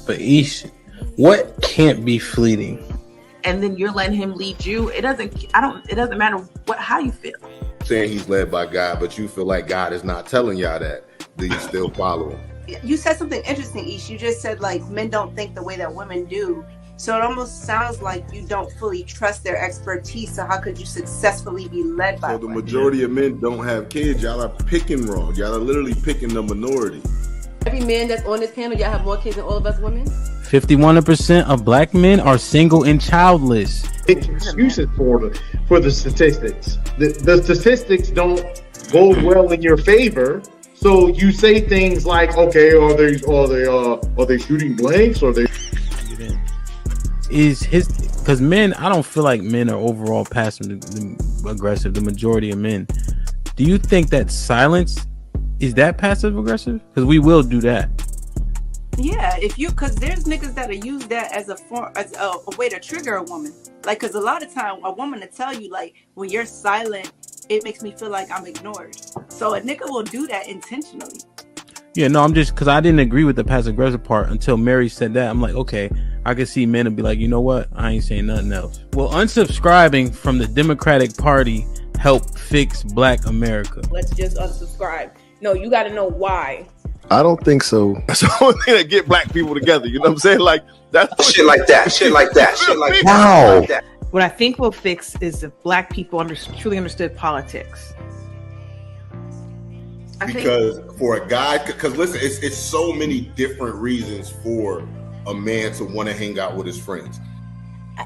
But Ish, what can't be fleeting? And then you're letting him lead you. It doesn't matter how you feel. Saying he's led by God, but you feel like God is not telling y'all that. Do you still follow him? You said something interesting, Ish. You just said like men don't think the way that women do. So it almost sounds like you don't fully trust their expertise. So how could you successfully be led by So the women? majority of men don't have kids. Y'all are picking wrong. Y'all are literally picking the minority. Every man that's on this panel, y'all have more kids than all of us women. 51% of black men are single and childless. Excuses for the statistics. The statistics don't go well in your favor. So you say things like, okay, are they shooting blanks? Or they because men, I don't feel like men are overall passive aggressive. The majority of men. Do you think that silence is that passive aggressive? Because we will do that. Yeah, because there's niggas that'll use that as a way to trigger a woman. Like, because a lot of time a woman will tell you, like, when you're silent, it makes me feel like I'm ignored. So a nigga will do that intentionally. Yeah, no, I'm just because I didn't agree with the passive aggressive part until Mary said that. I'm like, okay, I can see men and be like, you know what? I ain't saying nothing else. Will unsubscribing from the Democratic Party help fix Black America? Let's just unsubscribe. No, you got to know why. I don't think so. That's the only thing that get black people together. You know what I'm saying? Like that's shit like that. Shit like that. Shit like Wow. that. What I think will fix is if black people truly understood politics. Because for a guy, because listen, it's so many different reasons for a man to want to hang out with his friends.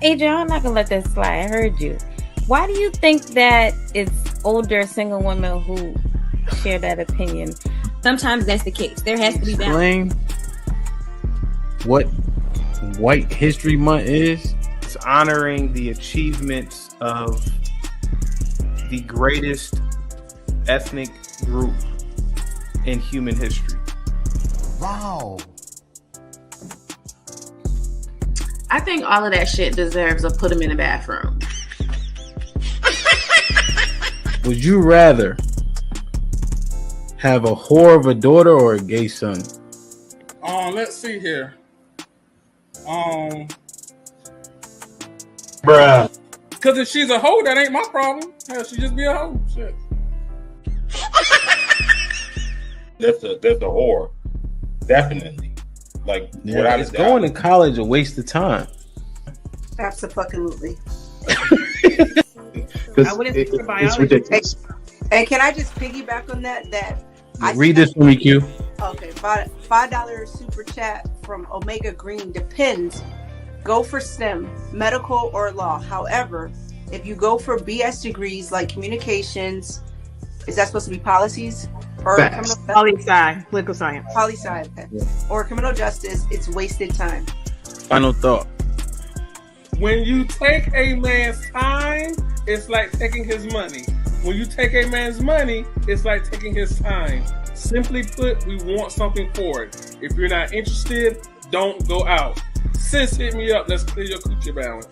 Adrian, I'm not gonna let that slide. I heard you. Why do you think that it's older single women who share that opinion? Sometimes that's the case. There has to be Explain what White History Month is. It's honoring the achievements of the greatest ethnic group in human history. Wow. I think all of that shit deserves a put him in the bathroom. Would you rather have a whore of a daughter or a gay son? Let's see here. bruh. Because if she's a hoe, that ain't my problem. Hell, she just be a hoe. Shit. That's a whore. Definitely. Like, yeah, is going to college a waste of time? Absolutely. I wouldn't think for biology. It's ridiculous. And can I just piggyback on that? Read this for me, Q. Okay, $5 super chat from Omega Green. Depends. Go for STEM, medical or law. However, if you go for BS degrees like communications, is that supposed to be policies? Or poli-sci, political science. Poli-sci, okay. Yeah. Or criminal justice, it's wasted time. Final thought. When you take a man's time, it's like taking his money. When you take a man's money, it's like taking his time. Simply put, we want something for it. If you're not interested, don't go out. Sis, hit me up. Let's clear your coochie balance.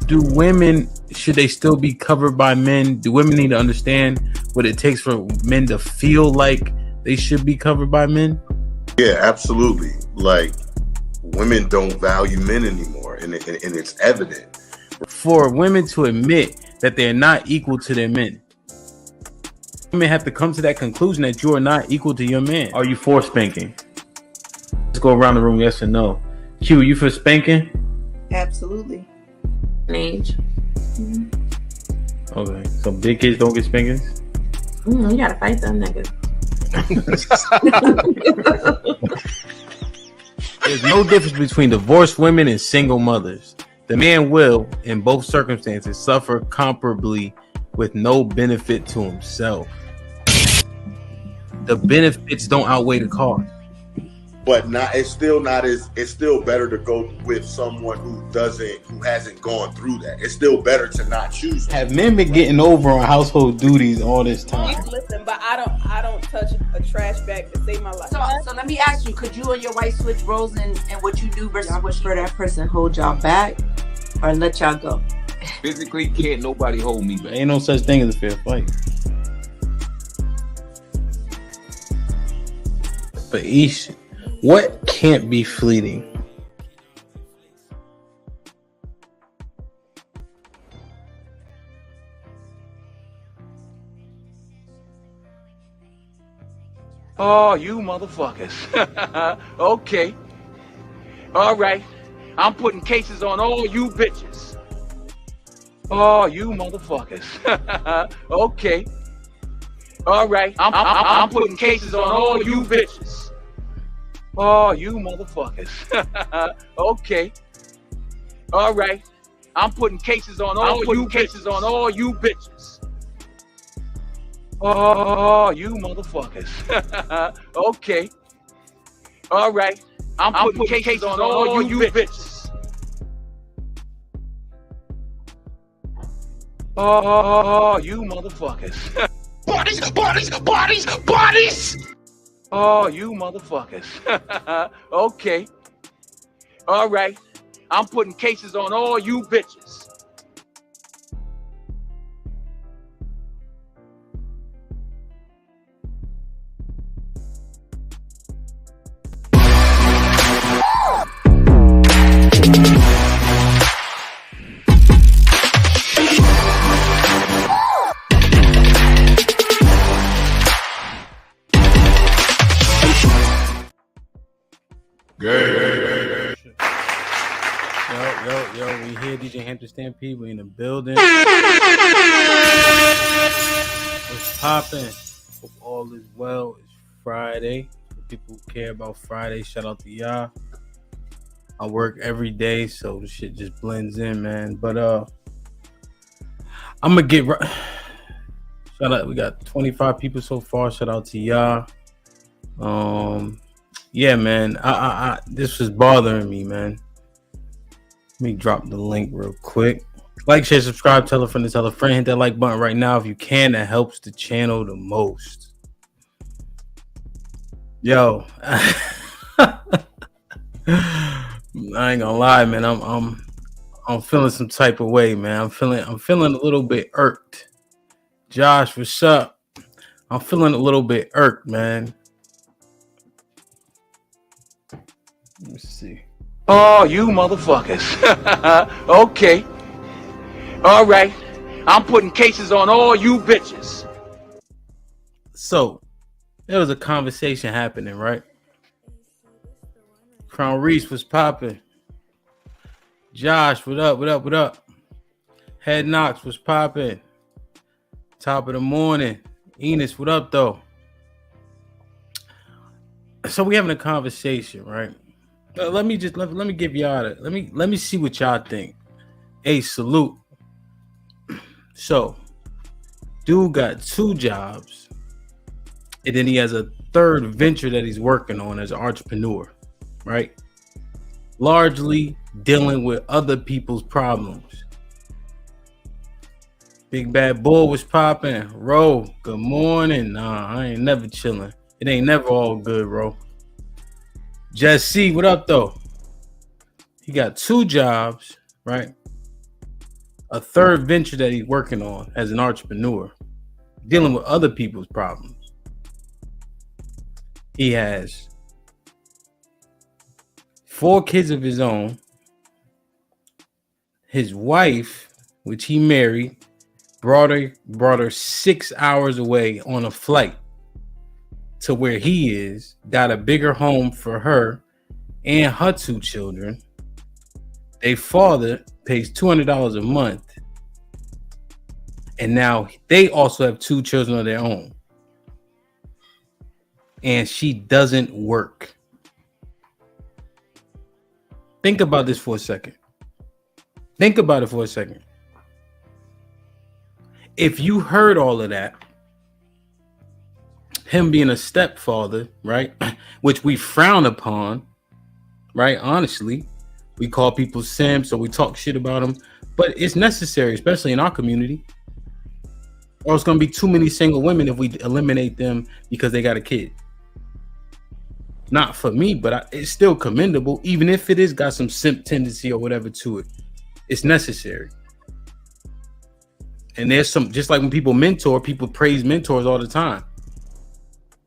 Do women, should they still be covered by men? Do women need to understand what it takes for men to feel like they should be covered by men? Yeah, absolutely. Like, women don't value men anymore, and it's evident. For women to admit that they're not equal to their men, women have to come to that conclusion that you are not equal to your man. Are you for spanking? Let's go around the room, yes or no. Q, you for spanking? Absolutely. Age. Mm-hmm. Okay, so big kids don't get spankings? You gotta fight them niggas. There's no difference between divorced women and single mothers. The man will, in both circumstances, suffer comparably with no benefit to himself. The benefits don't outweigh the cost. But it's still better to go with someone who hasn't gone through that. It's still better to not choose them. Have men been getting over on household duties all this time? Listen, but I don't touch a trash bag to save my life. So let me ask you, could you and your wife switch roles in what you do versus what for that person hold y'all back or let y'all go? Physically, can't nobody hold me back. Ain't no such thing as a fair fight. for each. What can't be fleeting? Oh, you motherfuckers. Okay. All right. I'm putting cases on all you bitches. Oh, you motherfuckers. Okay. All right. I'm putting cases on all you bitches. Oh, you motherfuckers. Okay. All right. I'm putting cases on all you bitches. Oh, you motherfuckers. Okay. All right. I'm putting cases on all you bitches. Oh, you motherfuckers. Bodies, bodies, bodies, bodies! Oh, you motherfuckers. Okay. All right. I'm putting cases on all you bitches. Yo, we here, DJ Hampton Stampede. We in the building. What's poppin'? Hope all is well. It's Friday. For people who care about Friday, shout out to y'all. I work every day, so the shit just blends in, man. But I'm gonna get right. Shout out. We got 25 people so far. Shout out to y'all. Yeah, man. I this was bothering me, man. Let me drop the link real quick. Like, share, subscribe, tell a friend to tell a friend. Hit that like button right now if you can. That helps the channel the most. Yo, I ain't gonna lie, man. I'm feeling some type of way, man. I'm feeling a little bit irked. Josh, what's up? I'm feeling a little bit irked, man. Let me see. Oh, you motherfuckers. Okay. All right. I'm putting cases on all you bitches. So, there was a conversation happening, right? Crown Reese was popping. Josh, what up, what up, what up? Head Knox was popping. Top of the morning. Enos, what up, though? So we having a conversation, right? Let me give y'all that. Let me see what y'all think. Hey, salute. So, dude got 2 jobs, and then he has a third venture that he's working on as an entrepreneur, right? Largely dealing with other people's problems. Big Bad Bull was popping. Ro, good morning. Nah, I ain't never chilling. It ain't never all good, bro. Jesse, what up, though? He got 2 jobs, right? A third venture that he's working on as an entrepreneur, dealing with other people's problems. He has 4 kids of his own. His wife, which he married, brought her 6 hours away on a flight to where he is, got a bigger home for her and her 2 children. Their father pays $200 a month. And now they also have 2 children of their own. And she doesn't work. Think about this for a second. Think about it for a second. If you heard all of that, him being a stepfather, right? Which we frown upon, right? Honestly, we call people simps or we talk shit about them, but it's necessary, especially in our community. Or it's going to be too many single women if we eliminate them because they got a kid. Not for me, but it's still commendable, even if it is got some simp tendency or whatever to it. It's necessary. And there's some, just like when people mentor, people praise mentors all the time.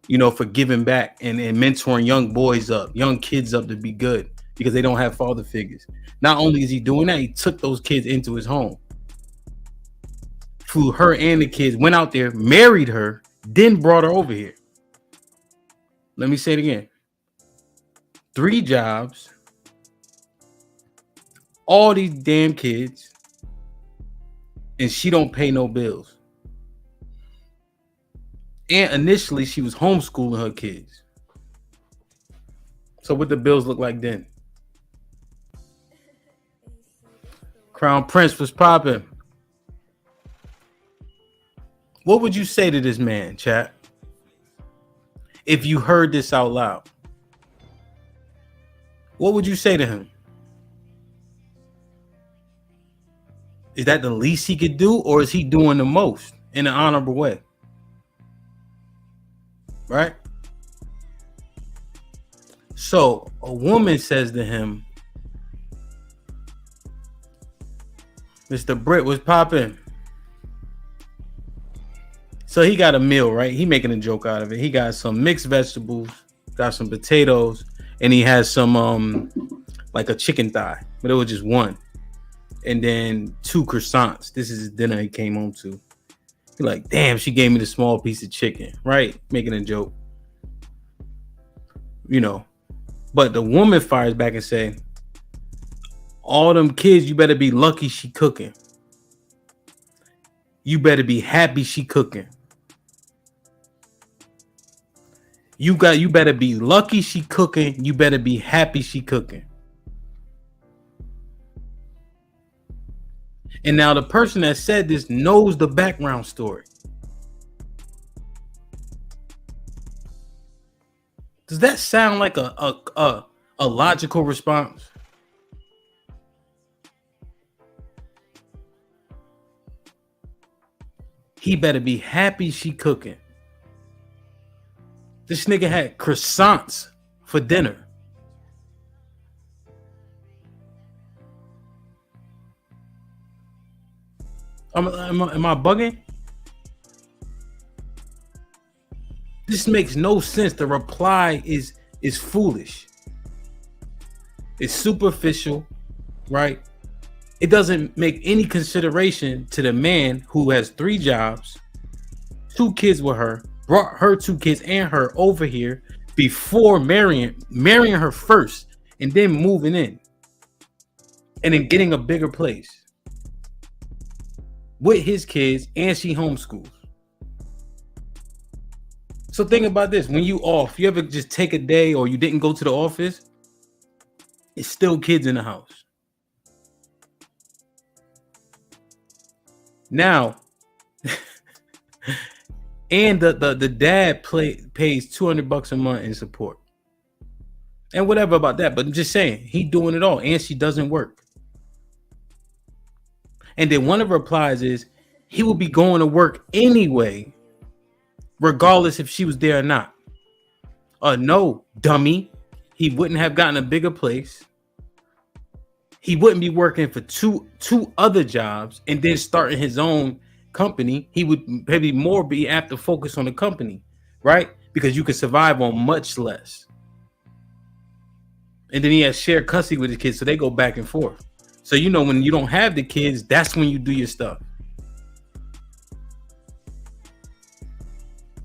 for giving back and mentoring young kids up to be good because they don't have father figures. Not only is he doing that, he took those kids into his home. Flew her and the kids, went out there, married her, then brought her over here. Let me say it again. 3 jobs, all these damn kids, and she don't pay no bills. And initially, she was homeschooling her kids. So what the bills look like then? Crown Prince was popping. What would you say to this man, chat? If you heard this out loud, what would you say to him? Is that the least he could do, or is he doing the most in an honorable way? Right? So a woman says to him, Mr. Britt was popping. So he got a meal, right? He making a joke out of it. He got some mixed vegetables, got some potatoes, and he has some like a chicken thigh, but it was just one. And then 2 croissants. This is his dinner he came home to. He's like, damn, she gave me the small piece of chicken, right? Making a joke. But the woman fires back and say, all them kids, you better be lucky she cooking. You better be happy she cooking. You better be lucky she cooking. You better be happy she cooking. And now the person that said this knows the background story. Does that sound like a logical response? He better be happy she cooking. This nigga had croissants for dinner. Am I bugging? This makes no sense. The reply is foolish. It's superficial, right? It doesn't make any consideration to the man who has 3 jobs, 2 kids with her, brought her 2 kids and her over here before marrying her first, and then moving in, and then getting a bigger place with his kids, and she homeschools. So think about this. When you off, you ever just take a day or you didn't go to the office, it's still kids in the house. Now, and the dad pays $200 a month in support. And whatever about that, but I'm just saying, he doing it all, and she doesn't work. And then one of her replies is, he will be going to work anyway, regardless if she was there or not. No, dummy. He wouldn't have gotten a bigger place. He wouldn't be working for two other jobs and then starting his own company. He would maybe more be apt to focus on the company, right? Because you can survive on much less. And then he has shared custody with his kids, so they go back and forth. So when you don't have the kids, that's when you do your stuff.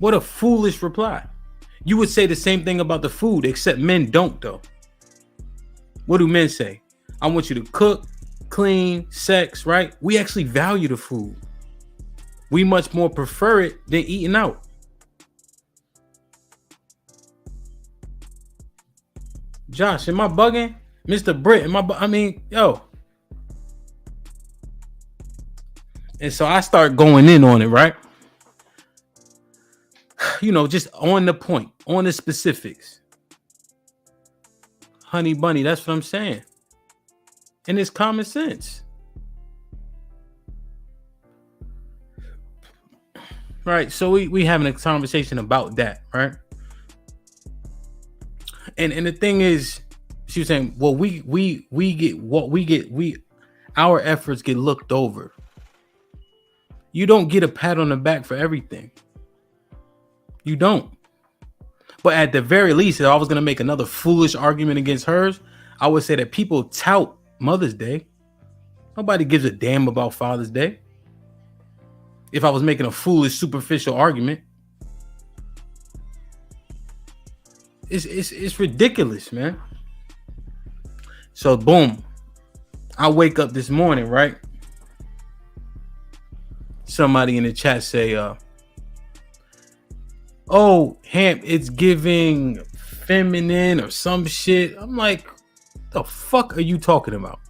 What a foolish reply. You would say the same thing about the food, except men don't, though. What do men say? I want you to cook, clean, sex, right? We actually value the food. We much more prefer it than eating out. Josh, am I bugging? Mr. Britt, yo. And so I start going in on it, right? Just on the point, on the specifics. Honey bunny, that's what I'm saying. And it's common sense. Right, so we having a conversation about that, right? And the thing is, she was saying, well, our efforts get looked over. You don't get a pat on the back for everything. You don't. But at the very least, if I was going to make another foolish argument against hers, I would say that people tout Mother's Day. Nobody gives a damn about Father's Day. If I was making a foolish, superficial argument, it's ridiculous, man. So boom, I wake up this morning, right? Somebody in the chat say, "Oh, Hamp, it's giving feminine or some shit." I'm like, the fuck are you talking about?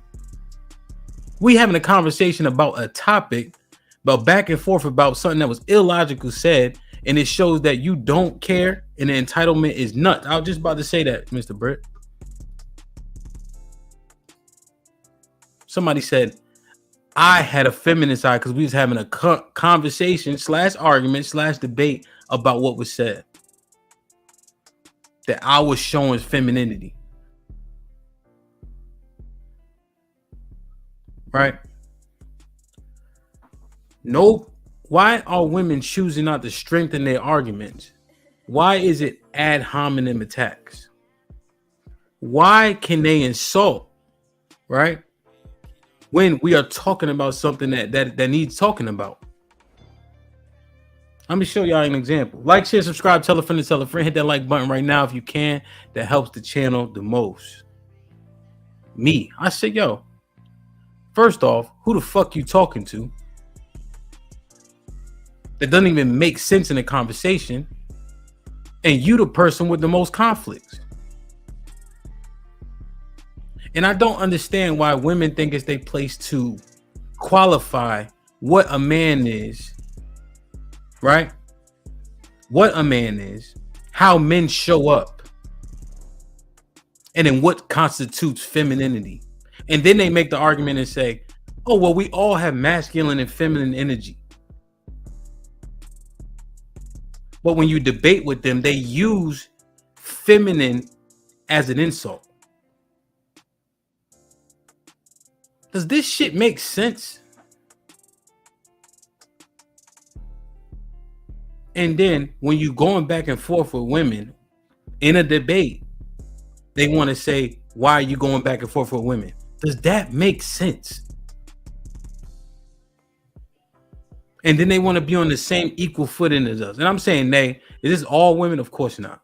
We having a conversation about a topic, about back and forth about something that was illogical said, and it shows that you don't care, and the entitlement is nuts. I was just about to say that, Mr. Britt. Somebody said I had a feminine side because we was having a conversation / argument / debate about what was said. That I was showing femininity. Right? No. Why are women choosing not to strengthen their arguments? Why is it ad hominem attacks? Why can they insult? Right? When we are talking about something that needs talking about. Let me show y'all an example. Like, share, subscribe, tell a friend to tell a friend. Hit that like button right now if you can. That helps the channel the most. Me, I said, yo, first off, who the fuck you talking to? That doesn't even make sense in a conversation. And you the person with the most conflicts. And I don't understand why women think it's their place to qualify what a man is, right? What a man is, how men show up, and then what constitutes femininity. And then they make the argument and say, oh, well, we all have masculine and feminine energy. But when you debate with them, they use feminine as an insult. Does this shit make sense? And then when you going back and forth with women in a debate, they want to say, why are you going back and forth with women? Does that make sense? And then they want to be on the same equal footing as us. And I'm saying they. Is this all women? Of course not.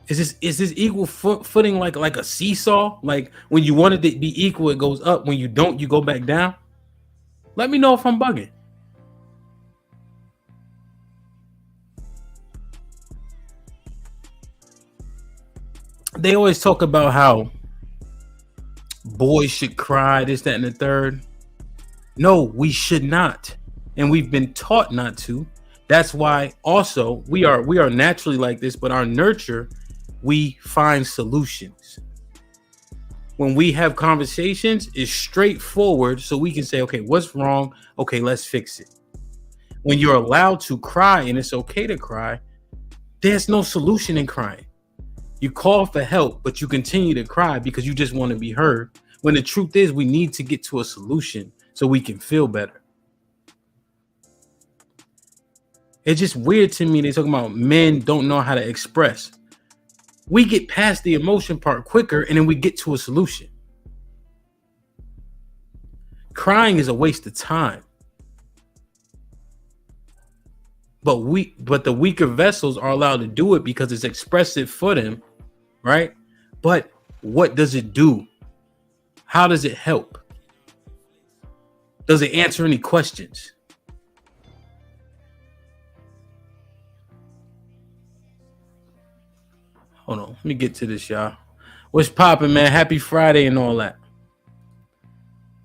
Is this equal footing like a seesaw? Like when you want it to be equal, it goes up. When you don't, you go back down. Let me know if I'm bugging. They always talk about how boys should cry, this, that, and the third. No, we should not. And we've been taught not to. That's why also we are naturally like this, but our nurture, we find solutions. When we have conversations, it's straightforward, so we can say, okay, what's wrong? Okay, let's fix it. When you're allowed to cry, and it's okay to cry, there's no solution in crying. You call for help, but you continue to cry because you just want to be heard. When the truth is, we need to get to a solution so we can feel better. It's just weird to me. They're talking about men don't know how to express. We get past the emotion part quicker, and then we get to a solution. Crying is a waste of time. But the weaker vessels are allowed to do it because it's expressive for them, right? But what does it do? How does it help? Does it answer any questions? Hold on, let me get to this, y'all. What's popping, man? Happy Friday and all that.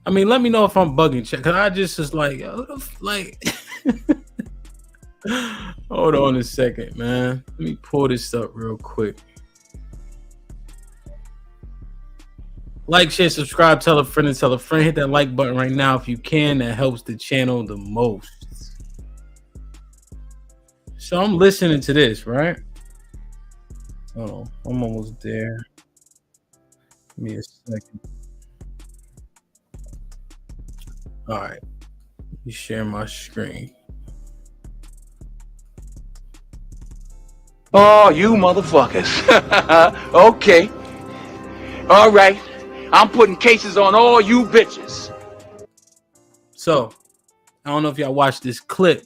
I mean, let me know if I'm bugging, cause I just is like hold on a second, man. Let me pull this up real quick. Like, share, subscribe, tell a friend and tell a friend. Hit that like button right now if you can. That helps the channel the most. So I'm listening to this, right? Oh, I'm almost there. Give me a second. All right. Let me share my screen. Oh, you motherfuckers. Okay. All right. I'm putting cases on all you bitches. So, I don't know if y'all watched this clip.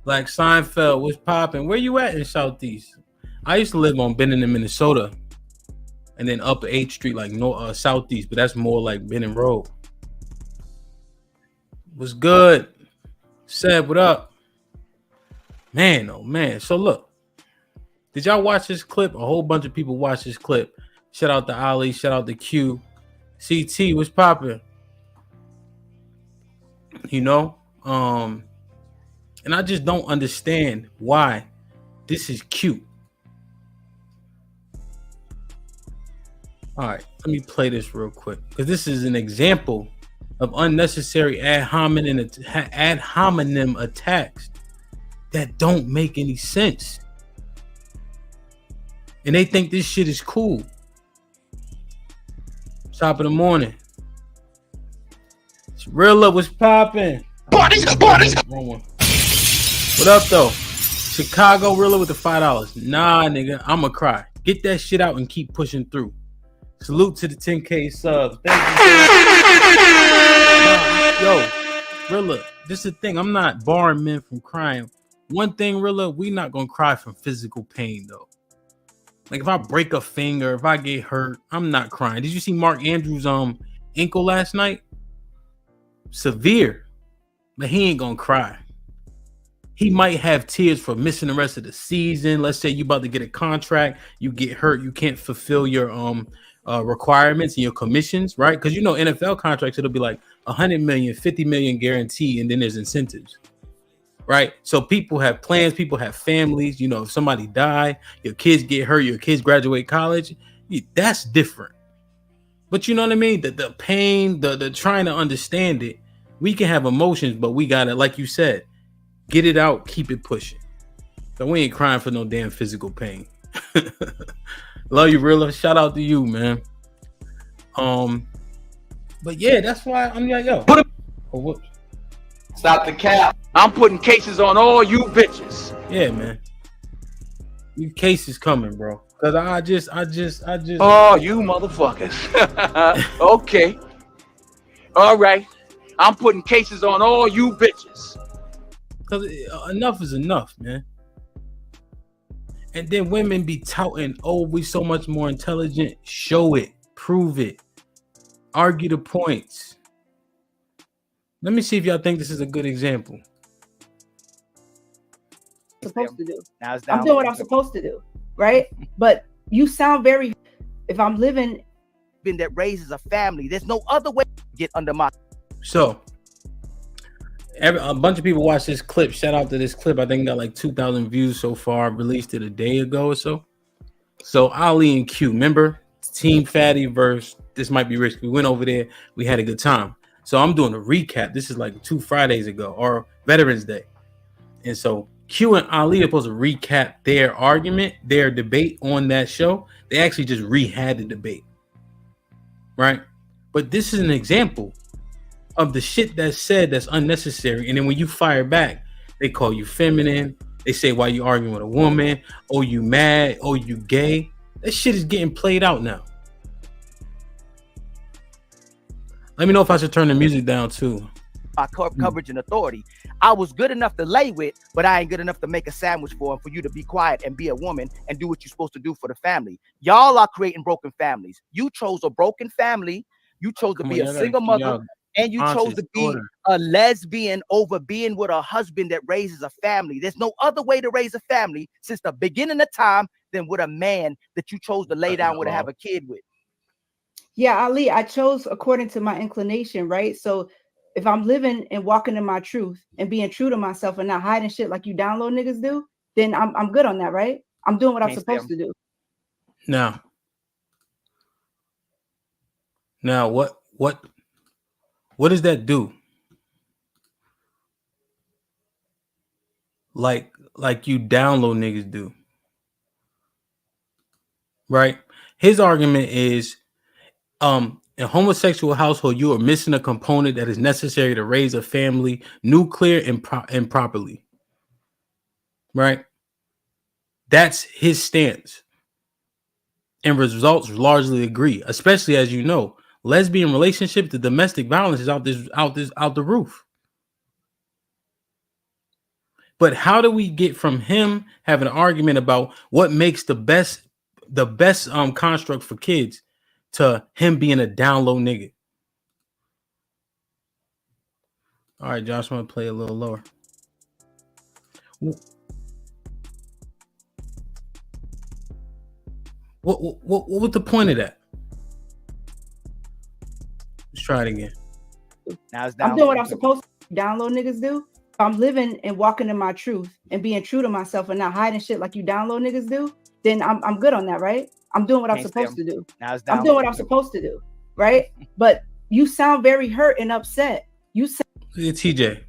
Like Seinfeld was popping. Where you at in Southeast? I used to live on Benton in Minnesota, and then up 8th Street, like Southeast, but that's more like Benton Road. What's good? Seb, what up? Man, oh man. So look, did y'all watch this clip? A whole bunch of people watched this clip. Shout out to Ali, shout out to Q. CT, what's popping? You know? And I just don't understand why this is cute. All right, let me play this real quick because this is an example of unnecessary ad hominem attacks that don't make any sense. And they think this shit is cool. Top of the morning. It's real love was popping. Bodies. Wrong one. What up though? Chicago Rilla with the $5. Nah, nigga, I'ma cry. Get that shit out and keep pushing through. Salute to the 10K subs. Thank you. Yo, Rilla, this is the thing. I'm not barring men from crying. One thing, Rilla, we not gonna cry from physical pain though. Like if I break a finger, if I get hurt, I'm not crying. Did you see Mark Andrews' ankle last night? Severe, but he ain't gonna cry. He might have tears for missing the rest of the season. Let's say you about to get a contract, you get hurt, you can't fulfill your requirements and your commissions, right? Because you know NFL contracts, it'll be like 100 million, 50 million guarantee, and then there's incentives, right? So people have plans, people have families. You know, if somebody die, your kids get hurt, your kids graduate college, that's different. But you know what I mean? The pain, the trying to understand it. We can have emotions, but we gotta, like you said, get it out, keep it pushing. So we ain't crying for no damn physical pain. Love you, Rilla. Shout out to you, man. But yeah, that's why I'm like, yo. Whoops. Stop the cap. I'm putting cases on all you bitches. Yeah, man. These cases coming, bro. Cause I just. Oh, you motherfuckers. Okay. All right. I'm putting cases on all you bitches. Cause enough is enough, man. And then women be touting, oh, we so much more intelligent. Show it, prove it, argue the points. Let me see if y'all think this is a good example. Supposed to do. I'm doing what I'm supposed to do, right? But you sound very. If I'm living, that raises a family, there's no other way to get under my. So, a bunch of people watched this clip. Shout out to this clip. I think it got like 2,000 views so far. Released it a day ago or so. So Ali and Q, remember Team Fatty versus This Might Be Rich. We went over there. We had a good time. So I'm doing a recap. This is like 2 Fridays ago or Veterans Day. And so Q and Ali are supposed to recap their argument, their debate on that show. They actually just re-had the debate. Right? But this is an example of the shit that's said that's unnecessary. And then when you fire back, they call you feminine. They say, why you arguing with a woman? Oh, you mad? Oh, you gay? That shit is getting played out now. Let me know if I should turn the music down too. My coverage and authority. I was good enough to lay with, but I ain't good enough to make a sandwich for him, for you to be quiet and be a woman and do what you're supposed to do for the family. Y'all are creating broken families. You chose a broken family. You chose to be a single mother. And you chose to be a lesbian over being with a husband that raises a family. There's no other way to raise a family since the beginning of time than with a man that you chose to lay down with and have a kid with. Yeah, Ali, I chose according to my inclination, right? So if I'm living and walking in my truth and being true to myself and not hiding shit like you download niggas do, then I'm good on that, right? I'm doing what I'm supposed to do. Now, what does that do? Like you download niggas do. Right? His argument is in a homosexual household, you are missing a component that is necessary to raise a family nuclear and properly. Right? That's his stance. And results largely agree, especially as you know, lesbian relationships, the domestic violence is out the roof. But how do we get from him having an argument about what makes the best construct for kids to him being a down low nigga? All right, Josh, want to play a little lower. What was the point of that? Let's try it again. Now it's I'm doing what I'm supposed to. Down low niggas do. If I'm living and walking in my truth and being true to myself and not hiding shit like you down low niggas do, then I'm good on that, right? I'm doing what I'm supposed to do. I'm doing what I'm supposed to do, right? But you sound very hurt and upset. You sound. Look at TJ.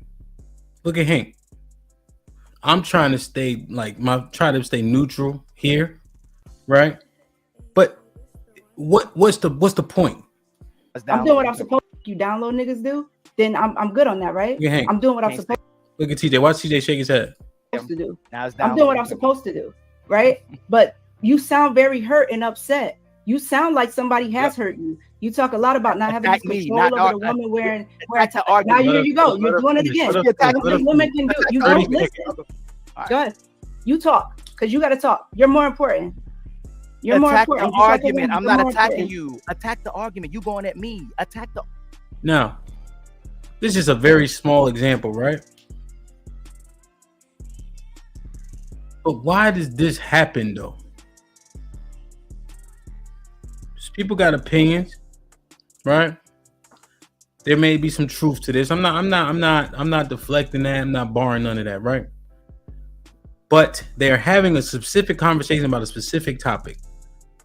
Look at Hank. I'm trying to stay neutral here, right? But what's the point? I'm doing what I'm supposed to. You down low niggas do, then I'm good on that, right? Yeah, Hank. I'm doing what I'm supposed. Look at TJ. Watch TJ shake his head. To do. I'm doing what I'm supposed to do, right? But you sound very hurt and upset. You sound like somebody has hurt you. You talk a lot about not having control over the woman wearing. Now here you go. You're doing it again. Women can do. You don't listen. Go ahead. You talk because you got to talk. You're more important. You're more important. The argument. I'm not attacking you. Attack the argument. You going at me. Attack the. Now, this is a very small example, right? But why does this happen though? People got opinions, right? There may be some truth to this. I'm not deflecting that. I'm not barring none of that, right? But they're having a specific conversation about a specific topic.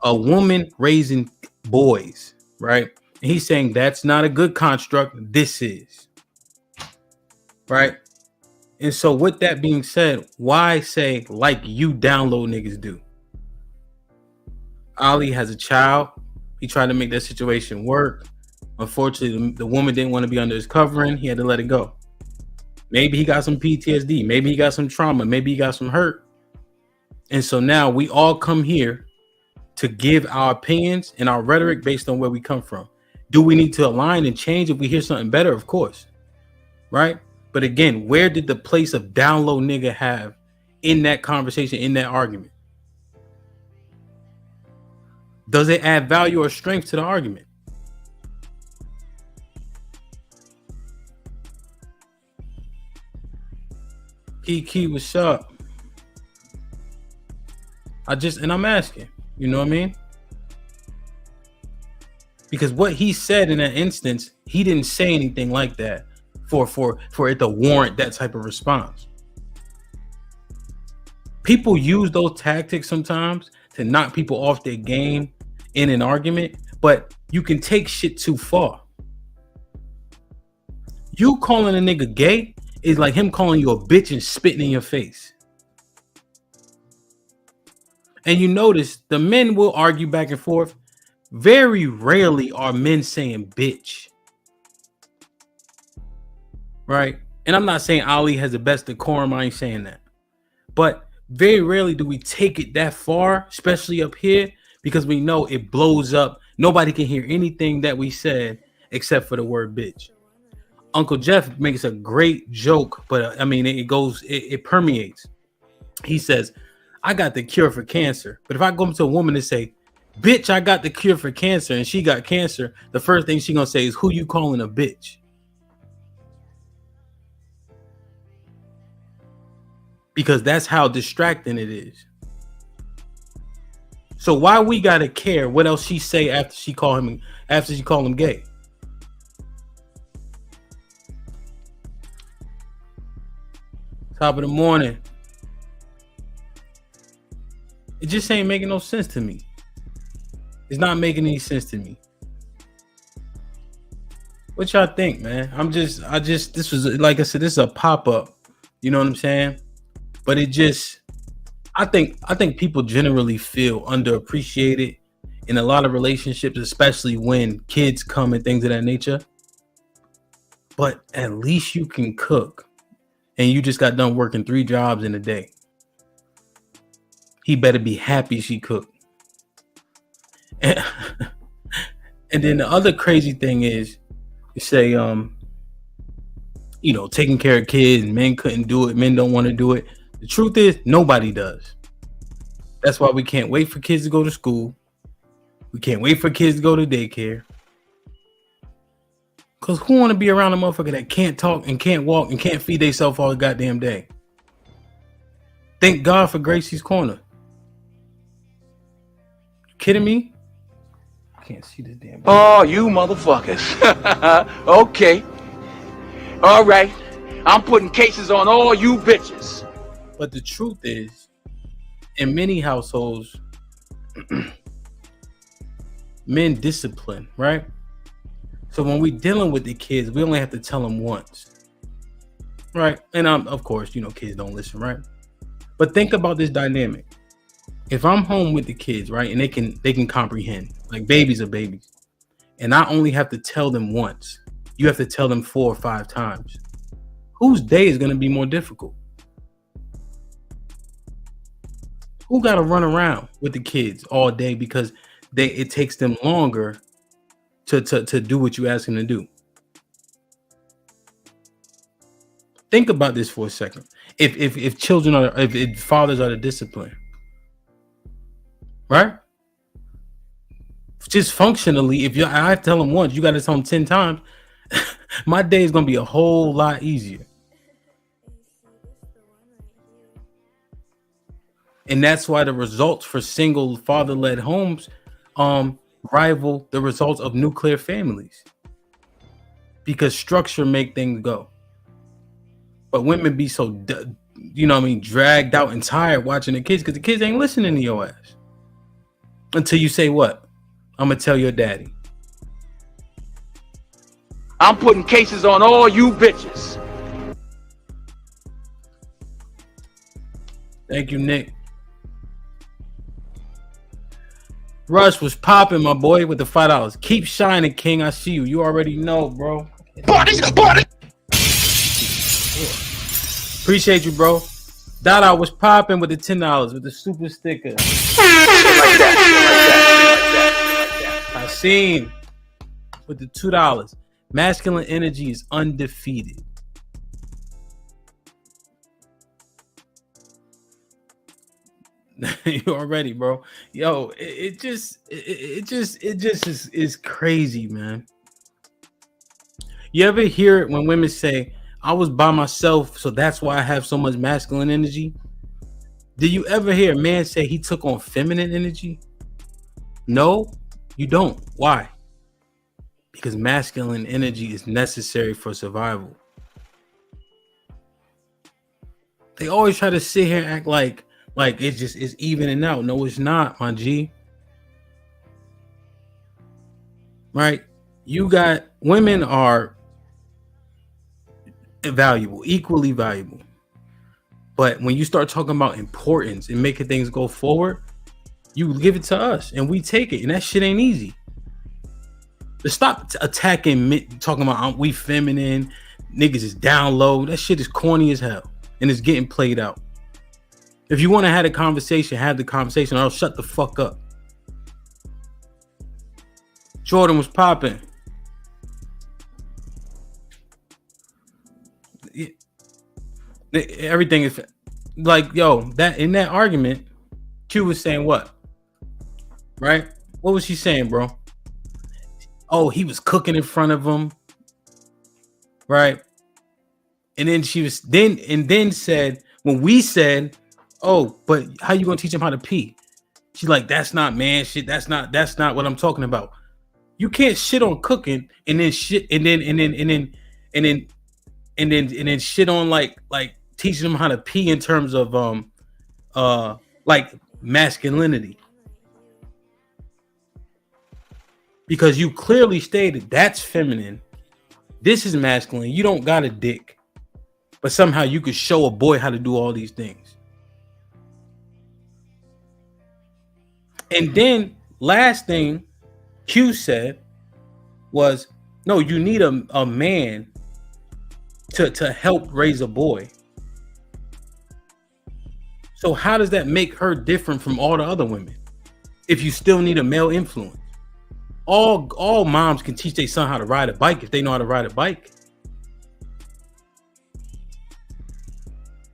A woman raising boys, right? And he's saying that's not a good construct. This is. Right? And so with that being said, why say like you down low niggas do? Ali has a child. He tried to make that situation work. Unfortunately, the woman didn't want to be under his covering. He had to let it go. Maybe he got some PTSD. Maybe he got some trauma. Maybe he got some hurt. And so now we all come here to give our opinions and our rhetoric based on where we come from. Do we need to align and change if we hear something better? Of course. Right? But again, where did the place of down low nigga have in that conversation, in that argument? Does it add value or strength to the argument? Key was sharp. I'm asking, you know what I mean? Because what he said in that instance, he didn't say anything like that for it to warrant that type of response. People use those tactics sometimes to knock people off their game in an argument, but you can take shit too far. You calling a nigga gay is like him calling you a bitch and spitting in your face. And you notice the men will argue back and forth. Very rarely are men saying bitch. Right? And I'm not saying Ali has the best decorum. I ain't saying that. But very rarely do we take it that far, especially up here, because we know it blows up. Nobody can hear anything that we said except for the word bitch. Uncle Jeff makes a great joke, but I mean, it permeates. He says, I got the cure for cancer. But if I go up to a woman and say, bitch, I got the cure for cancer, and she got cancer, the first thing she gonna say is, who you calling a bitch? Because that's how distracting it is. So why we gotta care what else she say after she call him gay? Top of the morning. It just ain't making no sense to me. It's not making any sense to me. What y'all think, man? This was, like I said, this is a pop-up. You know what I'm saying? But I think people generally feel underappreciated in a lot of relationships, especially when kids come and things of that nature. But at least you can cook, and you just got done working 3 jobs in a day. he better be happy she cooked. And, and then the other crazy thing is, you say, taking care of kids, men couldn't do it, men don't want to do it. The truth is, nobody does. That's why we can't wait for kids to go to school. We can't wait for kids to go to daycare. Because who want to be around a motherfucker that can't talk and can't walk and can't feed themselves all the goddamn day? Thank God for Gracie's Corner. You kidding me? I can't see this damn. Oh, you motherfuckers. Okay. All right. I'm putting cases on all you bitches. But the truth is, in many households, men discipline, right? So when we're dealing with the kids, we only have to tell them once, right? And of course, kids don't listen, right? But think about this dynamic. If I'm home with the kids, right, and they can comprehend, like babies are babies, and I only have to tell them once, you have to tell them 4 or 5 times. Whose day is going to be more difficult? Who got to run around with the kids all day because it takes them longer to do what you ask them to do? Think about this for a second. If children are, if fathers are the discipline, right? Just functionally, I tell them once, you got to tell them 10 times. My day is gonna be a whole lot easier. And that's why the results for single father-led homes rival the results of nuclear families, because structure make things go. But women be so dragged out and tired watching the kids because the kids ain't listening to your ass until you say, what? I'm gonna tell your daddy. I'm putting cases on all you bitches. Thank you, Nick. Rush was popping, my boy, with the $5. Keep shining, King. I see you. You already know, bro. Party. Appreciate you, bro. Dada was popping with the $10 with the super sticker. I seen with the $2. Masculine energy is undefeated. You already, bro. Yo, it just is crazy, man. You ever hear it when women say, I was by myself, so that's why I have so much masculine energy? Do you ever hear a man say he took on feminine energy? No, you don't. Why? Because masculine energy is necessary for survival. They always try to sit here and act like it's evening out. No, it's not, my G. Right? You got women are valuable, equally valuable. But when you start talking about importance and making things go forward, you give it to us and we take it. And that shit ain't easy. To stop attacking, talking about we feminine, niggas is down low. That shit is corny as hell. And it's getting played out. If you want to have a conversation, have the conversation, or else shut the fuck up. Jordan was popping. Everything is like, yo, that in that argument, Q was saying what? Right? What was she saying, bro? Oh, he was cooking in front of him. Right? And then she was then said, when we said, oh, but how you gonna teach him how to pee? She's like, that's not man shit. That's not what I'm talking about. You can't shit on cooking and then shit and then shit on like teaching them how to pee in terms of like masculinity. Because you clearly stated that's feminine. This is masculine. You don't got a dick. But somehow you could show a boy how to do all these things. And then last thing Q said was, no, you need a man to help raise a boy. So how does that make her different from all the other women? If you still need a male influence, all moms can teach their son how to ride a bike if they know how to ride a bike.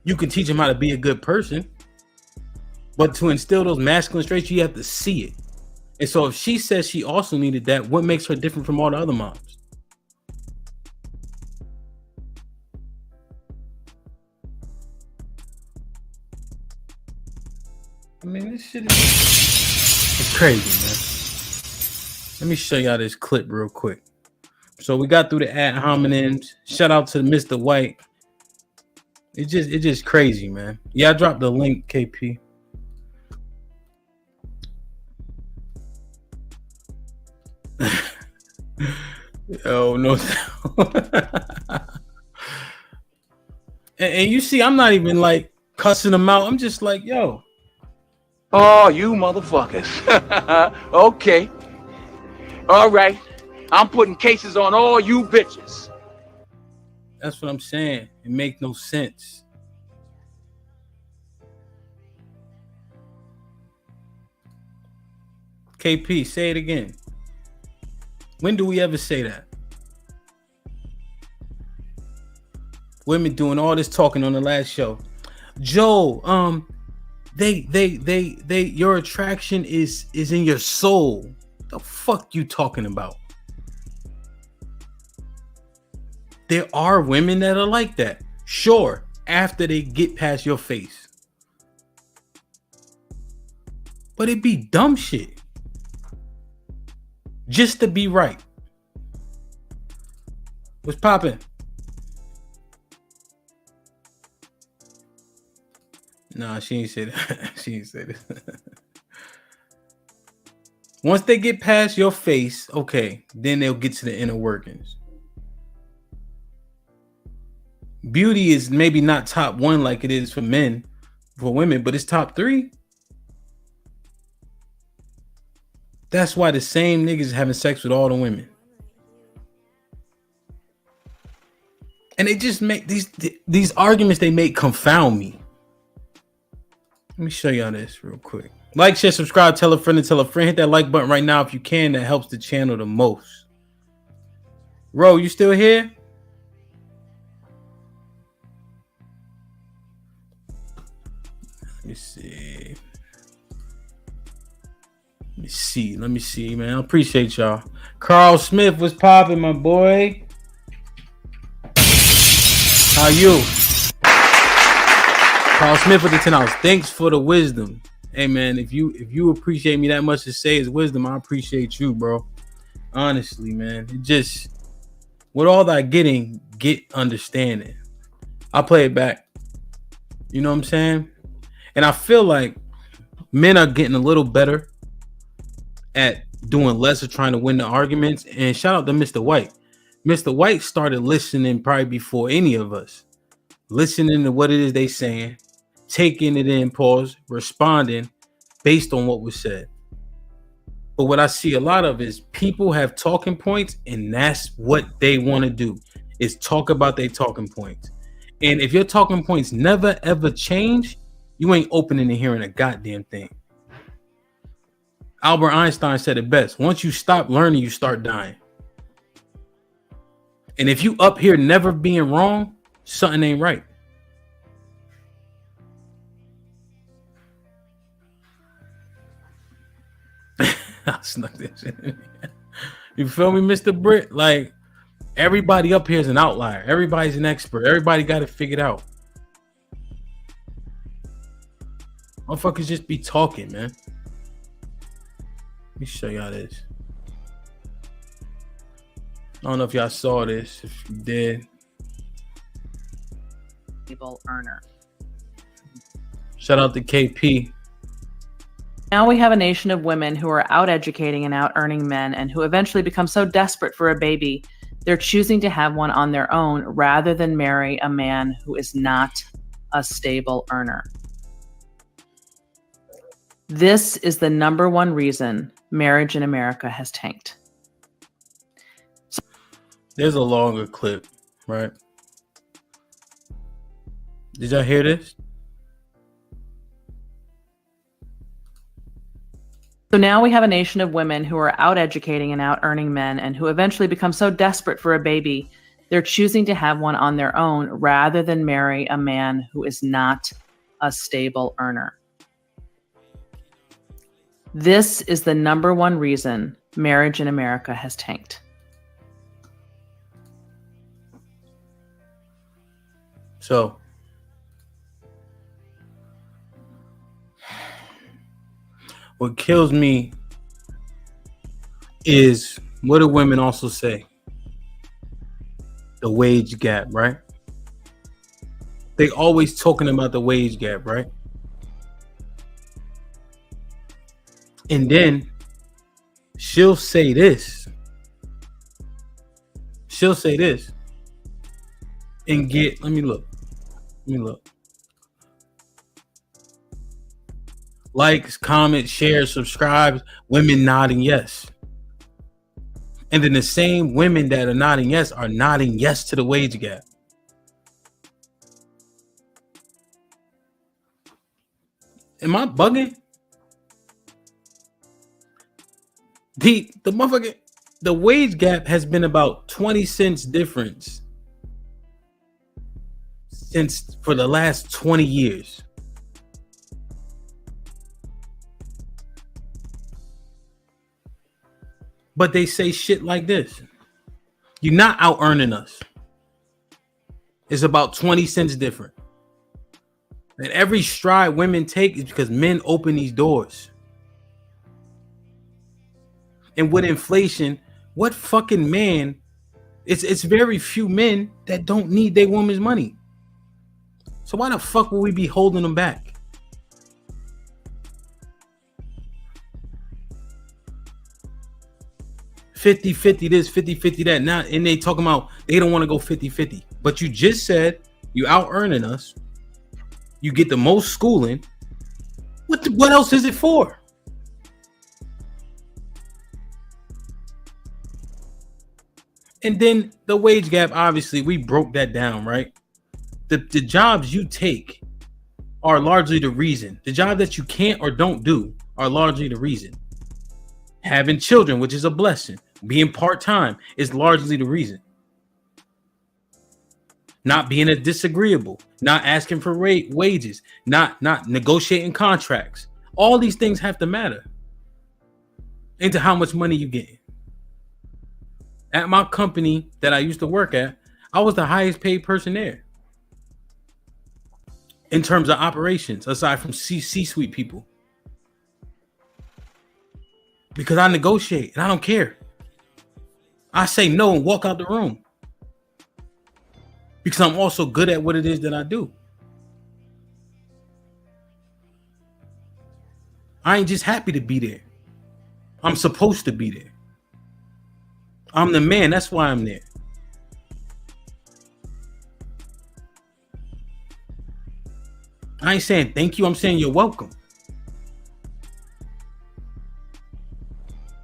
You can teach them how to be a good person, but to instill those masculine traits, you have to see it. And so if she says she also needed that, what makes her different from all the other moms? I mean, this shit is crazy, man. Let me show y'all this clip real quick. So we got through the ad hominems. Shout out to Mr. White. It's just crazy, man. Yeah, I dropped the link, KP. Oh no. and you see, I'm not even like cussing them out. I'm just like, yo. Oh, you motherfuckers. Okay. All right. I'm putting cases on all you bitches. That's what I'm saying. It makes no sense. KP, say it again. When do we ever say that? Women doing all this talking on the last show. Joe, your attraction is in your soul. The fuck you talking about? There are women that are like that. Sure, after they get past your face. But it be dumb shit. Just to be right. What's poppin'? Nah, she ain't say that. She ain't say that. Once they get past your face, okay, then they'll get to the inner workings. Beauty is maybe not top one like it is for men, for women, but it's top three. That's why the same niggas having sex with all the women. And they just make these arguments they make confound me. Let me show y'all this real quick. Like, share, subscribe, tell a friend and tell a friend. Hit that like button right now if you can. That helps the channel the most. Ro, you still here? Let me see, man. I appreciate y'all. Carl Smith was popping, my boy. How you? Carl Smith with the 10 hours. Thanks for the wisdom. Hey man, if you appreciate me that much to say is wisdom, I appreciate you, bro. Honestly, man. It just, with all that getting, get understanding. I'll play it back. You know what I'm saying? And I feel like men are getting a little better at doing less of trying to win the arguments. And shout out to Mr. White. Mr. White started listening probably before any of us. Listening to what it is they saying, taking it in, pause, responding based on what was said. But what I see a lot of is people have talking points, and that's what they want to do, is talk about their talking points. And if your talking points never ever change, you ain't opening and hearing a goddamn thing. Albert Einstein said it best. Once you stop learning, you start dying. And if you up here never being wrong, something ain't right. I snuck that shit in. You feel me, Mr. Britt? Like, everybody up here is an outlier. Everybody's an expert. Everybody got it figured out. Motherfuckers just be talking, man. Let me show y'all this. I don't know if y'all saw this. If you did. Earner. Shout out to KP. Now we have a nation of women who are out educating and out earning men, and who eventually become so desperate for a baby, they're choosing to have one on their own rather than marry a man who is not a stable earner. This is the number one reason marriage in America has tanked. There's a longer clip, right? Did y'all hear this? So now we have a nation of women who are out educating and out earning men and who eventually become so desperate for a baby, they're choosing to have one on their own rather than marry a man who is not a stable earner. This is the number one reason marriage in America has tanked. So, what kills me is, what do women also say? The wage gap, right? They always talking about the wage gap, right? And then she'll say this. And get, let me look. Likes, comments, shares, subscribes, women nodding yes. And then the same women that are nodding yes are nodding yes to the wage gap. Am I bugging? The motherfucker, the wage gap has been about 20 cents difference since for the last 20 years. But they say shit like this. You're not out earning us. It's about 20 cents different. And every stride women take is because men open these doors. And with inflation, what fucking man? It's very few men that don't need their woman's money. So why the fuck will we be holding them back? $50-50 this, $50-50 that. Now, and they talking about they don't want to go 50-50. But you just said you out earning us. You get the most schooling. What else is it for? And then the wage gap, obviously, we broke that down, right? The jobs you take are largely the reason. The job that you can't or don't do are largely the reason. Having children, which is a blessing, being part-time is largely the reason. Not being a disagreeable, not asking for wages, not negotiating contracts. All these things have to matter into how much money you get. At my company that I used to work at, I was the highest paid person there in terms of operations, aside from C-suite people. Because I negotiate and I don't care. I say no and walk out the room. Because I'm also good at what it is that I do. I ain't just happy to be there. I'm supposed to be there. I'm the man. That's why I'm there. I ain't saying thank you. I'm saying you're welcome.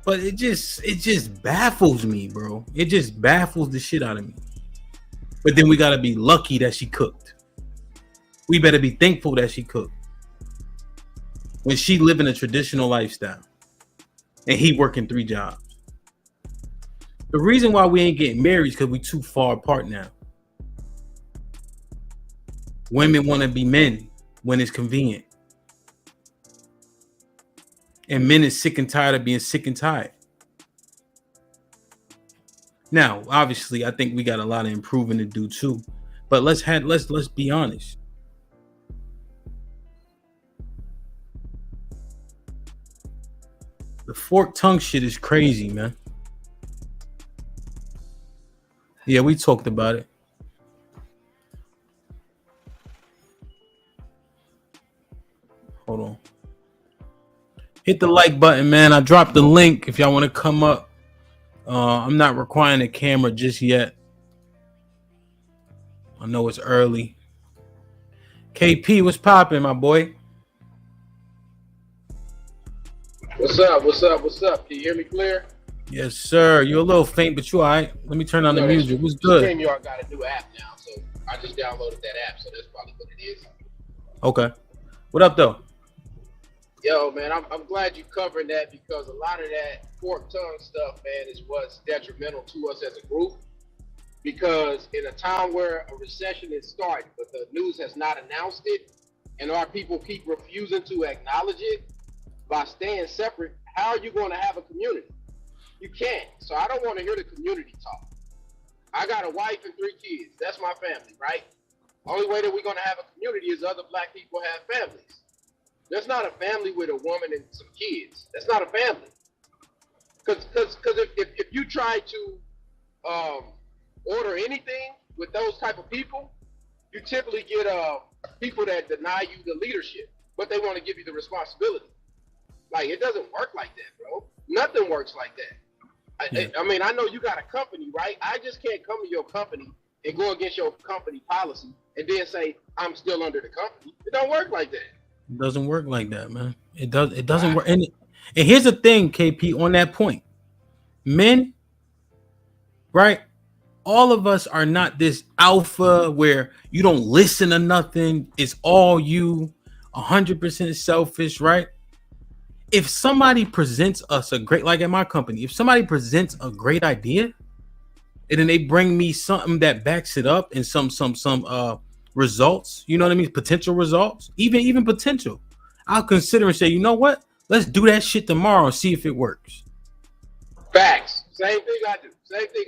But it just baffles me, bro. It just baffles the shit out of me. But then we gotta be lucky that she cooked. We better be thankful that she cooked. When she living a traditional lifestyle and he working 3 jobs. The reason why we ain't getting married is because we too far apart now. Women want to be men when it's convenient. And men is sick and tired of being sick and tired. Now, obviously, I think we got a lot of improving to do too. But let's be honest. The forked tongue shit is crazy, man. Yeah, we talked about it. Hold on. Hit the like button, man. I dropped the link if y'all want to come up. I'm not requiring a camera just yet. I know it's early. KP, what's popping, my boy? What's up? What's up? What's up? Can you hear me clear? Yes, sir. You're a little faint, but you all right. Let me turn on the music. What's good? StreamYard got a new app now, so I just downloaded that app, so that's probably what it is. Okay. What up, though? Yo, man, I'm glad you covered that because a lot of that fork tongue stuff, man, is what's detrimental to us as a group. Because in a time where a recession is starting, but the news has not announced it, and our people keep refusing to acknowledge it by staying separate, how are you going to have a community? You can't. So I don't want to hear the community talk. I got a wife and 3 kids. That's my family, right? Only way that we're going to have a community is other black people have families. There's not a family with a woman and some kids. That's not a family. Because if you try to order anything with those type of people, you typically get people that deny you the leadership, but they want to give you the responsibility. Like, it doesn't work like that, bro. Nothing works like that. I mean, I know you got a company, right? I just can't come to your company and go against your company policy and then say I'm still under the company. It don't work like that. It doesn't work like that, man. It doesn't work. And here's the thing, KP, on that point. Men, right? All of us are not this alpha where you don't listen to nothing. It's all you, 100% selfish, right? If somebody presents us a great, like at my company, if somebody presents a great idea and then they bring me something that backs it up and some results, you know what I mean? Potential results, even potential, I'll consider and say, you know what? Let's do that shit tomorrow and see if it works. Facts. Same thing I do. Same thing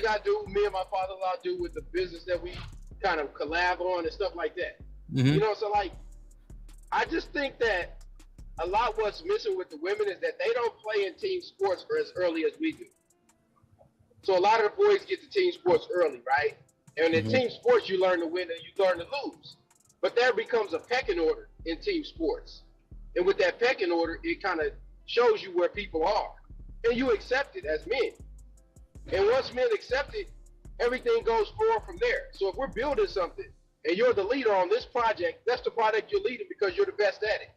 I do, me and my father-in-law do with the business that we kind of collab on and stuff like that. Mm-hmm. You know, so like, I just think that a lot what's missing with the women is that they don't play in team sports for as early as we do. So a lot of the boys get to team sports early, right? And in team sports, you learn to win and you learn to lose. But there becomes a pecking order in team sports. And with that pecking order, it kind of shows you where people are. And you accept it as men. And once men accept it, everything goes forward from there. So if we're building something and you're the leader on this project, that's the project you're leading because you're the best at it.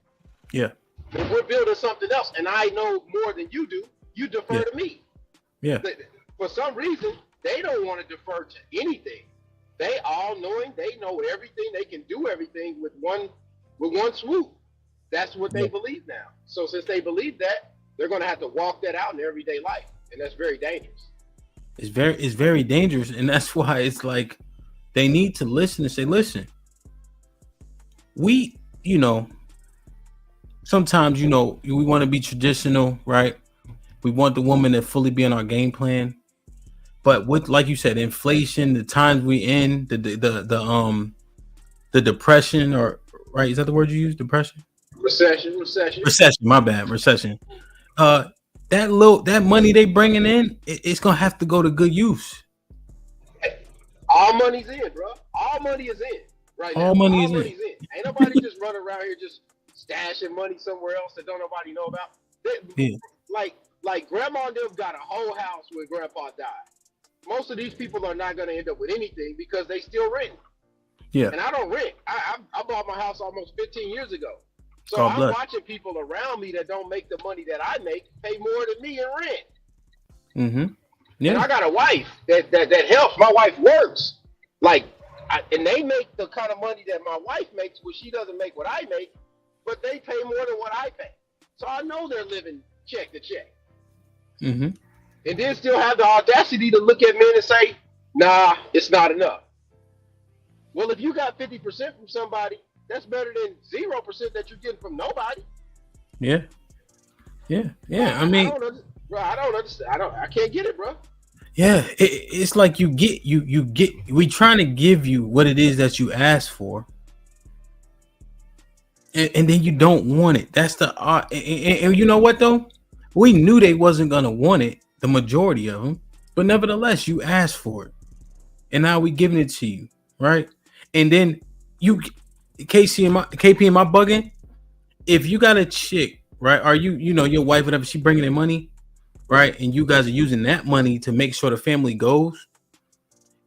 Yeah. If we're building something else and I know more than you do, you defer to me. Yeah. For some reason, they don't want to defer to anything. They all knowing, they know everything, they can do everything with one swoop. That's what they believe now. So since they believe that, they're going to have to walk that out in their everyday life. And that's very dangerous. It's very dangerous. And that's why it's like they need to listen and say, listen, we, you know, sometimes, you know, we want to be traditional, right? We want the woman to fully be in our game plan. But with, like you said, inflation, the times we in, the depression, or right? Is that the word you use? Depression? Recession. My bad. Recession. That money they bringing in, it's gonna have to go to good use. All money's in, bro. All money is in right now. All money's in. Ain't nobody just running around here just stashing money somewhere else that don't nobody know about. Like grandma and them got a whole house when grandpa died. Most of these people are not going to end up with anything because they still rent. Yeah. And I don't rent. I bought my house almost 15 years ago. So God I'm bless. watching people around me that don't make the money that I make pay more than me in rent. Mm-hmm. Yeah. And I got a wife that helps. My wife works. And they make the kind of money that my wife makes, which she doesn't make what I make, but they pay more than what I pay. So I know they're living check to check. Mm-hmm. And then still have the audacity to look at men and say, nah, it's not enough. Well, if you got 50% from somebody, that's better than 0% that you're getting from nobody. Yeah. I mean, I don't understand. I can't get it, bro. Yeah, it's like you get. We trying to give you what it is that you asked for, and then you don't want it. That's the and you know what though? We knew they wasn't gonna want it, the majority of them, but nevertheless, you asked for it, and now we giving it to you, right? And then you, KP, am I bugging? If you got a chick, right? Are you know your wife, whatever, she bringing in money, right? And you guys are using that money to make sure the family goes.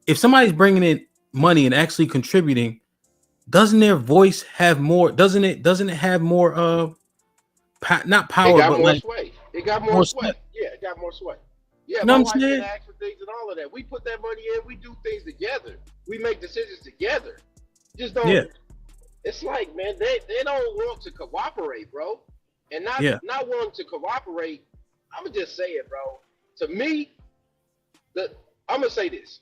If somebody's bringing in money and actually contributing, doesn't their voice have more? Doesn't it have more? Not power, it got but more like sway. It got more sway. Yeah, it got more sway. Yeah, you know my what I'm wife saying? can ask for things and all of that. We put that money in. We do things together. We make decisions together. Just don't. Yeah. it's like, man, they don't want to cooperate, bro. And not wanting to cooperate, I'm gonna just say it, bro. To me, I'm gonna say this.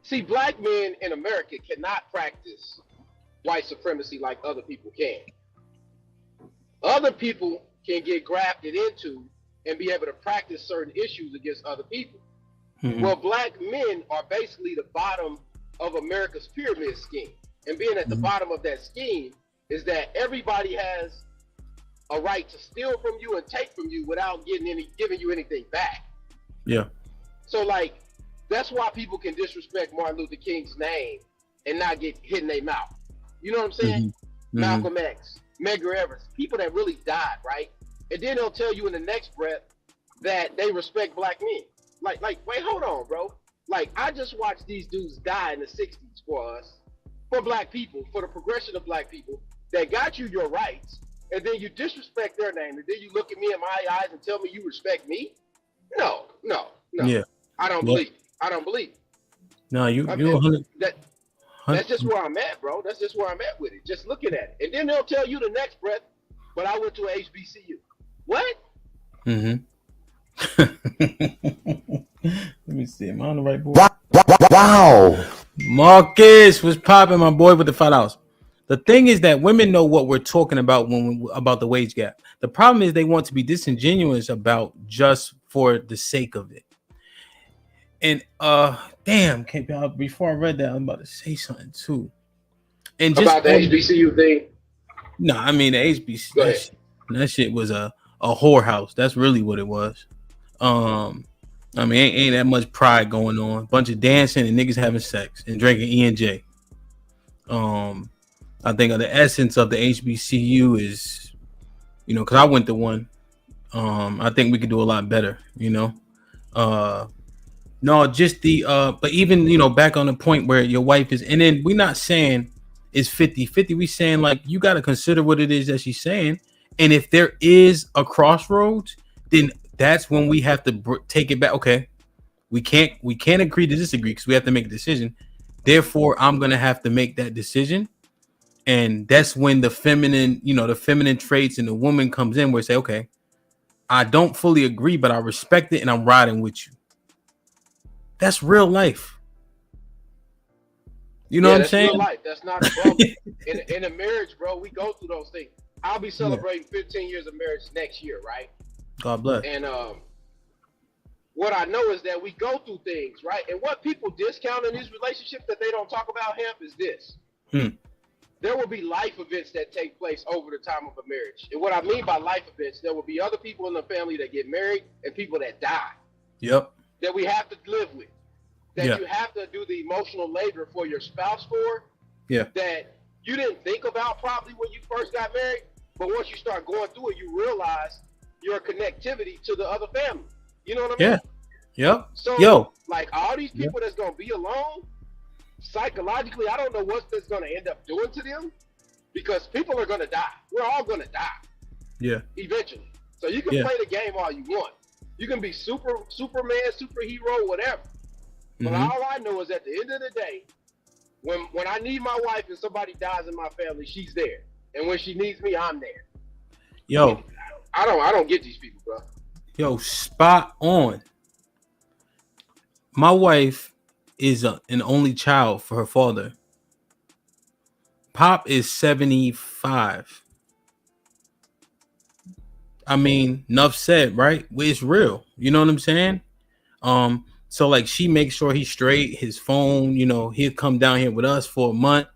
See, black men in America cannot practice white supremacy like other people can. Other people can get grafted into and be able to practice certain issues against other people. Well, black men are basically the bottom of America's pyramid scheme. And being at the bottom of that scheme is that everybody has a right to steal from you and take from you without giving you anything back. Yeah. So like, that's why people can disrespect Martin Luther King's name and not get hit in their mouth. You know what I'm saying? Malcolm X, Medgar Evers, people that really died, right? And then they'll tell you in the next breath that they respect black men. Like, wait, hold on, bro. Like, I just watched these dudes die in the 60s for us, for black people, for the progression of black people that got you your rights, and then you disrespect their name, and then you look at me in my eyes and tell me you respect me? No. Yeah. I don't believe it. I don't believe it. No, you're 100. That's just where I'm at, bro. That's just where I'm at with it. Just looking at it. And then they'll tell you the next breath, but I went to a HBCU. What? Let me see. Am I on the right board? Wow. Marcus was popping, my boy, with the $5. The thing is that women know what we're talking about about the wage gap. The problem is they want to be disingenuous about just for the sake of it. And damn, before I read that, I'm about to say something too. And just about the HBCU thing. No, I mean the HBCU. That shit was a whorehouse. That's really what it was. I mean, ain't that much pride going on. Bunch of dancing and niggas having sex and drinking E&J. I think the essence of the HBCU is, because I went to one. I think we could do a lot better, No, just but even, back on the point where your wife is, and then we're not saying it's 50-50. We saying like, you got to consider what it is that she's saying. And if there is a crossroads, then that's when we have to take it back. Okay, we can't agree to disagree because we have to make a decision. Therefore, I'm going to have to make that decision. And that's when the feminine traits in the woman comes in where say, okay, I don't fully agree, but I respect it and I'm riding with you. That's real life. You know what I'm saying? Real life. That's not, bro. in a marriage, bro, we go through those things. I'll be celebrating 15 years of marriage next year, right? God bless. And what I know is that we go through things, right? And what people discount in these relationships that they don't talk about, Hemp, is this. There will be life events that take place over the time of a marriage. And what I mean by life events, there will be other people in the family that get married and people that die. Yep. That we have to live with. That you have to do the emotional labor for your spouse for. Yeah. That you didn't think about probably when you first got married. But once you start going through it, you realize your connectivity to the other family. You know what I mean? Yeah. Yep. So, like all these people that's going to be alone, psychologically, I don't know what that's going to end up doing to them because people are going to die. We're all going to die. Yeah. Eventually. So you can play the game all you want. You can be Superman, superhero, whatever. But all I know is at the end of the day, when I need my wife and somebody dies in my family, she's there. And when she needs me, I'm there. Yo. I don't get these people, bro. Yo, spot on. My wife is an only child for her father. Pop is 75. I mean, enough said, right? It's real. You know what I'm saying? So like she makes sure he's straight. His phone, he'll come down here with us for a month.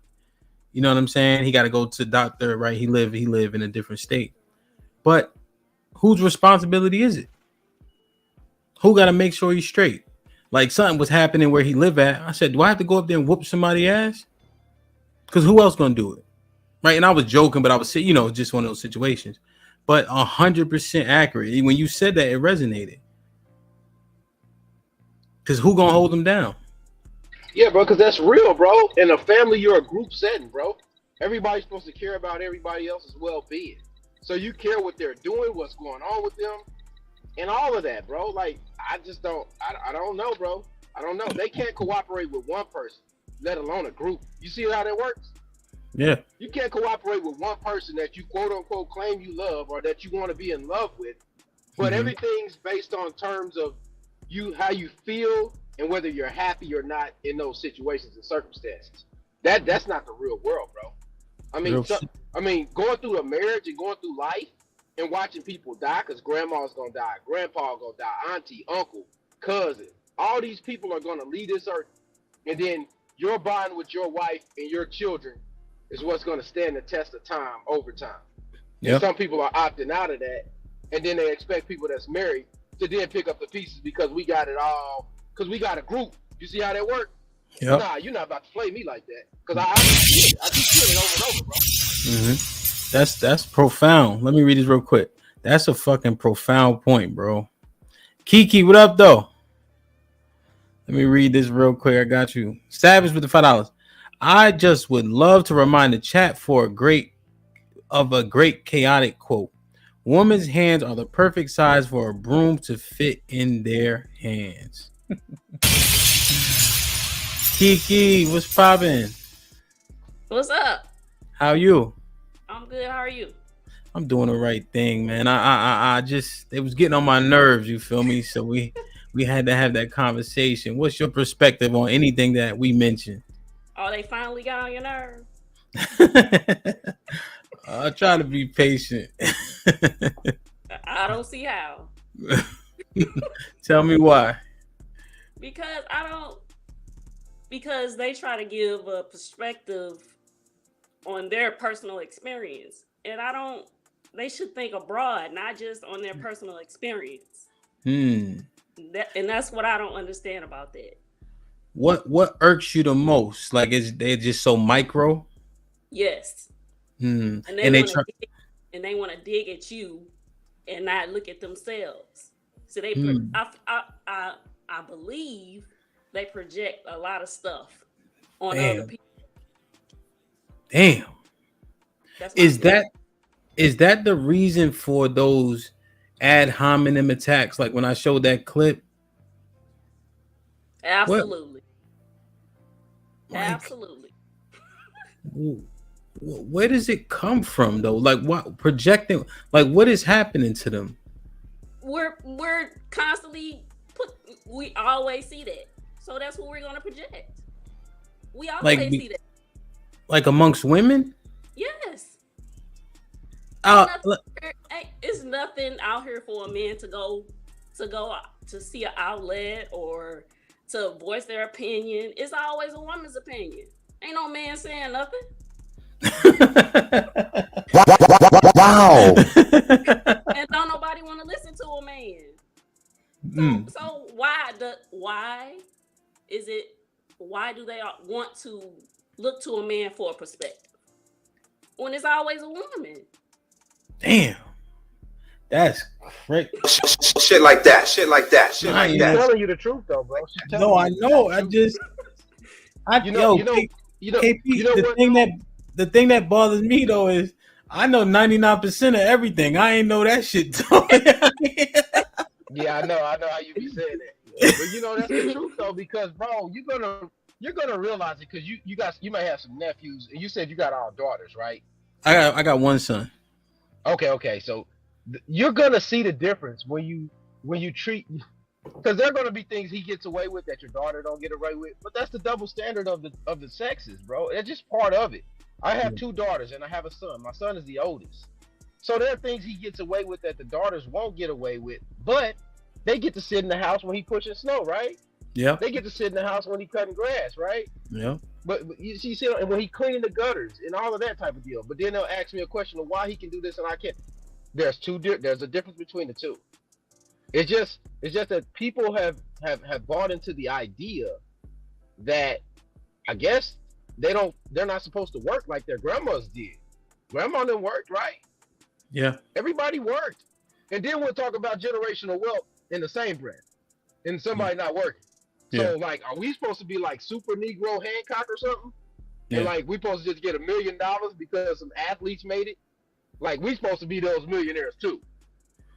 You know what I'm saying? He got to go to the doctor, right? He live in a different state. But whose responsibility is it? Who got to make sure he's straight? Like something was happening where he live at. I said, do I have to go up there and whoop somebody's ass? Because who else gonna do it? Right? And I was joking, but I was saying, just one of those situations. But 100% accurate. When you said that, it resonated. Because who gonna hold them down? Yeah, bro, because that's real, bro. In a family, you're a group setting, bro. Everybody's supposed to care about everybody else's well-being. So you care what they're doing, what's going on with them, and all of that, bro. Like, I just don't, I don't know, bro. I don't know. They can't cooperate with one person, let alone a group. You see how that works? Yeah. You can't cooperate with one person that you quote unquote claim you love or that you want to be in love with, but everything's based on terms of how you feel and whether you're happy or not in those situations and circumstances. That's not the real world, bro. I mean, going through a marriage and going through life and watching people die, because grandma's gonna die, grandpa's gonna die, auntie, uncle, cousin, all these people are gonna leave this earth, and then your bond with your wife and your children is what's gonna stand the test of time over time. Yeah. And some people are opting out of that, and then they expect people that's married to then pick up the pieces because we got it all, because we got a group. You see how that works? Yep. Nah, you're not about to play me like that, because I keep seeing it over and over, bro. That's profound. Let me read this real quick. That's a fucking profound point, bro. Kiki, what up, though? Let me read this real quick. I got you. Savage with the $5. I just would love to remind the chat a great chaotic quote. Woman's hands are the perfect size for a broom to fit in their hands. Kiki, what's poppin'? What's up? How you? I'm good. How are you? I'm doing the right thing, man. I just, it was getting on my nerves, you feel me? So we had to have that conversation. What's your perspective on anything that we mentioned? Oh, they finally got on your nerve? I try to be patient. I don't see how. Tell me why. Because they try to give a perspective on their personal experience. And they should think abroad, not just on their personal experience. And that's what I don't understand about that. What irks you the most? Like, they're just so micro? Yes. And they want to dig at you and not look at themselves. So I believe they project a lot of stuff on other people. Damn. Is that the reason for those ad hominem attacks? Like when I showed that clip? Absolutely. Absolutely. Where does it come from though? Like what projecting? Like what is happening to them? We're constantly we always see that, so that's what we're gonna project. We always see that. Like amongst women? Yes. It's nothing out here for a man to go to see an outlet or to voice their opinion. It's always a woman's opinion. Ain't no man saying nothing. Wow. And don't nobody want to listen to a man. So why do they want to look to a man for a perspective when it's always a woman? Damn. That's crazy. Shit like that. I'm telling you the truth though, bro. No, I know. The thing that bothers me though is I know 99% of everything. I ain't know that shit though. Yeah, I know how you be saying that. But you know that's the truth though, because bro, you're gonna realize it, because you might have some nephews, and you said you got all daughters, right? I got one son. Okay, so you're gonna see the difference when you treat, because there are gonna be things he gets away with that your daughter don't get away with, but that's the double standard of the sexes, bro. It's just part of it. I have two daughters and I have a son. My son is the oldest, so there are things he gets away with that the daughters won't get away with, but they get to sit in the house when he pushing snow, right? Yeah. They get to sit in the house when he cutting grass, right? Yeah. But you see, and when he cleaning the gutters and all of that type of deal. But then they'll ask me a question of why he can do this and I can't. There's a difference between the two. It's just that people have bought into the idea that I guess they're not supposed to work like their grandmas did. Grandma didn't work, right? Yeah. Everybody worked. And then we'll talk about generational wealth in the same breath. And somebody not working. So like, are we supposed to be like super Negro Hancock or something? Yeah. And like we supposed to just get $1 million because some athletes made it? Like we supposed to be those millionaires too.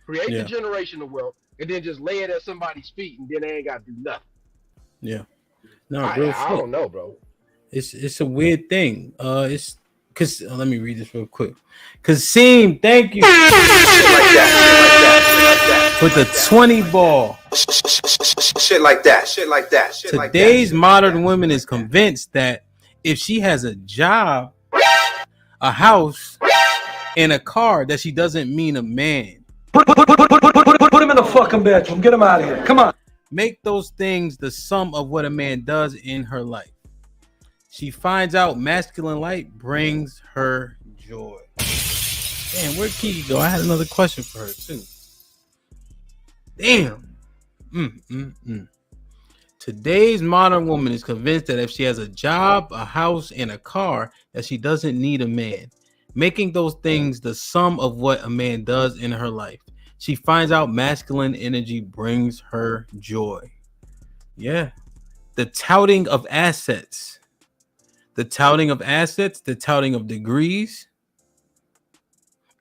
Create the generational wealth and then just lay it at somebody's feet and then they ain't got to do nothing. Yeah. No, I don't know, bro. It's a weird thing. Cause let me read this real quick. Kasim, thank you. With the 20 ball. Shit like that. Today's modern woman is convinced that if she has a job, a house, and a car, that she doesn't mean a man. Put him in the fucking bedroom. Get him out of here. Come on. Make those things the sum of what a man does in her life. She finds out masculine light brings her joy. Damn, where'd Kiki go? I had another question for her too. Damn. Today's modern woman is convinced that if she has a job, a house, and a car, that she doesn't need a man. Making those things the sum of what a man does in her life. She finds out masculine energy brings her joy. Yeah. The touting of assets. The touting of degrees.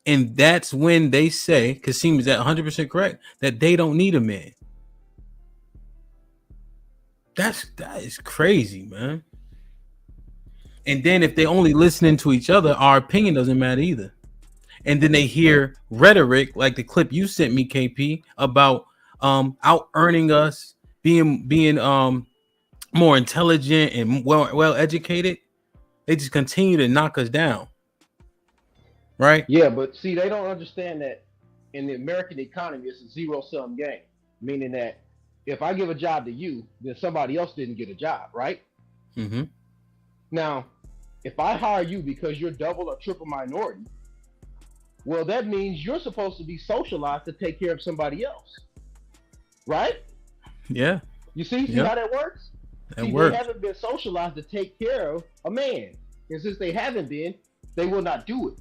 And that's when they say, Kasim is at 100% correct, that they don't need a man. That is crazy, man. And then if they only listening to each other, our opinion doesn't matter either. And then they hear rhetoric like the clip you sent me, KP, about out earning us, being more intelligent and well educated. They just continue to knock us down. Right? Yeah, but see, they don't understand that in the American economy, it's a zero-sum game. Meaning that if I give a job to you, then somebody else didn't get a job, right? Mm-hmm. Now, if I hire you because you're double or triple minority, well, that means you're supposed to be socialized to take care of somebody else, right? Yeah. You see how that works? That works. They haven't been socialized to take care of a man. And since they haven't been, they will not do it.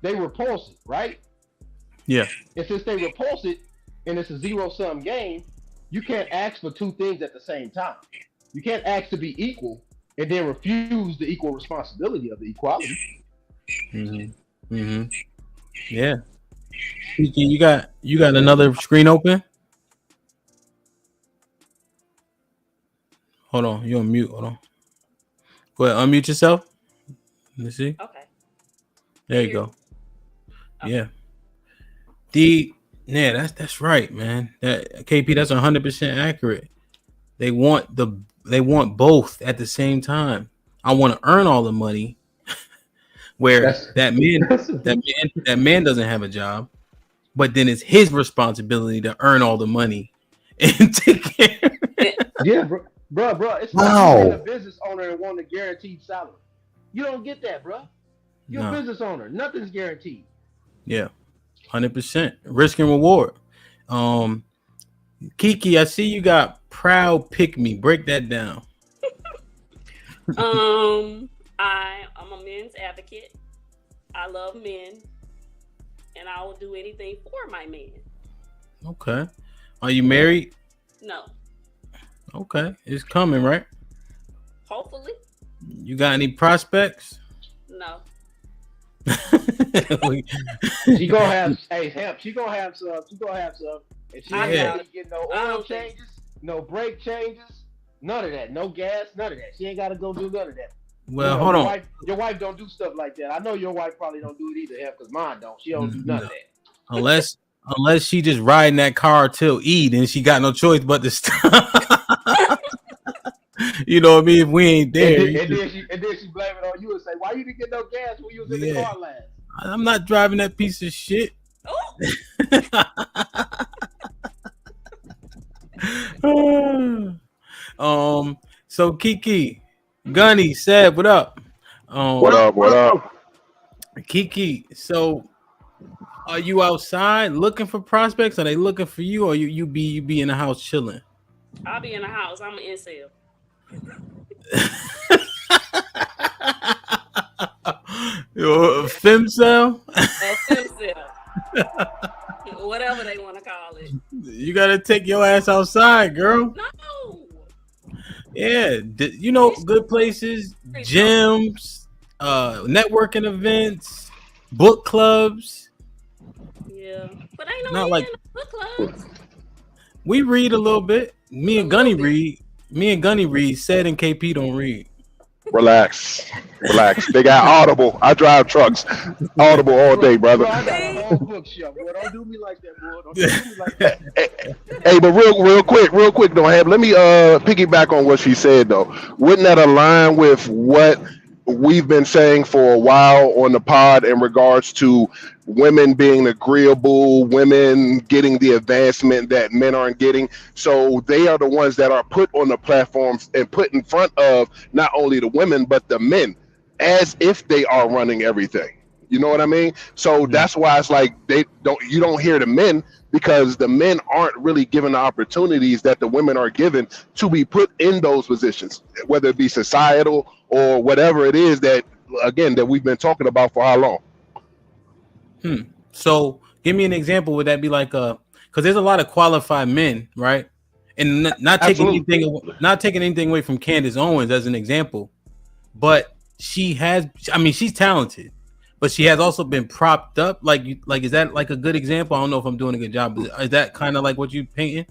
They repulse it, right? Yeah. And since they repulse it, and it's a zero-sum game, you can't ask for two things at the same time. You can't ask to be equal and then refuse the equal responsibility of the equality. Mm-hmm. Mm-hmm. Yeah. You got another screen open? Hold on, you're on mute. Hold on. Go ahead, unmute yourself. Let me see. Okay. There you go. Okay. Yeah. That's right, man. That KP, that's 100% accurate. They want both at the same time. I want to earn all the money, where that man doesn't have a job, but then it's his responsibility to earn all the money and take care. Yeah, bro. It's like being a business owner and wanting a guaranteed salary. You don't get that, bro. You're a business owner. Nothing's guaranteed. Yeah, 100% risk and reward. Kiki, I see you got proud pick me. Break that down. I'm a men's advocate. I love men, and I will do anything for my man. Okay. Are you married? No. Okay, it's coming, right? Hopefully. You got any prospects? No. She gonna have She gonna have some. And she ain't gotta get no oil changes, no brake changes, none of that. No gas, none of that. She ain't gotta go do none of that. Well, hold on. Your wife don't do stuff like that. I know your wife probably don't do it either, because mine don't. She don't do none of that. Unless she just riding that car till E, then she got no choice but to stop. You know what I mean? If we ain't there. And then she blame it on you and say, why you didn't get no gas when you was in the car last? I'm not driving that piece of shit. So Kiki, Gunny said, what up? What up? Kiki, so are you outside looking for prospects? Are they looking for you, or you be in the house chilling? I'll be in the house. I'm an incel. Femcel? Femcel. Whatever they want to call it. You gotta take your ass outside, girl. No. Yeah, you know, good places, gyms, networking events, book clubs. Yeah, but ain't no not like book clubs. We read a little bit. Me and Gunny read. Said and KP don't read. Relax. They got Audible. I drive trucks. Audible all day, brother. Bro, I got a whole bookshelf, boy. Don't do me like that, boy. Don't do me like that. Hey, but real quick, though, let me piggyback on what she said though. Wouldn't that align with what we've been saying for a while on the pod in regards to women being agreeable, women getting the advancement that men aren't getting? So they are the ones that are put on the platforms and put in front of not only the women but the men, as if they are running everything. You know what I mean? So that's why it's like you don't hear the men, because the men aren't really given the opportunities that the women are given to be put in those positions, whether it be societal or whatever it is that we've been talking about for how long. So give me an example. Would that be like because there's a lot of qualified men, right? And not taking anything away from Candace Owens as an example, but she's talented, but she has also been propped up. Like is that like a good example? I don't know if I'm doing a good job, but is that kind of like what you painting?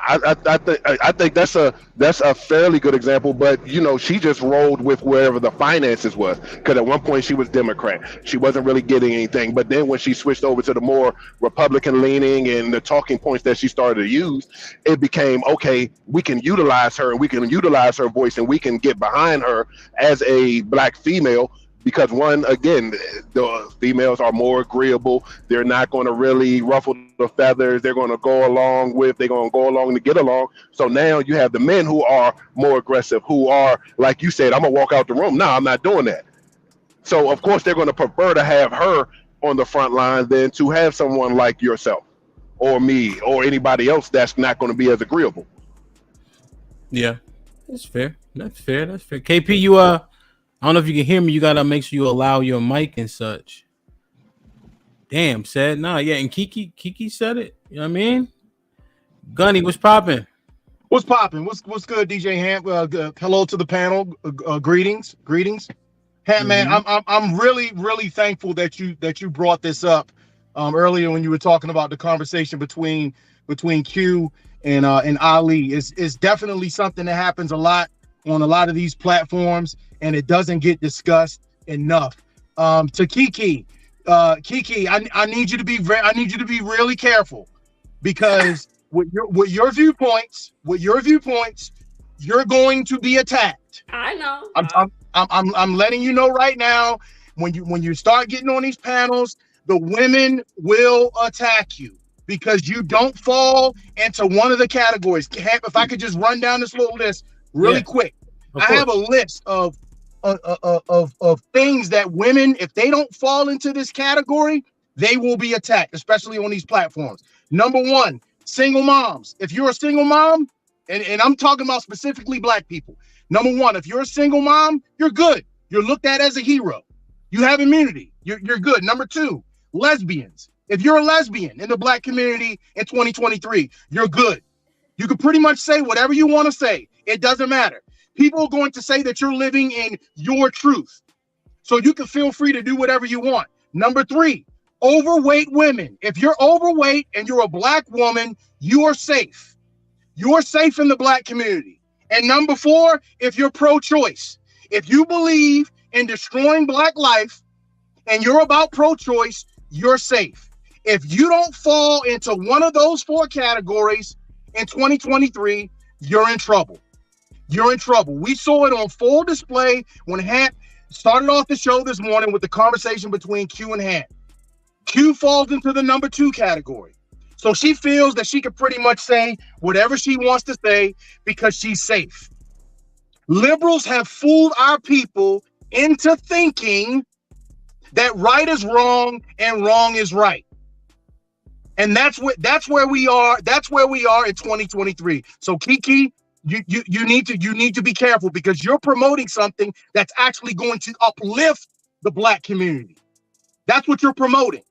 I think that's a fairly good example, but she just rolled with wherever the finances was, because at one point she was Democrat, she wasn't really getting anything, but then when she switched over to the more Republican leaning and the talking points that she started to use, it became okay, we can utilize her and we can utilize her voice and we can get behind her as a black female. Because the females are more agreeable. They're not going to really ruffle the feathers. They're going to go along to get along. So now you have the men who are more aggressive, who are, like you said, I'm going to walk out the room. No, I'm not doing that. So, of course, they're going to prefer to have her on the front line than to have someone like yourself or me or anybody else that's not going to be as agreeable. Yeah, that's fair. KP, I don't know if you can hear me. You gotta make sure you allow your mic and such. Damn, said nah, yeah, and Kiki said it. You know what I mean? Gunny, what's popping? What's popping? What's good, DJ Ham? Hello to the panel. Greetings. Ham, man, I'm really thankful that you brought this up earlier when you were talking about the conversation between Q and Ali. It's definitely something that happens a lot on a lot of these platforms, and it doesn't get discussed enough. To Kiki, I need you to be really careful, because with your viewpoints, you're going to be attacked. I know. I'm letting you know right now. When you start getting on these panels, the women will attack you because you don't fall into one of the categories. If I could just run down this little list really quick. I have a list of things that women, if they don't fall into this category, they will be attacked, especially on these platforms. Number one, single moms. If you're a single mom, and I'm talking about specifically black people. Number one, if you're a single mom, you're good. You're looked at as a hero. You have immunity. You're good. Number two, lesbians. If you're a lesbian in the black community in 2023, you're good. You can pretty much say whatever you want to say. It doesn't matter. People are going to say that you're living in your truth. So you can feel free to do whatever you want. Number three, overweight women. If you're overweight and you're a black woman, you are safe. You're safe in the black community. And number four, if you're pro-choice, if you believe in destroying black life and you're about pro-choice, you're safe. If you don't fall into one of those four categories in 2023, you're in trouble. You're in trouble. We saw it on full display when Hant started off the show this morning with the conversation between Q and Hant. Q falls into the number two category. So she feels that she can pretty much say whatever she wants to say because she's safe. Liberals have fooled our people into thinking that right is wrong and wrong is right. And that's where we are. That's where we are in 2023. So Kiki, you need to be careful, because you're promoting something that's actually going to uplift the black community. That's what you're promoting.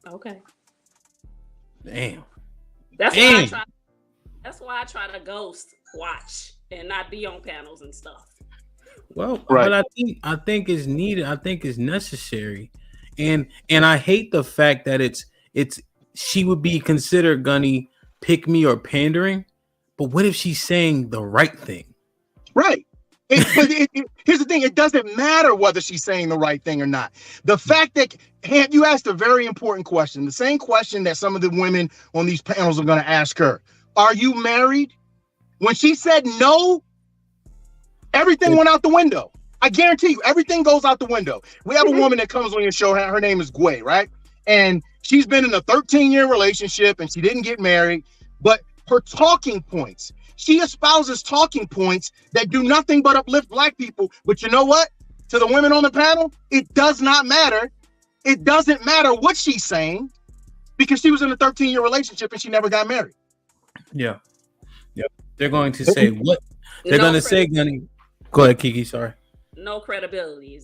Okay. Damn. That's why I try to ghost watch and not be on panels and stuff. Well, right. But I think it's needed. I think it's necessary, and I hate the fact that it's she would be considered, Gunny, pick me or pandering. But what if she's saying the right thing? Right. Here's the thing: it doesn't matter whether she's saying the right thing or not. The fact that you asked a very important question, the same question that some of the women on these panels are going to ask her: are you married? When she said no, everything went out the window. I guarantee you, everything goes out the window. We have a woman that comes on your show. Her name is Gway, right? And she's been in a 13-year relationship, and she didn't get married. But her talking points. She espouses talking points that do nothing but uplift Black people. But you know what? To the women on the panel, it does not matter. It doesn't matter what she's saying because she was in a 13-year relationship and she never got married. Yeah. They're going to say what? They're going to say, Gunny. Go ahead, Kiki. Sorry. No credibility.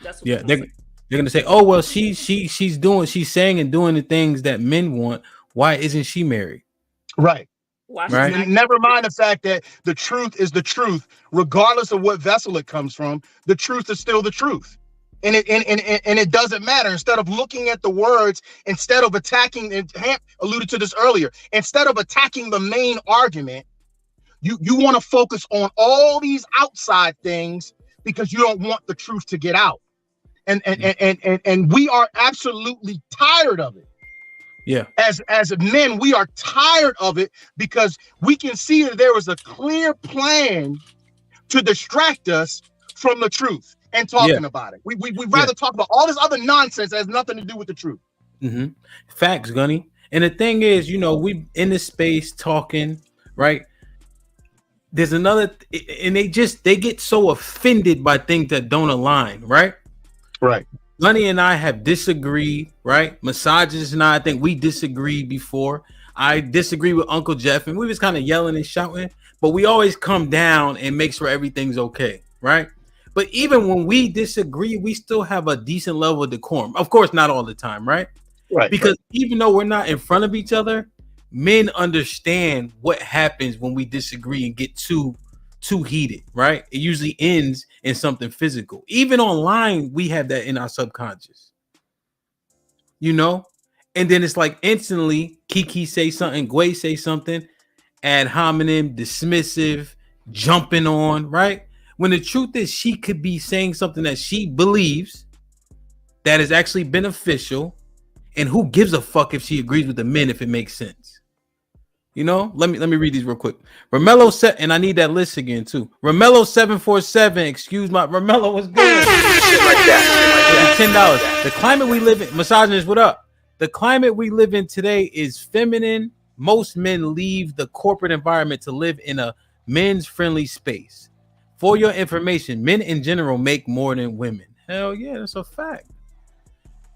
That's what they're going to say, oh, well, she's saying and doing the things that men want. Why isn't she married? Right. Right. Never mind the fact that the truth is the truth, regardless of what vessel it comes from. The truth is still the truth, and it doesn't matter. Instead of looking at the words, instead of attacking, and Hamp alluded to this earlier, instead of attacking the main argument, you want to focus on all these outside things because you don't want the truth to get out, and we are absolutely tired of it. Yeah. As men, we are tired of it because we can see that there was a clear plan to distract us from the truth and talking about it. We'd rather talk about all this other nonsense that has nothing to do with the truth. Mm-hmm. Facts, Gunny. And the thing is, we in this space talking, right? There's another, and they get so offended by things that don't align, right? Right. Gunny and I have disagreed, right? Misogynist and I think we disagreed before. I disagree with Uncle Jeff, and we was kind of yelling and shouting, but we always come down and make sure everything's okay, right? But even when we disagree, we still have a decent level of decorum. Of course, not all the time, right? Right. Because even though we're not in front of each other, men understand what happens when we disagree and get too heated, right? It usually ends in something physical. Even online, we have that in our subconscious, and then it's like instantly Kiki say something, Gway say something, ad hominem, dismissive, jumping on, right? When the truth is she could be saying something that she believes that is actually beneficial, and who gives a fuck if she agrees with the men if it makes sense. Let me read these real quick. Romello said, and I need that list again too. Romello 747. Excuse my Romello was good. Shit like that. $10. The climate we live in, misogynist, what up? The climate we live in today is feminine. Most men leave the corporate environment to live in a men's friendly space. For your information, men in general make more than women. Hell yeah, that's a fact.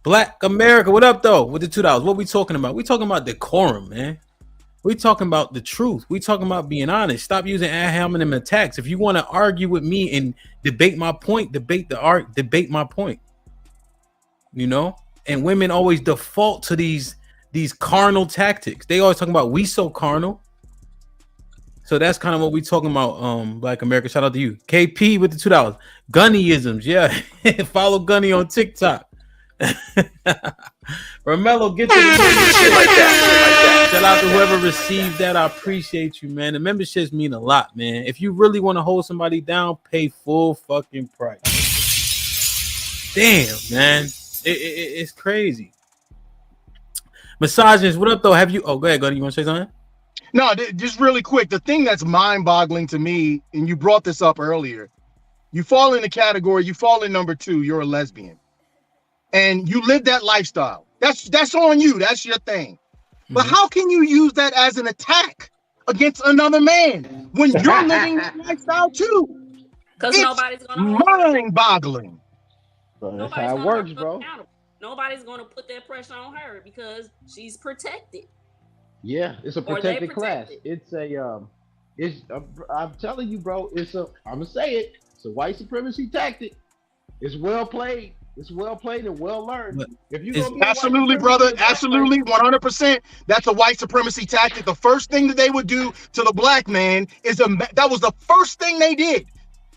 Black America, what up though? With the $2, what we talking about? We talking about decorum, man. We talking about the truth. We talking about being honest. Stop using ad hominem attacks. If you want to argue with me and debate my point, debate my point. And women always default to these carnal tactics. They always talking about we so carnal. So that's kind of what we talking about. Black America. Shout out to you, KP with the $2. Gunnyisms, yeah. Follow Gunny on TikTok. Romello, get to the shit like that. Shout out to whoever received that. I appreciate you, man. The memberships mean a lot, man. If you really want to hold somebody down, pay full fucking price. Damn, man. It's crazy. Misogynist, what up though? Have you? Oh, go ahead, Gunny. You want to say something? No, just really quick. The thing that's mind-boggling to me, and you brought this up earlier, you fall in the category. You fall in number 2. You're a lesbian. And you live that lifestyle. That's on you. That's your thing. But how can you use that as an attack against another man when you're living that lifestyle too? Because nobody's gonna mind-boggling. That's how it works, bro. Nobody's gonna put that pressure on her because she's protected. Yeah, it's a protected class. It's I'm telling you, bro. I'm gonna say it. It's a white supremacy tactic. It's well played. It's well played and well learned. If you absolutely, brother, absolutely, 100%. That's a white supremacy tactic. The first thing that they would do to the black man is that was the first thing they did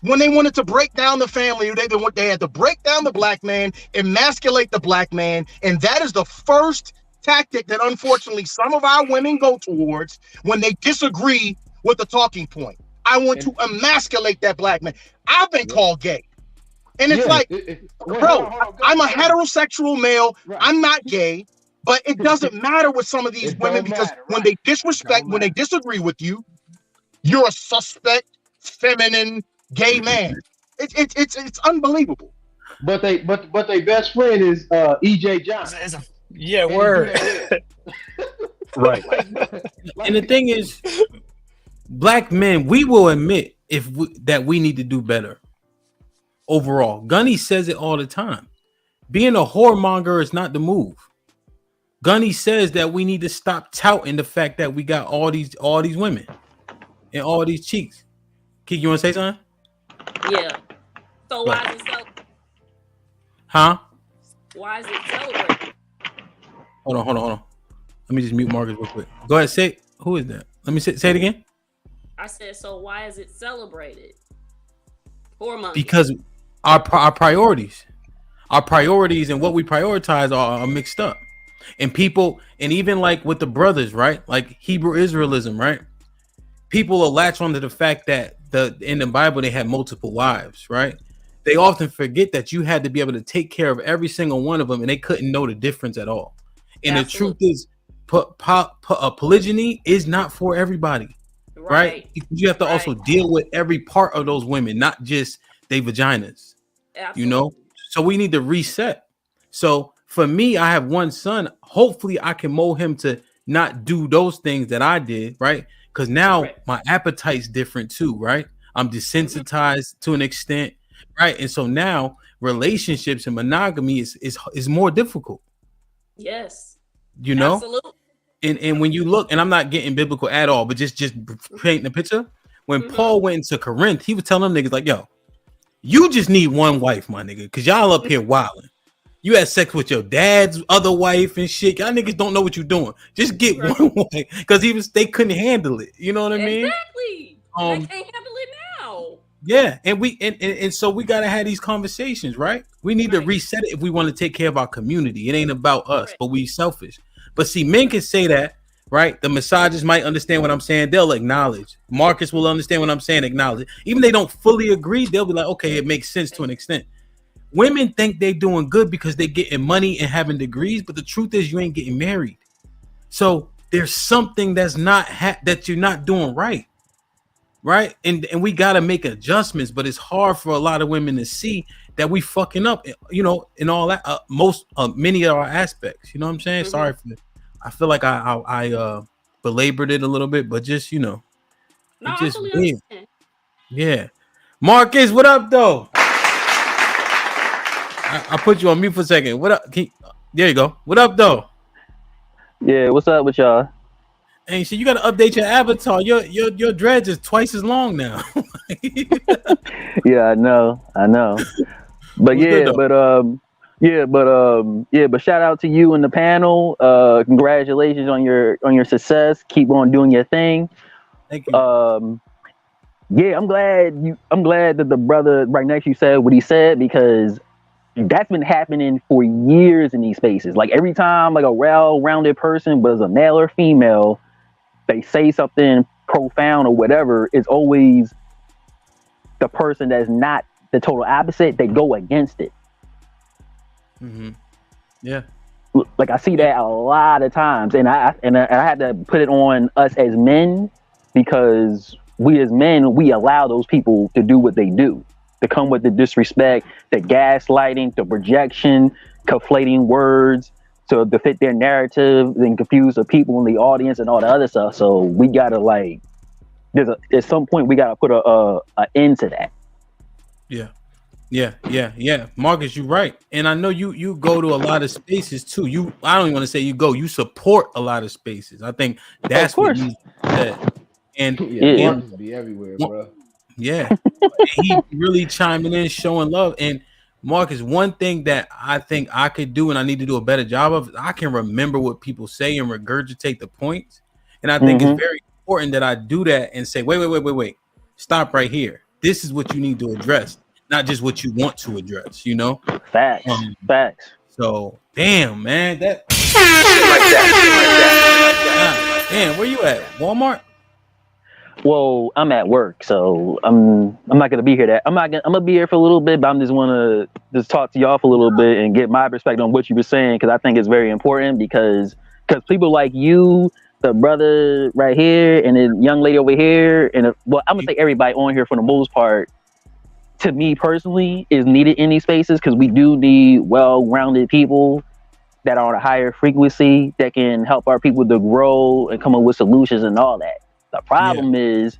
when they wanted to break down the family. They had to break down the black man, emasculate the black man, and that is the first tactic that unfortunately some of our women go towards when they disagree with the talking point. I want to emasculate that black man. I've been called gay. And it's I'm a heterosexual male. Right. I'm not gay, but it doesn't matter with some of these women because when they disrespect, when they disagree with you, you're a suspect, feminine, gay man. It's unbelievable. But they best friend is EJ Johnson. Yeah, word. Right. And the thing is, black men, we will admit that we need to do better. Overall, Gunny says it all the time. Being a whoremonger is not the move. Gunny says that we need to stop touting the fact that we got all these women and all these cheeks. Keith, you want to say something? Yeah. So why is it celebrated? Huh? Why is it celebrated? Hold on. Let me just mute Marcus real quick. Go ahead, say who is that? Let me say it again. I said, so why is it celebrated? Hormones. Because our priorities and what we prioritize are mixed up. And people, and even like with the brothers, right? Like Hebrew Israelism, right? People will latch onto the fact that in the Bible they had multiple wives, right? They often forget that you had to be able to take care of every single one of them, and they couldn't know the difference at all. And Absolutely. The truth is, polygyny is not for everybody, right? You have to also deal with every part of those women, not just their vaginas. Absolutely. You know, so we need to reset. So for me, I have one son. Hopefully, I can mold him to not do those things that I did, right? Because now my appetite's different too, right? I'm desensitized to an extent, right? And so now relationships and monogamy is more difficult. Yes. You know? Absolutely. And when you look, and I'm not getting biblical at all, but just painting the picture. When Paul went into Corinth, he was telling them niggas like, yo, you just need one wife, my nigga, because y'all up here wilding. You had sex with your dad's other wife and shit. Y'all niggas don't know what you're doing. Just get one wife, because they couldn't handle it. You know what I mean? Exactly. They can't handle it now. Yeah, and so we gotta have these conversations, right? We need to reset it if we want to take care of our community. It ain't about us, but we selfish. But see, men can say that, right? The misogynists might understand what I'm saying. They'll acknowledge. Marcus will understand what I'm saying. Acknowledge it. Even if they don't fully agree, they'll be like, okay, it makes sense to an extent. Women think they're doing good because they're getting money and having degrees, but the truth is you ain't getting married. So there's something that's not that you're not doing right. Right. And we got to make adjustments, but it's hard for a lot of women to see that we fucking up, you know, in all that many of our aspects. You know what I'm saying? Sorry for I feel like I belabored it a little bit, but just, you know, no, it just weird. Yeah. Marcus, what up though? I put you on mute for a second. What up? There you go. What up though? Yeah, what's up with y'all? Hey, so you gotta update your avatar. Your dreads is twice as long now. Yeah, I know. But but shout out to you and the panel. Congratulations on your success. Keep on doing your thing. Thank you. Yeah, I'm glad that the brother right next to you said what he said, because that's been happening for years in these spaces. Like every time like a well-rounded person, whether it's a male or female, they say something profound or whatever, it's always the person that's not the total opposite. They go against it. Mm-hmm. Yeah. Like I see that a lot of times, and I had to put it on us as men, because we as men, we allow those people to do what they do, to come with the disrespect, the gaslighting, the projection, conflating words to fit their narrative, and confuse the people in the audience and all the other stuff. So we gotta at some point we gotta put a end to that. Yeah. Marcus, you're right. And I know you go to a lot of spaces too. I don't even want to say you support a lot of spaces. I think that's what you said. And Marcus be everywhere, bro. Yeah. He really chiming in, showing love. And Marcus, one thing that I think I could do and I need to do a better job of, I can remember what people say and regurgitate the points. And I think it's very important that I do that and say, wait. Stop right here. This is what you need to address, not just what you want to address, you know? Facts. So, damn, man. That shit like that. Damn, where you at? Walmart? Well, I'm at work, so I'm not gonna be here. I'm gonna be here for a little bit, but I'm just wanna just talk to y'all for a little bit and get my perspective on what you were saying, because I think it's very important, because people like you, the brother right here, and the young lady over here, and well, I'm gonna say everybody on here for the most part, to me personally, is needed in these spaces, because we do need well-rounded people that are on a higher frequency that can help our people to grow and come up with solutions and all that. The problem is,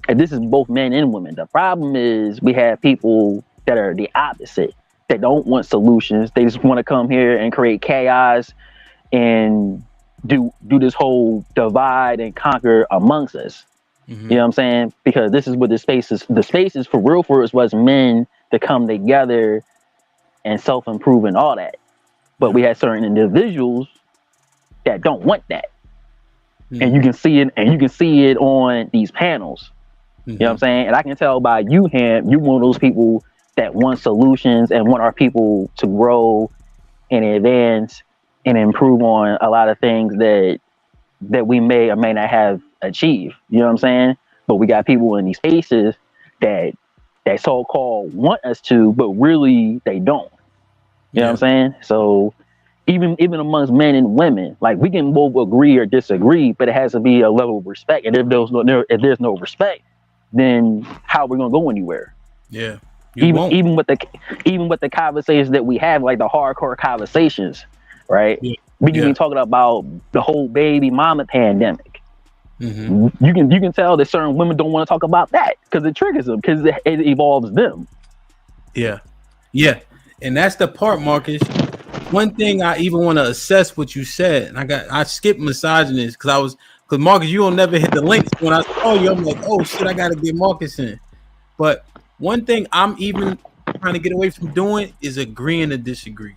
and this is both men and women, the problem is we have people that are the opposite, that don't want solutions. They just want to come here and create chaos and do this whole divide and conquer amongst us. You know what I'm saying? Because this is what the space is for real for us, was men to come together and self-improve and all that. But we have certain individuals that don't want that. And you can see it on these panels. You know what I'm saying? And I can tell by you, Ham, you're one of those people that want solutions and want our people to grow and advance and improve on a lot of things that we may or may not have achieved. You know what I'm saying? But we got people in these spaces that so-called want us to, but really they don't. You know what I'm saying? So even amongst men and women, like, we can both agree or disagree, but it has to be a level of respect. And if there's no respect, then how are we gonna go anywhere? Yeah. Even with the conversations that we have, like the hardcore conversations, right? We can be talking about the whole baby mama pandemic. You can tell that certain women don't want to talk about that because it triggers them, because it evolves them. Yeah. And that's the part, Marcus. One thing I even want to assess what you said, and I skipped misogynist because Marcus, you will never hit the links. When I saw you, I'm like, oh shit, I gotta get Marcus in. But one thing I'm even trying to get away from doing is agreeing to disagree.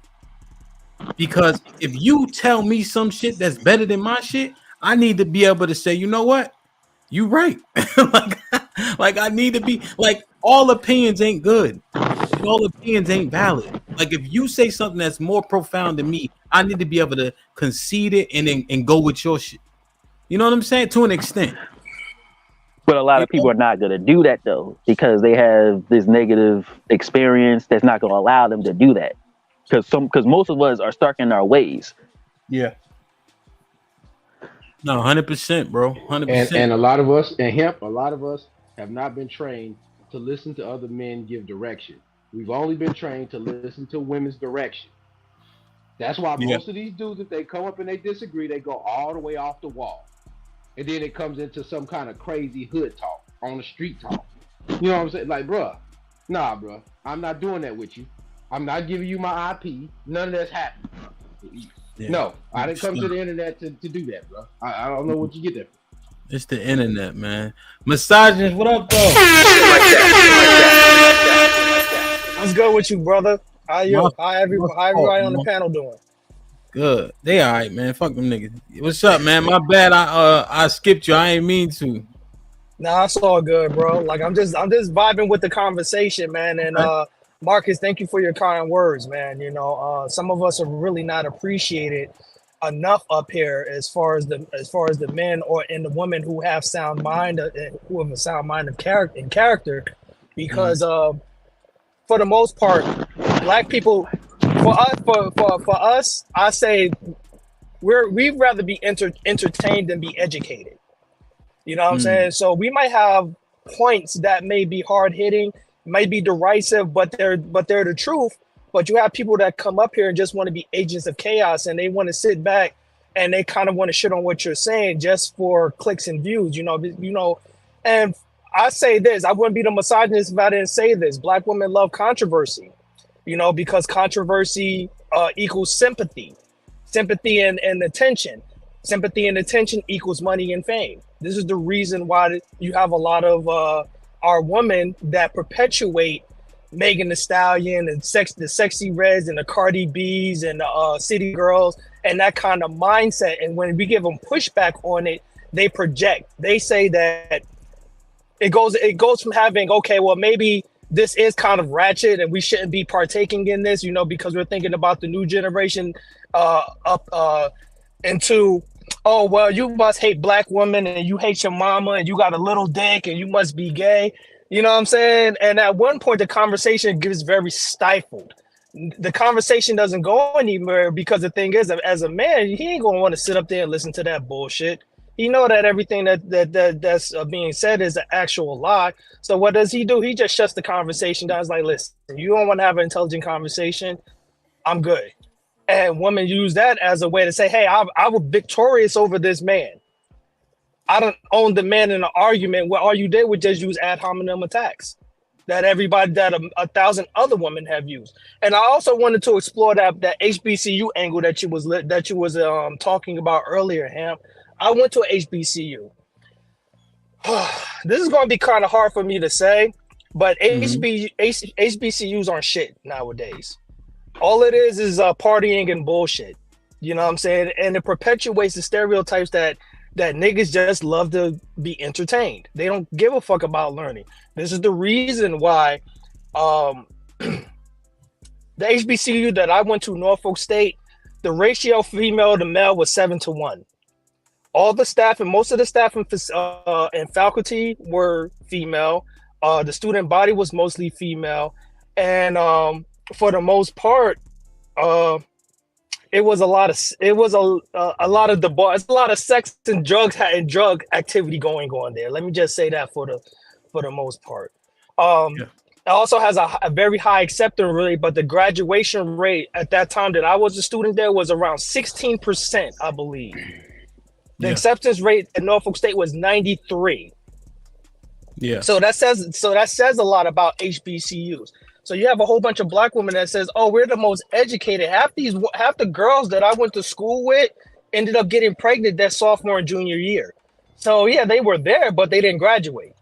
Because if you tell me some shit that's better than my shit, I need to be able to say, you know what? You right. like I need to be like, all opinions ain't good. All opinions ain't valid. Like, if you say something that's more profound than me, I need to be able to concede it and go with your shit. You know what I'm saying? To an extent. But a lot of people are not going to do that, though, because they have this negative experience that's not going to allow them to do that. Because most of us are stuck in our ways. Yeah. No, 100%, bro. 100%. And a lot of us, a lot of us have not been trained to listen to other men give direction. We've only been trained to listen to women's direction. That's why most of these dudes, if they come up and they disagree, they go all the way off the wall. And then it comes into some kind of crazy hood talk, on the street talk. You know what I'm saying? Like, bruh, nah, bruh, I'm not doing that with you. I'm not giving you my IP. None of that's happening. No, I didn't come to the internet to do that, bro. I don't know what you get there from. It's the internet, man. Misogynist, what up, though? What's good with you, brother? How everybody on the panel doing? Good. They all right, man. Fuck them niggas. What's up, man? My bad. I skipped you. I ain't mean to. Nah, it's all good, bro. Like, I'm just vibing with the conversation, man. And Marcus, thank you for your kind words, man. You know, some of us are really not appreciated enough up here as far as the men and the women who have sound mind, who have a sound mind of character, because for the most part, Black people, for us, I say we'd rather be entertained than be educated. You know what I'm saying? So we might have points that may be hard hitting, may be derisive, but they're the truth. But you have people that come up here and just want to be agents of chaos, and they want to sit back and they kind of want to shit on what you're saying just for clicks and views, you know. And I say this, I wouldn't be the misogynist if I didn't say this. Black women love controversy, you know, because controversy equals sympathy and attention. Sympathy and attention equals money and fame. This is the reason why you have a lot of our women that perpetuate Megan Thee Stallion and the Sexy Reds and the Cardi B's and the City Girls and that kind of mindset. And when we give them pushback on it, they project. They say that it goes from having, okay, well, maybe this is kind of ratchet and we shouldn't be partaking in this, you know, because we're thinking about the new generation into oh, well, you must hate black women and you hate your mama and you got a little dick and you must be gay. You know what I'm saying? And at one point, the conversation gets very stifled. The conversation doesn't go anywhere because the thing is, as a man, he ain't gonna want to sit up there and listen to that bullshit. He know that everything that's being said is an actual lie. So what does he do? He just shuts the conversation down. It's like, listen, you don't want to have an intelligent conversation. I'm good. And women use that as a way to say, hey, I was victorious over this man. I don't own the man in an argument where all you did was just use ad hominem attacks that a thousand other women have used. And I also wanted to explore that HBCU angle that you was talking about earlier, Ham. I went to a HBCU. This is going to be kind of hard for me to say, but HBCUs aren't shit nowadays. All it is partying and bullshit. You know what I'm saying? And it perpetuates the stereotypes that niggas just love to be entertained. They don't give a fuck about learning. This is the reason why the HBCU that I went to, Norfolk State, the ratio female to male was 7-1. All the staff and most of the staff and faculty were female. The student body was mostly female. And for the most part, it was a lot of debauch, a lot of sex and drug activity going on there. Let me just say that for the most part. It also has a very high acceptance rate, but the graduation rate at that time that I was a student there was around 16%, I believe. The acceptance rate at Norfolk State was 93. Yeah. So that says a lot about HBCUs. So you have a whole bunch of black women that says, "Oh, we're the most educated." Half the girls that I went to school with ended up getting pregnant that sophomore and junior year. So yeah, they were there, but they didn't graduate.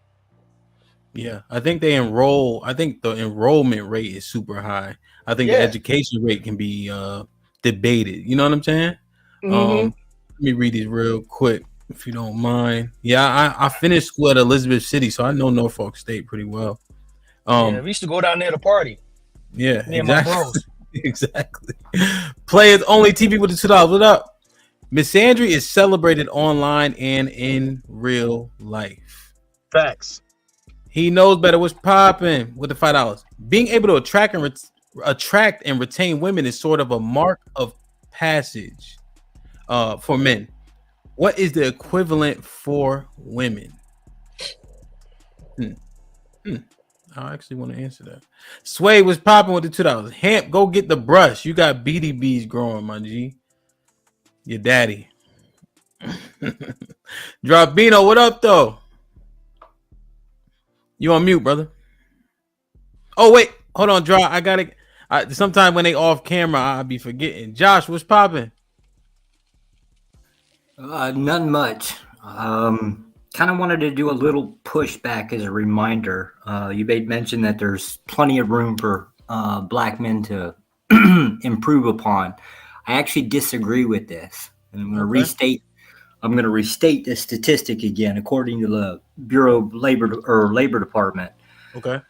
Yeah, I think they enroll. I think the enrollment rate is super high. I think the education rate can be debated. You know what I'm saying? Let me read these real quick, if you don't mind. Yeah, I finished school at Elizabeth City, so I know Norfolk State pretty well. We used to go down there to party. Yeah, me and my bros. Exactly. Players only TV with the $2. What up? Miss Andrew is celebrated online and in real life. Facts. He knows better. What's popping with the $5? Being able to attract and retain women is sort of a mark of passage for men. What is the equivalent for women? I actually want to answer that. Sway was popping with the $2. Hamp, go get the brush. You got BDBs growing, my G. Your daddy. Dropino, what up, though? You on mute, brother? Oh, wait. Hold on, Drop. I got it. Sometimes when they off camera, I'll be forgetting. Josh, what's popping? None much. Kind of wanted to do a little pushback as a reminder. You made mention that there's plenty of room for black men to improve upon. I actually disagree with this. And I'm going to restate the statistic again, according to the Bureau of Labor Department. Okay.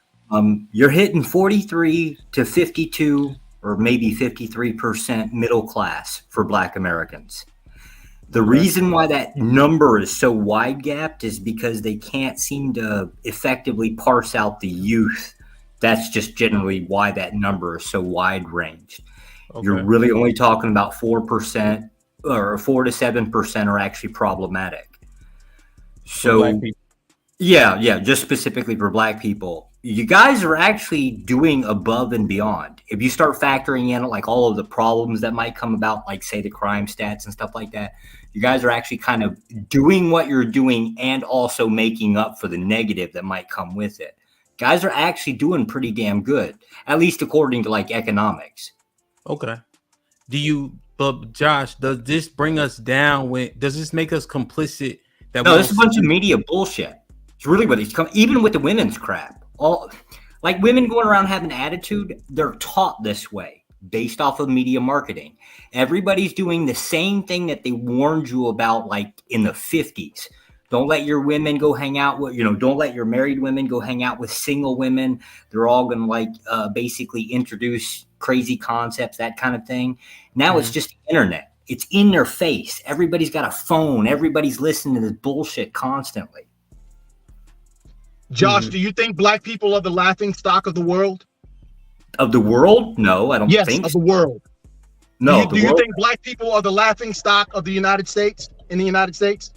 You're hitting 43 to 52 or maybe 53% middle class for black Americans. The reason why that number is so wide gapped is because they can't seem to effectively parse out the youth. That's just generally why that number is so wide ranged. Okay. You're really only talking about 4% or 4 to 7% are actually problematic. So yeah, just specifically for black people. You guys are actually doing above and beyond. If you start factoring in like all of the problems that might come about, like say the crime stats and stuff like that, you guys are actually kind of doing what you're doing and also making up for the negative that might come with it. Guys are actually doing pretty damn good, at least according to like economics. Okay. But Josh, does this bring us down? Does this make us complicit? No, this is a bunch of media bullshit. It's really what it's coming. Even with the women's crap, like women going around having attitude, they're taught this way based off of media marketing. Everybody's doing the same thing that they warned you about, like in the 50s. Don't let your women go hang out with, don't let your married women go hang out with single women. They're all going to basically introduce crazy concepts, that kind of thing. Now it's just the internet. It's in their face. Everybody's got a phone. Everybody's listening to this bullshit constantly. Josh, do you think black people are the laughing stock of the world? Of the world? No, I don't think of so. the world. No, Do you think black people are the laughing stock of the United States, in the United States?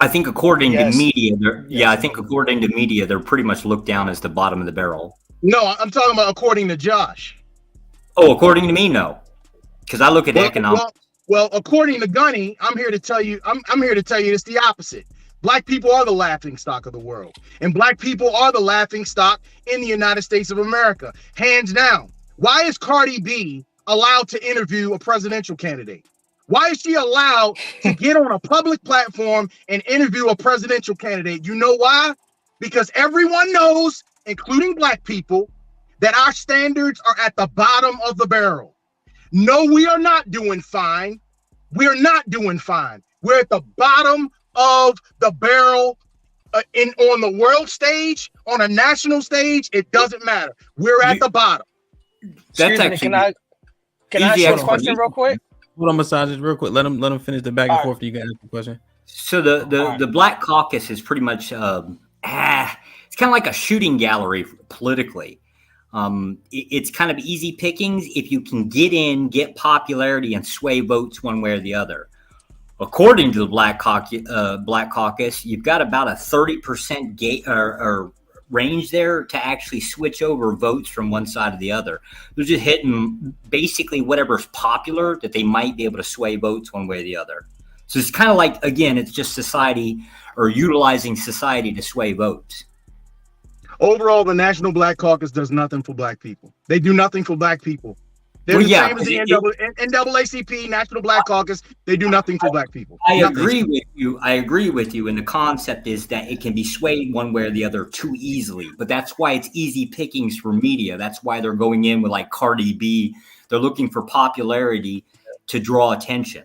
I think according to Yes. media, I think according to media, they're pretty much looked down as the bottom of the barrel. No, I'm talking about according to Josh. Oh, according to me, no. Because I look at economics. Well, according to Gunny, I'm here to tell you, I'm here to tell you it's the opposite. Black people are the laughing stock of the world. And black people are the laughing stock in the United States of America. Hands down. Why is Cardi B allowed to interview a presidential candidate? Why is she allowed to get on a public platform and interview a presidential candidate? You know why? Because everyone knows, including black people, that our standards are at the bottom of the barrel. No, we are not doing fine. We're not doing fine. We're at the bottom of the barrel on the world stage, on a national stage. It doesn't matter. We're at the bottom. Excuse me, can I ask you a question real quick? Hold on, massages real quick. Let him finish the back and forth. You can ask the question. So the Black Caucus is pretty much it's kind of like a shooting gallery politically. It's kind of easy pickings if you can get in, get popularity, and sway votes one way or the other. According to the Black Caucus, you've got about a 30% or range there to actually switch over votes from one side to the other. They're just hitting basically whatever's popular that they might be able to sway votes one way or the other. So it's kind of like, again, it's just society or utilizing society to sway votes. Overall, the National Black Caucus does nothing for black people. They do nothing for black people. They're the same as the NAACP, National Black Caucus. They do nothing for black people. I agree with you. I agree with you. And the concept is that it can be swayed one way or the other too easily. But that's why it's easy pickings for media. That's why they're going in with like Cardi B. They're looking for popularity to draw attention.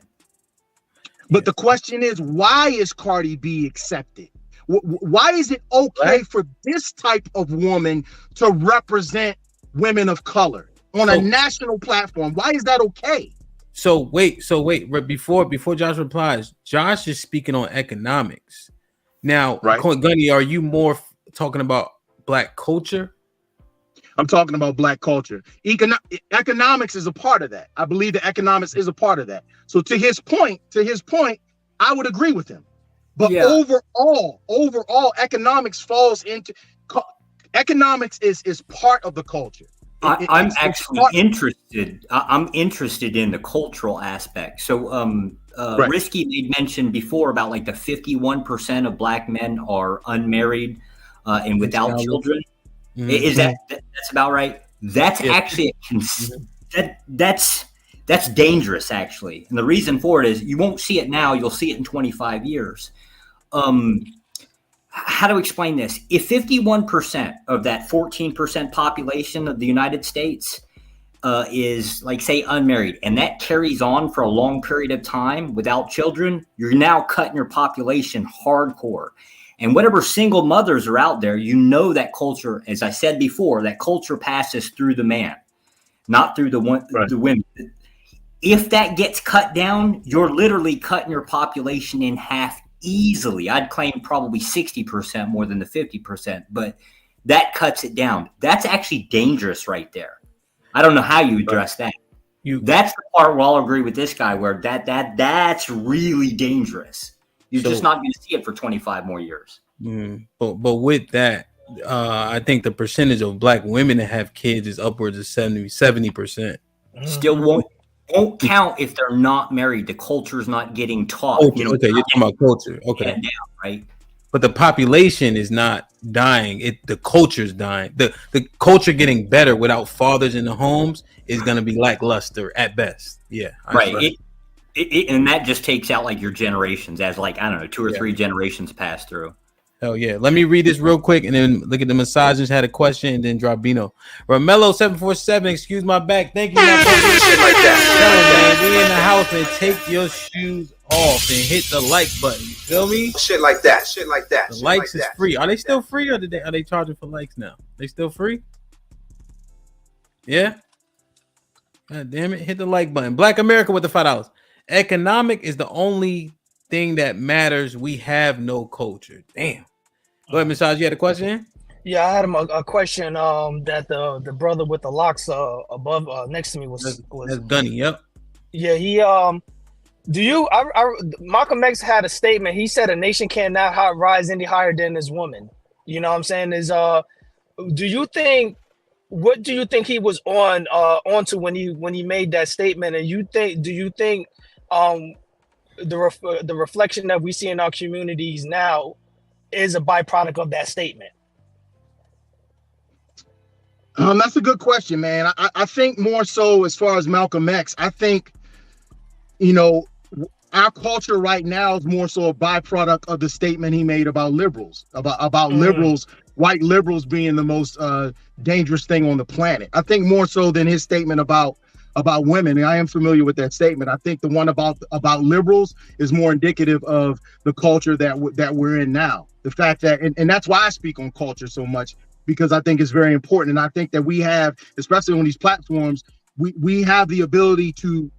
But the question is, why is Cardi B accepted? Why is it okay for this type of woman to represent women of color on a national platform? Why is that okay? So wait, before Josh replies, Josh is speaking on economics. Now, Gunny, are you more talking about black culture? I'm talking about black culture. Economics is a part of that. I believe that economics is a part of that. So to his point, I would agree with him. But overall, economics falls into economics is part of the culture. I'm actually interested. I'm interested in the cultural aspect. So, Risky made mention before about like the 51% of black men are unmarried and without children. Mm-hmm. Is that's about right? That's actually that's dangerous actually. And the reason for it is you won't see it now. You'll see it in 25 years. How to explain this? If 51% of that 14% population of the United States is like say unmarried and that carries on for a long period of time without children, you're now cutting your population hardcore. And whatever single mothers are out there, you know that culture, as I said before, that culture passes through the man, not through the women. If that gets cut down, you're literally cutting your population in half easily. I'd claim probably 60% more than the 50%, but that cuts it down. That's actually dangerous right there. I don't know how you address that. That's the part where I'll agree with this guy where that's really dangerous. You're just not going to see it for 25 more years. But with that, I think the percentage of black women that have kids is upwards of 70%. Still won't count if they're not married. The culture's not getting taught. Okay, you're talking about culture. Okay, down, right? But the population is not dying. The culture's dying. The culture getting better without fathers in the homes is going to be lackluster at best. Yeah, right. And that just takes out like your generations as like, I don't know, 2 or 3 generations pass through. Hell yeah. Let me read this real quick and then look at the misogynist had a question and then drop Bino. Romello 747, excuse my back. Thank you. Shit like that. Man, we in the house and take your shoes off and hit the like button. You feel me? Shit like that. The likes is free. Are they still free or are they charging for likes now? They still free? Yeah. God damn it. Hit the like button. Black America with the $5. economic is the only thing that matters. We have no culture. Damn. Go ahead, Massage. You had a question? Yeah, I had him a question. That the brother with the locks above next to me was That's Gunny. Yep. Yeah, he do you? Malcolm X had a statement. He said a nation cannot rise any higher than its woman. You know what I'm saying? Is do you think? What do you think he was onto when he made that statement? And do you think the reflection that we see in our communities now is a byproduct of that statement? That's a good question, man. I think more so as far as Malcolm X, I think, our culture right now is more so a byproduct of the statement he made about liberals, about liberals, white liberals being the most dangerous thing on the planet. I think more so than his statement about women. And I am familiar with that statement. I think the one about liberals is more indicative of the culture that we're in now. The fact that, and that's why I speak on culture so much, because I think it's very important. And I think that we have, especially on these platforms, we have the ability to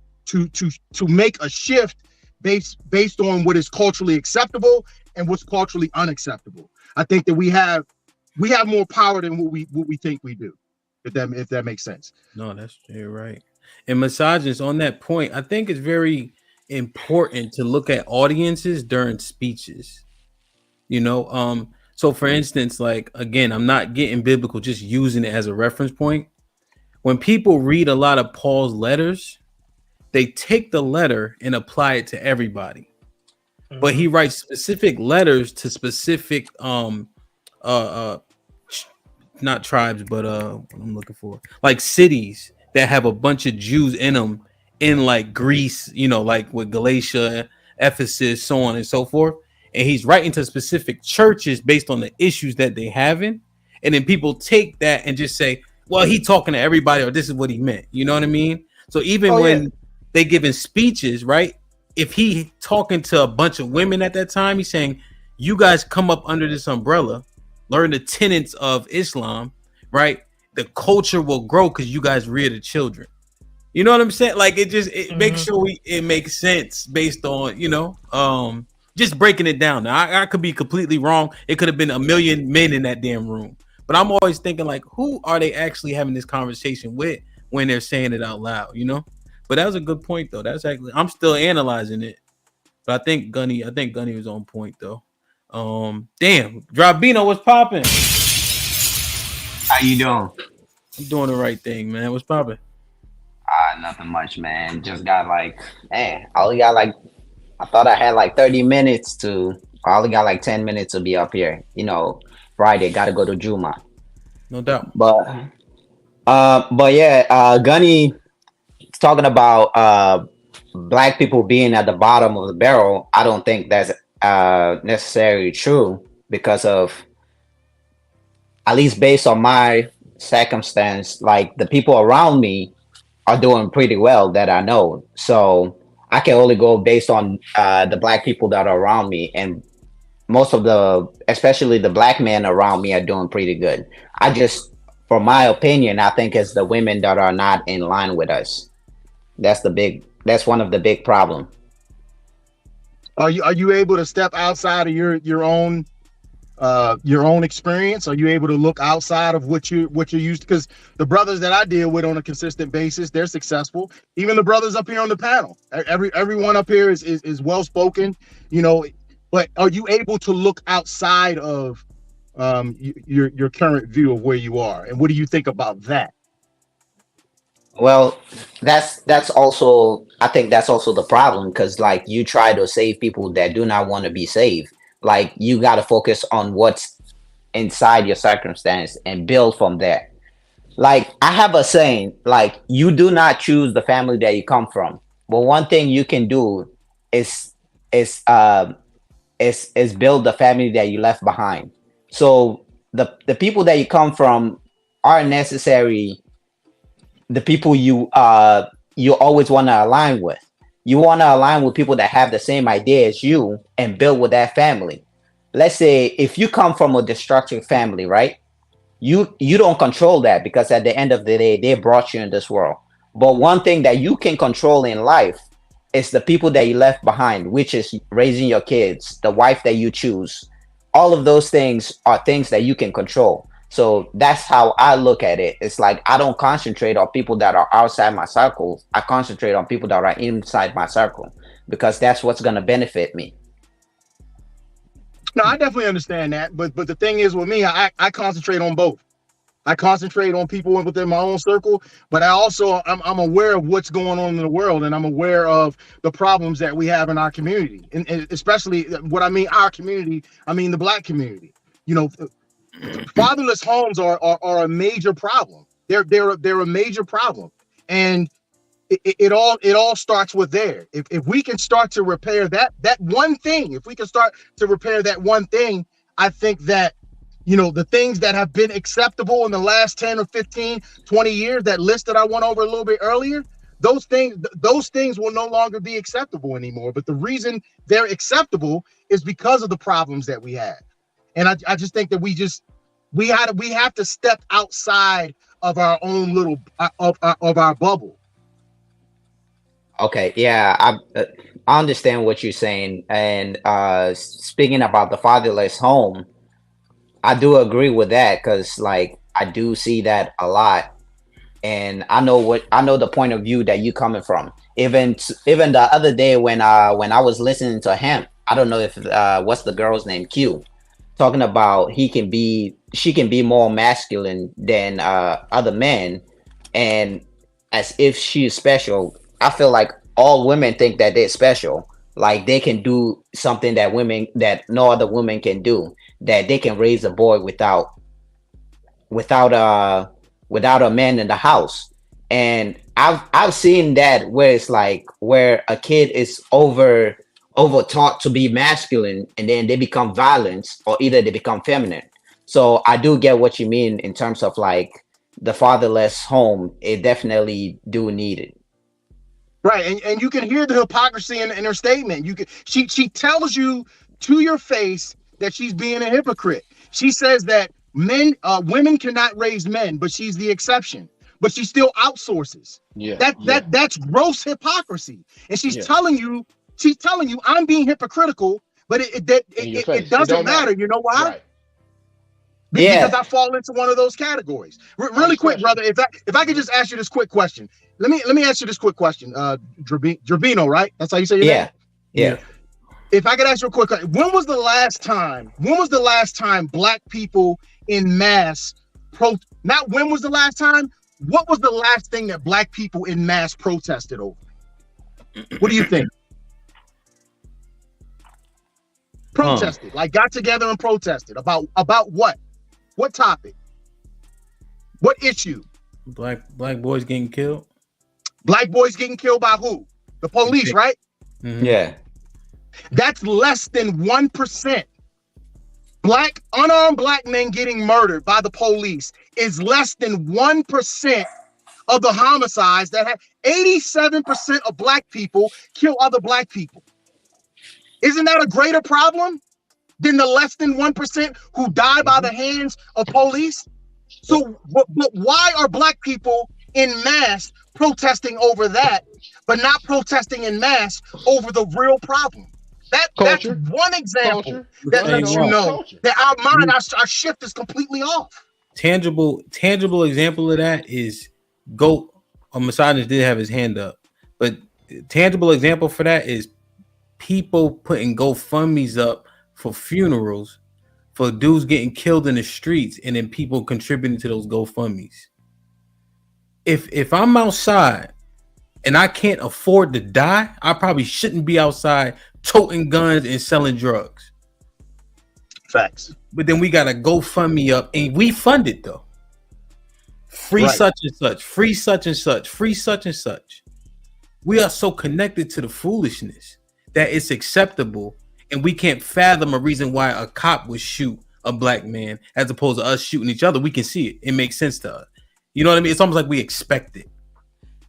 make a shift based on what is culturally acceptable and what's culturally unacceptable. I think that we have more power than what we think we do, if that makes sense. No, you're right. And misogynist, on that point, I think it's very important to look at audiences during speeches. So for instance, like, again, I'm not getting biblical, just using it as a reference point. When people read a lot of Paul's letters, they take the letter and apply it to everybody. But he writes specific letters to specific not tribes, but what I'm looking for, like cities that have a bunch of Jews in them, in like Greece, like with Galatia, Ephesus, so on and so forth. And he's writing to specific churches based on the issues that they having. And then people take that and just say, well, he talking to everybody, or this is what he meant. You know what I mean? So even when they giving speeches, right? If he talking to a bunch of women at that time, he's saying, you guys come up under this umbrella, learn the tenets of Islam, right? The culture will grow because you guys rear the children. You know what I'm saying? Like, it makes sure it makes sense based on, just breaking it down. Now, I could be completely wrong. It could have been a million men in that damn room. But I'm always thinking, like, who are they actually having this conversation with when they're saying it out loud, But that was a good point, though. That's actually, I'm still analyzing it. But I think Gunny was on point, though. Damn, Drabino, what's popping? How you doing? I'm doing the right thing, man. What's popping? Nothing much, man. Just got I thought I had like 30 minutes I only got like 10 minutes to be up here. Friday, gotta go to Juma. No doubt. But yeah, Gunny talking about black people being at the bottom of the barrel. I don't think that's necessarily true, because of, at least based on my circumstance, like the people around me are doing pretty well that I know. So I can only go based on the black people that are around me, and most of especially the black men around me are doing pretty good. For my opinion, I think it's the women that are not in line with us. That's one of the big problem. Are you able to step outside of your own experience? Are you able to look outside of what you're used to? Because the brothers that I deal with on a consistent basis, they're successful. Even the brothers up here on the panel, everyone up here is well spoken, But are you able to look outside of your current view of where you are, and what do you think about that? Well, that's also, I think that's also the problem, because like you try to save people that do not want to be saved. Like, you got to focus on what's inside your circumstance and build from there. Like, I have a saying, like, you do not choose the family that you come from, but one thing you can do is build the family that you left behind. So the people that you come from aren't necessarily the people you always want to align with. You want to align with people that have the same idea as you and build with that family. Let's say if you come from a destructive family, right? You don't control that, because at the end of the day, they brought you in this world. But one thing that you can control in life It's the people that you left behind, which is raising your kids, the wife that you choose. All of those things are things that you can control. So that's how I look at it. It's like I don't concentrate on people that are outside my circle. I concentrate on people that are inside my circle because that's what's going to benefit me. No, I definitely understand that, but the thing is with me, I concentrate on both. I concentrate on people within my own circle, but I'm aware of what's going on in the world, and I'm aware of the problems that we have in our community, and especially what I mean our community, I mean the Black community. You know, fatherless homes are a major problem. They're a major problem, and it all starts with there. If we can start to repair that one thing, if we can start to repair that one thing, I think that, you know, the things that have been acceptable in the last 10 or 15, 20 years, that list that I went over a little bit earlier, those things will no longer be acceptable anymore. But the reason they're acceptable is because of the problems that we have. And I just think that we have to step outside of our own little of our bubble. Okay, yeah, I understand what you're saying. And speaking about the fatherless home, I do agree with that because, like, I do see that a lot, and I know the point of view that you coming from. Even the other day when I was listening to him, I don't know if what's the girl's name, Q, talking about she can be more masculine than other men, and as if she's special. I feel like all women think that they're special, like they can do something that no other woman can do, that they can raise a boy without a man in the house. And I've seen that where it's like where a kid is over taught to be masculine, and then they become violent, or either they become feminine. So I do get what you mean in terms of like the fatherless home. It definitely do need it. Right, and you can hear the hypocrisy in her statement. She tells you to your face that she's being a hypocrite. She says that women cannot raise men, but she's the exception. But she still outsources. That's gross hypocrisy. And she's telling you I'm being hypocritical, but it doesn't matter. You know why? Right. Because I fall into one of those categories. Really quick, brother. If I could just ask you this quick question. Let me ask you this quick question. Dravino, right? That's how you say your name? Yeah. If I could ask you a quick question. When was the last time Black people in mass not when was the last time? What was the last thing that Black people in mass protested over? What do you think? Protested, like got together and protested about what? What topic? What issue? Black boys getting killed. Black boys getting killed by who? The police, right? Mm-hmm. Yeah. That's less than 1%. Unarmed black men getting murdered by the police is less than 1% of the homicides that have 87% of Black people kill other Black people. Isn't that a greater problem than the less than 1% who die by the hands of police? So, but why are Black people in mass protesting over that, but not protesting in mass over the real problem? That's one example that lets you know that our shift is completely off. Tangible example of that is Misogynist did have his hand up, but tangible example for that is people putting GoFundMe's up for funerals for dudes getting killed in the streets, and then people contributing to those GoFundMe's. If I'm outside and I can't afford to die, I probably shouldn't be outside toting guns and selling drugs. Facts. But then we got a GoFundMe up, and we fund it though. Free such and such, free such and such, free such and such. We are so connected to the foolishness that it's acceptable, and we can't fathom a reason why a cop would shoot a Black man as opposed to us shooting each other. We can see it. It makes sense to us. You know what I mean? It's almost like we expect it.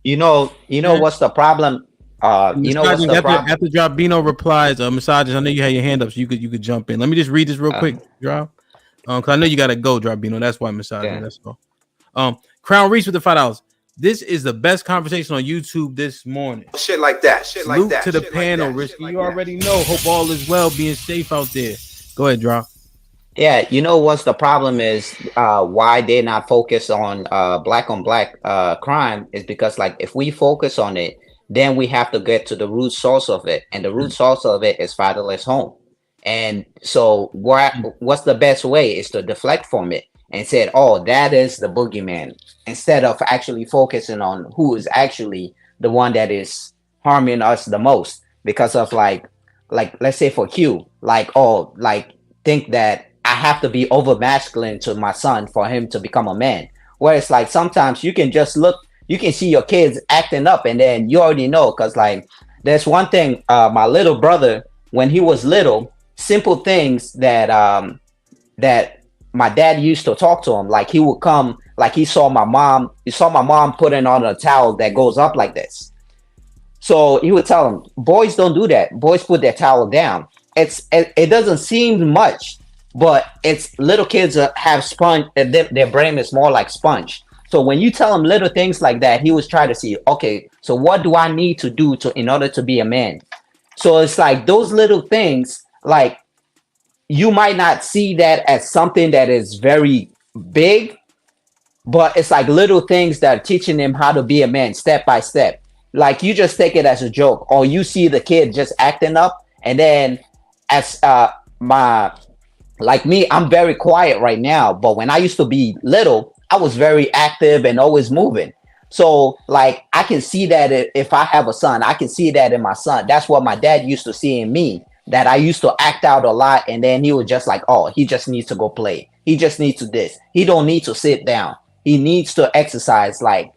You know what's the problem? After Drabino replies, Misogynist, I know you had your hand up, so you could jump in. Let me just read this real quick, Drab. Because I know you gotta go, Drabino. That's why Misogynist. That's all. Crown Reese with the $5. This is the best conversation on YouTube this morning. Shit like that. Shit like Salute that. to the Shit panel, like that. Risky. Shit like You that. already know. Hope all is well, being safe out there. Go ahead, Draw. Yeah, you know what's the problem is why they're not focused on black on black crime is because like if we focus on it, then we have to get to the root source of it, and the root source of it is fatherless home. And so what's the best way is to deflect from it and said, oh, that is the boogeyman, instead of actually focusing on who is actually the one that is harming us the most because of like let's say for Q, like, oh, like think that I have to be over masculine to my son for him to become a man. Where it's like sometimes you can just look, you can see your kids acting up, and then you already know. Because like there's one thing, my little brother, when he was little, simple things that that my dad used to talk to him. Like he would come, like he saw my mom putting on a towel that goes up like this. So he would tell him, boys don't do that. Boys put their towel down. It doesn't seem much, but it's little kids have sponge. Their brain is more like sponge. So when you tell him little things like that, he was trying to see, okay, so what do I need to do in order to be a man? So it's like those little things, like you might not see that as something that is very big, but it's like little things that are teaching him how to be a man step by step. Like you just take it as a joke, or you see the kid just acting up, and then as like me, I'm very quiet right now, but when I used to be little, I was very active and always moving. So like I can see that if I have a son, I can see that in my son. That's what my dad used to see in me, that I used to act out a lot, and then he was just like, oh, he just needs to go play. He just needs to this. He don't need to sit down. He needs to exercise, like,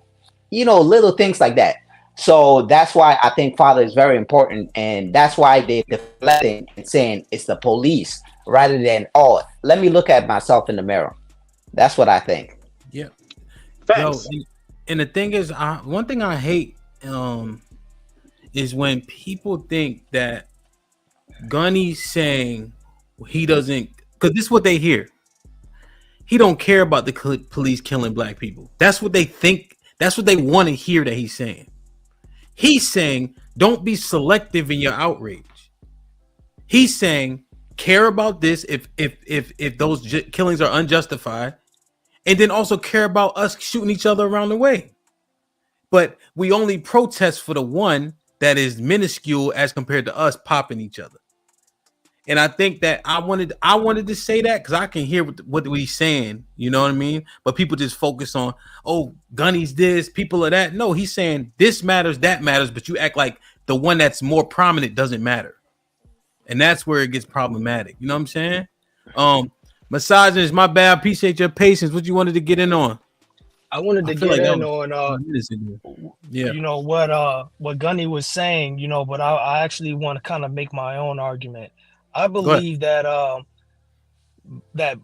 you know, little things like that. So that's why I think father is very important, and that's why they're deflecting and saying it's the police rather than, oh, let me look at myself in the mirror. That's what I think. Yeah. Yo, and the thing is, one thing I hate is when people think that Gunny's saying he doesn't, because this is what they hear. He don't care about the police killing black people. That's what they think. That's what they want to hear that he's saying. He's saying, don't be selective in your outrage. He's saying, care about this if those killings are unjustified, and then also care about us shooting each other around the way. But we only protest for the one that is minuscule as compared to us popping each other. And I think that I wanted to say that because I can hear what he's saying, you know what I mean? But people just focus on, oh, Gunny's this, people are that. No, he's saying this matters, that matters, but you act like the one that's more prominent doesn't matter. And that's where it gets problematic. You know what I'm saying? Misogynist, my bad. I appreciate your patience. What you wanted to get in on? I wanted to get in on yeah, you know what Gunny was saying, you know, but I actually want to kind of make my own argument. I believe that that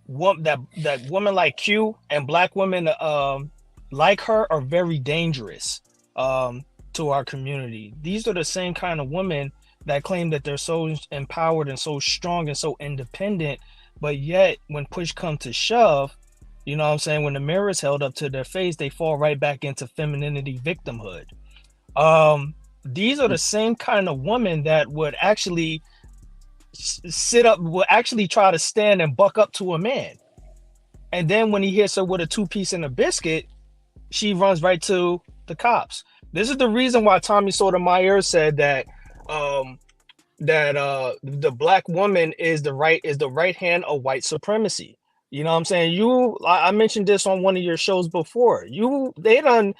women like Q and black women like her are very dangerous to our community. These are the same kind of women that claim that they're so empowered and so strong and so independent, but yet when push comes to shove, you know what I'm saying, when the mirror is held up to their face, they fall right back into femininity victimhood. These are the same kind of women that would actually will actually try to stand and buck up to a man, and then when he hits her with a 2-piece and a biscuit, she runs right to the cops. This is the reason why Tommy Sotomayor said that the black woman is the right hand of white supremacy. You know what I'm saying? I mentioned this on one of your shows before. They done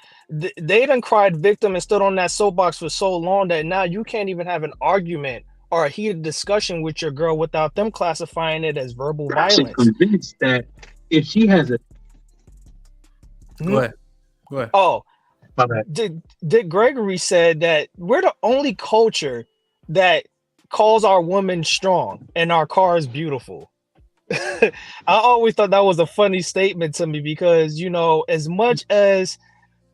cried victim and stood on that soapbox for so long that now you can't even have an argument or a heated discussion with your girl without them classifying it as verbal violence. I'm convinced that if she has a go ahead. Oh, Dick Gregory said that we're the only culture that calls our women strong and our cars beautiful. I always thought that was a funny statement to me because, you know, as much as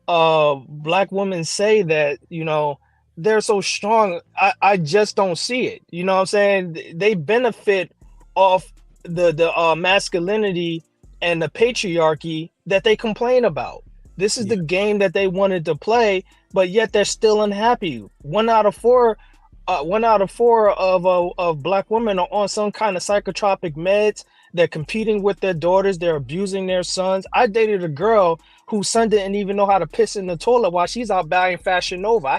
black women say that, you know, they're so strong, I just don't see it. You know what I'm saying? They benefit off the masculinity and the patriarchy that they complain about. This is the game that they wanted to play, but yet they're still unhappy. One out of four of black women are on some kind of psychotropic meds. They're competing with their daughters. They're abusing their sons. I dated a girl whose son didn't even know how to piss in the toilet while she's out buying Fashion Nova. I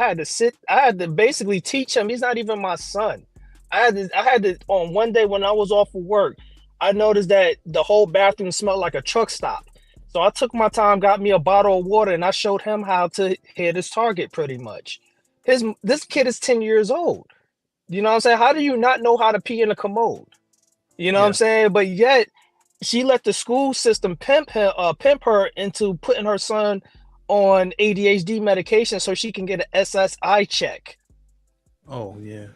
had to basically teach him. He's not even my son. I had to on one day when I was off of work, I noticed that the whole bathroom smelled like a truck stop. So I took my time, got me a bottle of water, and I showed him how to hit his target pretty much. This kid is 10 years old. You know what I'm saying? How do you not know how to pee in a commode? You know what I'm saying? But yet she let the school system pimp her into putting her son on ADHD medication so she can get an SSI check. Oh yeah.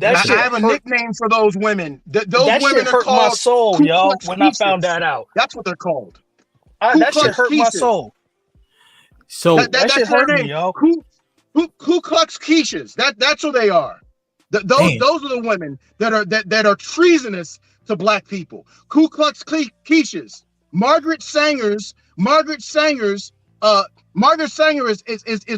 I have a nickname for those women. Those women are hurt called my soul, Ku yo. Klux When I Quiches. found that out, that's what they're called. That shit hurt my Quiches. soul. So that shit hurt me, yo. Ku Klux Quiches. That's who they are. Those are the women that are treasonous to black people. Ku Klux Quiches. Margaret Sanger is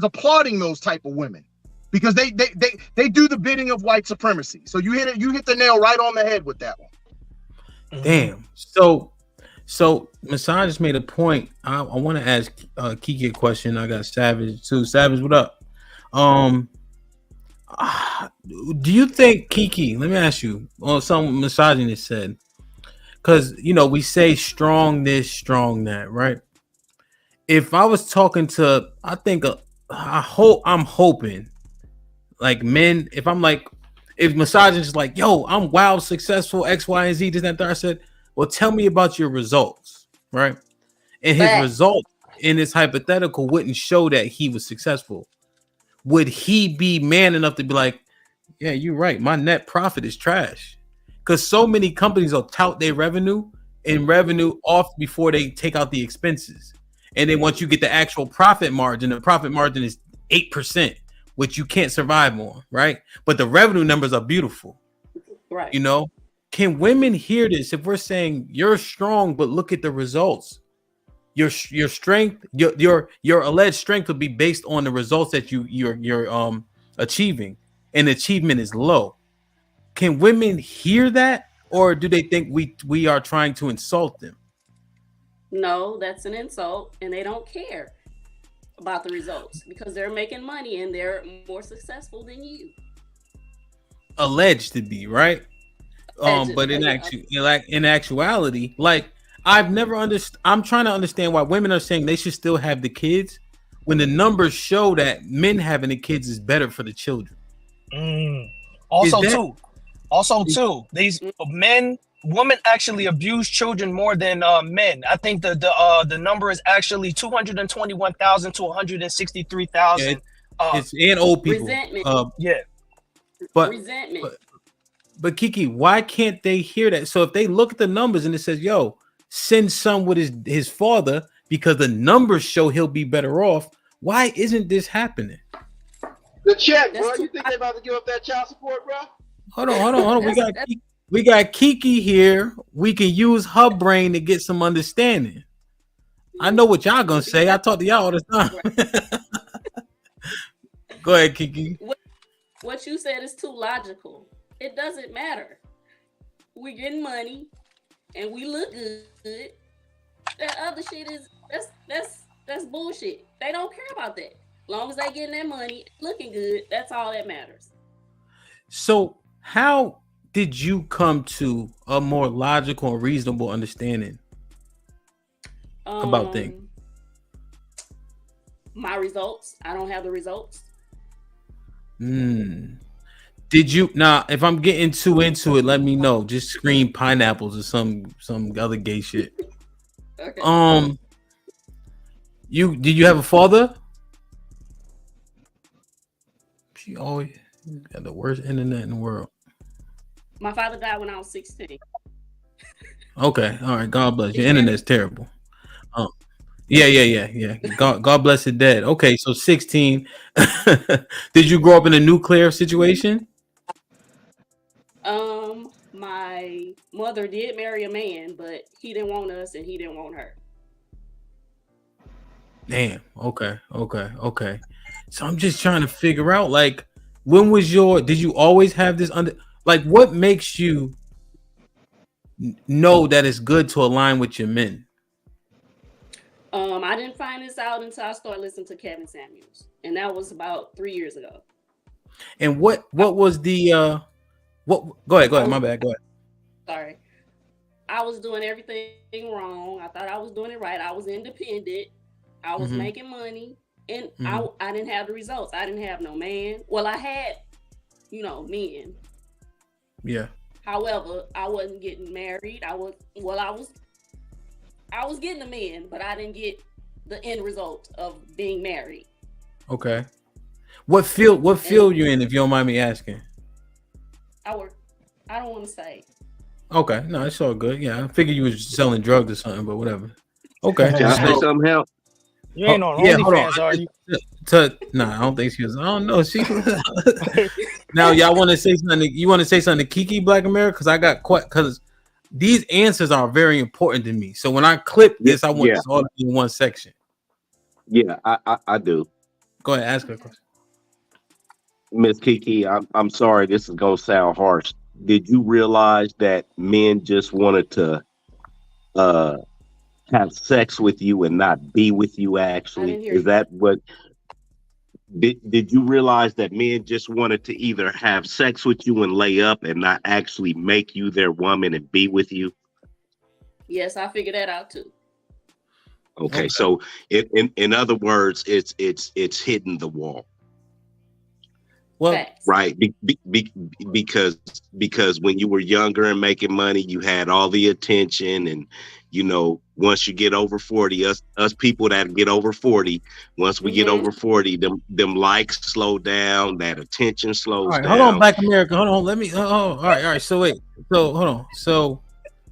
applauding those type of women because they do the bidding of white supremacy. So you hit the nail right on the head with that one. Damn. So Masai just made a point. I want to ask Kiki a question. I got Savage too. Savage, what up? Do you think, Kiki, let me ask you on some misogynist said, because we say strong this, strong that, right? If I was talking to, I'm hoping like men, if misogynist is like, yo, I'm wild, successful, X, Y, and Z, this, that, I said, well, tell me about your results, right? And his result in this hypothetical wouldn't show that he was successful. Would he be man enough to be like, yeah, you're right, my net profit is trash? Because so many companies will tout their revenue off before they take out the expenses. And then once you get the actual profit margin, the profit margin is 8%, which you can't survive on, right? But the revenue numbers are beautiful. Right. Can women hear this if we're saying you're strong, but look at the results? Your strength, your alleged strength will be based on the results that you're achieving, and achievement is low. Can women hear that, or do they think we are trying to insult them? No, that's an insult, and they don't care about the results because they're making money and they're more successful than you. Alleged to be, right? But in actuality, like I've never understood. I'm trying to understand why women are saying they should still have the kids when the numbers show that men having the kids is better for the children. Also, these women actually abuse children more than men. I think the number is actually 221,000 to 163,000. It's and old people. Resentment. Resentment. But Kiki, why can't they hear that? So if they look at the numbers and it says, yo, send son with his father because the numbers show he'll be better off, why isn't this happening? The check, bro. You think they're about to give up that child support, bro? Hold on. We got Kiki here. We can use her brain to get some understanding. I know what y'all gonna say. I talk to y'all all the time. Go ahead, Kiki. What you said is too logical. It doesn't matter. We getting money and we look good. That other shit is that's bullshit. They don't care about that. As long as they getting their money, looking good, that's all that matters. So how did you come to a more logical and reasonable understanding about things? My results. I don't have the results. Did you now? If I'm getting too into it, let me know. Just scream pineapples or some other gay shit. Okay. Did you have a father? She always got the worst internet in the world. My father died when I was 16. Okay, all right. God bless. Your internet's terrible. Yeah. God bless the dead. Okay, so 16. Did you grow up in a nuclear situation? My mother did marry a man, but he didn't want us and he didn't want her. Damn. Okay. So I'm just trying to figure out, like, when was did you always have this like, what makes you know that it's good to align with your men? I didn't find this out until I started listening to Kevin Samuels, and that was about 3 years ago. And what was the what? Go ahead. My bad. Go ahead. Sorry, I was doing everything wrong. I thought I was doing it right. I was independent. I was making money, and I didn't have the results. I didn't have no man. Well, I had, men. Yeah. However, I wasn't getting married. I was getting a man, but I didn't get the end result of being married. Okay. What field you in, if you don't mind me asking? I don't want to say. Okay, no, it's all good. Yeah, I figured you was selling drugs or something, but whatever. Okay. Can I say something, Hell? You ain't on OnlyFans, are you? I don't think she was. I don't know. She. Now, y'all want to say something? You want to say something to Kiki Black America? Because I got because these answers are very important to me. So when I clip this, I want this all to be in one section. Yeah, I do. Go ahead, ask her a question. Miss Kiki, I'm sorry, this is gonna sound harsh. Did you realize that men just wanted to have sex with you and not be with you? Actually, is that what? Did you realize that men just wanted to either have sex with you and lay up and not actually make you their woman and be with you? Yes, I figured that out too. Okay. So in other words, it's hitting the wall. Well, right, because when you were younger and making money, you had all the attention, and once you get over 40, us people that get over 40, once we get over 40, them likes slow down, that attention slows down. Hold on, Black America. Hold on, let me. All right. So wait. So hold on. So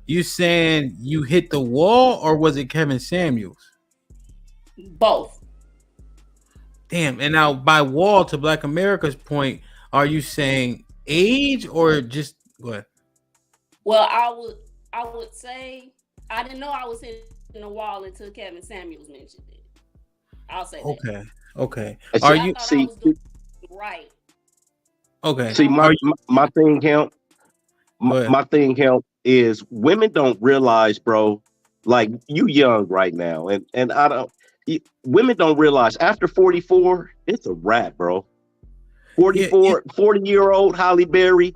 you saying you hit the wall, or was it Kevin Samuels? Both. Damn. And now, by wall, to Black America's point, are you saying age or just go ahead? Well, I would say I didn't know I was hitting the wall until Kevin Samuels mentioned it. I'll say that. Okay. Are you see right? Okay. See, my thing count. My thing count is women don't realize, bro. Like, you young right now, and I don't. Women don't realize after 44, it's a wrap, bro. 44, 40-year-old Holly Berry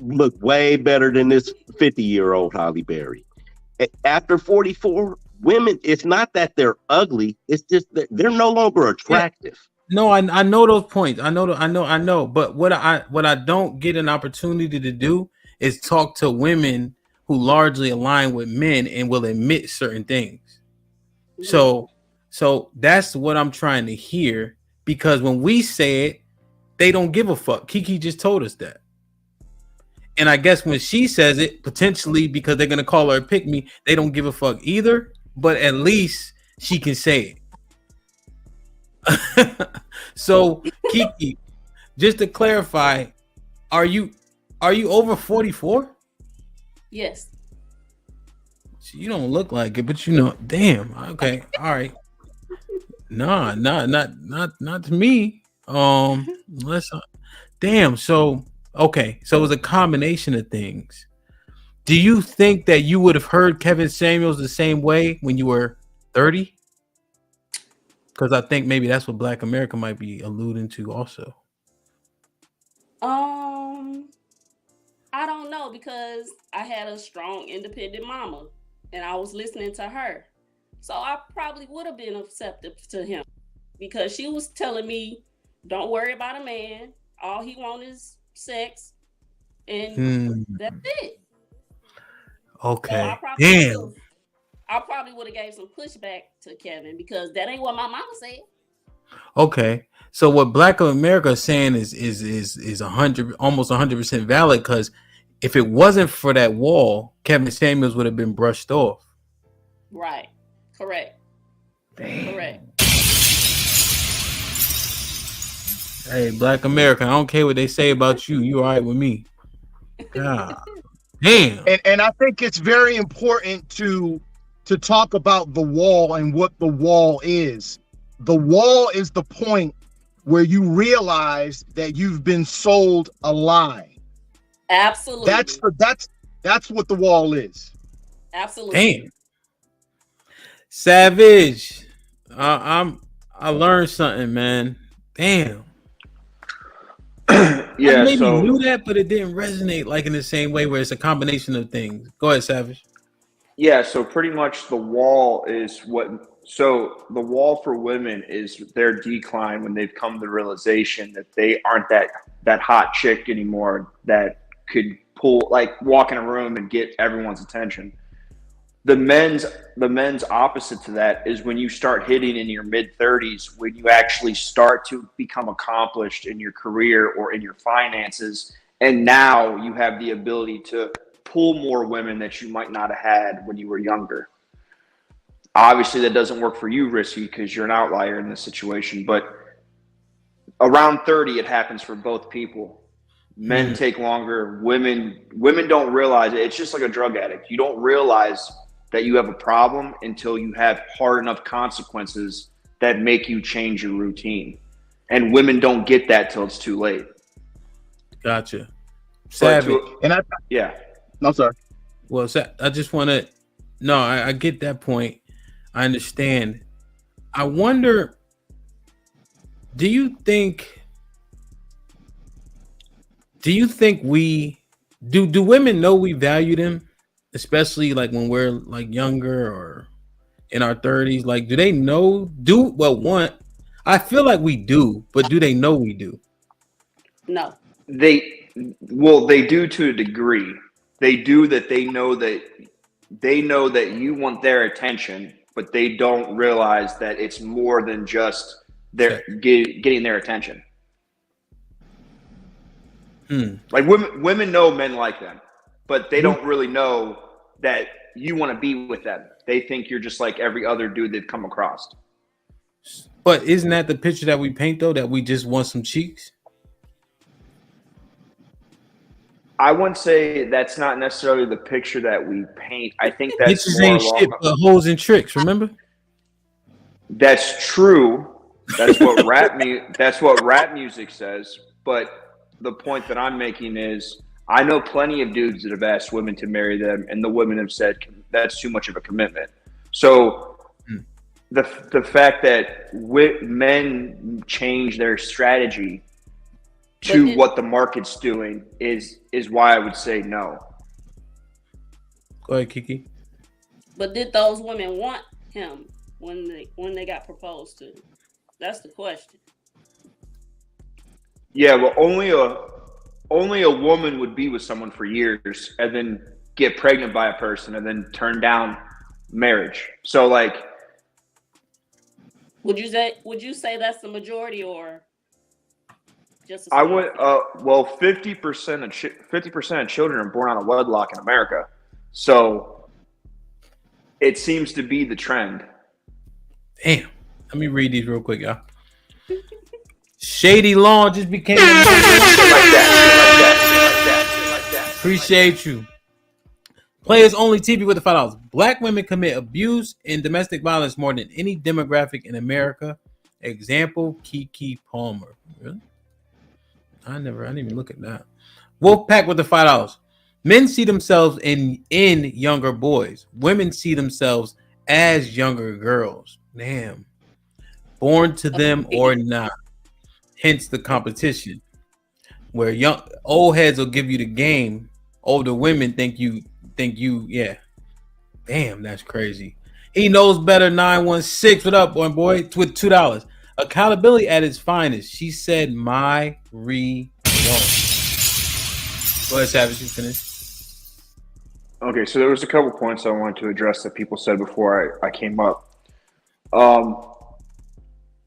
look way better than this 50-year-old Holly Berry. After 44, women, it's not that they're ugly, it's just that they're no longer attractive. No, I know those points. I know. But what I don't get an opportunity to do is talk to women who largely align with men and will admit certain things. So that's what I'm trying to hear, because when we say it, they don't give a fuck. Kiki just told us that. And I guess when she says it, potentially because they're going to call her a pick me, they don't give a fuck either. But at least she can say it. So, Kiki, just to clarify, are you over 44? Yes. You don't look like it, but damn. Okay, all right. Nah, not to me. Damn. So okay, so it was a combination of things. Do you think that you would have heard Kevin Samuels the same way when you were 30? Because I think maybe that's what Black America might be alluding to also. I don't know, because I had a strong independent mama and I was listening to her. So I probably would have been receptive to him, because she was telling me, don't worry about a man. All he wants is sex. And that's it. Okay. So I probably would have gave some pushback to Kevin, because that ain't what my mama said. Okay. So what Black America is saying is 100, almost 100% valid, because if it wasn't for that wall, Kevin Samuels would have been brushed off. Right. Correct. Damn. Correct. Hey, Black America, I don't care what they say about you. You all right with me? God. Damn. And I think it's very important to to talk about the wall and what the wall is. The wall is the point where you realize that you've been sold a lie. Absolutely. That's what the wall is. Absolutely. Damn. Savage. I learned something, man. Damn. Yeah, I maybe so knew that, but it didn't resonate like in the same way where it's a combination of things. Go ahead, Savage. yeah, so pretty much the wall is so the wall for women is their decline when they've come to the realization that they aren't that hot chick anymore that could walk in a room and get everyone's attention. The men's opposite to that is when you start hitting in your mid-30s, when you actually start to become accomplished in your career or in your finances, and now you have the ability to pull more women that you might not have had when you were younger. Obviously, that doesn't work for you, Risky, because you're an outlier in this situation, but around 30, it happens for both people. Men take longer. Women don't realize it. It's just like a drug addict. You don't realize that you have a problem until you have hard enough consequences that make you change your routine. And women don't get that till it's too late. Gotcha. Savage. Yeah. No, sorry. Well, I just want to. No, I get that point. I understand. I wonder. Do you think we do women know we value them? Especially like when we're like younger or in our 30s, like do they know? I feel like we do, but do they know we do? No. They do to a degree. They do that. They know that you want their attention, but they don't realize that it's more than just getting their attention. Like women know men like them, but they don't really know that you want to be with them. They think you're just like every other dude they've come across. But isn't that the picture that we paint though? That we just want some cheeks? I wouldn't say that's not necessarily the picture that we paint. I think that's Bitches ain't shit but hoes and tricks. Remember? That's true. That's what rap music says. But the point that I'm making is I know plenty of dudes that have asked women to marry them, and the women have said that's too much of a commitment. So the fact that men change their strategy to what the market's doing is why I would say no. Go ahead, Kiki. But did those women want him when they got proposed to? That's the question. Yeah, well, only a woman would be with someone for years and then get pregnant by a person and then turn down marriage. So, like, would you say that's the majority or just? I would. 50% of children are born out of wedlock in America, so it seems to be the trend. Damn. Let me read these real quick, y'all. Shady Lawn just became Appreciate you. Players Only TV with the $5. Black women commit abuse and domestic violence more than any demographic in America. Example, Keke Palmer. Really? I didn't even look at that. Wolfpack with the $5. Men see themselves in younger boys. Women see themselves as younger girls. Damn. Born to them or not. Hence the competition. Where old heads will give you the game. Older women think you, yeah. Damn, that's crazy. He knows better. 916. What up, boy? With $2. Accountability at its finest. She said, my result. Go ahead, Savage. You finish. Okay, so there was a couple points I wanted to address that people said before I came up.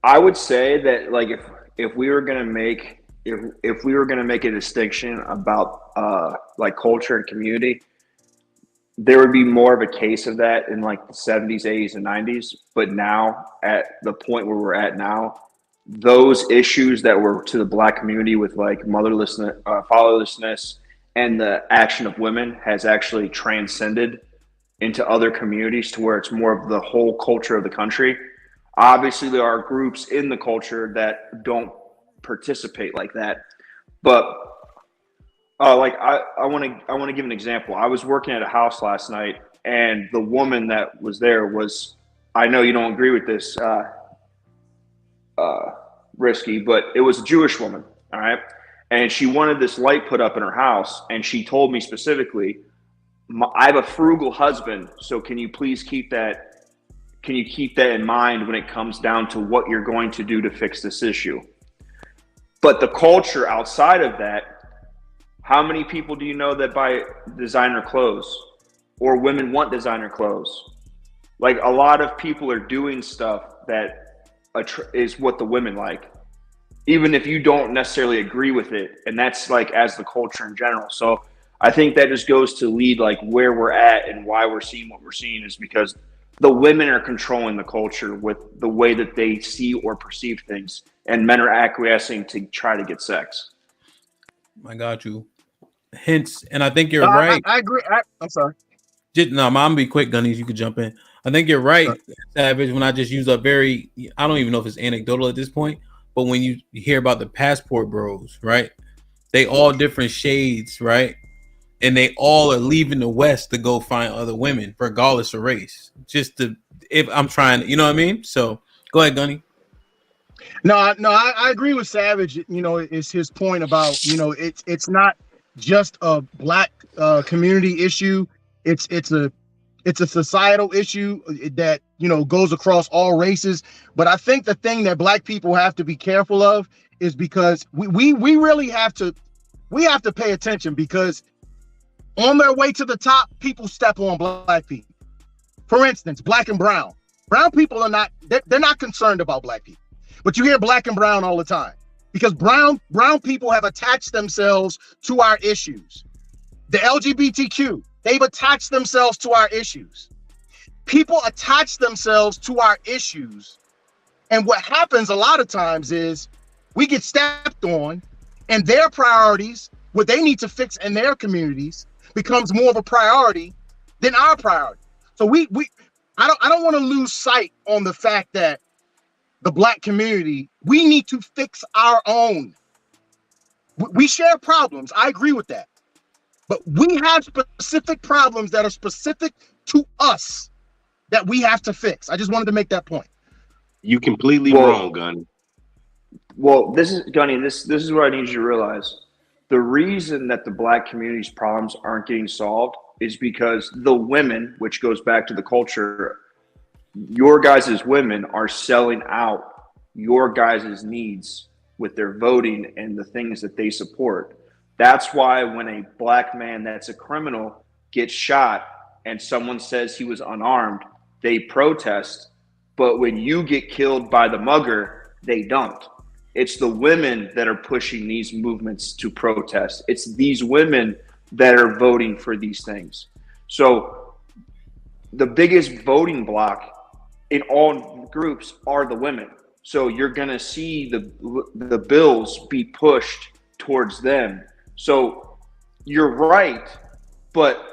I would say that, like, if we were gonna make a distinction about like culture and community, there would be more of a case of that in like the 70s, 80s, and 90s. But now, at the point where we're at now, those issues that were to the Black community with like fatherlessness, and the action of women has actually transcended into other communities to where it's more of the whole culture of the country. Obviously, there are groups in the culture that don't participate like that, but like I want to give an example. I was working at a house last night, and the woman that was there was, I know you don't agree with this, Risky, but it was a Jewish woman, all right? And she wanted this light put up in her house, and she told me specifically, I have a frugal husband, so can you please keep that in mind when it comes down to what you're going to do to fix this issue? But the culture outside of that, how many people do you know that buy designer clothes or women want designer clothes? Like, a lot of people are doing stuff that is what the women like, even if you don't necessarily agree with it. And that's like as the culture in general. So I think that just goes to lead like where we're at and why we're seeing what we're seeing is because the women are controlling the culture with the way that they see or perceive things, and men are acquiescing to try to get sex. I got you. Hence, and I think you're right. I agree. I'm sorry. No, I'm gonna be quick, Gunnies. You could jump in. I think you're right, Savage, when I just use a very, I don't even know if it's anecdotal at this point, but when you hear about the passport bros, right? They all different shades, right? And they all are leaving the West to go find other women, regardless of race. Just to, if I'm trying, you know what I mean? So go ahead, Gunny. No, I agree with Savage. You know, it's his point about, you know, it's not just a black community issue. It's a societal issue that, you know, goes across all races. But I think the thing that black people have to be careful of is because we really have to pay attention, because on their way to the top, people step on black people. For instance, black and brown. Brown people are not, they're not concerned about black people. But you hear black and brown all the time because brown people have attached themselves to our issues. The LGBTQ, they've attached themselves to our issues. People attach themselves to our issues. And what happens a lot of times is we get stepped on, and their priorities, what they need to fix in their communities, becomes more of a priority than our priority. So I don't want to lose sight on the fact that the black community, we need to fix our own. We share problems. I agree with that. But we have specific problems that are specific to us that we have to fix. I just wanted to make that point. You completely wrong, Gunny. Well, this is Gunny. This is what I need you to realize. The reason that the black community's problems aren't getting solved is because the women, which goes back to the culture, your guys' women are selling out your guys' needs with their voting and the things that they support. That's why when a black man that's a criminal gets shot and someone says he was unarmed, they protest. But when you get killed by the mugger, they don't. It's the women that are pushing these movements to protest. It's these women that are voting for these things. So the biggest voting block in all groups are the women. So you're going to see the bills be pushed towards them. So you're right, but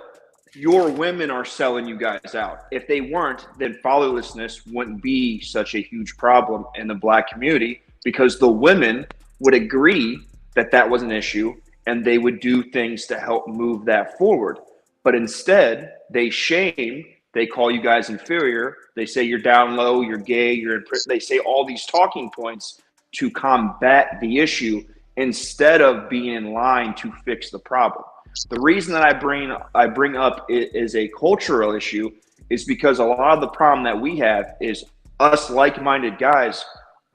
your women are selling you guys out. If they weren't, then fatherlessness wouldn't be such a huge problem in the black community, because the women would agree that that was an issue and they would do things to help move that forward. But instead, they shame, they call you guys inferior, they say you're down low, you're gay, you're in prison. They say all these talking points to combat the issue instead of being in line to fix the problem. The reason that I bring up it is a cultural issue is because a lot of the problem that we have is us like-minded guys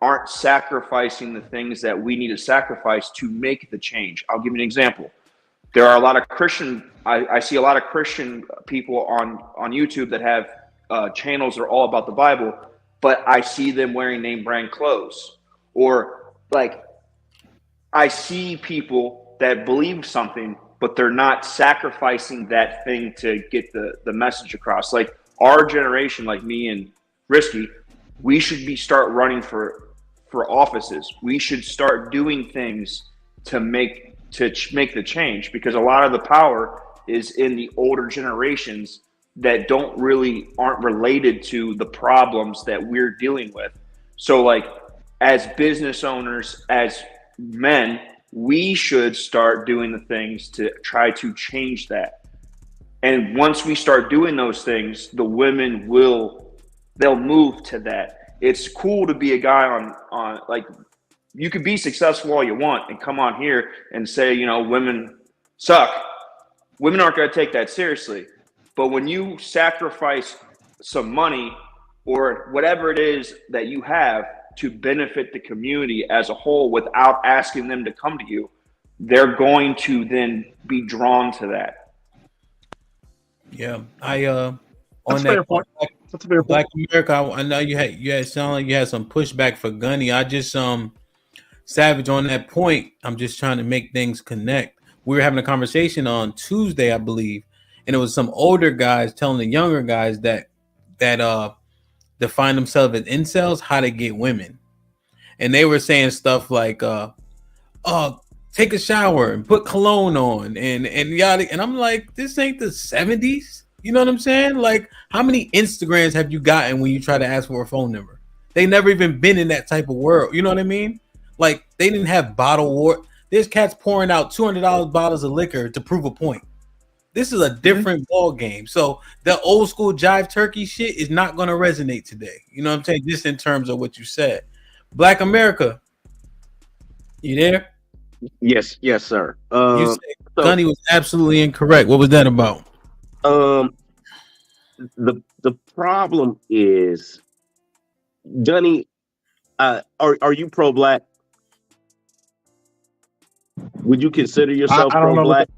aren't sacrificing the things that we need to sacrifice to make the change. I'll give you an example. There are a lot of I see a lot of Christian people on YouTube that have channels that are all about the Bible, but I see them wearing name brand clothes. Or like, I see people that believe something, but they're not sacrificing that thing to get the message across. Like our generation, like me and Risky, we should start running for offices. We should start doing things to make the change, because a lot of the power is in the older generations that aren't related to the problems that we're dealing with. So like as business owners, as men, we should start doing the things to try to change that. And once we start doing those things, the women they'll move to that. It's cool to be a guy on like, you could be successful all you want and come on here and say, you know, women suck. Women aren't going to take that seriously. But when you sacrifice some money or whatever it is that you have to benefit the community as a whole without asking them to come to you, they're going to then be drawn to that. Yeah, on That's that fair point. That's a fair Black point. America, I know you had sound like you had some pushback for Gunny. I just Savage on that point. I'm just trying to make things connect. We were having a conversation on Tuesday, I believe, and it was some older guys telling the younger guys that define themselves as incels how to get women, and they were saying stuff like, take a shower and put cologne on and yada. And I'm like, this ain't the 70s. You know what I'm saying? Like, how many Instagrams have you gotten when you try to ask for a phone number? They never even been in that type of world. You know what I mean? Like, they didn't have bottle war. There's cats pouring out $200 bottles of liquor to prove a point. This is a different ball game. So the old school jive turkey shit is not going to resonate today. You know what I'm saying? Just in terms of what you said. Black America, you there? Yes, sir. You said Gunny was absolutely incorrect. What was that about? The problem is, Gunny, are you pro-black? Would you consider yourself I don't know pro-black?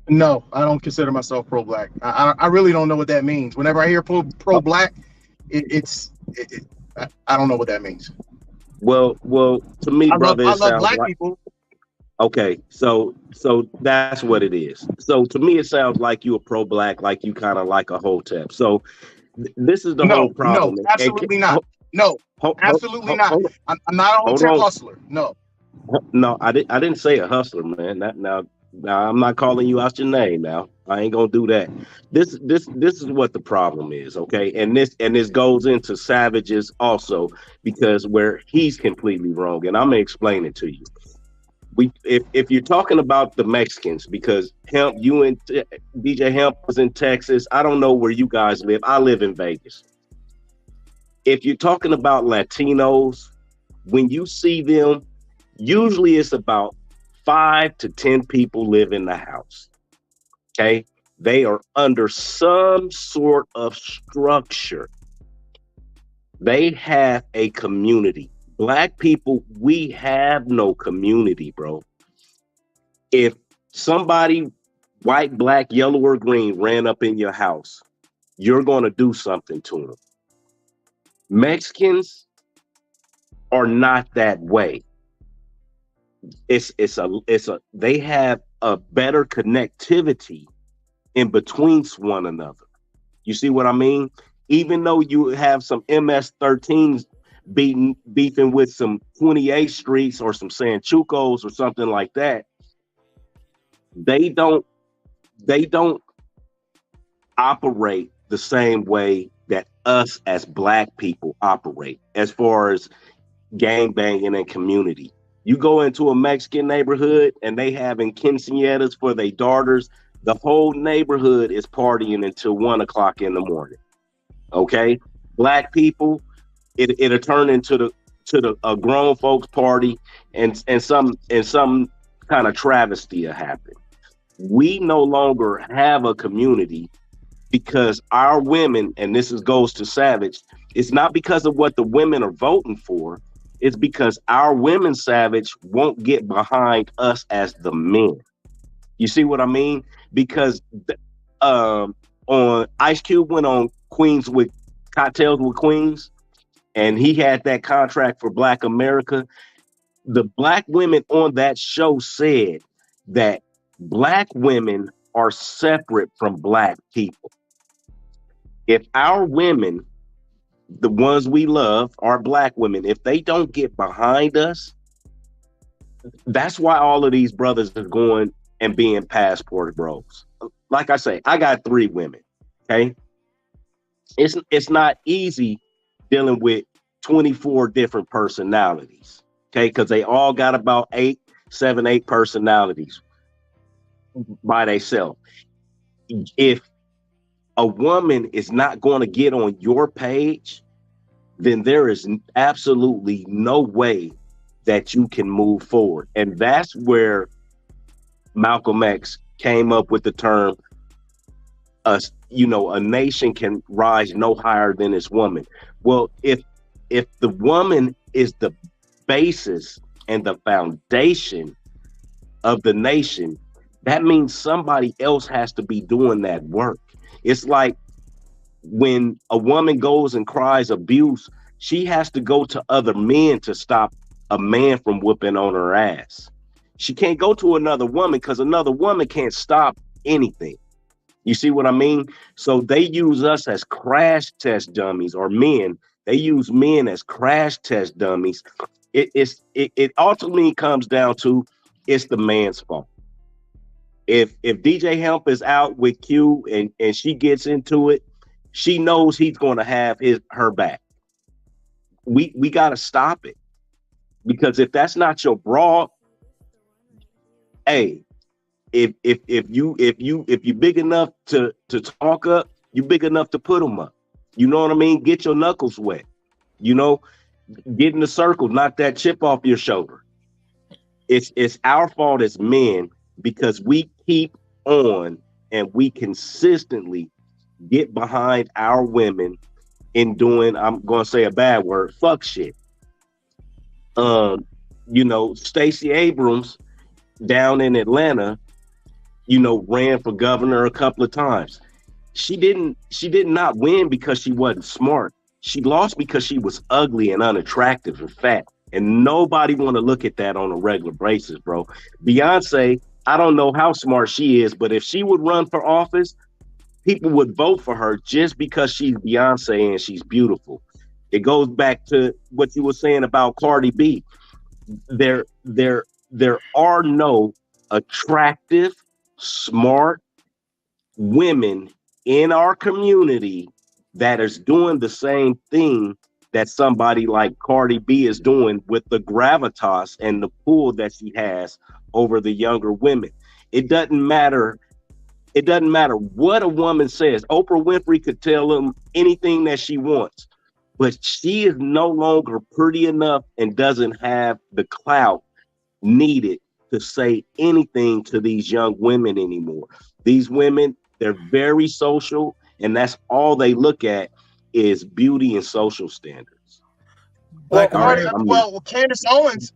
No, I don't consider myself pro-black. I really don't know what that means. Whenever I hear pro-black, I don't know what that means. Well, to me, brother, I love black people. Okay, so that's what it is. So to me, it sounds like you a pro-black, like you kind of like a hotep. So this is the whole problem. No, absolutely not. No, absolutely not. I'm not a hotel hustler. No. No, I didn't say a hustler, man. Now I'm not calling you out your name. Now I ain't gonna do that. This is what the problem is, okay? And this goes into Savage's also, because where he's completely wrong, and I'm gonna explain it to you. If you're talking about the Mexicans, because Hemp, you and DJ Hemp was in Texas. I don't know where you guys live. I live in Vegas. If you're talking about Latinos, when you see them, usually it's about 5 to 10 people live in the house. Okay. They are under some sort of structure. They have a community. Black people, we have no community, bro. If somebody, white, black, yellow, or green, ran up in your house, you're going to do something to them. Mexicans are not that way. They have a better connectivity in between one another. You see what I mean? Even though you have some MS-13s beefing with some 28th Streets or some Sanchucos or something like that, they don't operate the same way that us as black people operate as far as gang banging and community. You go into a Mexican neighborhood and they having quinceañeras for their daughters. The whole neighborhood is partying until 1 o'clock in the morning. Okay, black people, it'll turn into a grown folks party, and some kind of travesty will happen. We no longer have a community because our women, and goes to Savage, it's not because of what the women are voting for. It's because our women, Savage, won't get behind us as the men. You see what I mean? Because on Ice Cube went on Cocktails with Queens, and he had that contract for Black America. The black women on that show said that black women are separate from black people. If our women, the ones we love, are black women, if they don't get behind us, that's why all of these brothers are going and being passport bros. Like I say, I got 3 women. Okay, it's not easy dealing with 24 different personalities. Okay, because they all got about 8 personalities by themselves. If a woman is not going to get on your page, then there is absolutely no way that you can move forward. And that's where Malcolm X came up with the term, a nation can rise no higher than its woman. Well, if the woman is the basis and the foundation of the nation, that means somebody else has to be doing that work. It's like when a woman goes and cries abuse, she has to go to other men to stop a man from whooping on her ass. She can't go to another woman because another woman can't stop anything. You see what I mean? So they use us as crash test dummies, or men. They use men as crash test dummies. It ultimately comes down to it's the man's fault. If DJ Hemp is out with Q and she gets into it, she knows he's going to have her back. We got to stop it, because if that's not your broad, hey, if you big enough to talk up, you big enough to put them up. You know what I mean? Get your knuckles wet. Get in the circle, knock that chip off your shoulder. It's our fault as men, because we keep on and we consistently get behind our women in doing, I'm going to say a bad word, fuck shit. Stacey Abrams down in Atlanta, ran for governor a couple of times. She did not win because she wasn't smart. She lost because she was ugly and unattractive and fat. And nobody want to look at that on a regular basis, bro. Beyonce, I don't know how smart she is, but if she would run for office, people would vote for her just because she's Beyonce and she's beautiful. It goes back to what you were saying about Cardi B. There are no attractive, smart women in our community that is doing the same thing that somebody like Cardi B is doing with the gravitas and the pull that she has over the younger women. It doesn't matter what a woman says. Oprah Winfrey could tell them anything that she wants, but she is no longer pretty enough and doesn't have the clout needed to say anything to these young women anymore. These women, they're very social, and that's all they look at is beauty and social standards. Candace Owens,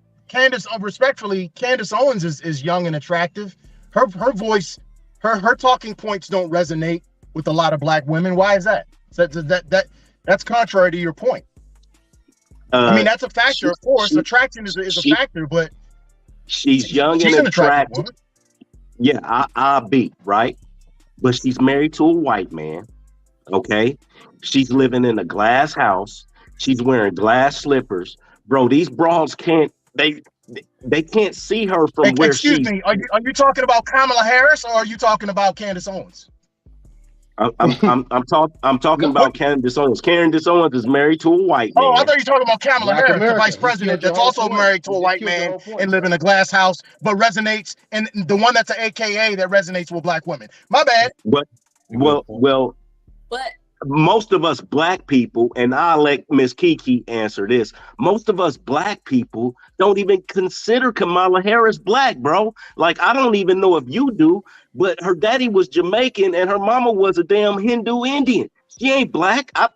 respectfully, Candace Owens is young and attractive. Her voice, her talking points don't resonate with a lot of black women. Why is that? That's contrary to your point. I mean, that's a factor, of course. Attraction is a factor, but she's young and attractive. Yeah, I'll be right, but she's married to a white man. Okay, she's living in a glass house. She's wearing glass slippers, bro. These broads can't see her from where she's. Excuse me, are you talking about Kamala Harris or are you talking about Candace Owens? I'm talking about Candace Owens. Candace Owens is married to a white man. Oh, I thought you were talking about Kamala Harris, the vice president, that's also married to a white man and live in a glass house, but resonates, and the one that's an AKA that resonates with black women. My bad. But most of us black people, and I'll let Miss Kiki answer this. Most of us black people don't even consider Kamala Harris black, bro. Like, I don't even know if you do, but her daddy was Jamaican and her mama was a damn Hindu Indian. She ain't black. I'm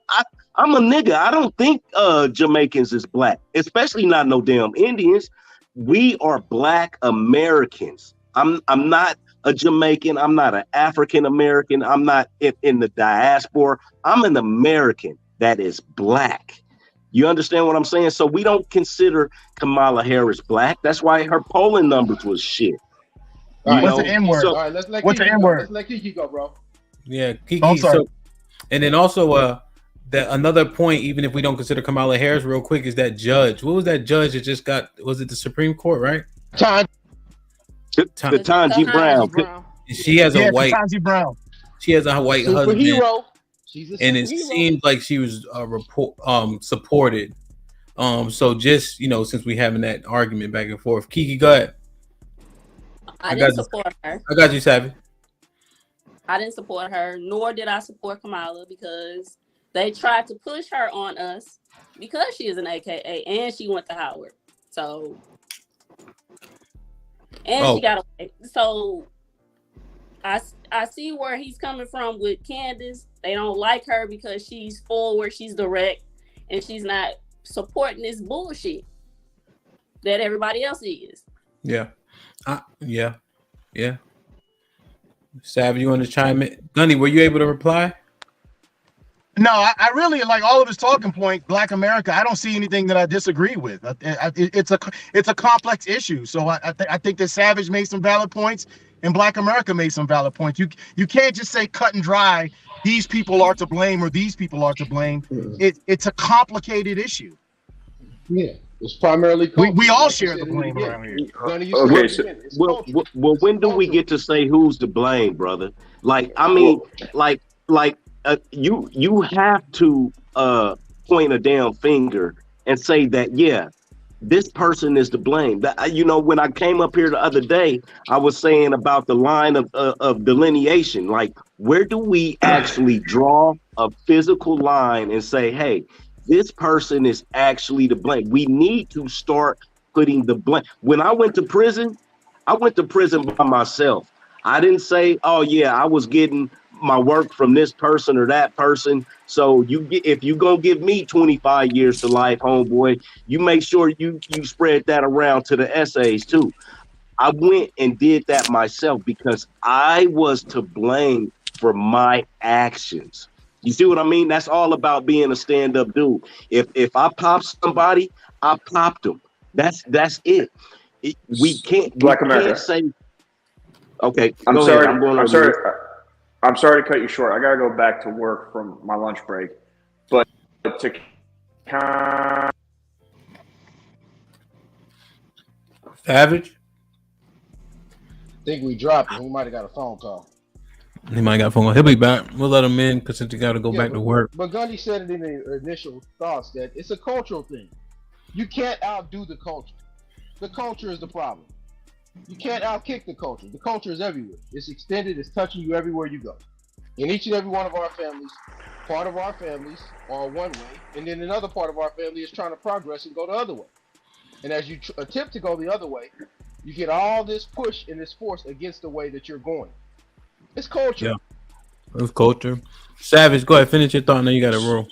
a nigga. I don't think Jamaicans is black, especially not no damn Indians. We are black Americans. I'm not a Jamaican. I'm not an African American. I'm not in the diaspora. I'm an American that is black. You understand what I'm saying? So we don't consider Kamala Harris black. That's why her polling numbers was shit. All right, what's the N word? All right, let's let what's Kiki the N go. word? Let's let Kiki go, bro. Yeah, Kiki. I'm sorry. And then also that another point, even if we don't consider Kamala Harris, real quick, is that judge. What was that judge that just got? Was it the Supreme Court, right? Ketanji Brown. She has a white. Ketanji Brown. She has a white husband, Superhero. She's a and it superhero. seemed like she was supported. So just since we having that argument back and forth, Kiki, go ahead. I didn't support her. I got you, Savvy. I didn't support her, nor did I support Kamala because they tried to push her on us because she is an AKA and she went to Howard. So, and she got away. So, I see where he's coming from with Candace. They don't like her because she's forward, she's direct, and she's not supporting this bullshit that everybody else is. Yeah. Yeah. Sav, you want to chime in? Gunny, were you able to reply? No, I really like all of his talking point. Black America, I don't see anything that I disagree with. It's a complex issue. So I think that Savage made some valid points, and Black America made some valid points. You can't just say cut and dry. These people are to blame or these people are to blame. It's a complicated issue. Yeah, it's primarily we all share the blame around here. Okay, so well, when do we get to say who's to blame, brother? Like, I mean, you have to point a damn finger and say that, yeah, this person is to blame. That, when I came up here the other day, I was saying about the line of delineation. Like, where do we actually draw a physical line and say, hey, this person is actually to blame? We need to start putting the blame. When I went to prison by myself. I didn't say, oh yeah, I was getting my work from this person or that person. So if you gonna give me 25 years to life, homeboy, you make sure you spread that around to the essays too. I went and did that myself because I was to blame for my actions. You see what I mean? That's all about being a stand-up dude. If I pop somebody, I popped them. That's it. We can't say. Okay, I'm sorry to cut you short. I gotta go back to work from my lunch break, but to Savage. I think we dropped him. He might have got a phone call. He might got a phone call. He'll be back. We'll let him in because he got to go back to work. But Gundy said it in the initial thoughts that it's a cultural thing. You can't outdo the culture. The culture is the problem. You can't outkick the culture. The culture is everywhere. It's extended. It's touching you everywhere you go. In each and every one of our families, part of our families are one way, and then another part of our family is trying to progress and go the other way. And as you attempt to go the other way, you get all this push and this force against the way that you're going. It's culture. Yeah, it's culture. Savage, go ahead, finish your thought. Now you got a roll.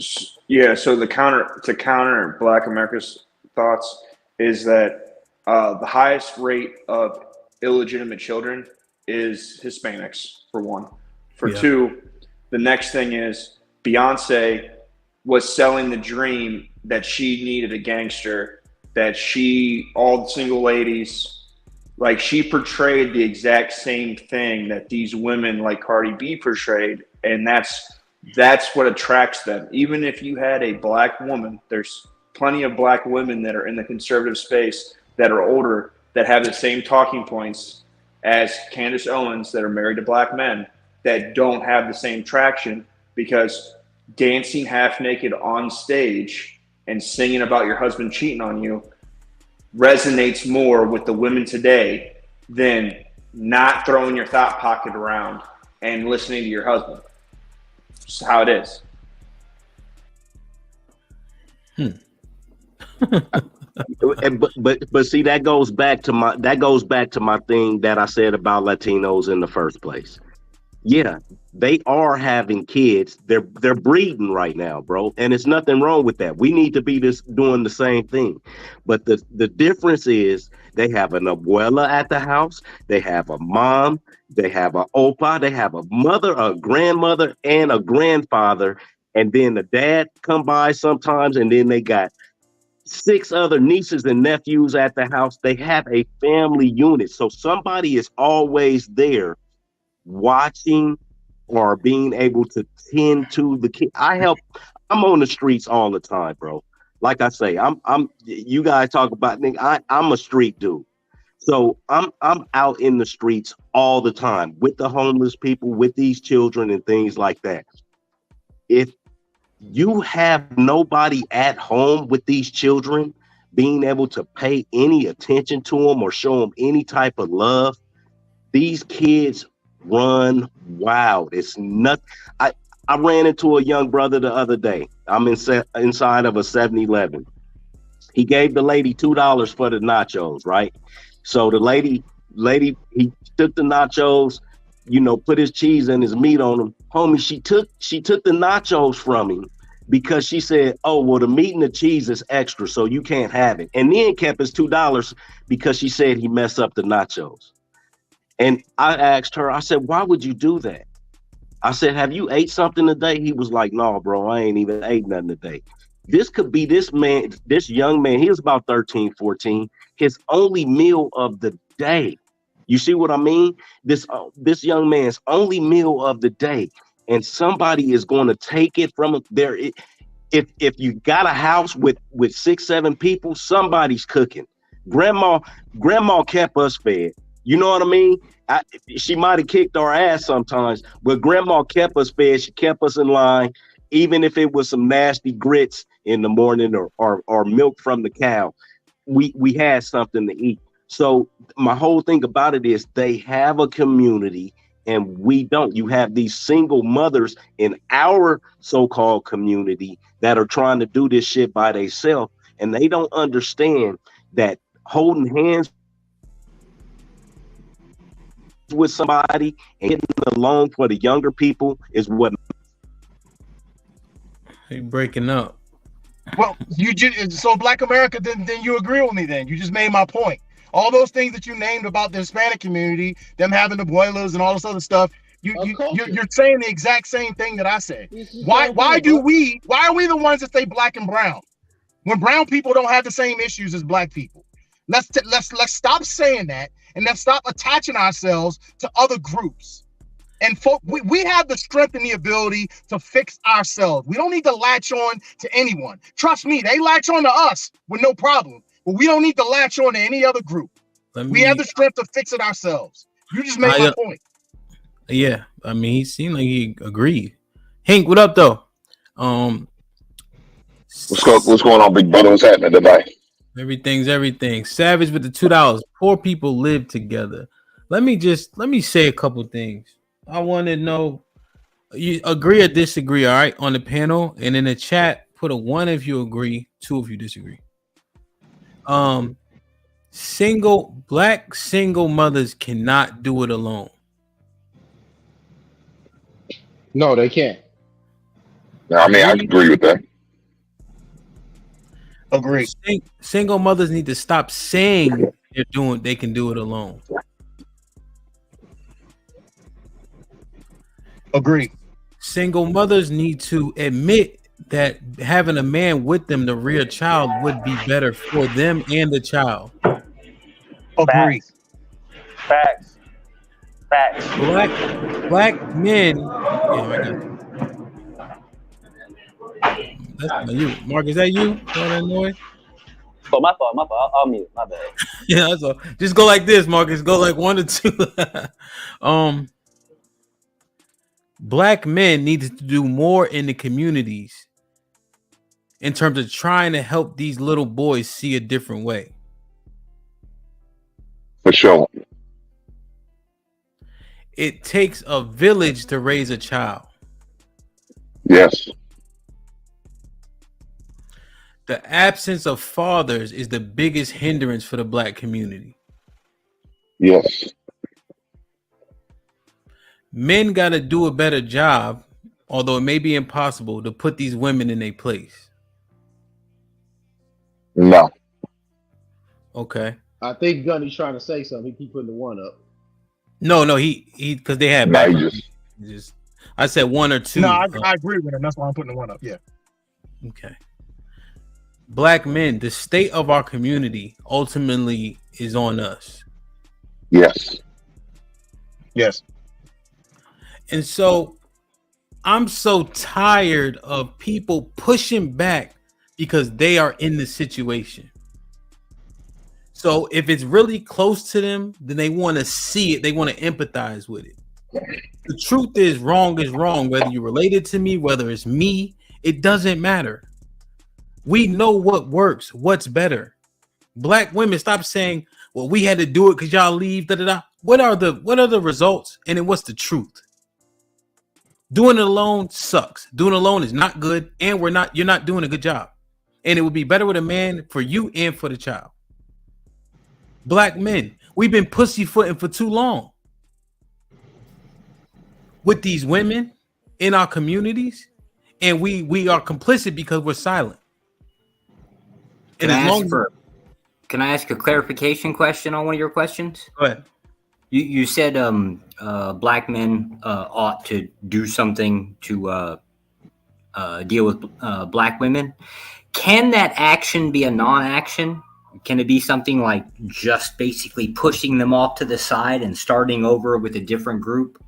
Yeah. So to counter Black America's thoughts is that the highest rate of illegitimate children is Hispanics, for one. For two, the next thing is Beyonce was selling the dream that she needed a gangster, that all the single ladies, like she portrayed the exact same thing that these women like Cardi B portrayed. And that's what attracts them. Even if you had a black woman, there's plenty of black women that are in the conservative space that are older that have the same talking points as Candace Owens that are married to black men that don't have the same traction, because dancing half naked on stage and singing about your husband cheating on you resonates more with the women today than not throwing your thought pocket around and listening to your husband. It's how it is. But see, that goes back to my thing that I said about Latinos in the first place. Yeah, they are having kids. They're breeding right now, bro, and it's nothing wrong with that. We need to be doing the same thing. But the difference is they have an abuela at the house, they have a mom, they have an opa, they have a mother, a grandmother, and a grandfather, and then the dad come by sometimes, and then they got 6 other nieces and nephews at the house. They have a family unit, so somebody is always there watching or being able to tend to the kid. I'm on the streets all the time, bro. Like I say, you guys talk about, I'm a street dude. So I'm out in the streets all the time with the homeless people, with these children and things like that. If you have nobody at home with these children being able to pay any attention to them or show them any type of love, these kids run wild. It's not. I ran into a young brother the other day. I'm inside of a 7-Eleven. He gave the lady $2 for the nachos, right? So the lady, he took the nachos, put his cheese and his meat on them. Homie, she took the nachos from him because she said, "Oh, well, the meat and the cheese is extra, so you can't have it." And then kept his $2 because she said he messed up the nachos. And I asked her, I said, "Why would you do that?" I said, "Have you ate something today?" He was like, "No, bro, I ain't even ate nothing today." This could be this young man, he was about 13, 14, his only meal of the day. You see what I mean? This young man's only meal of the day. And somebody is going to take it from him. If you got a house with 6, 7 people, somebody's cooking. Grandma kept us fed. You know what I mean? She might have kicked our ass sometimes, but grandma kept us fed. She kept us in line, even if it was some nasty grits in the morning or milk from the cow. We had something to eat. So my whole thing about it is they have a community and we don't. You have these single mothers in our so-called community that are trying to do this shit by themselves, and they don't understand that holding hands with somebody and getting along for the younger people is what. You're breaking up. Well, so Black America, then you agree with me. Then you just made my point. All those things that you named about the Hispanic community, them having the boilers and all this other stuff, you're saying the exact same thing that I said. Why are we the ones that say black and brown when brown people don't have the same issues as black people? Let's stop saying that, and let's stop attaching ourselves to other groups. And we have the strength and the ability to fix ourselves. We don't need to latch on to anyone. Trust me, they latch on to us with no problem. But we don't need to latch on to any other group. We have the strength to fix it ourselves. You just made my point. Yeah, I mean, he seemed like he agreed. Hank, what up, though? What's going on, big brother? What's happening tonight? Everything's everything. Savage with the $2. Poor people live together. Let me say a couple things. I want to know, you agree or disagree, all right, on the panel, and in the chat, put a 1 if you agree, 2 if you disagree. Black single mothers cannot do it alone. No, they can't. I mean, I agree with that. Agree. Single mothers need to stop saying they can do it alone. Agree. Single mothers need to admit that having a man with them to rear a child would be better for them and the child. Agree. Facts. Black men. That's not you, Mark. Is that you? That noise? Oh, my fault. I'll mute. My bad. Yeah, that's all. Just go like this, Marcus. Go like 1 to 2. Black men need to do more in the communities in terms of trying to help these little boys see a different way. For sure. It takes a village to raise a child. Yes. The absence of fathers is the biggest hindrance for the black community. Yes. Men got to do a better job, although it may be impossible, to put these women in their place. No. Okay. I think Gunny's trying to say something. He keep putting the 1 up. No, he because they had just I said 1 or 2. No, I agree with him. That's why I'm putting the 1 up. Yeah. Okay. Black men, the state of our community ultimately is on us. Yes. Yes. And so I'm so tired of people pushing back because they are in the situation. So if it's really close to them, then they want to see it. They want to empathize with it. The truth is wrong, whether you're related to me, whether it's me, it doesn't matter. We know what works, what's better. Black women, stop saying, well, we had to do it because y'all leave. What are the results? And then what's the truth? Doing it alone sucks. Doing it alone is not good, and you're not doing a good job. And it would be better with a man for you and for the child. Black men, we've been pussyfooting for too long with these women in our communities, and we are complicit because we're silent. Can I ask a clarification question on one of your questions? Go ahead. You said black men ought to do something to deal with black women. Can that action be a non-action? Can it be something like just basically pushing them off to the side and starting over with a different group?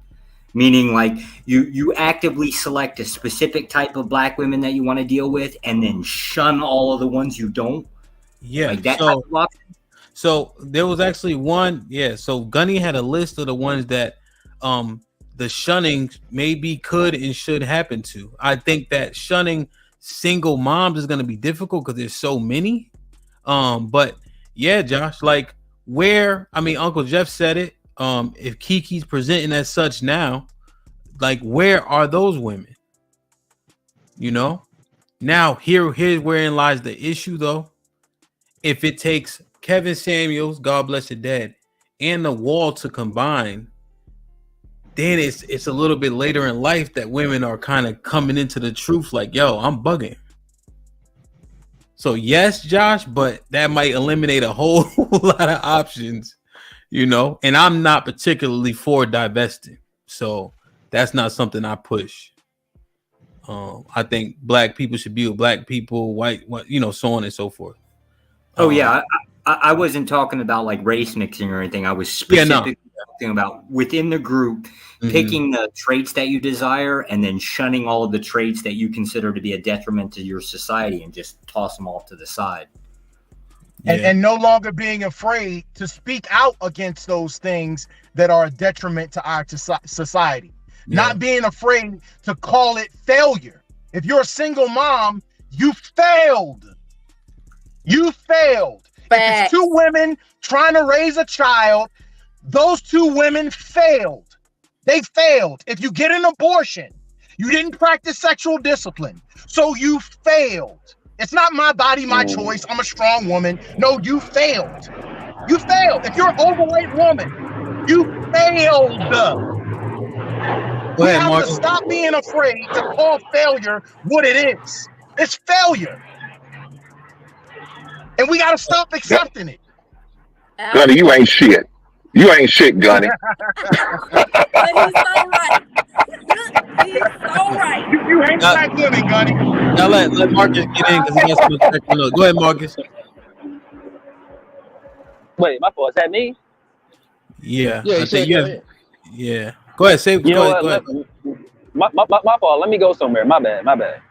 Meaning like you actively select a specific type of black women that you want to deal with and then shun all of the ones you don't? Yeah. Like that type of option? So there was actually one, so Gunny had a list of the ones that the shunning maybe could and should happen to. I think that shunning single moms is going to be difficult because there's so many. But yeah, Josh, like Uncle Jeff said it. If Kiki's presenting as such now, like where are those women? You know? Now here's wherein lies the issue though. If it takes Kevin Samuels, God bless the dead, and the wall to combine, then it's a little bit later in life that women are kind of coming into the truth like, yo, I'm bugging. So yes, Josh, but that might eliminate a whole lot of options, you know, and I'm not particularly for divesting. So that's not something I push. I think black people should be with black people, white, so on and so forth. Oh yeah, I wasn't talking about like race mixing or anything. I was specifically talking about within the group, picking the traits that you desire and then shunning all of the traits that you consider to be a detriment to your society and just toss them all to the side. And no longer being afraid to speak out against those things that are a detriment to our society. Not being afraid to call it failure. If you're a single mom, you failed. You failed. If it's two women trying to raise a child, those two women failed. They failed. If you get an abortion, you didn't practice sexual discipline. So you failed. It's not my body, my choice. I'm a strong woman. No, you failed. You failed. If you're an overweight woman, you failed. We have to stop being afraid to call failure what it is. It's failure. And we got to stop accepting it. Gunny, you ain't shit. You ain't shit, Gunny. But he's so right. He's so right. You ain't black women, Gunny. Now let Marcus get in because he got some respect. Go ahead, Marcus. Wait, my fault. Is that me? Yeah. I think you have, yeah. Go ahead. Go ahead. My fault. Let me go somewhere. My bad.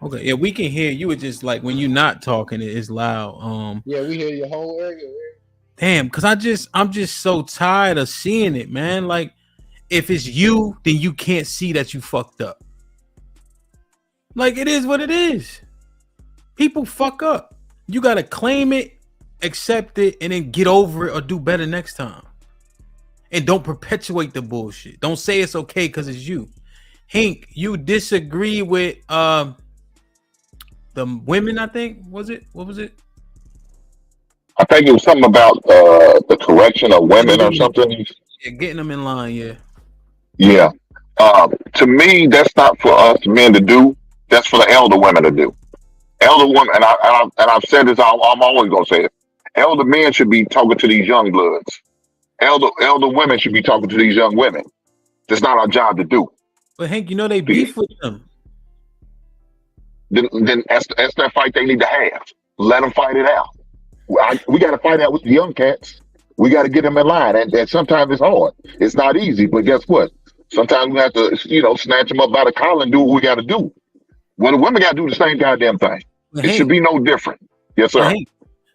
Okay, yeah, we can hear you. It's just like when you're not talking, it's loud. Yeah, we hear your whole area. Damn, because I'm just so tired of seeing it, man. Like, if it's you, then you can't see that you fucked up. Like, it is what it is. People fuck up. You gotta claim it, accept it, and then get over it or do better next time. And don't perpetuate the bullshit. Don't say it's okay because it's you. Hink, you disagree with the women, I think, what was it? I think it was something about the correction of women or something. Yeah, getting them in line, yeah. Yeah. To me, that's not for us men to do. That's for the elder women to do. Elder women, and I've said this, I'm always going to say it. Elder men should be talking to these young bloods. Elder women should be talking to these young women. That's not our job to do. But Hank, they beef with them. Then that's that fight they need to have. Let them fight it out. We got to fight out with the young cats. We got to get them in line, and sometimes it's hard. It's not easy, but guess what? Sometimes we have to, snatch them up by the collar and do what we got to do. Well, the women got to do the same goddamn thing. It should be no different. Yes, sir.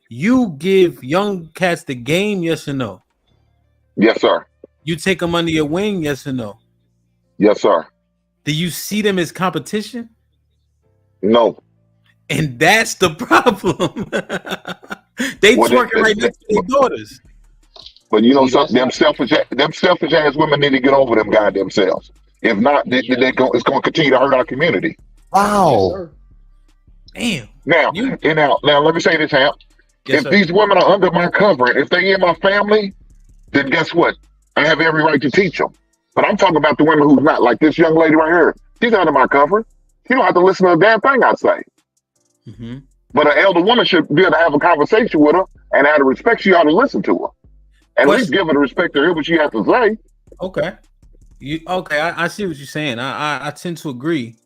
You give young cats the game, yes or no? Yes, sir. You take them under your wing, yes or no? Yes, sir. Do you see them as competition? No. And that's the problem. They twerking right next to their daughters. But you know something, them selfish ass women need to get over them goddamn selves. If not, it's going to continue to hurt our community. Wow. Damn. Now, let me say this, Hamp. Yes, if sir. these women are under my covering, if they in my family, then guess what? I have every right to teach them. But I'm talking about the women who's not, like this young lady right here. She's under my covering. She don't have to listen to a damn thing I say. Mm-hmm. But an elder woman should be able to have a conversation with her, and out of respect, she ought to listen to her. At least give her the respect to hear what she has to say. Okay. I see what you're saying. I tend to agree.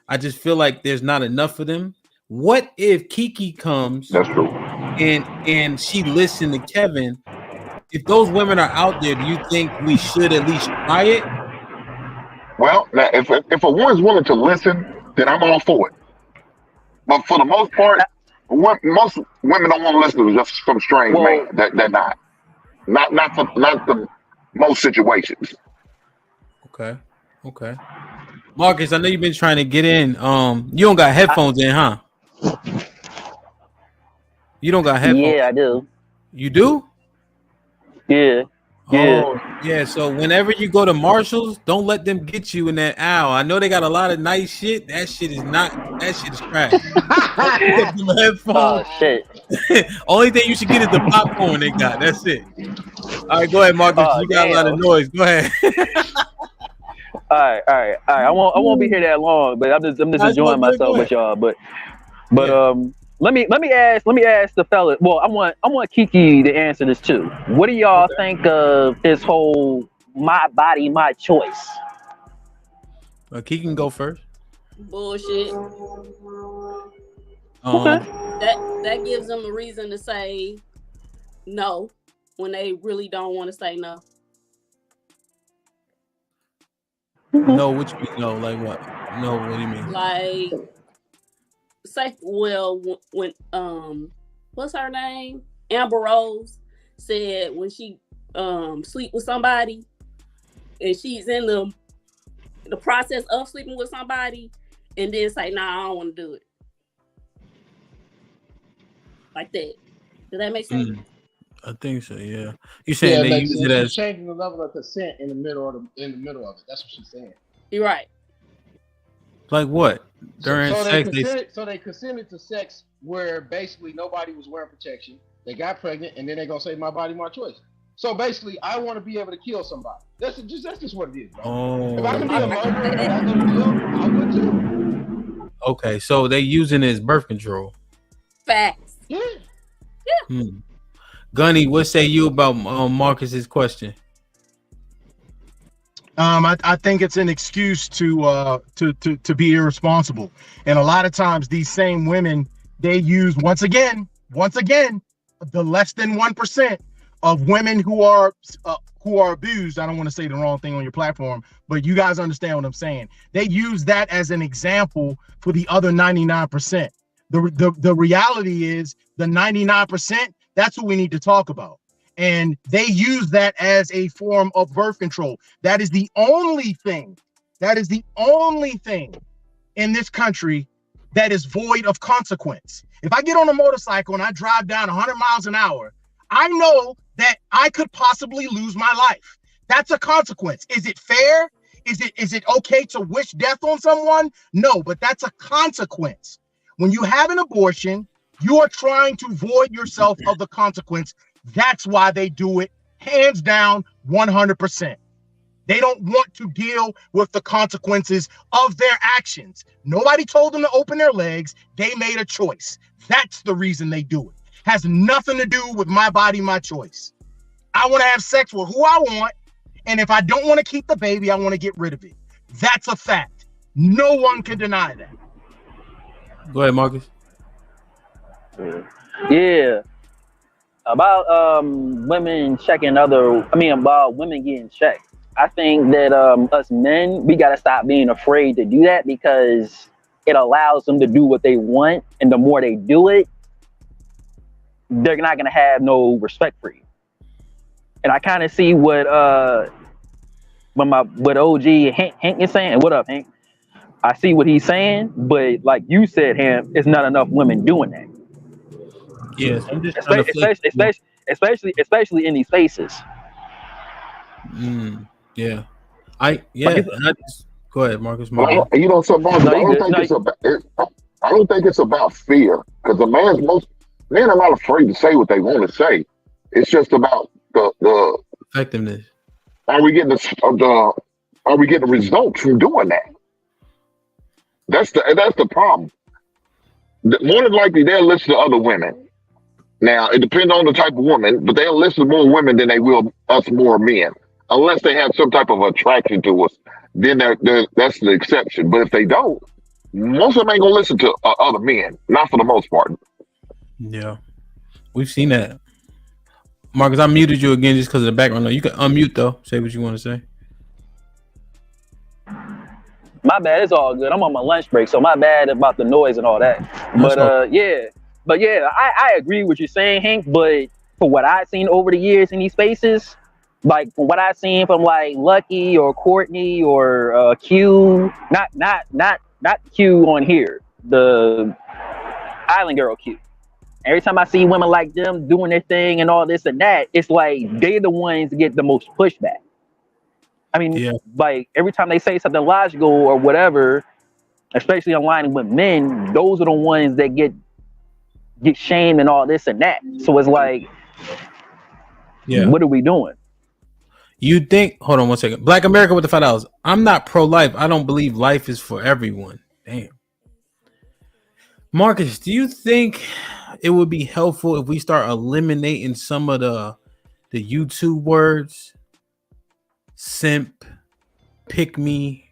I just feel like there's not enough of them. What if Kiki comes? That's true. And she listened to Kevin. If those women are out there, do you think we should at least try it? Well, now, if a woman's willing to listen, then I'm all for it. But for the most part, most women don't want to listen to just some strange man. They're not. Not the most situations. Okay. Marcus, I know you've been trying to get in. You don't got headphones in, huh? You don't got headphones. Yeah, I do. You do? Yeah. Oh, yeah. So whenever you go to Marshall's, don't let them get you in that aisle. I know they got a lot of nice shit. That shit is trash. Oh shit. Only thing you should get is the popcorn they got. That's it. All right, go ahead, Marcus. You got a lot of noise. Go ahead. All right. I won't be here that long, but I'm just enjoying myself with y'all. But let me ask the fella. Well, I want Kiki to answer this too. What do y'all think of this whole my body, my choice? Kiki can go first. Bullshit. That gives them a reason to say no when they really don't want to say no. No, what you mean? No, like what? No, what do you mean? Like, say, well, when what's her name? Amber Rose said when she sleep with somebody and she's in the process of sleeping with somebody, and then say, "Nah, I don't want to do it." Like that. Does that make sense? I think so. Yeah. You saying they use it as she's changing the level of consent in the middle of it. That's what she's saying. You're right. Like what? During sex, they consented to sex where basically nobody was wearing protection. They got pregnant, and then they're gonna say, "My body, my choice." So basically, I want to be able to kill somebody. That's just what it is, bro. Oh. If I can be a murderer and I go to jail, I would too. Okay, so they using it as birth control. Facts. Yeah. Gunny, what say you about Marcus's question? I think it's an excuse to be irresponsible, and a lot of times these same women, they use once again the less than 1% of women who are abused. I don't want to say the wrong thing on your platform, but you guys understand what I'm saying. They use that as an example for the other 99%. The reality is the 99%. That's what we need to talk about. And they use that as a form of birth control. That is the only thing in this country that is void of consequence. If I get on a motorcycle and I drive down 100 miles an hour, I know that I could possibly lose my life. That's a consequence. Is it fair? Is it okay to wish death on someone? No, but that's a consequence. When you have an abortion, you are trying to void yourself of the consequence. That's why they do it, hands down, 100%. They don't want to deal with the consequences of their actions. Nobody told them to open their legs. They made a choice. That's the reason they do it. Has nothing to do with my body, my choice. I want to have sex with who I want, and if I don't want to keep the baby, I want to get rid of it. That's a fact. No one can deny that. Go ahead, Marcus. Yeah. About women getting checked. I think that us men, we gotta stop being afraid to do that because it allows them to do what they want, and the more they do it, they're not gonna have no respect for you. And I kind of see what OG Hank is saying. What up, Hank? I see what he's saying, but like you said, Ham, it's not enough women doing that. Yes, I'm just especially in these spaces. Yeah. Go ahead, Marcus. Well, you know, so Marcus, I don't think it's about fear, because men are not afraid to say what they want to say. It's just about the effectiveness. Are we getting the results from doing that? That's the problem. More than likely, they'll listen to other women. Now, it depends on the type of woman, but they'll listen to more women than they will us more men, unless they have some type of attraction to us. Then that's the exception. But if they don't, most of them ain't gonna listen to other men. Not for the most part. Yeah, we've seen that. Marcus, I muted you again just because of the background. You can unmute though. Say what you want to say. My bad. It's all good. I'm on my lunch break, so my bad about the noise and all that. But I agree with what you're saying, Hank. But for what I've seen over the years in these spaces, like from what I've seen from like Lucky or Courtney or Q, not Q on here, the Island Girl Q. Every time I see women like them doing their thing and all this and that, it's like they're the ones that get the most pushback. I mean, like every time they say something logical or whatever, especially aligning with men, those are the ones that get shamed and all this and that. So it's like, what are we doing? You think? Hold on one second. Black America with the $5. I'm not pro-life. I don't believe life is for everyone. Damn. Marcus, do you think it would be helpful if we start eliminating some of the YouTube words? Simp, pick me,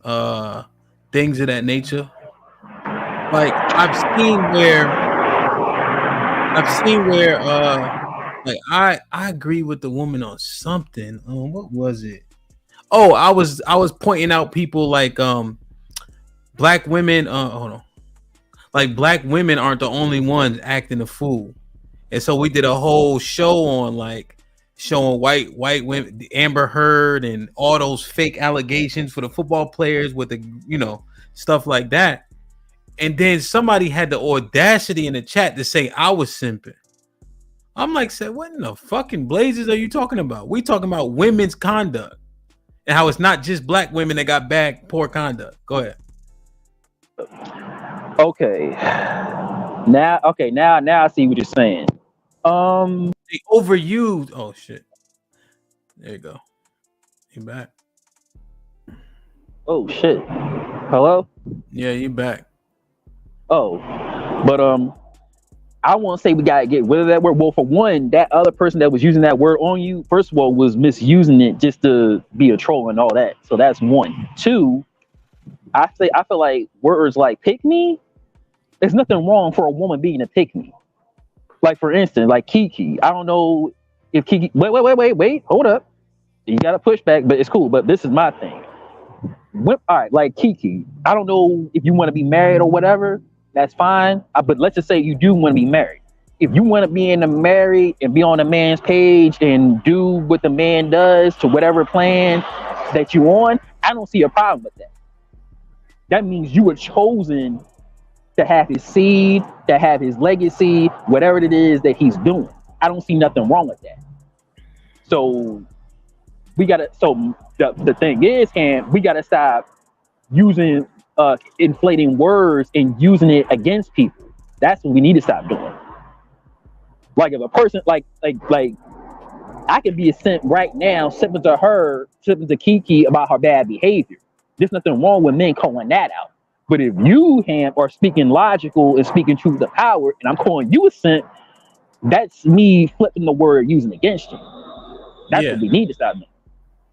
things of that nature. Like I've seen where like I agree with the woman on something. What was it? Oh, I was pointing out people like black women, hold on. Like black women aren't the only ones acting a fool. And so we did a whole show on like showing white women, Amber Heard and all those fake allegations for the football players with the, stuff like that. And then somebody had the audacity in the chat to say I was simping. I'm like, what in the fucking blazes are you talking about? We talking about women's conduct and how it's not just black women that got poor conduct. Go ahead. Okay. Now I see what you're saying. They overused. Oh shit. There you go. You back. Oh shit. Hello? Yeah, you back. Oh. But I won't say we gotta get rid of that word. Well, for one, that other person that was using that word on you, first of all, was misusing it just to be a troll and all that. So that's one. Two, I feel like words like pick me, there's nothing wrong for a woman being a pick me. Like for instance, like Kiki. I don't know if Kiki. Wait. Hold up. You got to push back, but it's cool. But this is my thing. All right, like Kiki. I don't know if you want to be married or whatever. That's fine. But let's just say you do want to be married. If you want to be in the married and be on a man's page and do what the man does to whatever plan that you on, I don't see a problem with that. That means you were chosen to have his seed, to have his legacy, whatever it is that he's doing. I don't see nothing wrong with that. So the thing is, we gotta stop using inflating words and using it against people. That's what we need to stop doing. Like if a person like I could be a simp right now, simping to Kiki about her bad behavior. There's nothing wrong with men calling that out. But if you, Ham, are speaking logical and speaking truth to power, and I'm calling you a simp, that's me flipping the word using against you. That's what we need to stop doing.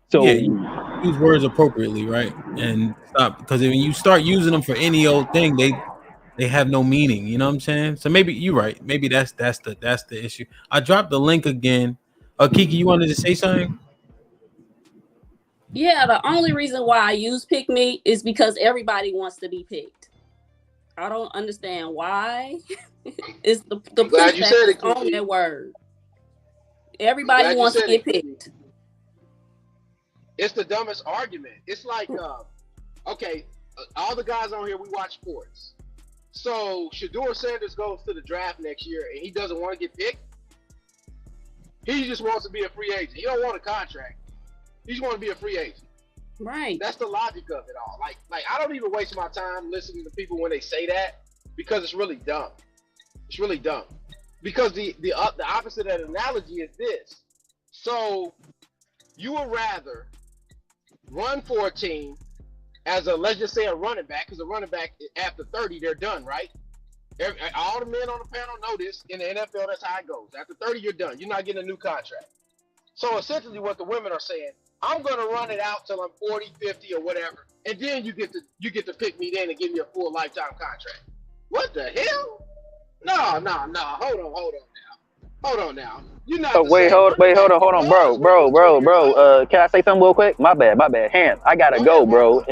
So use words appropriately, right? And stop, because when you start using them for any old thing, they have no meaning. You know what I'm saying? So maybe you're right. Maybe that's the issue. I dropped the link again. Kiki, you wanted to say something? Yeah, the only reason why I use pick me is because everybody wants to be picked. I don't understand why. It's the glad you said it, on Kiki. that word. Everybody Glad you wants to said get it. picked. It's the dumbest argument. It's like, okay, all the guys on here, we watch sports. So Shedeur Sanders goes to the draft next year and he doesn't want to get picked. He just wants to be a free agent. He don't want a contract. He just want to be a free agent. Right. That's the logic of it all. Like I don't even waste my time listening to people when they say that because it's really dumb. It's really dumb. Because the opposite of that analogy is this. So you would rather run for a team as let's just say a running back, because a running back after 30 they're done, right? All the men on the panel know this. In the NFL, that's how it goes. After 30, you're done. You're not getting a new contract. So essentially what the women are saying, I'm going to run it out till I'm 40, 50, or whatever, and then you get to pick me then and give me a full lifetime contract. What the hell? No. Hold on now. You're not. Hold on, bro. Can I say something real quick? My bad. Ham, I gotta go, bro.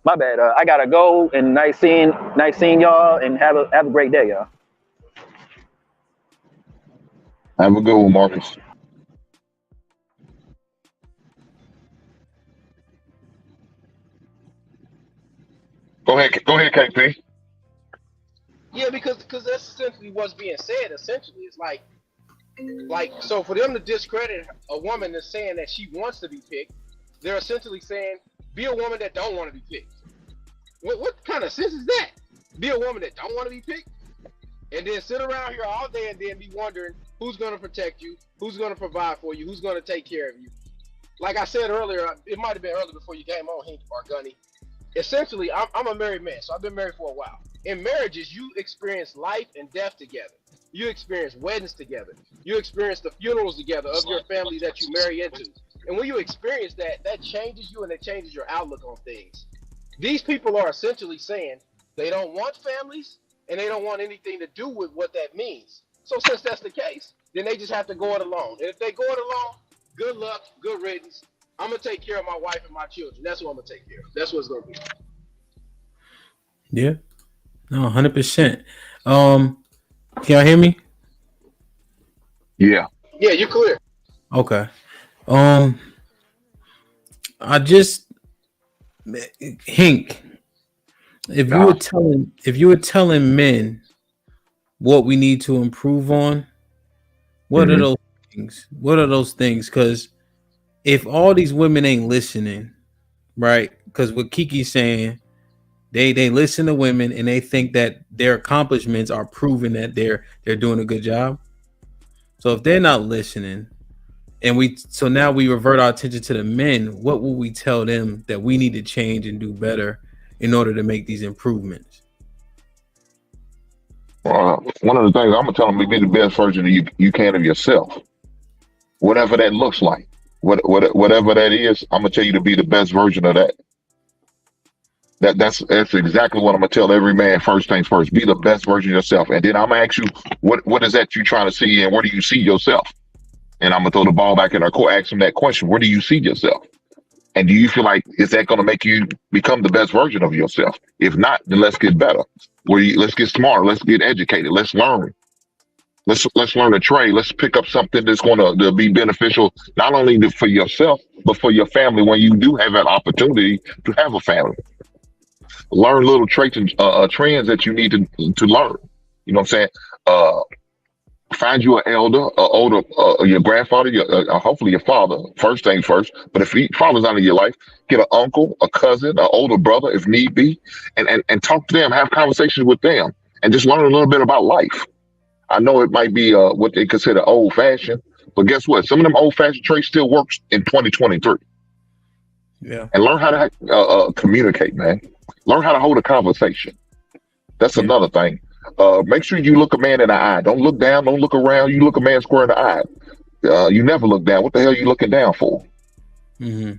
My bad. I gotta go. And nice seeing y'all. And have a great day, y'all. Have a good one, Marcus. Go ahead, KP. Yeah, because that's essentially what's being said. Essentially, it's like so for them to discredit a woman that's saying that she wants to be picked, they're essentially saying be a woman that don't want to be picked. What kind of sense is that? Be a woman that don't want to be picked, and then sit around here all day and then be wondering who's going to protect you, who's going to provide for you, who's going to take care of you. Like I said earlier, it might have been earlier before you came on, Hink or Gunny. Essentially, I'm a married man, so I've been married for a while. In marriages, you experience life and death together. You experience weddings together. You experience the funerals together of your family that you marry into. And when you experience that, that changes you and it changes your outlook on things. These people are essentially saying they don't want families and they don't want anything to do with what that means. So since that's the case, then they just have to go it alone. And if they go it alone, good luck, good riddance. I'm going to take care of my wife and my children. That's what I'm going to take care of. That's what it's going to be. Yeah. No, 100%. Can y'all hear me? Yeah. Yeah, you're clear. Okay. I just Hink, if you were telling men what we need to improve on, what are those things? What are those things? Because if all these women ain't listening, right? Because what Kiki's saying, they listen to women and they think that their accomplishments are proving that they're doing a good job. So if they're not listening, and now we revert our attention to the men, what will we tell them that we need to change and do better in order to make these improvements? One of the things I'm gonna tell them is be the best version of you can of yourself, whatever that looks like. Whatever that is, I'm gonna tell you to be the best version of that. That's exactly what I'm gonna tell every man. First things first, be the best version of yourself, and then I'm gonna ask you what is that you trying to see, and where do you see yourself? And I'm gonna throw the ball back in our court, ask them that question: where do you see yourself? And do you feel like is that gonna make you become the best version of yourself? If not, then let's get better. Let's get smarter. Let's get educated. Let's learn. Let's learn a trade. Let's pick up something that's going to be beneficial not only for yourself but for your family when you do have that opportunity to have a family. Learn little traits and trends that you need to learn. You know what I'm saying? Find you an elder, older, your grandfather, hopefully your father. First thing first. But if father's not in your life, get an uncle, a cousin, an older brother if need be, and talk to them, have conversations with them, and just learn a little bit about life. I know it might be what they consider old fashioned, but guess what? Some of them old fashioned traits still works in 2023. Yeah. And learn how to communicate, man. Learn how to hold a conversation. That's another thing. Make sure you look a man in the eye. Don't look down. Don't look around. You look a man square in the eye. You never look down. What the hell are you looking down for? Mm-hmm.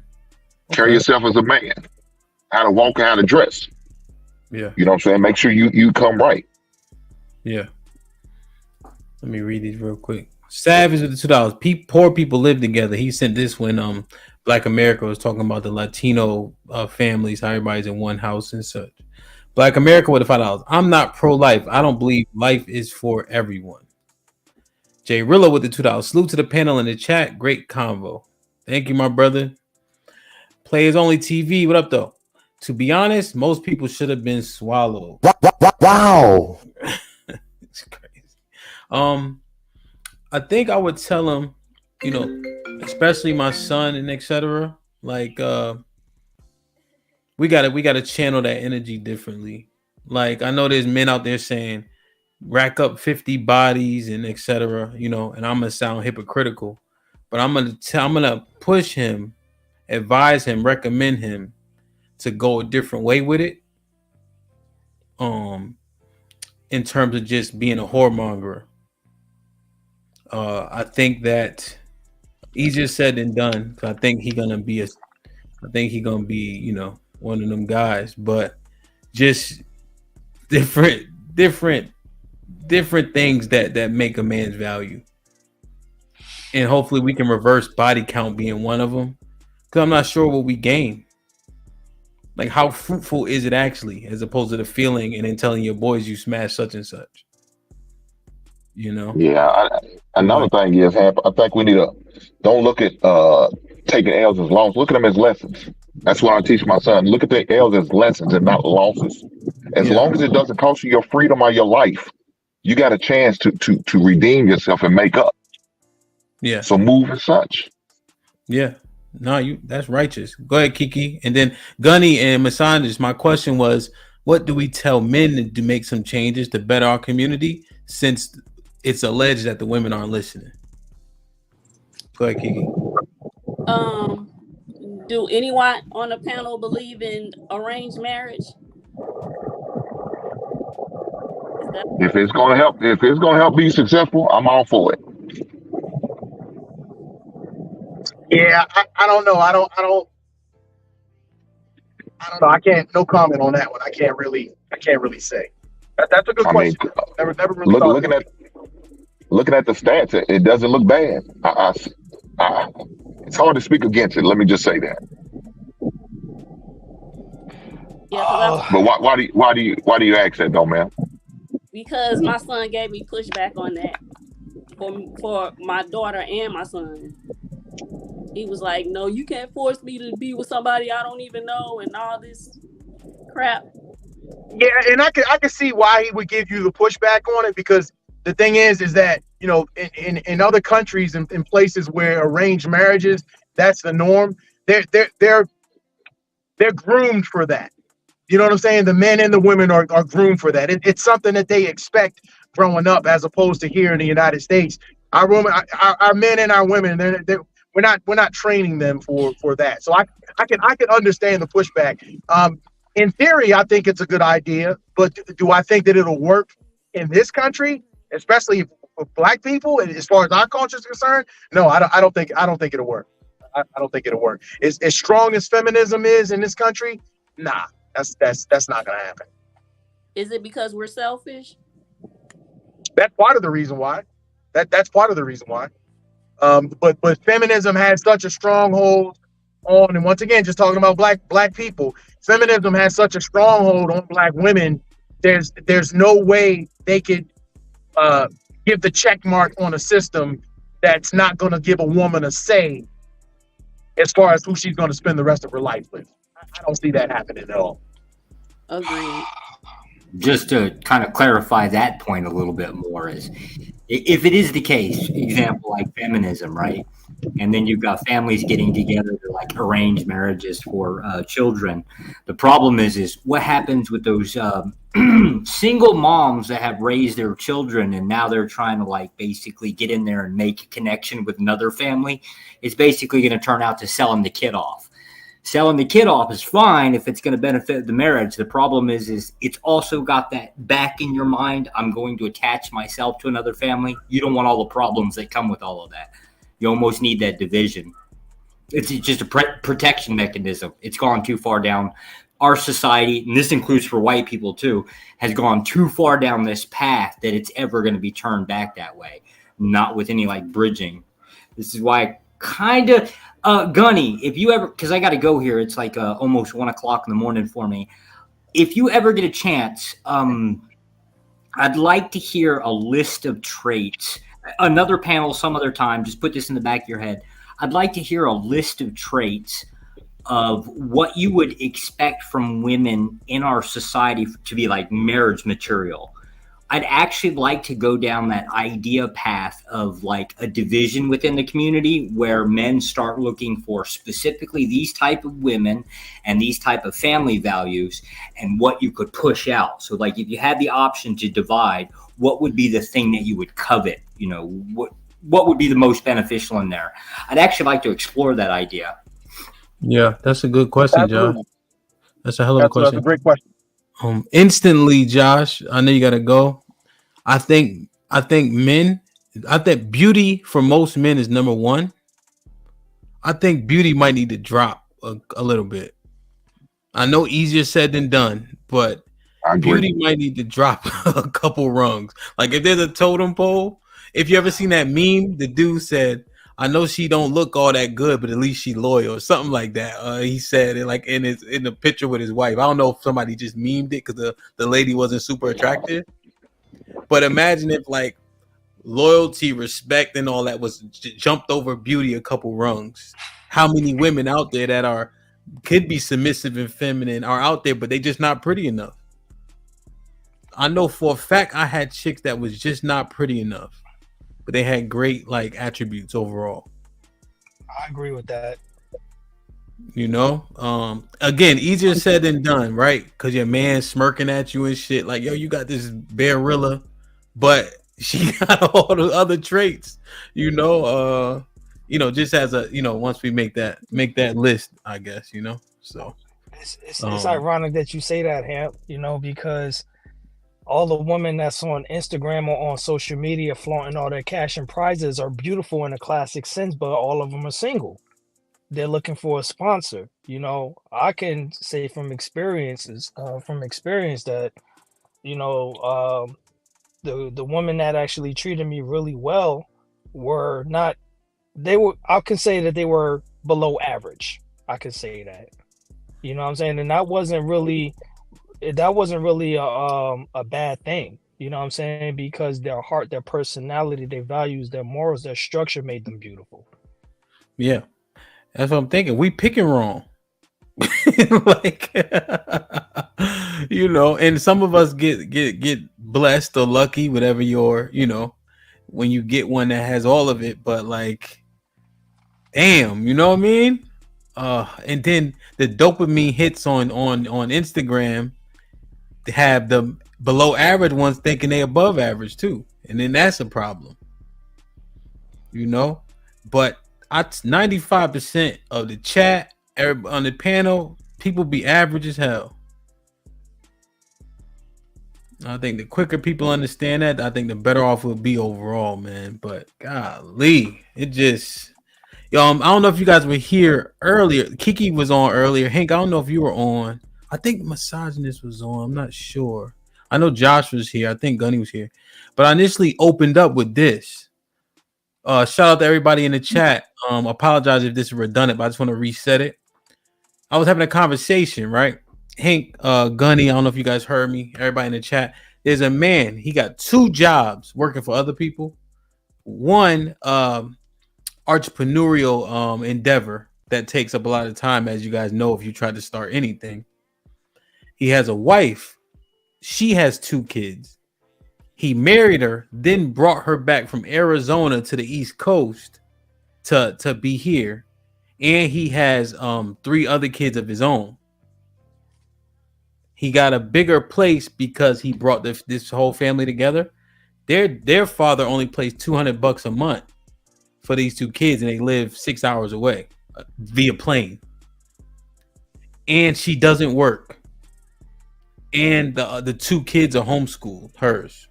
Carry yourself as a man. How to walk, how to dress. Yeah. You know what I'm saying? Make sure you come right. Yeah. Let me read these real quick. Savage with the $2. Poor people live together. He sent this when Black America was talking about the Latino families, how everybody's in one house and such. Black America with the $5. I'm not pro-life. I don't believe life is for everyone. Jay Rillo with the $2. Salute to the panel in the chat. Great convo. Thank you, my brother. Players Only TV. What up, though? To be honest, most people should have been swallowed. Wow. It's crazy. I think I would tell him, especially my son and etc. Like, we gotta channel that energy differently. Like, I know there's men out there saying, rack up 50 bodies and etc. And I'm gonna sound hypocritical, but I'm gonna push him, advise him, recommend him to go a different way with it. In terms of just being a whoremonger. I think that easier said than done. I think he's gonna be one of them guys, but just different things that make a man's value. And hopefully we can reverse body count being one of them. Because I'm not sure what we gain. Like, how fruitful is it actually, as opposed to the feeling and then telling your boys you smash such and such? Yeah. Another thing is, I think we need to don't look at taking L's as losses. Look at them as lessons. That's what I teach my son. Look at the L's as lessons and not losses. As long as it doesn't cost you your freedom or your life, you got a chance to redeem yourself and make up. Yeah. So move as such. Yeah. No, that's righteous. Go ahead, Kiki. And then Gunny and Masandis, my question was, what do we tell men to make some changes to better our community, since it's alleged that the women aren't listening? Go ahead, Kiki. Do anyone on the panel believe in arranged marriage? If it's gonna help be successful, I'm all for it. Yeah, I don't know. I don't know. I can't. No comment on that one. I can't really say. That's a good question. Never really thought. Looking at the stats, it doesn't look bad. It's hard to speak against it. Let me just say that. Yeah, but why do you ask that, though, man? Because my son gave me pushback on that for my daughter and my son. He was like, "No, you can't force me to be with somebody I don't even know," and all this crap. Yeah, and I can see why he would give you the pushback on it, because the thing is that in other countries and in places where arranged marriages, that's the norm. They're groomed for that. You know what I'm saying? The men and the women are groomed for that. It's something that they expect growing up, as opposed to here in the United States. Our men and our women, we're not training them for that. So I can understand the pushback. In theory, I think it's a good idea, but do I think that it'll work in this country, especially for Black people, as far as our culture is concerned? No, I don't think it'll work. I don't think it'll work. As strong as feminism is in this country, nah, that's not gonna happen. Is it because we're selfish? That's part of the reason why. That's part of the reason why. But feminism has such a stronghold on, and once again, just talking about black people, feminism has such a stronghold on Black women. There's no way they could give the check mark on a system that's not going to give a woman a say as far as who she's going to spend the rest of her life with. I don't see that happening at all. Agreed. Just to kind of clarify that point a little bit more, is if it is the case, example like feminism, right? And then you've got families getting together to like arrange marriages for children. The problem is what happens with those single moms that have raised their children and now they're trying to like basically get in there and make a connection with another family. It's basically going to turn out to selling the kid off. Selling the kid off is fine if it's going to benefit the marriage. The problem is it's also got that back in your mind. I'm going to attach myself to another family. You don't want all the problems that come with all of that. You almost need that division. It's just a protection mechanism. It's gone too far down. Our society, and this includes for white people too, has gone too far down this path that it's ever going to be turned back that way. Not with any like bridging. This is why kind of Gunny, if you ever, because I got to go here, it's like almost 1 o'clock in the morning for me. if you ever get a chance, I'd like to hear a list of traits. Another panel some other time, just put this in the back of your head. I'd like to hear a list of traits of what you would expect from women in our society to be like marriage material. I'd actually like to go down that idea path of like a division within the community where men start looking for specifically these type of women and these type of family values and what you could push out. So like if you had the option to divide, what would be the thing that you would covet? You know, what would be the most beneficial in there? I'd actually like to explore that idea. Yeah, that's a good question, Josh. That's a hell of a question. That's a great question. Instantly, Josh, I know you gotta go. I think beauty for most men is number one. I think beauty might need to drop a little bit. I know easier said than done, but beauty might need to drop a couple rungs. Like if there's a totem pole, if you ever seen that meme, the dude said, I know she don't look all that good, but at least she loyal or something like that. He said it like in the picture with his wife. I don't know if somebody just memed it because the lady wasn't super attractive. But imagine if like loyalty, respect, and all that was jumped over beauty a couple rungs. How many women out there that could be submissive and feminine are out there, but they just not pretty enough. I know for a fact I had chicks that was just not pretty enough. But they had great like attributes overall. I agree with that. You know, again, easier said than done, right? Because your man smirking at you and shit, like, yo, you got this barilla, but she got all the other traits. Just as a, once we make that list, I guess, So it's ironic that you say that, Hamp. Because all the women that's on Instagram or on social media flaunting all their cash and prizes are beautiful in a classic sense, but all of them are single. They're looking for a sponsor. I can say from experience that, the women that actually treated me really well I can say that they were below average. I could say that. You know what I'm saying? And that wasn't really a bad thing, you know what I'm saying? Because their heart, their personality, their values, their morals, their structure made them beautiful. Yeah, that's what I'm thinking. We picking wrong. And some of us get blessed or lucky, whatever when you get one that has all of it, but like, damn, you know what I mean? And then the dopamine hits on Instagram have the below average ones thinking they above average too, and then that's a problem, but 95% of the chat on the panel, people be average as hell. I think the quicker people understand that, I think the better off we'll be overall, man. But golly, it just I don't know if you guys were here earlier. Kiki was on earlier. Hank, I don't know if you were on. I think Misogynist was on. I'm not sure. I know Josh was here. I think Gunny was here. But I initially opened up with this. Shout out to everybody in the chat. Apologize if this is redundant, but I just want to reset it. I was having a conversation, right? Hank, Gunny, I don't know if you guys heard me. Everybody in the chat. There's a man. He got 2 jobs working for other people. One entrepreneurial endeavor that takes up a lot of time, as you guys know, if you try to start anything. He has a wife. She has 2 kids. He married her, then brought her back from Arizona to the East Coast to be here. And he has 3 other kids of his own. He got a bigger place because he brought this whole family together. Their father only pays $200 a month for these 2 kids, and they live 6 hours away via plane. And she doesn't work. And the 2 kids are homeschooled, hers.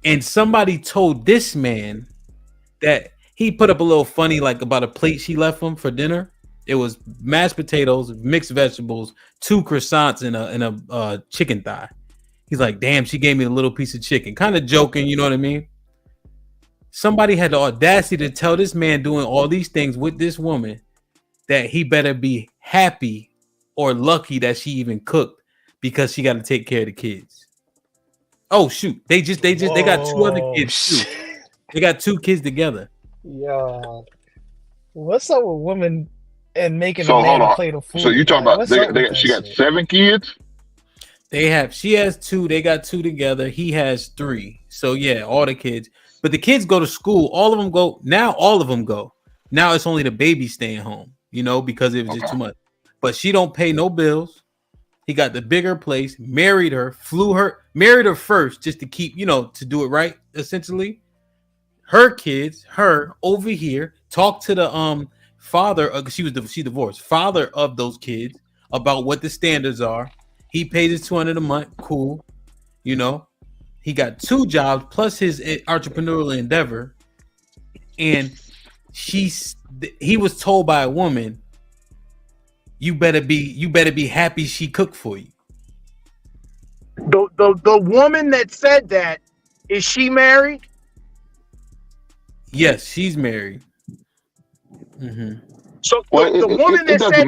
And somebody told this man that he put up a little funny, like about a plate she left him for dinner. It was mashed potatoes, mixed vegetables, 2 croissants, and a chicken thigh. He's like, damn, she gave me a little piece of chicken. Kind of joking, you know what I mean? Somebody had the audacity to tell this man doing all these things with this woman that he better be happy or lucky that she even cooked because she got to take care of the kids. Oh shoot, they got 2 other kids too. They got 2 kids together. Yeah. What's up with women and making So a man hold on. plate of food? So you talking man? about What's up with she that got shit? 7 kids? She has 2. They got 2 together. He has 3. So yeah, all the kids. But the kids go to school. All of them go. Now all of them go. Now it's only the baby staying home, because it was just too much. But she don't pay no bills. He got the bigger place, married her first just to keep, to do it right, essentially. Her kids, her over here, talk to the father, she divorced, father of those kids about what the standards are. He pays his $200 a month, cool. He got 2 jobs plus his entrepreneurial endeavor. And he was told by a woman, you better be happy she cooked for you. The woman that said that, is she married? Yes, she's married. Mm-hmm. So the woman that said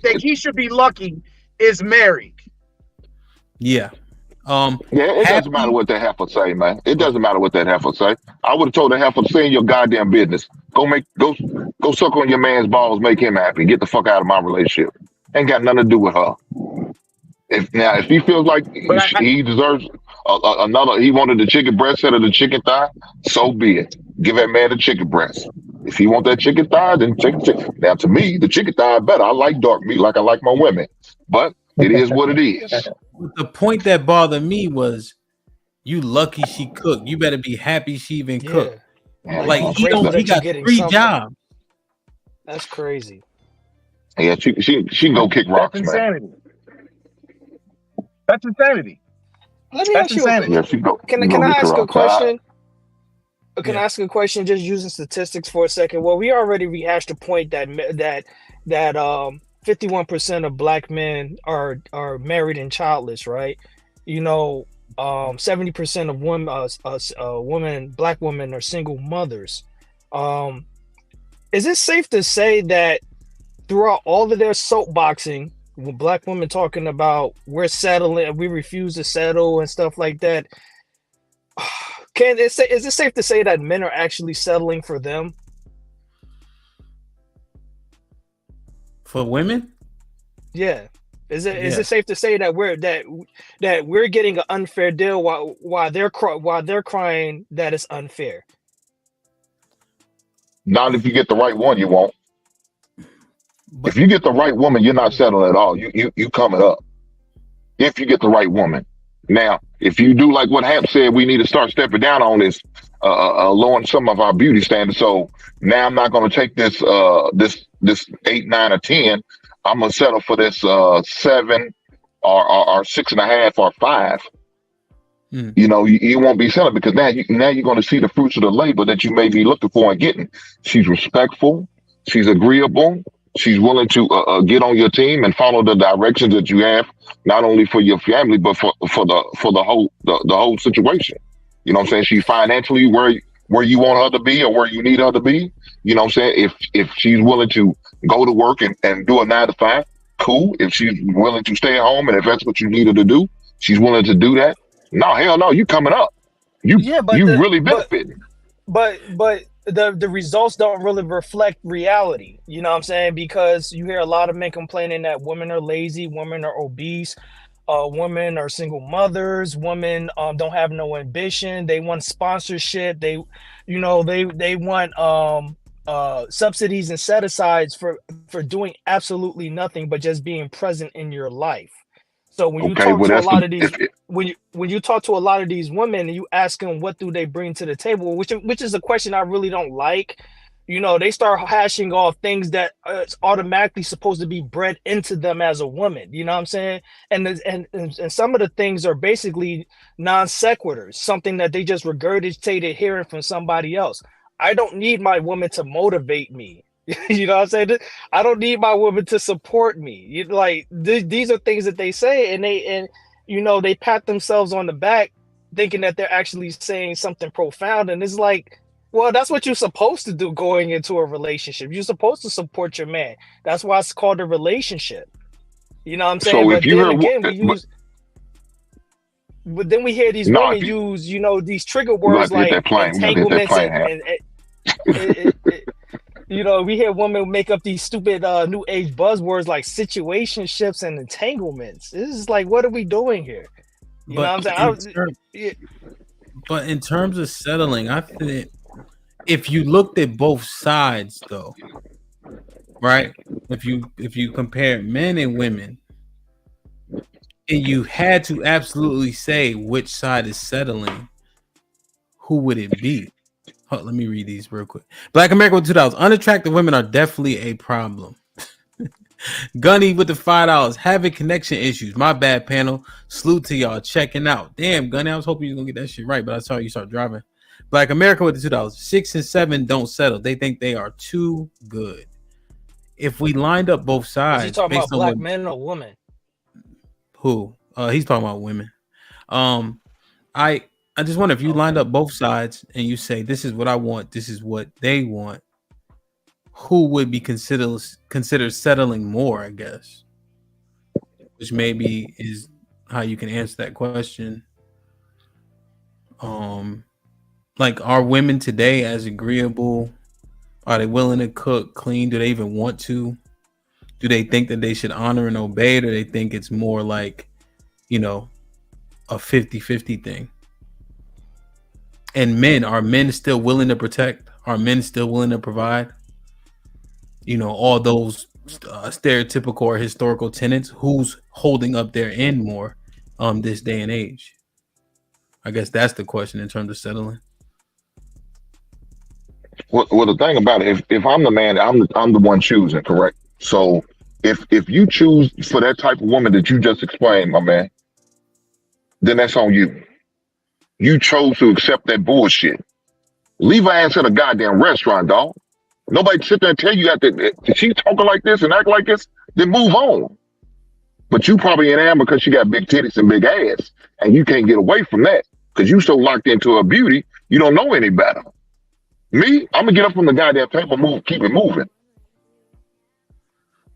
that he should be lucky is married. Yeah. It doesn't matter what that heifer say, man. It doesn't matter what that heifer say. I would have told the heifer, stay in your goddamn business. Go suck on your man's balls, make him happy. Get the fuck out of my relationship. Ain't got nothing to do with her. If he feels like he deserves another, he wanted the chicken breast instead of the chicken thigh, so be it. Give that man the chicken breast. If he want that chicken thigh, then chicken. Now, to me, the chicken thigh better. I like dark meat like I like my women, but it is what it is. The point that bothered me was, you lucky she cooked. You better be happy she even cooked. Like he got 3 jobs. That's crazy. Yeah, she can go kick rocks, That's man. insanity. That's insanity. Let me ask you. Can I ask a question? Can I ask a question? Just using statistics for a second. Well, we already rehashed the point that 51% of Black men are married and childless, right? 70% of women, Black women, are single mothers. Is it safe to say that throughout all of their soapboxing, with Black women talking about we're settling, we refuse to settle and stuff like that, is it safe to say that men are actually settling for them? For women? Yeah. Is it safe to say that we're getting an unfair deal while they're crying that it's unfair? Not if you get the right one, you won't. If you get the right woman, you're not settling at all. You coming up. If you get the right woman. Now, if you do like what Hamp said, we need to start stepping down on this, lowering some of our beauty standards. So now I'm not going to take this 8, 9, or 10. I'm gonna settle for this 7 or 6.5 or 5. You won't be settling because now you're going to see the fruits of the labor that you may be looking for and getting. She's respectful. She's agreeable. She's willing to get on your team and follow the directions that you have, not only for your family but for the whole situation. You know what I'm saying? She's financially where you want her to be or where you need her to be. You know what I'm saying? If she's willing to go to work and do a 9 to 5, cool. If she's willing to stay at home and if that's what you need her to do, she's willing to do that. No, hell no, you coming up. You really benefiting. But the results don't really reflect reality. You know what I'm saying? Because you hear a lot of men complaining that women are lazy, women are obese, women are single mothers, women don't have no ambition. They want sponsorship. They want subsidies and set asides for doing absolutely nothing but just being present in your life. So when you talk to a lot of these, when you talk to a lot of these women and you ask them what do they bring to the table, which is a question I really don't like. They start hashing off things that it's automatically supposed to be bred into them as a woman. You know what I'm saying? And some of the things are basically non sequiturs, something that they just regurgitated hearing from somebody else. I don't need my woman to motivate me. You know what I'm saying? I don't need my woman to support me. These are things that they say, and they pat themselves on the back, thinking that they're actually saying something profound. And it's like, well, that's what you're supposed to do going into a relationship. You're supposed to support your man. That's why it's called a relationship. You know what I'm saying? So if But you then heard, again, we use. But then we hear these no, women if you, use, you know, these trigger we got words to hit like that plane. We got to hit that entanglements plane. Ham. you know, we hear women make up these stupid new age buzzwords like situationships and entanglements. This is like, what are we doing here? You know what I'm saying? But in terms of settling, I think if you looked at both sides, though, right? If you compare men and women, and you had to absolutely say which side is settling, who would it be? Let me read these real quick. Black America with $2. Unattractive women are definitely a problem. Gunny with the $5. Having connection issues. My bad, panel. Salute to y'all checking out. Damn, Gunny, I was hoping you were gonna get that shit right, but I saw you start driving. Black America with the $2. 6 and 7 don't settle. They think they are too good. If we lined up both sides, is he talking about black what, men or women? Who? He's talking about women. I just wonder if you lined up both sides and you say, this is what I want, this is what they want, who would be considered settling more, I guess. Which maybe is how you can answer that question. Like, are women today as agreeable? Are they willing to cook, clean? Do they even want to? Do they think that they should honor and obey? Or do they think it's more like, you know, a 50-50 thing? And men, are men still willing to protect? Are men still willing to provide? You know, all those stereotypical or historical tenets. Who's holding up their end more this day and age? I guess that's the question in terms of settling. Well, the thing about it, if I'm the man, I'm the one choosing, correct? So if you choose for that type of woman that you just explained, my man, then that's on you. You chose to accept that bullshit. Leave her ass at a goddamn restaurant, dog. Nobody sit there and tell you that she talking like this and act like this, then move on. But you probably in there because she got big titties and big ass, and you can't get away from that because you so locked into her beauty, you don't know any better. Me, I'm gonna get up from the goddamn table, keep it moving.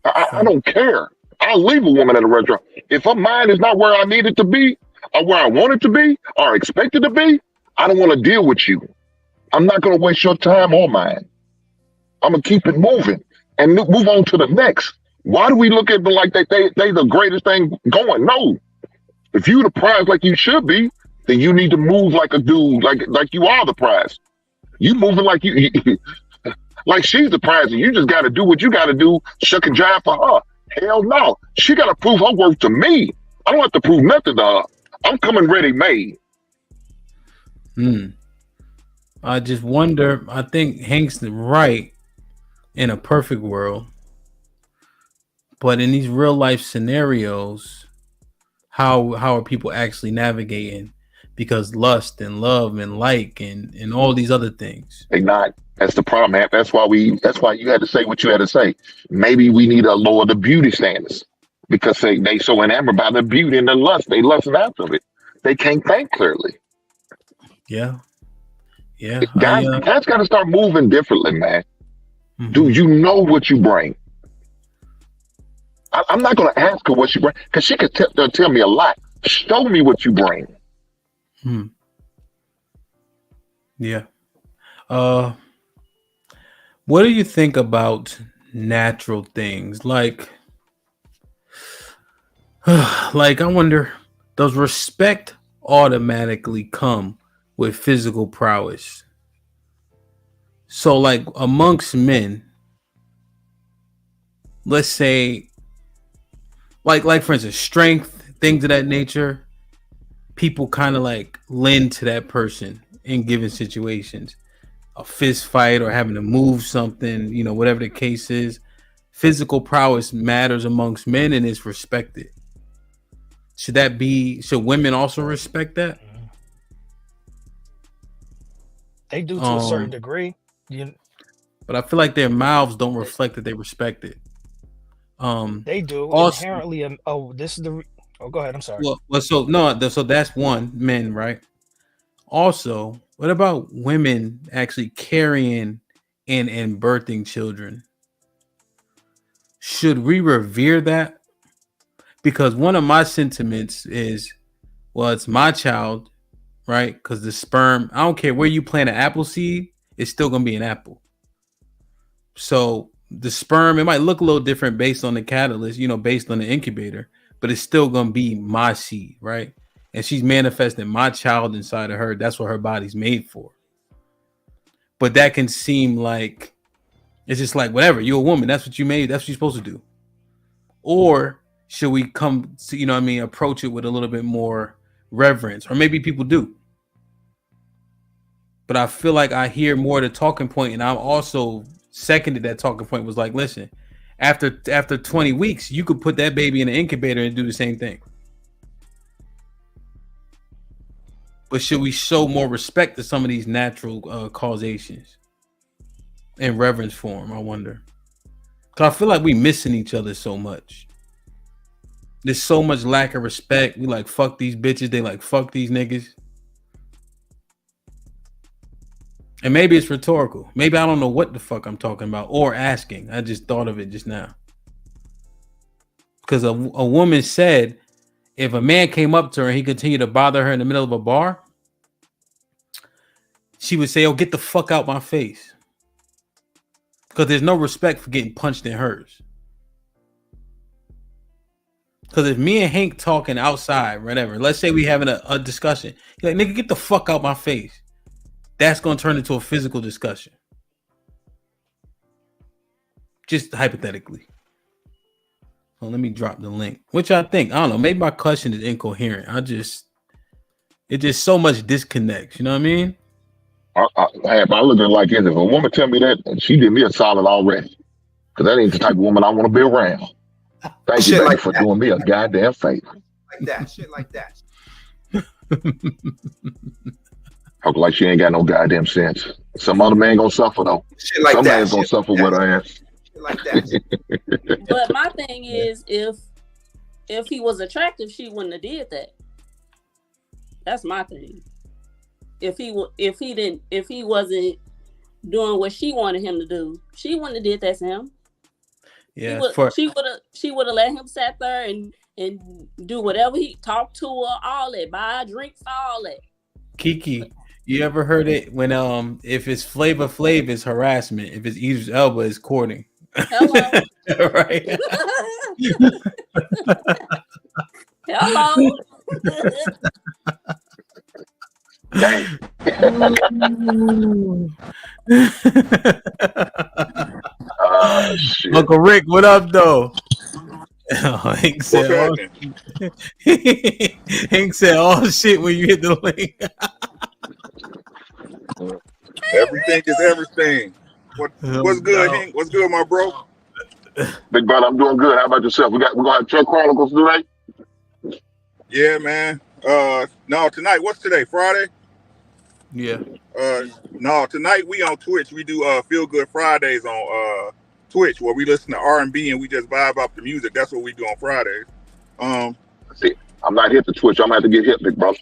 I don't care. I'll leave a woman at a restaurant. If her mind is not where I need it to be, or where I want it to be, or expect it to be, I don't want to deal with you. I'm not gonna waste your time or mine. I'm gonna keep it moving and move on to the next. Why do we look at them like they the greatest thing going? No. If you the prize like you should be, then you need to move like a dude, like you are the prize. You moving like you like she's the prize, and you just got to do what you got to do, shuck and jive for her. Hell no, she got to prove her worth to me. I don't have to prove nothing to her. I'm coming ready made. I just wonder. I think Hank's right in a perfect world, but in these real life scenarios, how are people actually navigating? Because lust and love and and all these other things. They not. That's the problem, man. That's why you had to say what you had to say. Maybe we need to lower the beauty standards because they so enamored by the beauty and the lust. They lusting after it. They can't think clearly. Yeah. Guys got to start moving differently, man. Mm-hmm. Do you know what you bring? I'm not going to ask her what she brings because she could tell me a lot. Show me what you bring. Yeah. What do you think about natural things? Like I wonder, does respect automatically come with physical prowess? So like amongst men, let's say like for instance, strength, things of that nature, people kind of like lend to that person in given situations. A fist fight or having to move something, you know, whatever the case is. Physical prowess matters amongst men and is respected. Should women also respect that? They do to a certain degree. But I feel like their mouths don't reflect that they respect it. They do also, inherently. This is the. Oh, go ahead. I'm sorry. So that's one, men, right? Also, what about women actually carrying and birthing children? Should we revere that? Because one of my sentiments is, well, it's my child, right? Because the sperm, I don't care where you plant an apple seed, it's still gonna be an apple. So the sperm, it might look a little different based on the catalyst, based on the incubator, but it's still gonna be my seed, right? And she's manifesting my child inside of her. That's what her body's made for. But that can seem like it's just like whatever. You're a woman. That's what you made. That's what you're supposed to do. Or should we come to, approach it with a little bit more reverence? Or maybe people do. But I feel like I hear more of the talking point, and I'm also seconded that talking point was like, listen, after 20 weeks, you could put that baby in an incubator and do the same thing. But should we show more respect to some of these natural causations and reverence for them? I wonder. Because I feel like we missing each other so much. There's so much lack of respect. We like, fuck these bitches. They like, fuck these niggas. And maybe it's rhetorical. Maybe I don't know what the fuck I'm talking about or asking. I just thought of it just now. Because a woman said if a man came up to her and he continued to bother her in the middle of a bar, she would say, oh, get the fuck out my face. Because there's no respect for getting punched in hers. Because if me and Hank talking outside, whatever, let's say we having a discussion. You're like, nigga, get the fuck out my face. That's going to turn into a physical discussion. Just hypothetically. Well, let me drop the link. Which I think, I don't know, maybe my question is incoherent. It's just so much disconnect. You know what I mean? If I look at it like this, if a woman tell me that, she did me a solid already. Because that ain't the type of woman I want to be around. Thank you, baby, for doing me a goddamn favor. Like that, shit like that. Talk like she ain't got no goddamn sense. Some other man gonna suffer though. Shit like Some that. man's gonna suffer with her ass. Shit like that. But my thing is, if he was attractive, she wouldn't have did that. That's my thing. If he wasn't doing what she wanted him to do, she wouldn't have did that to him. Yeah, she would have let him sit there and do whatever he talked to her, all that, buy drinks, all that. Kiki, you ever heard it when if it's Flavor Flav is harassment, if it's Idris Elba is courting. Hello. Right. Hello. Uncle Rick, what up though? Hank said, Hank said all shit when you hit the link. Everything is everything. What's good, Hank? What's good, my bro? Big brother, I'm doing good. How about yourself? We're gonna have Truck Chronicles today? Yeah, man. No, tonight. What's today? Friday? Yeah. No, tonight we on Twitch. We do Feel Good Fridays on Twitch, where we listen to R&B and we just vibe up the music. That's what we do on Fridays. See, I'm not hip to Twitch. I'm gonna have to get hip, big brother.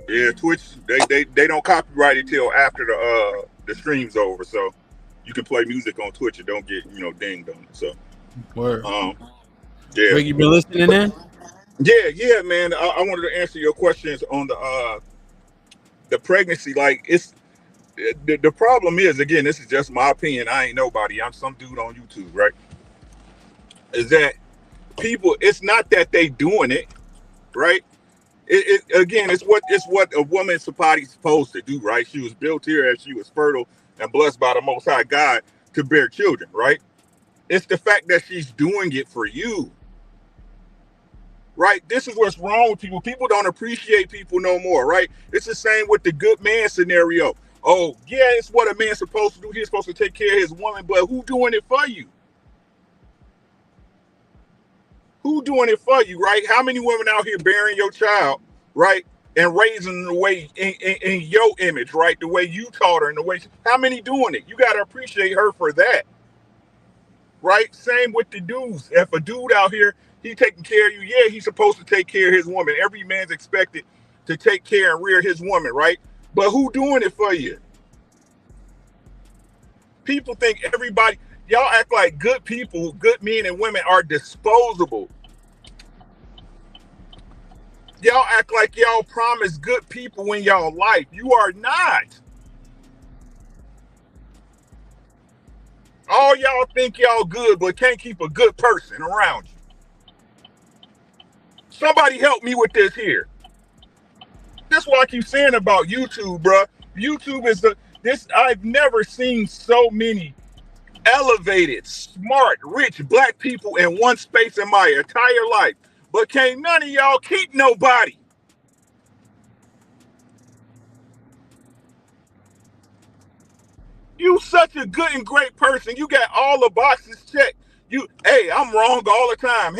Yeah, Twitch. They don't copyright it till after the stream's over, so you can play music on Twitch and don't get dinged on it. So, word. Yeah. Rick, you been listening in? Yeah, man. I wanted to answer your questions on the pregnancy. Like, it's the problem is, again, this is just my opinion. I ain't nobody. I'm some dude on YouTube, right? Is that people? It's not that they doing it, right? Again, it's what a woman's body's supposed to do, right? She was built here as she was fertile and blessed by the Most High God to bear children, right? It's the fact that she's doing it for you, right? This is what's wrong with people. People don't appreciate people no more, right? It's the same with the good man scenario. Oh, yeah, it's what a man's supposed to do. He's supposed to take care of his woman, but who doing it for you? Who doing it for you, right? How many women out here bearing your child, right? And raising the way in your image, right? The way you taught her and the way, how many doing it? You got to appreciate her for that, right? Same with the dudes. If a dude out here, he taking care of you, yeah, he's supposed to take care of his woman. Every man's expected to take care and rear his woman, right? But who doing it for you? People think everybody, Y'all act like good people, good men and women are disposable. Y'all act like y'all promise good people in y'all life. You are not. All y'all think y'all good, but can't keep a good person around you. Somebody help me with this here. That's why I keep saying about YouTube, bro. YouTube is I've never seen so many elevated, smart, rich black people in one space in my entire life. But can't none of y'all keep nobody. You such a good and great person. You got all the boxes checked. Hey, I'm wrong all the time.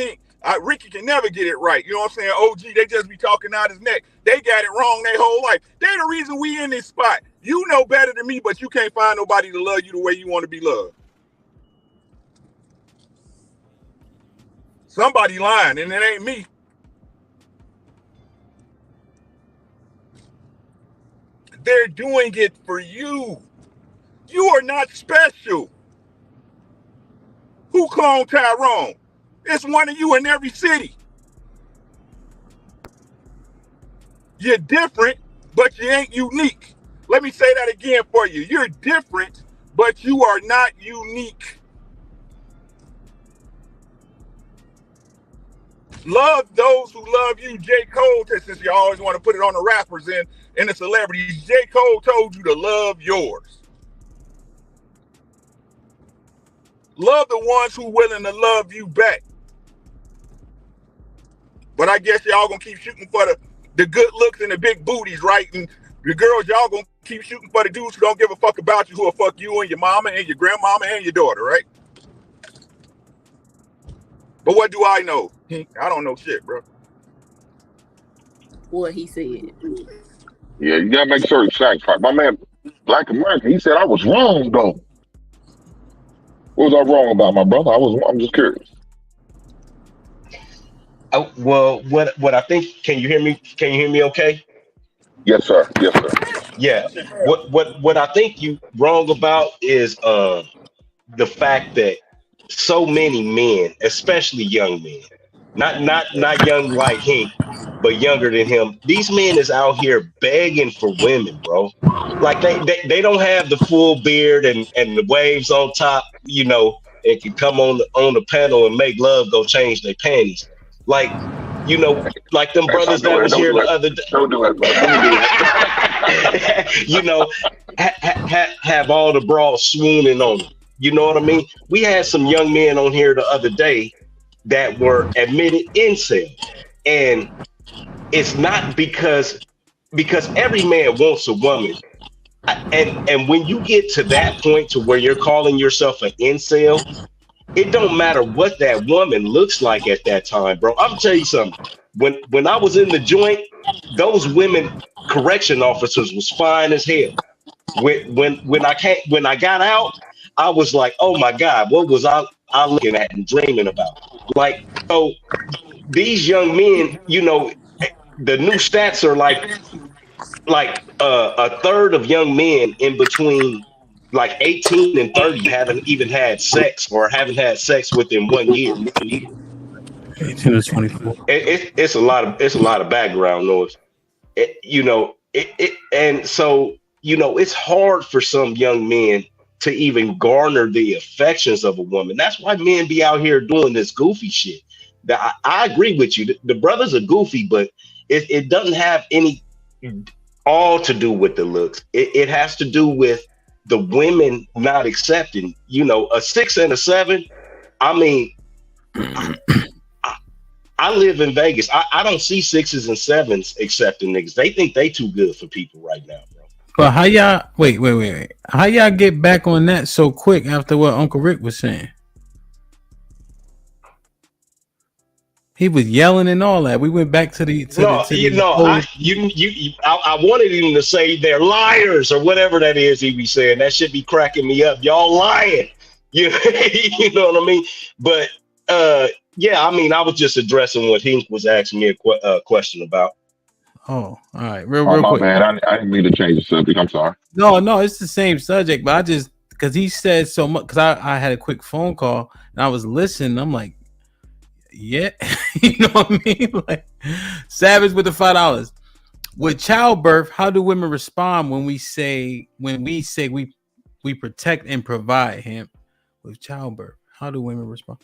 Ricky can never get it right. You know what I'm saying? OG, they just be talking out his neck. They got it wrong their whole life. They the reason we in this spot. You know better than me, but you can't find nobody to love you the way you want to be loved. Somebody lying, and it ain't me. They're doing it for you. You are not special. Who cloned Tyrone? It's one of you in every city. You're different, but you ain't unique. Let me say that again for you. You're different, but you are not unique. Love those who love you. J. Cole, since you always want to put it on the rappers and the celebrities, J. Cole told you to love yours. Love the ones who willing to love you back. But I guess y'all gonna keep shooting for the good looks and the big booties, right? And the girls, y'all gonna keep shooting for the dudes who don't give a fuck about you, who'll fuck you and your mama and your grandmama and your daughter, right? But what do I know? I don't know shit, bro. What he said. Yeah, you gotta make certain sacrifice. My man, Black American, he said I was wrong though. What was I wrong about, my brother? I'm just curious. Well, what I think, can you hear me? Can you hear me okay? Yes, sir. Yes, sir. Yeah. What I think you wrong about is the fact that so many men, especially young men, not young like him, but younger than him, these men is out here begging for women, bro. Like they don't have the full beard and the waves on top, you know, and can come on the panel and make love go change their panties. Like, you know, like them brothers that was here the other day. Don't do it, bro. You know, have all the bras swooning on them. You know what I mean? We had some young men on here the other day that were admitted incel, and it's not because every man wants a woman. And when you get to that point to where you're calling yourself an incel, it don't matter what that woman looks like at that time, bro. I'm tell you something. When I was in the joint, those women correction officers was fine as hell. When I got out, I was like, oh my God, what was I looking at and dreaming about? Like, so these young men, you know, the new stats are like a third of young men in between like 18 and 30 haven't even had sex or haven't had sex within 1 year. 18 to 24. It's a lot of background noise. And so, you know, it's hard for some young men to even garner the affections of a woman. That's why men be out here doing this goofy shit. I agree with you. The brothers are goofy, but it doesn't have any all to do with the looks. It has to do with the women not accepting, you know, a 6 and a 7. I mean, I live in Vegas. I don't see 6s and 7s accepting niggas. They think they too good for people right now, bro. But how y'all wait? How y'all get back on that so quick after what Uncle Rick was saying? He was yelling and all that. We went back to the I wanted him to say they're liars or whatever that is he be saying. That should be cracking me up. Y'all lying. You know what I mean? But yeah, I mean, I was just addressing what Hink was asking me a question about. Oh, all right. Real quick. Man, I didn't mean to change the subject. I'm sorry. No, it's the same subject, but because he said so much. Because I had a quick phone call and I was listening. I'm like, yeah, you know what I mean? Like, Savage with the $5. With childbirth, how do women respond when we say we protect and provide him with childbirth? How do women respond?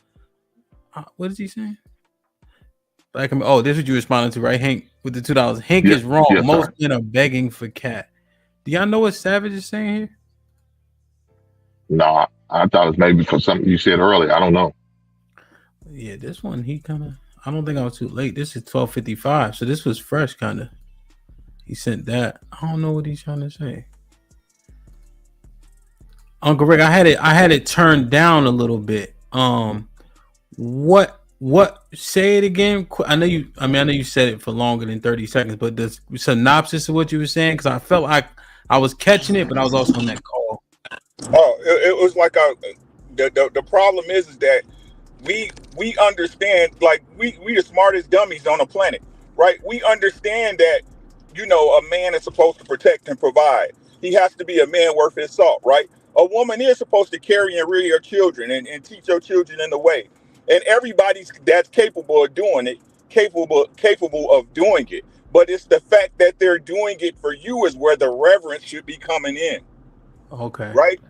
What is he saying? Like, oh, this is what you responded to, right, Hank? With the $2, Hank is wrong. Yes, Most sir. men are begging for cat. Do y'all know what Savage is saying here? No, I thought it was maybe for something you said earlier. I don't know. Yeah, this one he kind of. I don't think I was too late. This is 12:55, so this was fresh, kind of. He sent that. I don't know what he's trying to say. Uncle Rick, I had it turned down a little bit. What? Say it again. I know you said it for longer than 30 seconds, but the synopsis of what you were saying, because I felt like I was catching it, but I was also on that call. Oh, it was like the problem is that we understand, like we the smartest dummies on the planet, right? We understand that, you know, a man is supposed to protect and provide. He has to be a man worth his salt, right? A woman is supposed to carry and rear your children and teach your children in the way. And everybody's that's capable of doing it, capable of doing it. But it's the fact that they're doing it for you is where the reverence should be coming in. Okay. Right?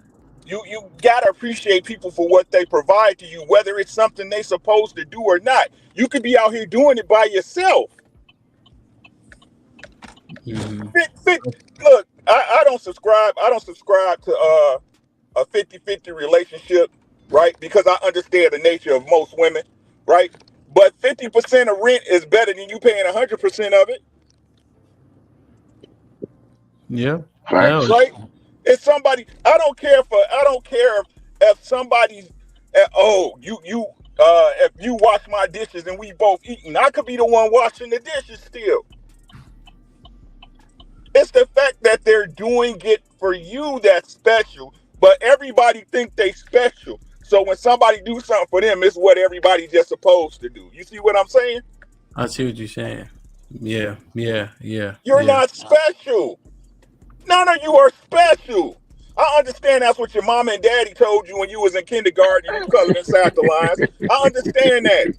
You gotta appreciate people for what they provide to you, whether it's something they supposed to do or not. You could be out here doing it by yourself. Look, I don't subscribe to a 50-50 relationship, right? Because I understand the nature of most women, right? But 50% of rent is better than you paying 100% of it. Yeah. Facts. Right? It's somebody. I don't care if somebody's. If you wash my dishes and we both eating, I could be the one washing the dishes still. It's the fact that they're doing it for you that's special, but everybody think they special. So when somebody do something for them, it's what everybody just supposed to do. You see what I'm saying? I see what you're saying. Yeah. You're not special. None of you are special. I understand that's what your mama and daddy told you when you was in kindergarten and you colored inside the lines. I understand that.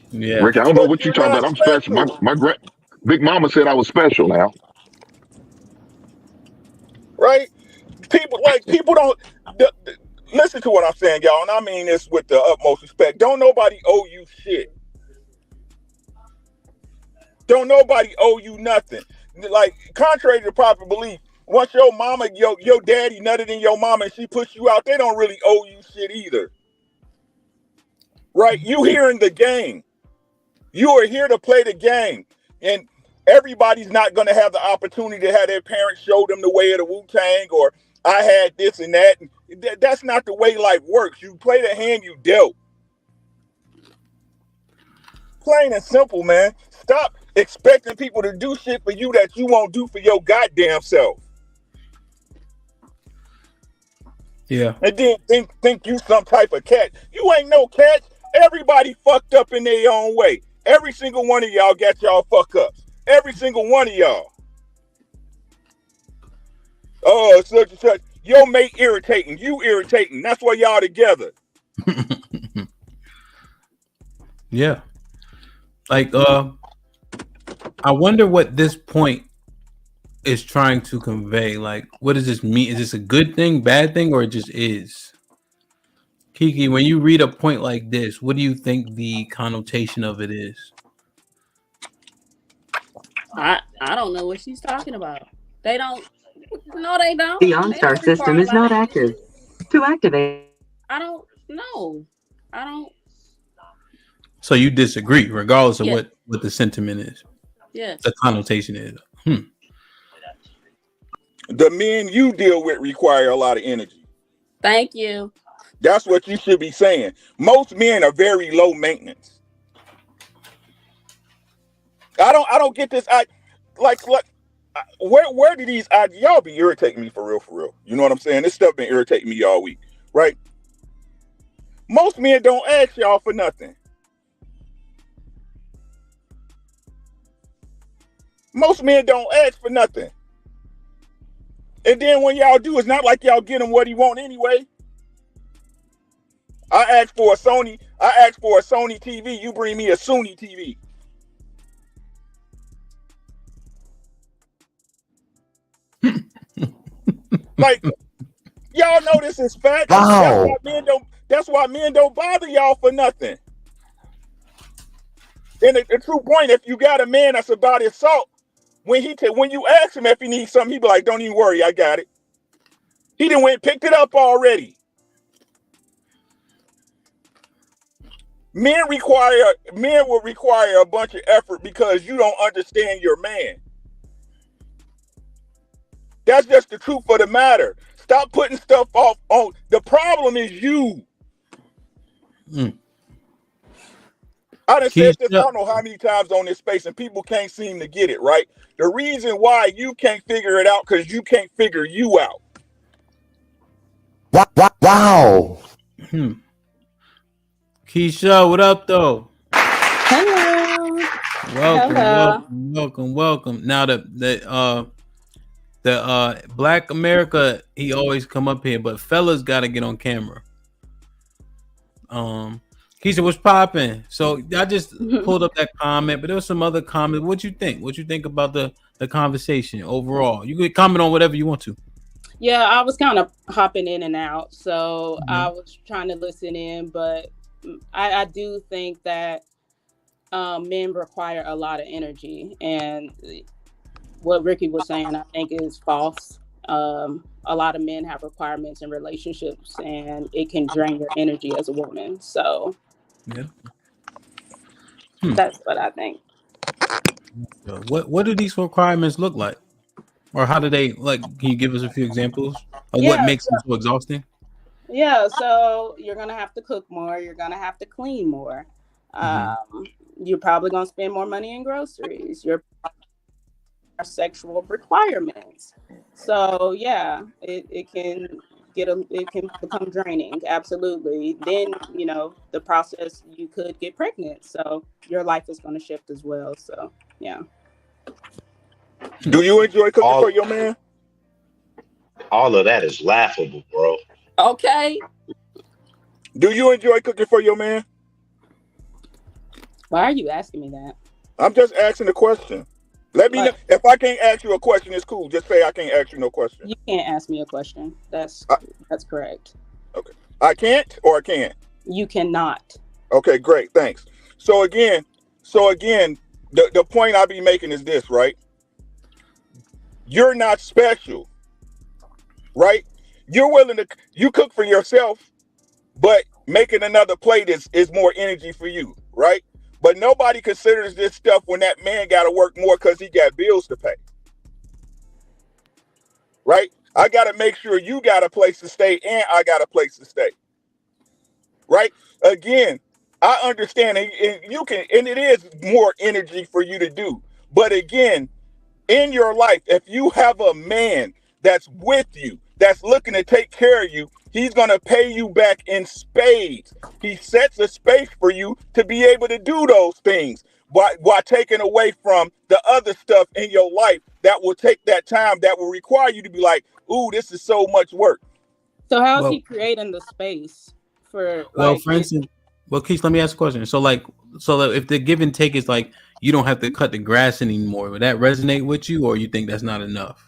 Yeah. Rick, I don't know what you're talking about. I'm special. My Big Mama said I was special now. Right? People don't listen to what I'm saying, y'all, and I mean this with the utmost respect. Don't nobody owe you shit. Don't nobody owe you nothing. Like, contrary to popular belief, once your mama, your daddy nutted in your mama and she pushed you out, they don't really owe you shit either. Right? You here in the game. You are here to play the game. And everybody's not going to have the opportunity to have their parents show them the way of the Wu-Tang, or I had this and that. That's not the way life works. You play the hand you dealt. Plain and simple, man. Stop expecting people to do shit for you that you won't do for your goddamn self. Yeah. And then think you some type of cat. You ain't no cat. Everybody fucked up in their own way. Every single one of y'all got y'all fuck ups. Every single one of y'all. Oh, such and such. Your mate irritating. You irritating. That's why y'all together. Yeah. Like, I wonder what this point is trying to convey. Like, what does this mean? Is this a good thing, bad thing, or it just is? Kiki, when you read a point like this, what do you think the connotation of it is? I don't know what she's talking about. They don't. No, they don't. The OnStar system is not active. To activate. I don't know. I don't. So you disagree, regardless of what the sentiment is. Yes. The connotation is. The men you deal with require a lot of energy. Thank you. That's what you should be saying. Most men are very low maintenance. I don't get this. Where do these y'all be irritating me for real? You know what I'm saying? This stuff been irritating me all week, right? Most men don't ask y'all for nothing. Most men don't ask for nothing. And then when y'all do, it's not like y'all get him what he want anyway. I asked for a Sony TV. You bring me a Sony TV. Like, y'all know this is fact. Wow. That's why men don't bother y'all for nothing. And the true point, if you got a man that's about his salt, when you ask him if he needs something, he be like, "Don't even worry, I got it." He done went and picked it up already. Men will require a bunch of effort because you don't understand your man. That's just the truth of the matter. Stop putting stuff off on. The problem is you. I done said this, I don't know how many times on this space, and people can't seem to get it, right? The reason why you can't figure it out because you can't figure you out. Wow. Keisha, what up, though? Hello. Welcome. Now the Black America, he always come up here, but fellas got to get on camera. Keisha, what's popping? So I just pulled up that comment, but there was some other comment. What you think? What you think about the conversation overall? You can comment on whatever you want to. Yeah, I was kind of hopping in and out, so I was trying to listen in, but I do think that men require a lot of energy, and what Ricky was saying, I think, is false. A lot of men have requirements in relationships, and it can drain your energy as a woman. So that's what I think. What do these requirements look like, or how do they like? Can you give us a few examples of what makes them so exhausting? Yeah, so you're gonna have to cook more. You're gonna have to clean more. You're probably gonna spend more money in groceries. Your sexual requirements. So yeah, it can become draining. Absolutely. Then the process, you could get pregnant. So your life is going to shift as well. So yeah. Do you enjoy cooking for your man? All of that is laughable, bro. Okay. Do you enjoy cooking for your man? Why are you asking me that? I'm just asking a question. Let me know. If I can't ask you a question, it's cool. Just say I can't ask you no question. You can't ask me a question. That's correct. Okay. I can't or I can? You cannot. Okay, great. Thanks. So again, the point I be making is this, right? You're not special, right? You're willing to, you cook for yourself, but making another plate is more energy for you, right? But nobody considers this stuff when that man got to work more because he got bills to pay, right? I got to make sure you got a place to stay and I got a place to stay, right? Again, I understand, and it is more energy for you to do. But again, in your life, if you have a man that's with you, that's looking to take care of you, he's going to pay you back in spades. He sets a space for you to be able to do those things while taking away from the other stuff in your life that will take that time, that will require you to be like, ooh, this is so much work. So how is he creating the space for for instance, Keith, let me ask a question. So if the give and take is like you don't have to cut the grass anymore, would that resonate with you, or you think that's not enough?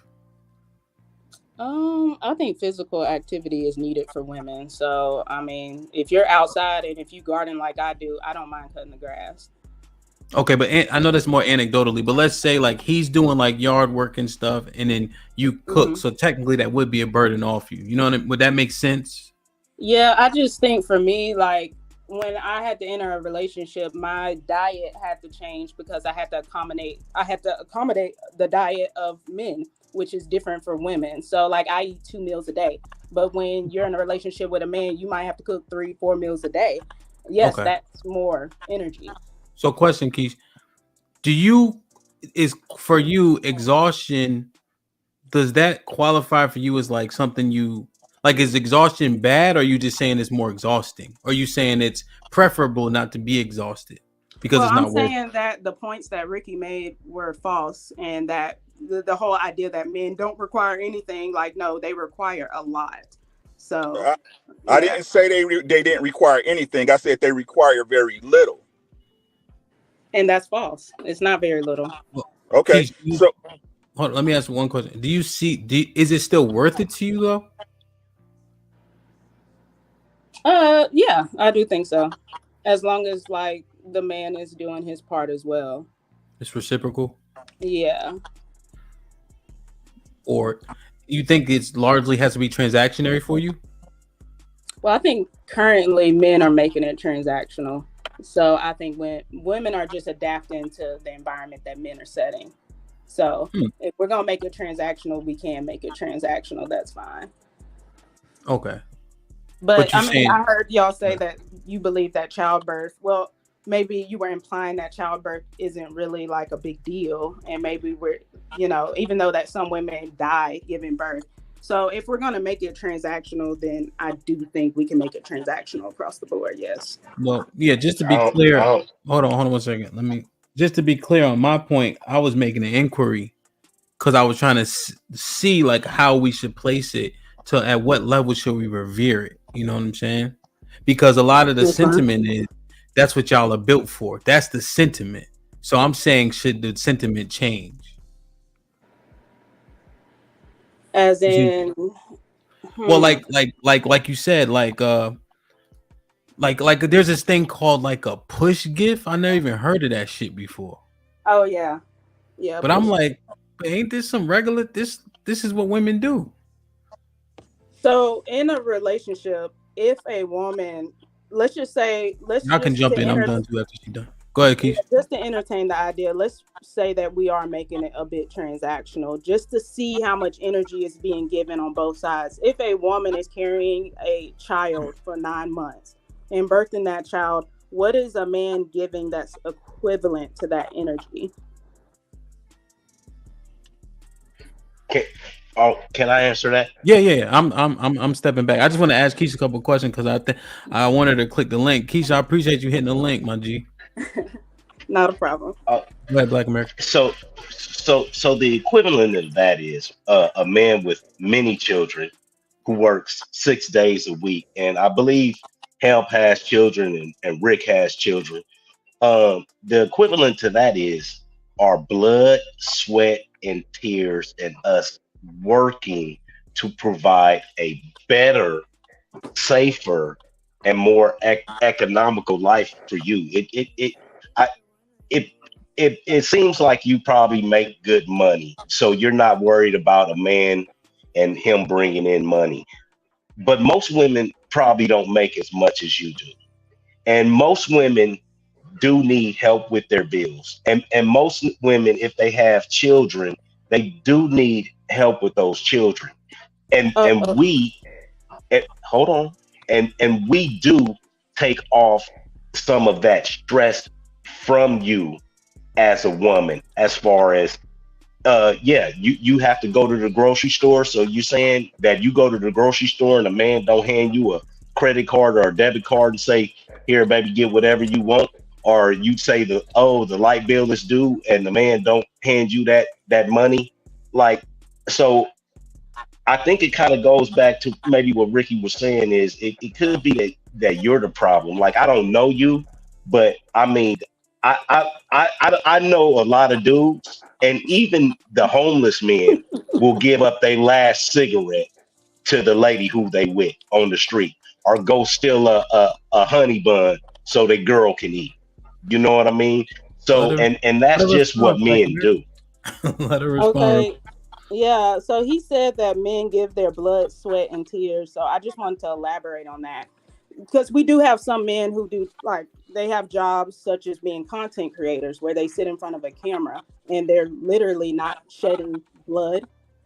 I think physical activity is needed for women. So, I mean, if you're outside and if you garden like I do, I don't mind cutting the grass. Okay, but I know that's more anecdotally, but let's say like he's doing like yard work and stuff, and then you cook. So technically that would be a burden off you. You know what I mean? Would that make sense? Yeah, I just think for me, like when I had to enter a relationship, my diet had to change because I had to accommodate the diet of men, which is different for women. So like I eat 2 meals a day, but when you're in a relationship with a man, you might have to cook 3-4 meals a day. Yes, that's more energy. So question, Keith, is for you exhaustion, does that qualify for you as like something you like, is exhaustion bad, or are you just saying it's more exhausting? Or are you saying it's preferable not to be exhausted because it's not worth it? I'm saying that the points that Ricky made were false, and that the whole idea that men don't require anything. Like, no, they require a lot. So I didn't say they didn't require anything. I said they require very little. And that's false. It's not very little. Okay, so hold on, let me ask one question. Do you see? Is it still worth it to you though? Yeah, I do think so. As long as like the man is doing his part as well. It's reciprocal. Yeah. Or you think it's largely has to be transactionary for you? Well, I think currently men are making it transactional. So I think when women are just adapting to the environment that men are setting. So if we're gonna make it transactional, we can make it transactional. That's fine. Okay. But I mean, I heard y'all say that you believe that childbirth. Well, maybe you were implying that childbirth isn't really like a big deal, and maybe we're, even though that some women die giving birth. So if we're gonna make it transactional, then I do think we can make it transactional across the board. Yes. Well, yeah. Just to be clear, hold on 1 second. Just to be clear on my point, I was making an inquiry because I was trying to see like how we should place it. To at what level should we revere it? You know what I'm saying? Because a lot of the sentiment is that's what y'all are built for. That's the sentiment. So I'm saying, should the sentiment change? As in, well, like you said, like there's this thing called like a push gift. I never even heard of that shit before. Oh yeah, yeah. But I'm like, ain't this some regular? This is what women do. So in a relationship, if a woman, let's just say, I can jump in. I'm done too after she's done. Go ahead, Keith. Just to entertain the idea, let's say that we are making it a bit transactional, just to see how much energy is being given on both sides. If a woman is carrying a child for 9 months and birthing that child, what is a man giving that's equivalent to that energy? Can I answer that? Yeah. I'm stepping back. I just want to ask Keisha a couple of questions because I wanted to click the link. Keisha, I appreciate you hitting the link, my G. Not a problem. Go ahead, Black America. So the equivalent of that is a man with many children who works 6 days a week, and I believe Help has children and Rick has children. The equivalent to that is our blood, sweat, and tears, and us working to provide a better, safer, and more economical life for you. It seems like you probably make good money, so you're not worried about a man and him bringing in money. But most women probably don't make as much as you do, and most women do need help with their bills, and most women, if they have children, they do need help with those children, and we hold on, and we do take off some of that stress from you as a woman, as far as you have to go to the grocery store. So you're saying that you go to the grocery store and a man don't hand you a credit card or a debit card and say, here, baby, get whatever you want? Or you say the light bill is due and the man don't hand you that money? Like, so I think it kind of goes back to maybe what Ricky was saying is it could be that you're the problem. Like, I don't know you, but I mean, I know a lot of dudes, and even the homeless men will give up their last cigarette to the lady who they with on the street, or go steal a honey bun so the girl can eat. You know what I mean? So and that's just what men do. Let her respond. Okay. Yeah. So he said that men give their blood, sweat, and tears. So I just wanted to elaborate on that, because we do have some men who do, like, they have jobs such as being content creators where they sit in front of a camera and they're literally not shedding blood,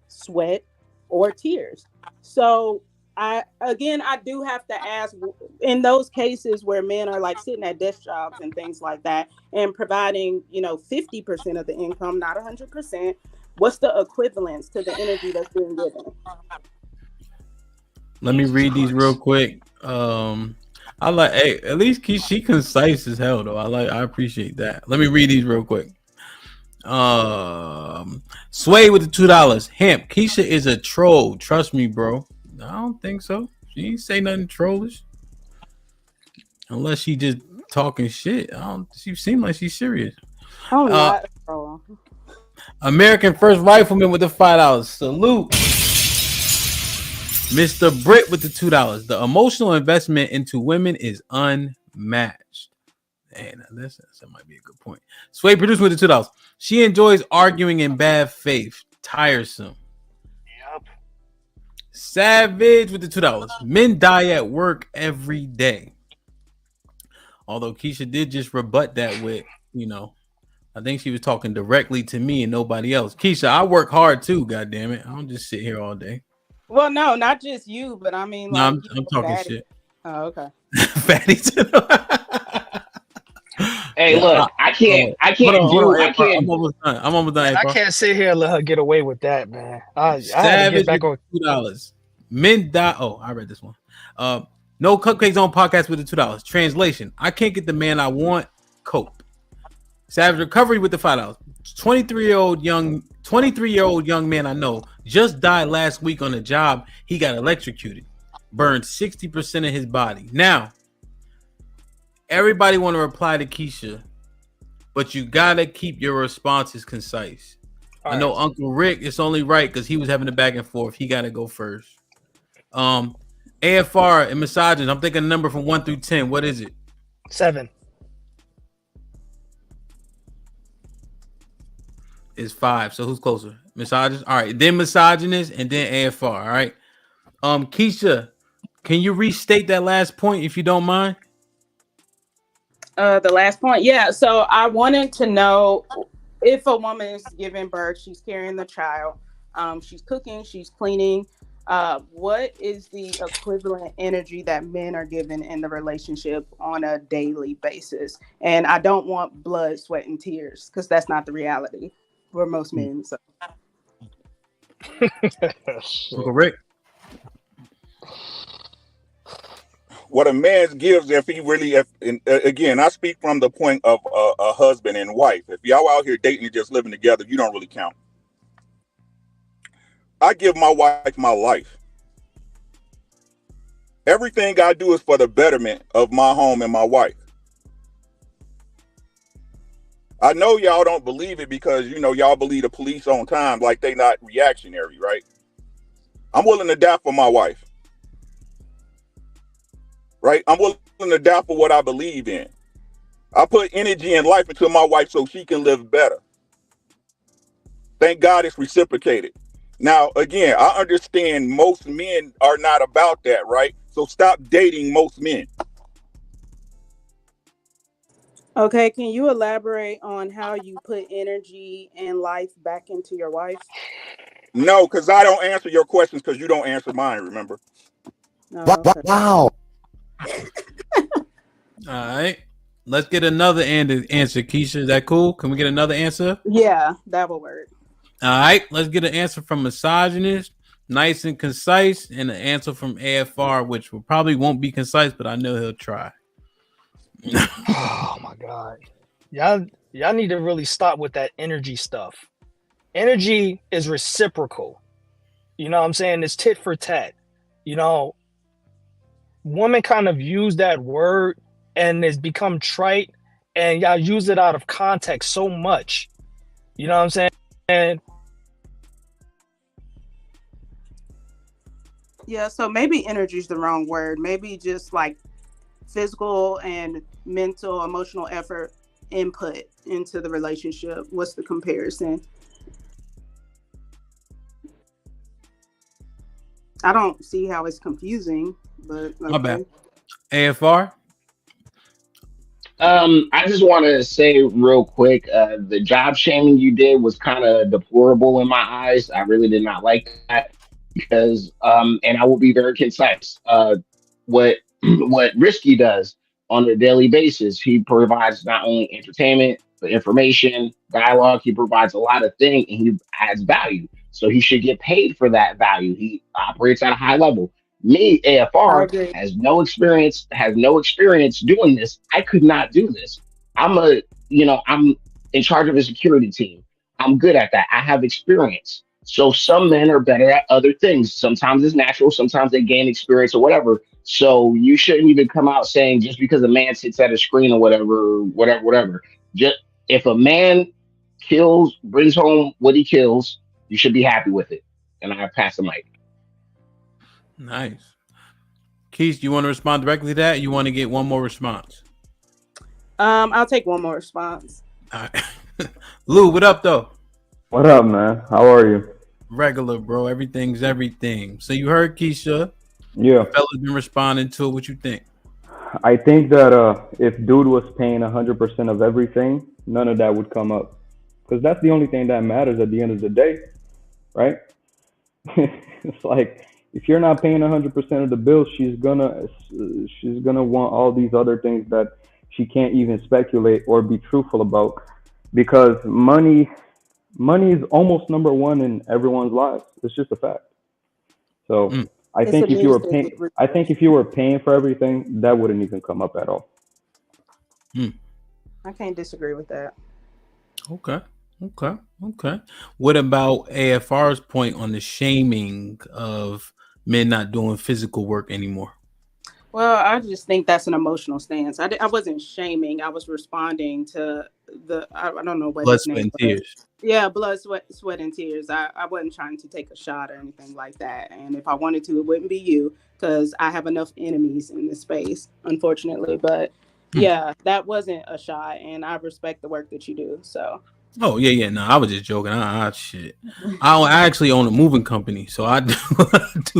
sweat, or tears. So I do have to ask, in those cases where men are like sitting at desk jobs and things like that and providing, 50% of the income, not 100%, what's the equivalence to the energy that's being given? Let me read these real quick. I like, hey, at least she concise as hell though. I appreciate that. Let me read these real quick. Sway with the $2. Hemp, Keisha is a troll. Trust me, bro. I don't think so. She ain't say nothing trollish. Unless she just talking shit. She seemed like she's serious. Oh, not a troll. American First Rifleman with the $5. Salute. Mr. Britt with the $2. The emotional investment into women is unmatched. Hey, now that might be a good point. Sway produced with the $2. She enjoys arguing in bad faith. Tiresome. Yep. Savage with the $2. Men die at work every day. Although Keisha did just rebut that with, I think she was talking directly to me and nobody else. Keisha, I work hard too, goddammit. I don't just sit here all day. Well, no, not just you, but I mean, No, like, I'm talking shit. Oh, okay. Fatty. Hey, look, I can't. I'm almost done. I can't sit here and let her get away with that, man. I had to Savage get back on. $2. Men die. Oh, I read this one. No Cupcakes on podcast with the $2. Translation: I can't get the man I want. Cope. Savage Recovery with the $5. 23-year-old young man I know just died last week on a job. He got electrocuted, burned 60% of his body. Now, everybody want to reply to Keisha, but you gotta keep your responses concise. I know Uncle Rick, it's only right because he was having a back and forth. He gotta go first. AFR and misogynist. I'm thinking a number from 1 through 10. What is it? 7. It's 5. So who's closer? Misogynist. All right, then misogynist and then AFR. All right. Keisha, can you restate that last point if you don't mind? The last point, yeah. So I wanted to know if a woman is giving birth, she's carrying the child, she's cooking, she's cleaning. What is the equivalent energy that men are given in the relationship on a daily basis? And I don't want blood, sweat, and tears because that's not the reality for most men. So. Uncle Rick. What a man gives, again, I speak from the point of a husband and wife. If y'all out here dating and just living together, you don't really count. I give my wife my life. Everything I do is for the betterment of my home and my wife. I know y'all don't believe it because, y'all believe the police on time like they not reactionary, right? I'm willing to die for my wife. Right? I'm willing to die for what I believe in. I put energy and life into my wife so she can live better. Thank God it's reciprocated. Now, again, I understand most men are not about that, right? So stop dating most men. Okay, can you elaborate on how you put energy and life back into your wife? No, because I don't answer your questions because you don't answer mine, remember? Oh, okay. Wow. All right. Let's get another answer, Keisha. Is that cool? Can we get another answer? Yeah, that will work. All right. Let's get an answer from misogynist, nice and concise, and an answer from AFR, which probably won't be concise, but I know he'll try. Oh my God. Y'all need to really stop with that energy stuff. Energy is reciprocal. You know what I'm saying? It's tit for tat. Women kind of use that word and it's become trite and y'all use it out of context so much. You know what I'm saying? And yeah, so maybe energy is the wrong word. Maybe just like physical and mental, emotional effort input into the relationship. What's the comparison? I don't see how it's confusing, but okay. My bad. AFR? I just want to say real quick, the job shaming you did was kind of deplorable in my eyes. I really did not like that because, and I will be very concise. What Risky does on a daily basis, he provides not only entertainment, but information, dialogue. He provides a lot of things and he adds value. So he should get paid for that value. He operates at a high level. Me, AFR, has no experience doing this. I could not do this. I'm in charge of a security team. I'm good at that. I have experience. So some men are better at other things. Sometimes it's natural, sometimes they gain experience or whatever. So you shouldn't even come out saying just because a man sits at a screen or whatever. Just if a man brings home what he kills, you should be happy with it. And I pass the mic. Nice. Keith, do you want to respond directly to that? You want to get one more response? I'll take one more response. All right. Lou, what up though? What up, man? How are you? Regular, bro. Everything's everything. So you heard Keisha. Yeah. Fella's been responding to it. What you think? I think that if dude was paying 100% of everything, none of that would come up. Because that's the only thing that matters at the end of the day, right? It's like, if you're not paying 100% of the bills, she's gonna want all these other things that she can't even speculate or be truthful about, because money is almost number one in everyone's lives. It's just a fact. So I think if you were paying for everything, that wouldn't even come up at all. I can't disagree with that. Okay. What about AFR's point on the shaming of men not doing physical work anymore? Well, I just think that's an emotional stance. I wasn't shaming. I was responding to I don't know what Blood, his sweat, name and was. tears. Yeah, blood, sweat, and tears. I wasn't trying to take a shot or anything like that. And if I wanted to, it wouldn't be you, because I have enough enemies in this space, unfortunately. But yeah, that wasn't a shot, and I respect the work that you do. So. Oh yeah. No, I was just joking. Shit. I actually own a moving company, so I do.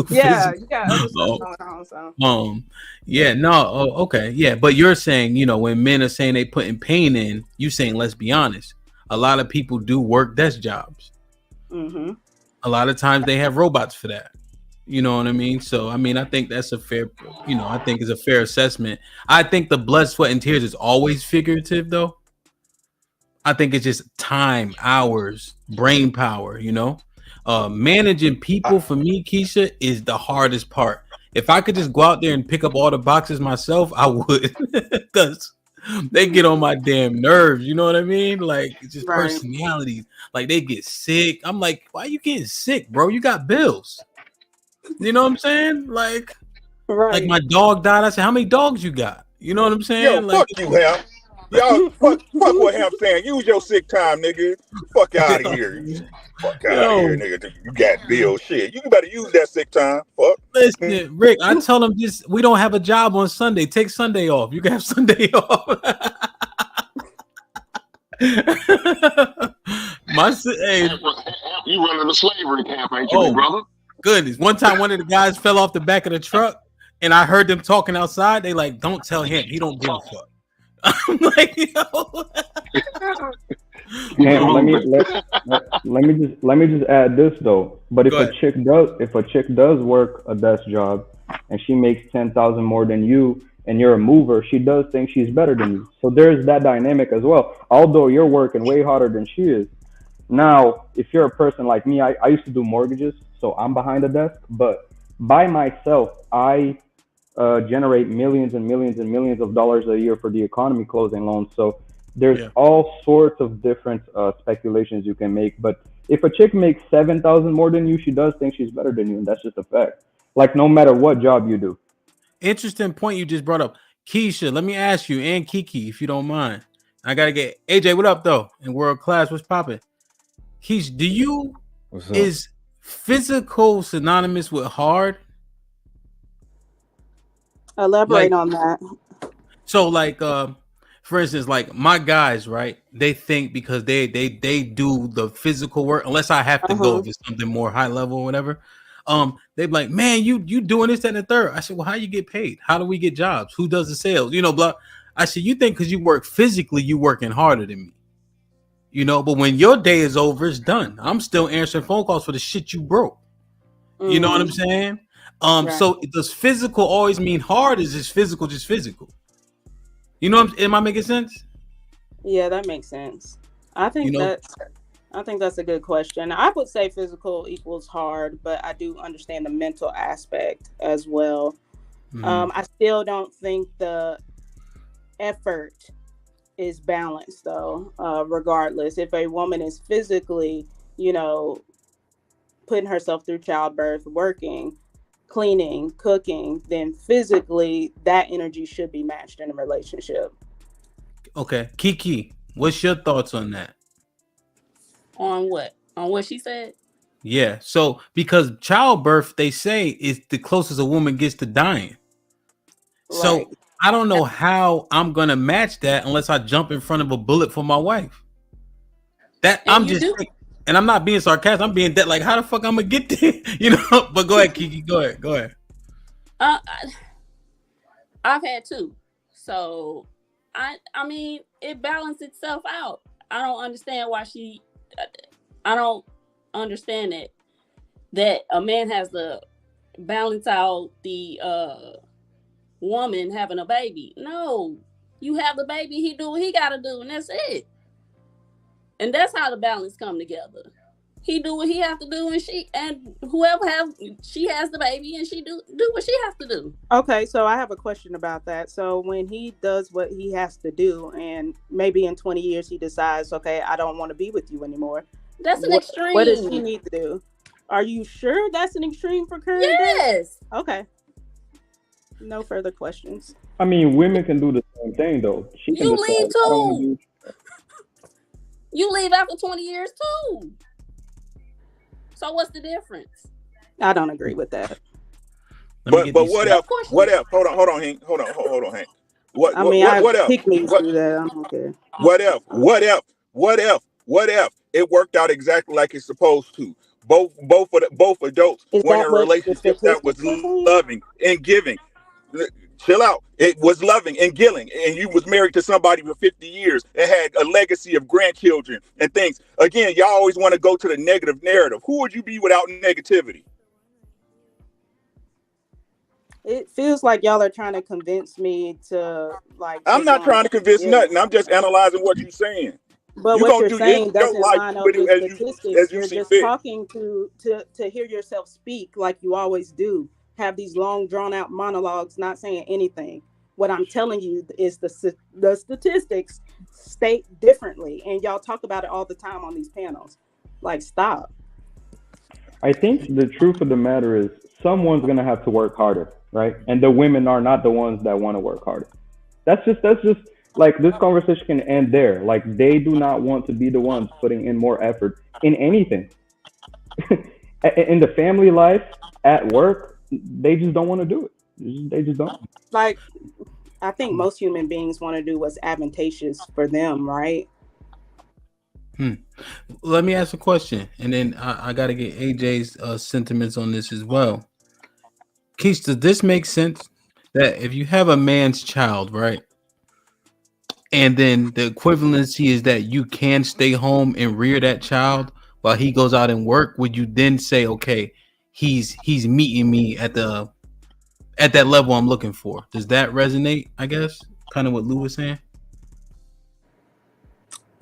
Yeah, physical. you got other stuff going on. So. Yeah, no. Oh, okay. Yeah, but you're saying, when men are saying they putting pain in, you saying, let's be honest, a lot of people do work desk jobs. Mm-hmm. A lot of times they have robots for that. You know what I mean? So, I mean, I think that's a fair, I think it's a fair assessment. I think the blood, sweat, and tears is always figurative, though. I think it's just time, hours, brain power, managing people for me, Keisha, is the hardest part. If I could just go out there and pick up all the boxes myself, I would, because they get on my damn nerves. You know what I mean? Like, it's just personalities. Like, they get sick. I'm like, why are you getting sick, bro? You got bills. You know what I'm saying? Like my dog died. I said, how many dogs you got? You know what I'm saying? Yo, fuck you, Ham. Y'all, fuck what Ham saying. Use your sick time, nigga. Fuck out of here. Fuck out of here, nigga. You got bills. Shit. You better use that sick time. Fuck. Listen, Rick, I tell them we don't have a job on Sunday. Take Sunday off. You can have Sunday off. Hey, you running a slavery camp, ain't you, brother? Goodness. One time, one of the guys fell off the back of the truck, and I heard them talking outside. They like, don't tell him. He don't give a fuck. I'm like, let me just add this though. But if a chick does work a desk job and she makes 10,000 more than you and you're a mover, she does think she's better than you. So there's that dynamic as well. Although you're working way harder than she is. Now, if you're a person like me, I used to do mortgages, so I'm behind the desk. But by myself, I generate millions and millions and millions of dollars a year for the economy closing loans. So there's all sorts of different speculations you can make. But if a chick makes 7,000 more than you, she does think she's better than you, and that's just a fact. Like, no matter what job you do. Interesting point you just brought up. Keisha, let me ask you, and Kiki, if you don't mind. I gotta get AJ, what up though? In world class, what's popping? Keisha, is physical synonymous with hard? Elaborate on that. So, like, for instance, like my guys, right? They think because they do the physical work, unless I have to go if it's something more high level or whatever. They're like, man, you doing this, that, and the third. I said, well, how you get paid? How do we get jobs? Who does the sales? Blah. I said, you think because you work physically, you working harder than me. But when your day is over, it's done. I'm still answering phone calls for the shit you broke. You know what I'm saying? So does physical always mean hard? Is just physical? Am I making sense? Yeah, that makes sense. I think that's a good question. I would say physical equals hard, but I do understand the mental aspect as well. I still don't think the effort is balanced though, regardless. If a woman is physically, putting herself through childbirth, working, cleaning, cooking, then physically that energy should be matched in a relationship. Okay. Kiki, what's your thoughts on that? On what? On what she said? Yeah. So because childbirth, they say, is the closest a woman gets to dying. So Right. I don't know how I'm gonna match that unless I jump in front of a bullet for my wife. And I'm not being sarcastic. I'm being that like, how the fuck I'm gonna get there? But go ahead, Kiki. Go ahead. I've had two, so I mean, it balanced itself out. I don't understand why I don't understand it that a man has to balance out the woman having a baby. No, you have the baby, he do what he gotta do, and that's it. And that's how the balance come together. He do what he have to do, and she has the baby, and she do what she has to do. Okay, so I have a question about that. So when he does what he has to do, and maybe in 20 years he decides, okay, I don't want to be with you anymore. That's an extreme. What does he need to do? Are you sure that's an extreme for current day? Yes. Okay. No further questions. I mean, women can do the same thing though. She can You decide, leave I don't wanna too. You leave after 20 years too. So what's the difference? I don't agree with that. But what if? Hold on, Hank. Hold on, Hank. What if? Pick me through that. I don't care. What if it worked out exactly like it's supposed to? Both adults were in a relationship that was loving and giving. Chill out. It was loving and giving, and you was married to somebody for 50 years and had a legacy of grandchildren and things. Again, y'all always want to go to the negative narrative. Who would you be without negativity? It feels like y'all are trying to convince me to like. I'm not trying to convince nothing. I'm just analyzing what you're saying. But what you're saying doesn't line up with statistics. You're just talking to hear yourself speak like you always do. Have these long drawn out monologues, not saying anything. What I'm telling you is the statistics state differently, and y'all talk about it all the time on these panels. Like, stop. I think the truth of the matter is someone's gonna have to work harder, right? And the women are not the ones that want to work harder. That's just like this conversation can end there. Like they do not want to be the ones putting in more effort in anything. In the family life, at work, they just don't want to do it. They just don't. Like, I think most human beings want to do what's advantageous for them, right? Let me ask a question, and then I got to get AJ's sentiments on this as well. Keith, does this make sense that if you have a man's child, right, and then the equivalency is that you can stay home and rear that child while he goes out and work, would you then say, okay, he's meeting me at that level I'm looking for? Does that resonate? I guess kind of what Lou was saying.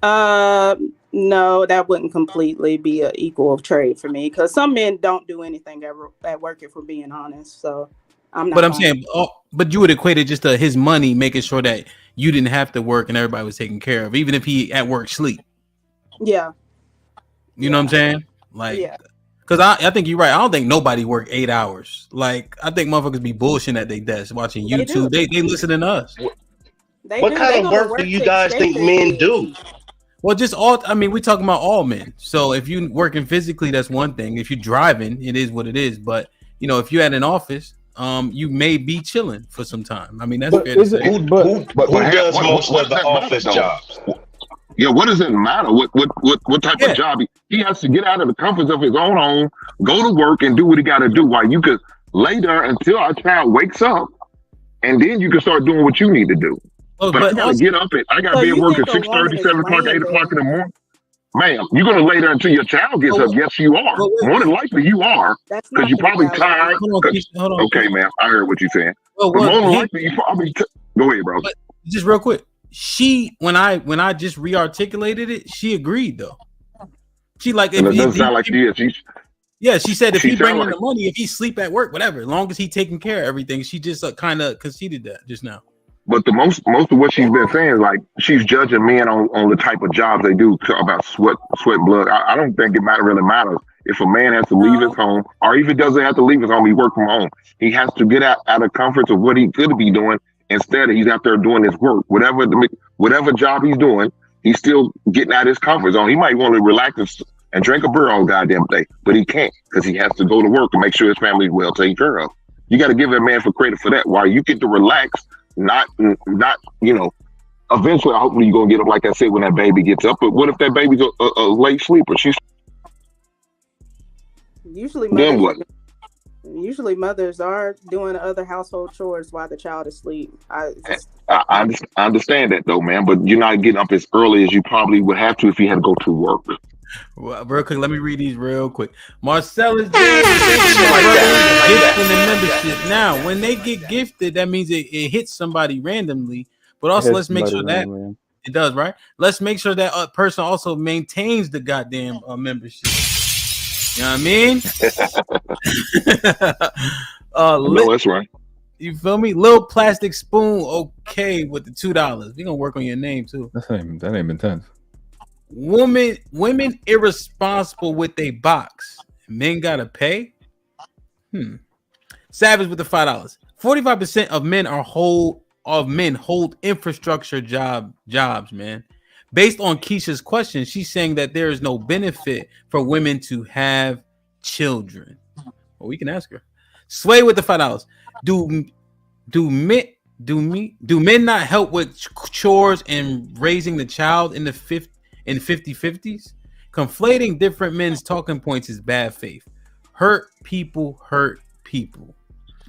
No, that wouldn't completely be an equal of trade for me, because some men don't do anything at work, if we're being honest. So I'm not. But I'm saying, but you would equate it just to his money, making sure that you didn't have to work and everybody was taken care of, even if he at work sleep. Yeah. You know what I'm saying? Like, yeah. Because I think you're right. I don't think nobody work 8 hours. Like, I think motherfuckers be bullshitting at their desk watching YouTube. They listening to us. What kind of work do you guys think men do? Well, just all. I mean, we're talking about all men. So if you working physically, that's one thing. If you're driving, it is what it is. But if you're at an office, you may be chilling for some time. I mean, that's fair to say. Who does most of the office jobs? Yeah, what does it matter? What type of job? He has to get out of the comforts of his own home, go to work, and do what he got to do. While you could lay there until our child wakes up, and then you can start doing what you need to do. But I gotta get up I gotta be at work at 6:30, 7 o'clock, 8 o'clock in the morning. Ma'am, you're gonna lay there until your child gets up. Yes, you are. More than likely, you are, because you're probably tired. Hold on. Okay, ma'am, I heard what you're saying. But more than likely, you probably go ahead, bro. But just real quick, she when I just re-articulated it, she agreed though. She like it doesn't sound like she is. Yeah, she said if he bring in the money, if he sleep at work, whatever, as long as he taking care of everything. She just kind of conceded that just now. But the most of what she's been saying is like she's judging men on the type of jobs they do about sweat blood. I don't think it really matters if a man has to leave his home, or even doesn't have to leave his home. He work from home. He has to get out of comfort of what he could be doing. Instead, he's out there doing his work, whatever job he's doing. He's still getting out of his comfort zone. He might want to relax and drink a beer all goddamn day, but he can't because he has to go to work to make sure his family is well taken care of. You got to give a man for credit for that. While you get to relax. Not, eventually, hopefully you're going to get up, like I said, when that baby gets up. But what if that baby's a late sleeper? She's Usually then what? mothers are doing other household chores while the child is asleep. I understand that, though, man. But you're not getting up as early as you probably would have to if you had to go to work. Well, real quick, let me read these real quick. Marcellus gifting the membership. Now, when they get gifted, that means it hits somebody randomly. But also, let's make sure that it does, right? Let's make sure that person also maintains the goddamn membership. You know what I mean? No, that's right. You feel me? Little plastic spoon, okay, with the $2. We're gonna work on your name too. That ain't intense. Women irresponsible with a box. Men gotta pay. Savage with the $5. 45% of men hold infrastructure jobs, man. Based on Keisha's question, she's saying that there is no benefit for women to have children. Well, we can ask her. Sway with the $5. Do men not help with chores and raising the child in 50-50s? Conflating different men's talking points is bad faith. Hurt people.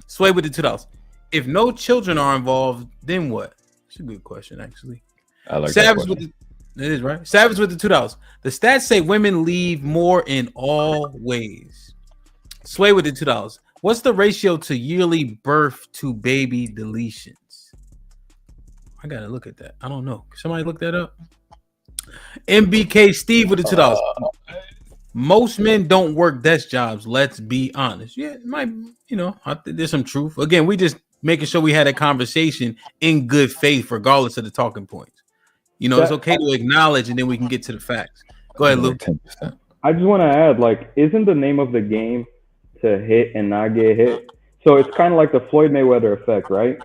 Sway with the $2. If no children are involved, then what? It's a good question, actually. I like Savage that question. It is right. Savage with the $2. The stats say women leave more in all ways. Sway with the $2. What's the ratio to yearly birth to baby deletions? I gotta look at that. I don't know. Can somebody look that up? MBK Steve with the $2. Most men don't work desk jobs. Let's be honest. Yeah, it might, I think there's some truth. Again, we just making sure we had a conversation in good faith, regardless of the talking points. It's okay to acknowledge, and then we can get to the facts. Go ahead, Luke. I just want to add, isn't the name of the game to hit and not get hit? So it's kind of like the Floyd Mayweather effect, right?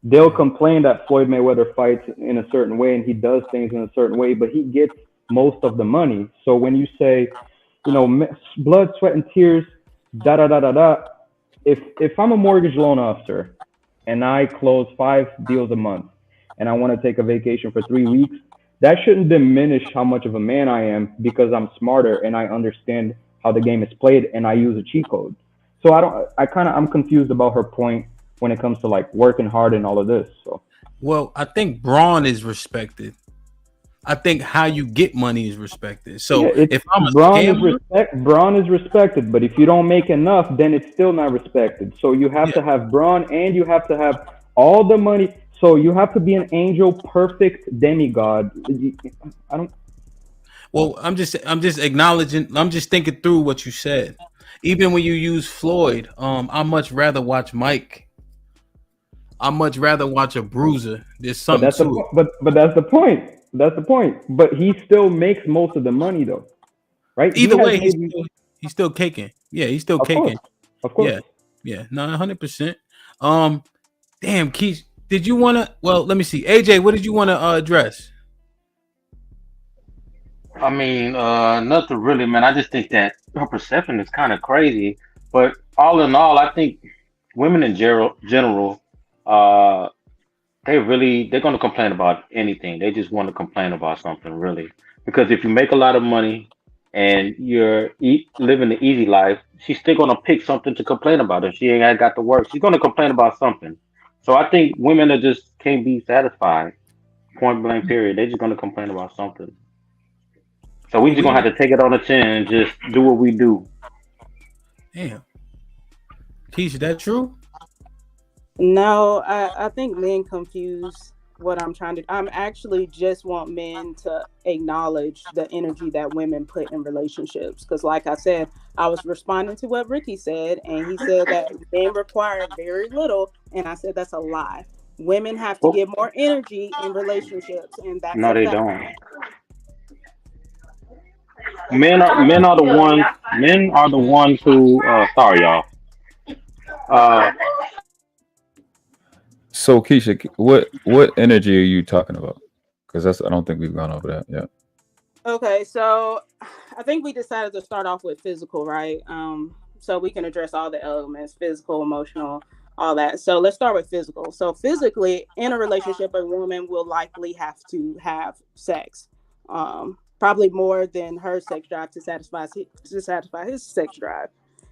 They'll complain that Floyd Mayweather fights in a certain way and he does things in a certain way, but he gets most of the money. So when you say, blood, sweat, and tears, if I'm a mortgage loan officer and I close 5 deals a month and I want to take a vacation for 3 weeks, that shouldn't diminish how much of a man I am because I'm smarter and I understand how the game is played and I use a cheat code. So I'm confused about her point when it comes to working hard and all of this. So, well, I think brawn is respected. I think how you get money is respected. So if I'm a brawn is respected, but if you don't make enough, then it's still not respected. So you have to have brawn and you have to have all the money. So you have to be an angel, perfect demigod. Well, I'm just acknowledging. I'm just thinking through what you said. Even when you use Floyd, I much rather watch Mike. I much rather watch a bruiser. There's something to it. But that's the point. That's the point. But he still makes most of the money, though, right? Either way, he's still caking. Yeah, he's still caking. Of course. Yeah. No, 100%. Damn, Keith, did you want to? Well, let me see. AJ, what did you want to address? I mean, nothing really, man. I just think that her perception is kind of crazy. But all in all, I think women in general, they're going to complain about anything. They just want to complain about something, really. Because if you make a lot of money and you're living the easy life, she's still going to pick something to complain about. If she ain't got to work, she's going to complain about something. So I think women are just can't be satisfied. Point blank, period. They're just going to complain about something. So we just going to have to take it on the chin and just do what we do. Damn. Keisha, that true? No, I think men confuse what I'm trying to. I'm actually just want men to acknowledge the energy that women put in relationships. Because, like I said, I was responding to what Ricky said, and he said that men require very little, and I said that's a lie. Women have to give more energy in relationships, and that's No, a they fact. don't. Men are the ones who sorry y'all. Uh So Keisha, what energy are you talking about? Because I don't think we've gone over that yet. Okay, so I think we decided to start off with physical, right? So we can address all the elements, physical, emotional, all that. So let's start with physical. So physically, in a relationship, a woman will likely have to have sex, probably more than her sex drive to satisfy his sex drive.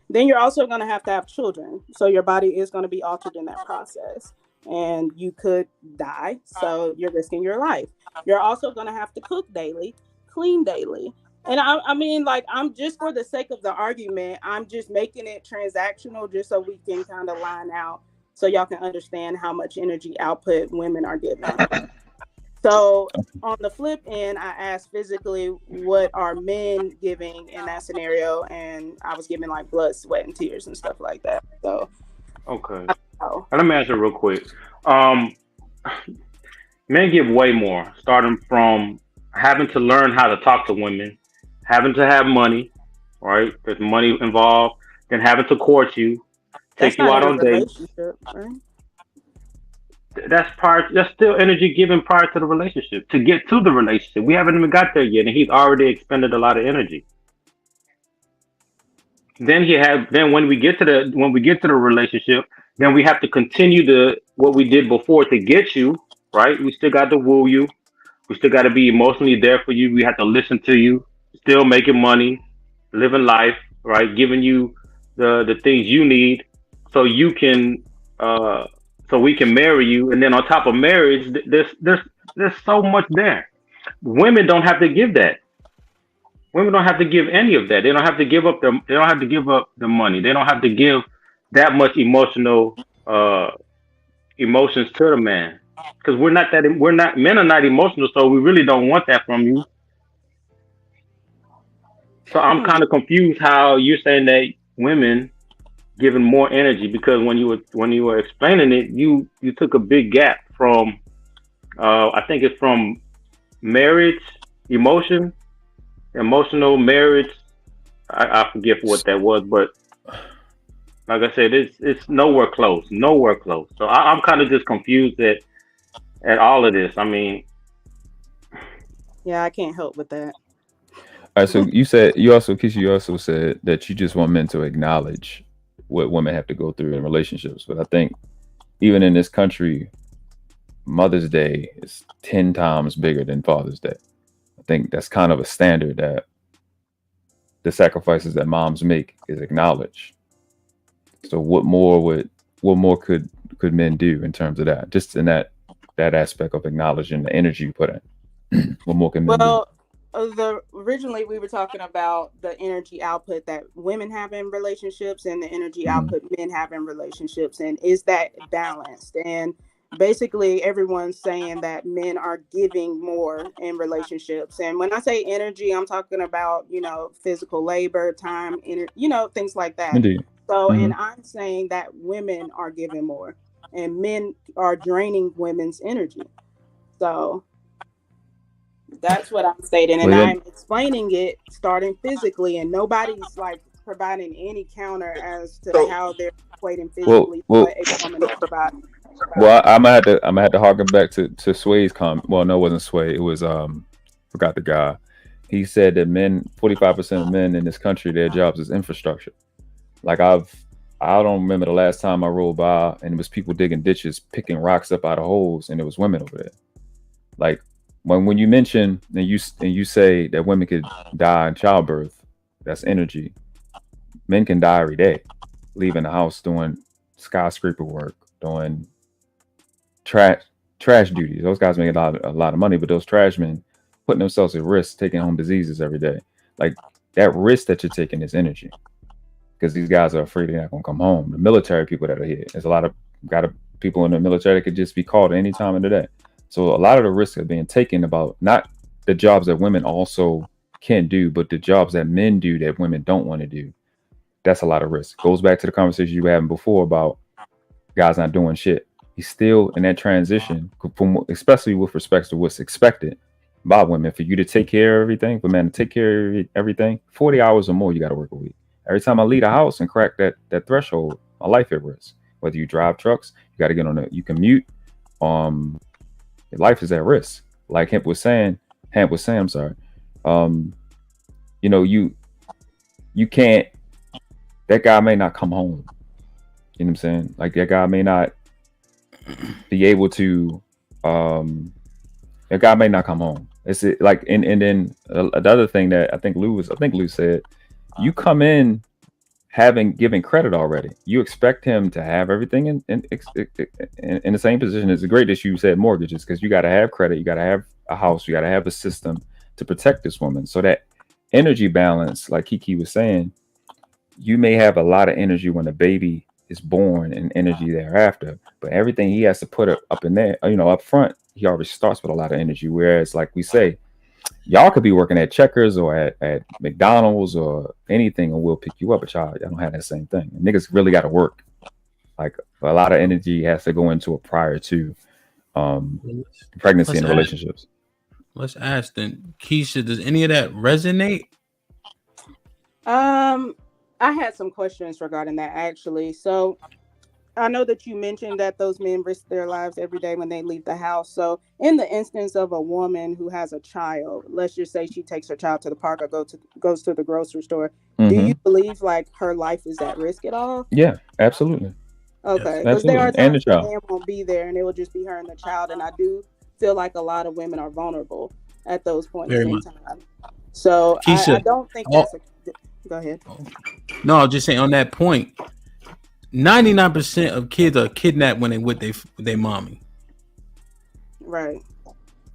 Then you're also going to have children. So your body is going to be altered in that process, and you could die. So you're risking your life. You're also going to have to cook daily, clean daily. And I mean, like, I'm just, for the sake of the argument, I'm just making it transactional just so we can kind of line out so y'all can understand how much energy output women are giving. So on the flip end, I asked physically, what are men giving in that scenario? And I was giving like blood, sweat, and tears and stuff like that. So okay. Let me answer real quick. Men give way more, starting from having to learn how to talk to women, having to have money, right? There's money involved, then having to court you, take that's you not out in a on dates. relationship, right? That's still energy given prior to the relationship. To get to the relationship, we haven't even got there yet, and he's already expended a lot of energy. Then when we get to the relationship, then we have to continue what we did before to get you, right? We still got to woo you. We still got to be emotionally there for you. We have to listen to you, still making money, living life, right? Giving you the things you need so you can so we can marry you. And then on top of marriage, there's so much there. Women don't have to give that. Women don't have to give any of that. They don't have to give up they don't have to give up the money. They don't have to give that much emotions to the man. Because men are not emotional, so we really don't want that from you. So I'm kind of confused how you're saying that women giving more energy, because when you were explaining it, you took a big gap from I think it's from marriage, emotional marriage. I forget what that was, but like I said, it's nowhere close. So I'm kind of just confused at all of this. I mean, Yeah, I can't help with that. All right, so Keisha, you also said that you just want men to acknowledge what women have to go through in relationships. But I think even in this country, Mother's Day is 10 times bigger than Father's Day. I think that's kind of a standard that the sacrifices that moms make is acknowledged. So what more could men do in terms of that? Just in that aspect of acknowledging the energy you put in. What more can men do? Originally we were talking about the energy output that women have in relationships and the energy output men have in relationships, and is that balanced? And basically everyone's saying that men are giving more in relationships. And when I say energy, I'm talking about, physical labor, time, things like that. Indeed. So, and I'm saying that women are giving more and men are draining women's energy. So that's what I'm stating. And I'm explaining it starting physically, and nobody's like providing any counter as to how they're equating physically what a woman is providing. Well, I'm gonna have to harken back to Sway's comment. Well, no, it wasn't Sway. It was forgot the guy. He said that 45% of men in this country, their jobs is infrastructure. Like I don't remember the last time I rolled by and it was people digging ditches, picking rocks up out of holes, and it was women over there. Like when you mention and you say that women could die in childbirth, that's energy. Men can die every day, leaving the house doing skyscraper work, doing trash duties. Those guys make a lot of money, but those trash men putting themselves at risk, taking home diseases every day. Like that risk that you're taking is energy, because these guys are afraid they're not gonna come home. The military people that are here, there's a lot of people in the military that could just be called at any time of the day. So a lot of the risks are being taken about not the jobs that women also can do, but the jobs that men do that women don't want to do. That's a lot of risk. Goes back to the conversation you were having before about guys not doing shit. he's still in that transition, from, especially with respect to what's expected by women. For you to take care of everything, for men to take care of everything, 40 hours or more, you got to work a week. Every time I leave the house and crack that threshold, my life at risk. Whether you drive trucks, you got to get on it. You commute. Your life is at risk. Like Hamp was saying, I'm sorry. You know, you can't. That guy may not come home. You know what I'm saying? Like that guy may not be able to. That guy may not come home. It's like, and then the other thing that I think Lou said, you come in giving credit already. You expect him to have everything in the same position. It's a great issue. You said mortgages, because you got to have credit, you got to have a house, you got to have a system to protect this woman. So that energy balance, like Kiki was saying, you may have a lot of energy when the baby is born and energy thereafter, but everything he has to put up in there, you know, up front, he already starts with a lot of energy. Whereas, like we say, y'all could be working at Checkers or at McDonald's or anything, and we'll pick you up, but y'all don't have that same thing. And niggas really got to work. Like a lot of energy has to go into it prior to pregnancy and relationships. Let's ask then, Keisha, does any of that resonate? I had some questions regarding that actually. So I know that you mentioned that those men risk their lives every day when they leave the house. So in the instance of a woman who has a child, let's just say she takes her child to the park or goes to the grocery store, do you believe like her life is at risk at all? Yeah, absolutely. Okay, Yes, because there are times the the man won't be there and it will just be her and the child, and I do feel like a lot of women are vulnerable at those points in time. So Keisha, I don't think that's a... Go ahead. No, I was just saying on that point, 99% of kids are kidnapped when they with their mommy. Right.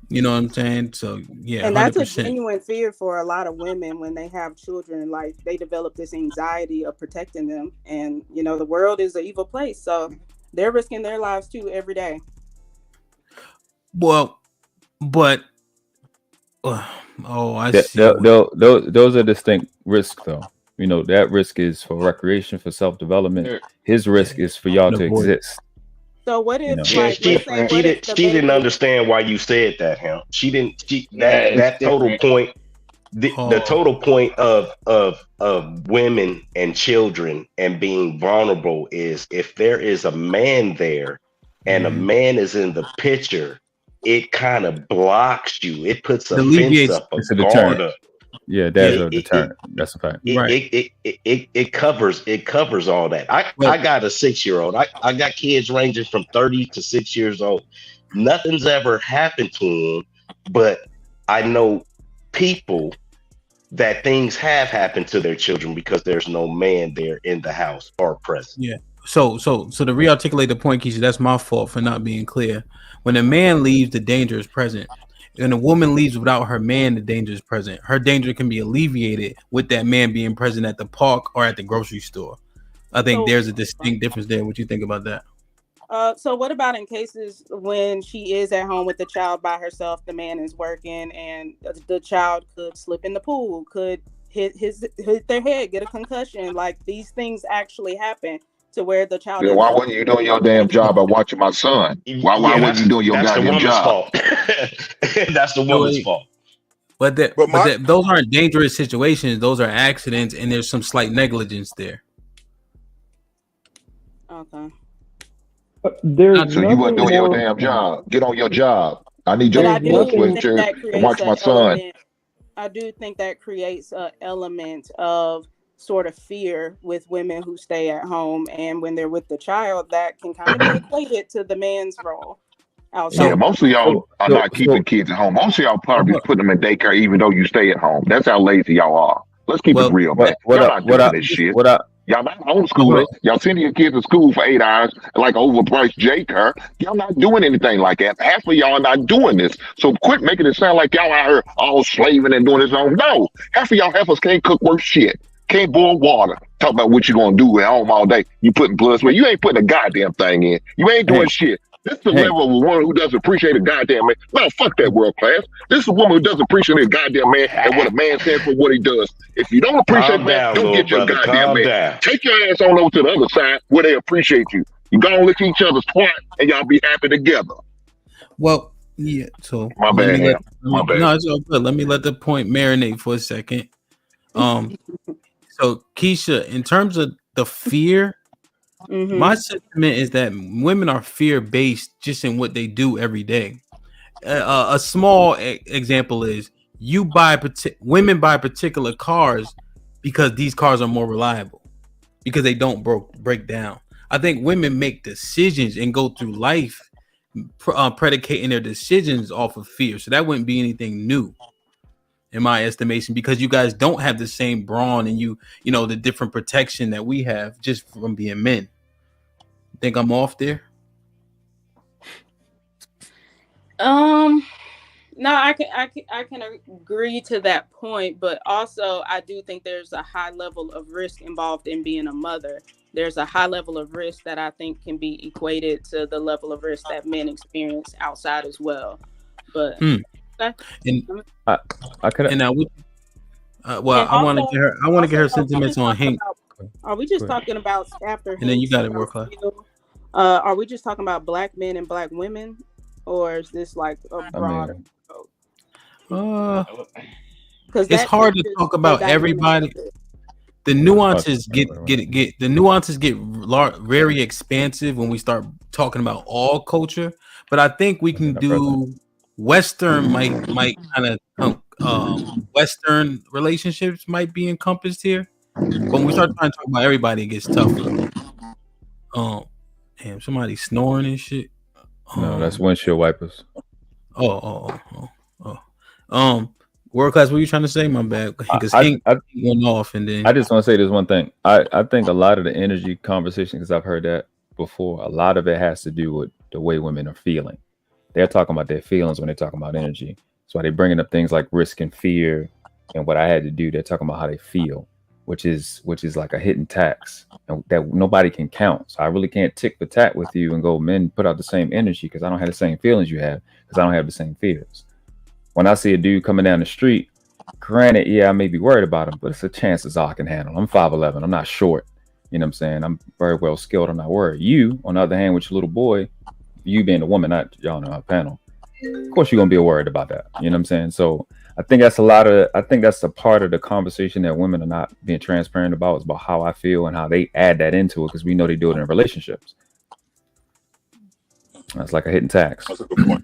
You know what I'm saying? So yeah, and that's 100%. a genuine fear for a lot of women when they have children. Like they develop this anxiety of protecting them, and you know the world is an evil place, so they're risking their lives too every day. Well, but I see. Those are distinct risks, though. You know, that risk is for recreation, for self-development. His risk is for y'all to exist. So what if, You know? Yeah, she didn't understand why you said that, Him. She didn't. That total point. The total point of women and children and being vulnerable is if there is a man there and a man is in the picture, it kind of blocks you. It puts a fence up, a guard up. Yeah, that's a deterrent. That's a fact. It covers all that. I got a 6-year-old. I got kids ranging from 30 to 6 years old. Nothing's ever happened to them, but I know people that things have happened to their children because there's no man there in the house or present. Yeah. So to re-articulate the point, Keisha, that's my fault for not being clear. When a man leaves, the danger is present. When a woman leaves without her man, the danger is present. Her danger can be alleviated with that man being present at the park or at the grocery store. I think there's a distinct difference there. What you think about that? So what about in cases when she is at home with the child by herself, the man is working, and the child could slip in the pool, could hit their head, get a concussion? Like these things actually happen to where the child. Why wasn't you doing your damn job by watching my son? Why wasn't you doing your goddamn job? That's the woman's fault. But those aren't dangerous situations. Those are accidents, and there's some slight negligence there. Okay. So you weren't doing your damn job. Get on your job. I need your switcher and watch my son. I do think that creates an element of sort of fear with women who stay at home, and when they're with the child, that can kind of be equated to the man's role. Yeah, most of y'all are not keeping kids at home. Most of y'all probably put them in daycare, even though you stay at home. That's how lazy y'all are. Let's keep it real, man. Y'all not doing this shit. Y'all not homeschooling. Y'all sending your kids to school for 8 hours like overpriced J car. Y'all not doing anything like that. Half of y'all are not doing this. So quit making it sound like y'all out here all slaving and doing this on. No, half of y'all heifers can't cook worth shit. Can't boil water. Talk about what you gonna do at home all day. You putting plus where you ain't putting a goddamn thing in. You ain't doing shit. This is the level of a woman who doesn't appreciate a goddamn man. No, fuck that world class. This is a woman who doesn't appreciate a goddamn man and what a man stands for, what he does. If you don't appreciate man, don't get your goddamn man. Take your ass on over to the other side where they appreciate you. You go lick each other's twat, and y'all be happy together. Well, yeah. So My bad, Ham. My bad. No, it's all good. Let me let the point marinate for a second. So Keisha, in terms of the fear, my sentiment is that women are fear-based just in what they do every day. A small example is women buy particular cars because these cars are more reliable, because they don't break down. I think women make decisions and go through life predicating their decisions off of fear. So that wouldn't be anything new in my estimation, because you guys don't have the same brawn and you know the different protection that we have just from being men. Think I'm off there? No, I can agree to that point, but also I do think there's a high level of risk involved in being a mother. There's a high level of risk that I think can be equated to the level of risk that men experience outside as well. But and I could. And now, I want to get her sentiments on Hank. Are we just talking about after? And then you got it, work class. Are we just talking about black men and black women, or is this like a broad? Because it's hard to talk about everybody. The nuances get very expansive when we start talking about all culture. But I think we can do Western might kind of Western relationships might be encompassed here. But when we start trying to talk about everybody, it gets tougher. Damn, somebody snoring and shit. No, that's windshield wipers. World class, what were you trying to say? My bad. Because Hank went off, and then I just want to say this one thing. I think a lot of the energy conversation, because I've heard that before, a lot of it has to do with the way women are feeling. They're talking about their feelings when they're talking about energy. So they're bringing up things like risk and fear, and what I had to do. They're talking about how they feel, which is like a hidden tax and that nobody can count. So I really can't tick the tat with you and go, men put out the same energy, because I don't have the same feelings you have, because I don't have the same fears. When I see a dude coming down the street, granted, yeah, I may be worried about him, but it's a chances I can handle. I'm 5'11". I'm not short. You know what I'm saying? I'm very well skilled. I'm not worried. You, on the other hand, with your little boy, you being a woman, not y'all know our panel, of course you're gonna be worried about that. You know what I'm saying? So I think that's a part of the conversation that women are not being transparent about, is about how I feel and how they add that into it, because we know they do it in relationships. That's like a hidden tax. That's a good point.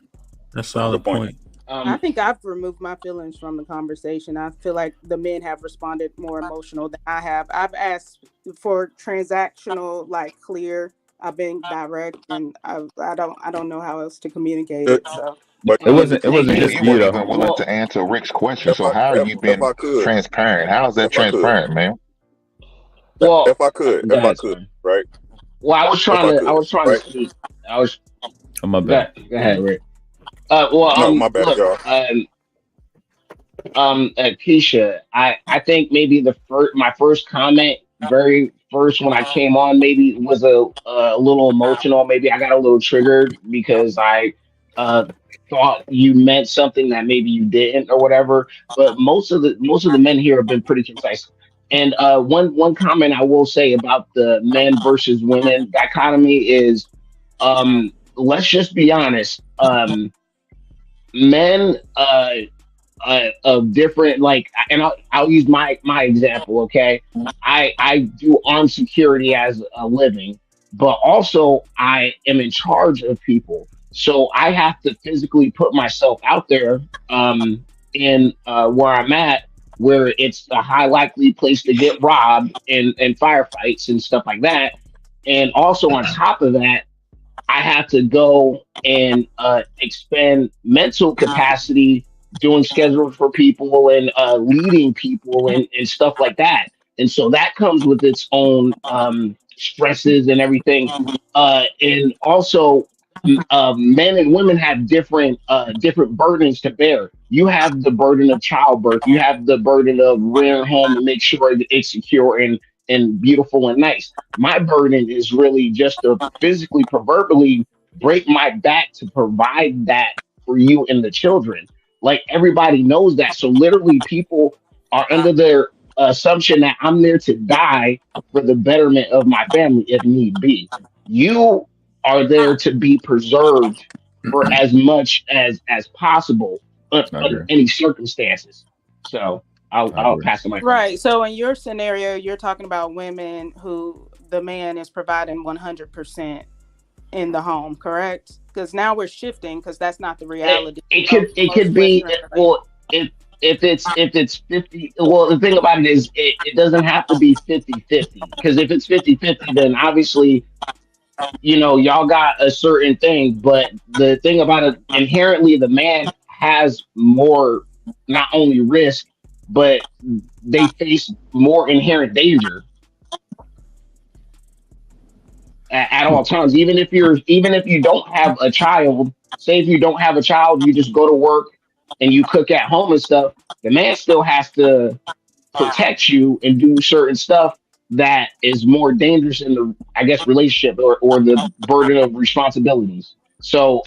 That's a solid point. I think I've removed my feelings from the conversation. I feel like the men have responded more emotional than I have. I've asked for transactional, like clear. I've been direct, and I don't know how else to communicate it. So. But it wasn't just you weren't even willing to answer Rick's question. So how are you being transparent? How is that transparent, man? Well, if I could, right? Well, I was trying to speak. I'm my bad. Go ahead, Rick. My bad, y'all. Keisha, I think maybe my first comment, very first when I came on, maybe was a little emotional. Maybe I got a little triggered because I thought you meant something that maybe you didn't or whatever. But most of the men here have been pretty concise. And one comment I will say about the men versus women dichotomy is, let's just be honest. Men of different, like, and I'll use my example. Okay, I do armed security as a living, but also I am in charge of people, so I have to physically put myself out there in where I'm at, where it's a high likely place to get robbed and firefights and stuff like that. And also on top of that, I have to go and expend mental capacity doing schedules for people and leading people and stuff like that. And so that comes with its own stresses and everything. And also men and women have different burdens to bear. You have the burden of childbirth. You have the burden of rearing home and make sure that it's secure and beautiful and nice. My burden is really just to physically, proverbially break my back to provide that for you and the children. Like, everybody knows that. So literally people are under their assumption that I'm there to die for the betterment of my family if need be. You are there to be preserved for as much as possible under any circumstances. So I'll pass the mic. Right. So in your scenario, you're talking about women who the man is providing 100% in the home, correct? Because now we're shifting, because that's not the reality. It could be, well, if it's 50, well, the thing about it is it doesn't have to be 50-50, because if it's 50-50, then obviously, y'all got a certain thing. But the thing about it, inherently, the man has more, not only risk, but they face more inherent danger at all times. Even if you don't have a child, say if you don't have a child, you just go to work and you cook at home and stuff, the man still has to protect you and do certain stuff that is more dangerous in the, I guess, relationship or the burden of responsibilities. So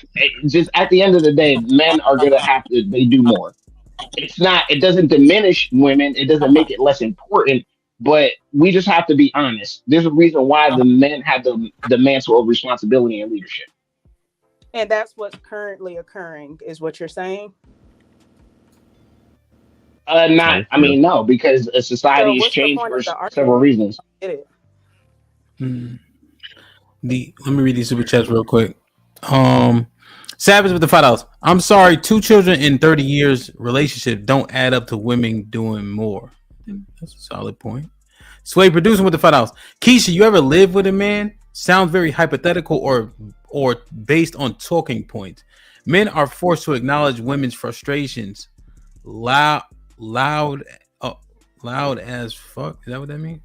just at the end of the day, men are going to have to, they do more. It doesn't diminish women. It doesn't make it less important, but we just have to be honest. There's a reason why the men have the mantle of responsibility and leadership. And that's what's currently occurring, is what you're saying? No, because a society has changed for several reasons. Let me read these super chats real quick. Savage with the $5. I'm sorry, 2 children in 30 years relationship don't add up to women doing more. That's a solid point. Sway producing with the $5. Keisha, you ever live with a man? Sounds very hypothetical or based on talking points. Men are forced to acknowledge women's frustrations. Loud as fuck. Is that what that means?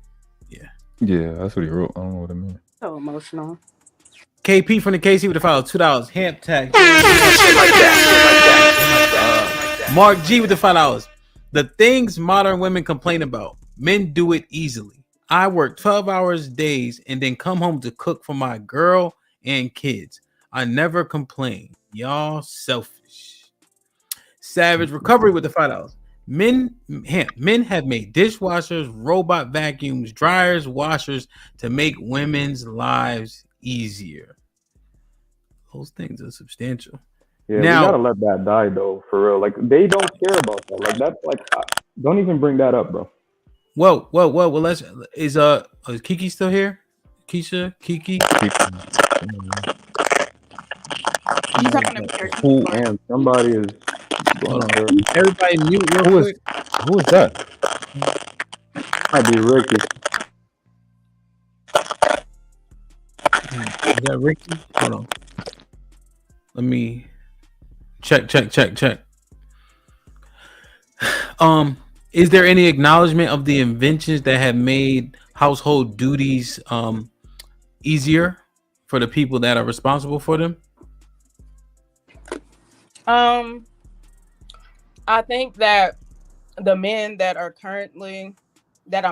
Yeah, that's what he wrote. I don't know what it means. So emotional. KP from the KC with the $5. $2. Hamp tag. Mark G with the $5. The things modern women complain about, men do it easily. I work 12 hours days and then come home to cook for my girl and kids. I never complain. Y'all selfish. Savage Recovery with the $5. Men have made dishwashers, robot vacuums, dryers, washers to make women's lives easier. Those things are substantial. Yeah, now, we gotta let that die though, for real. Like they don't care about that. Like that's like, don't even bring that up, bro. Well. Let's. Is Kiki still here? Keisha, Kiki. And somebody is going on there. Everybody mute real quick. Who is that? Might be Ricky. Is that Ricky? Hold on. Let me check. Is there any acknowledgement of the inventions that have made household duties easier for the people that are responsible for them? I think that the men that I'm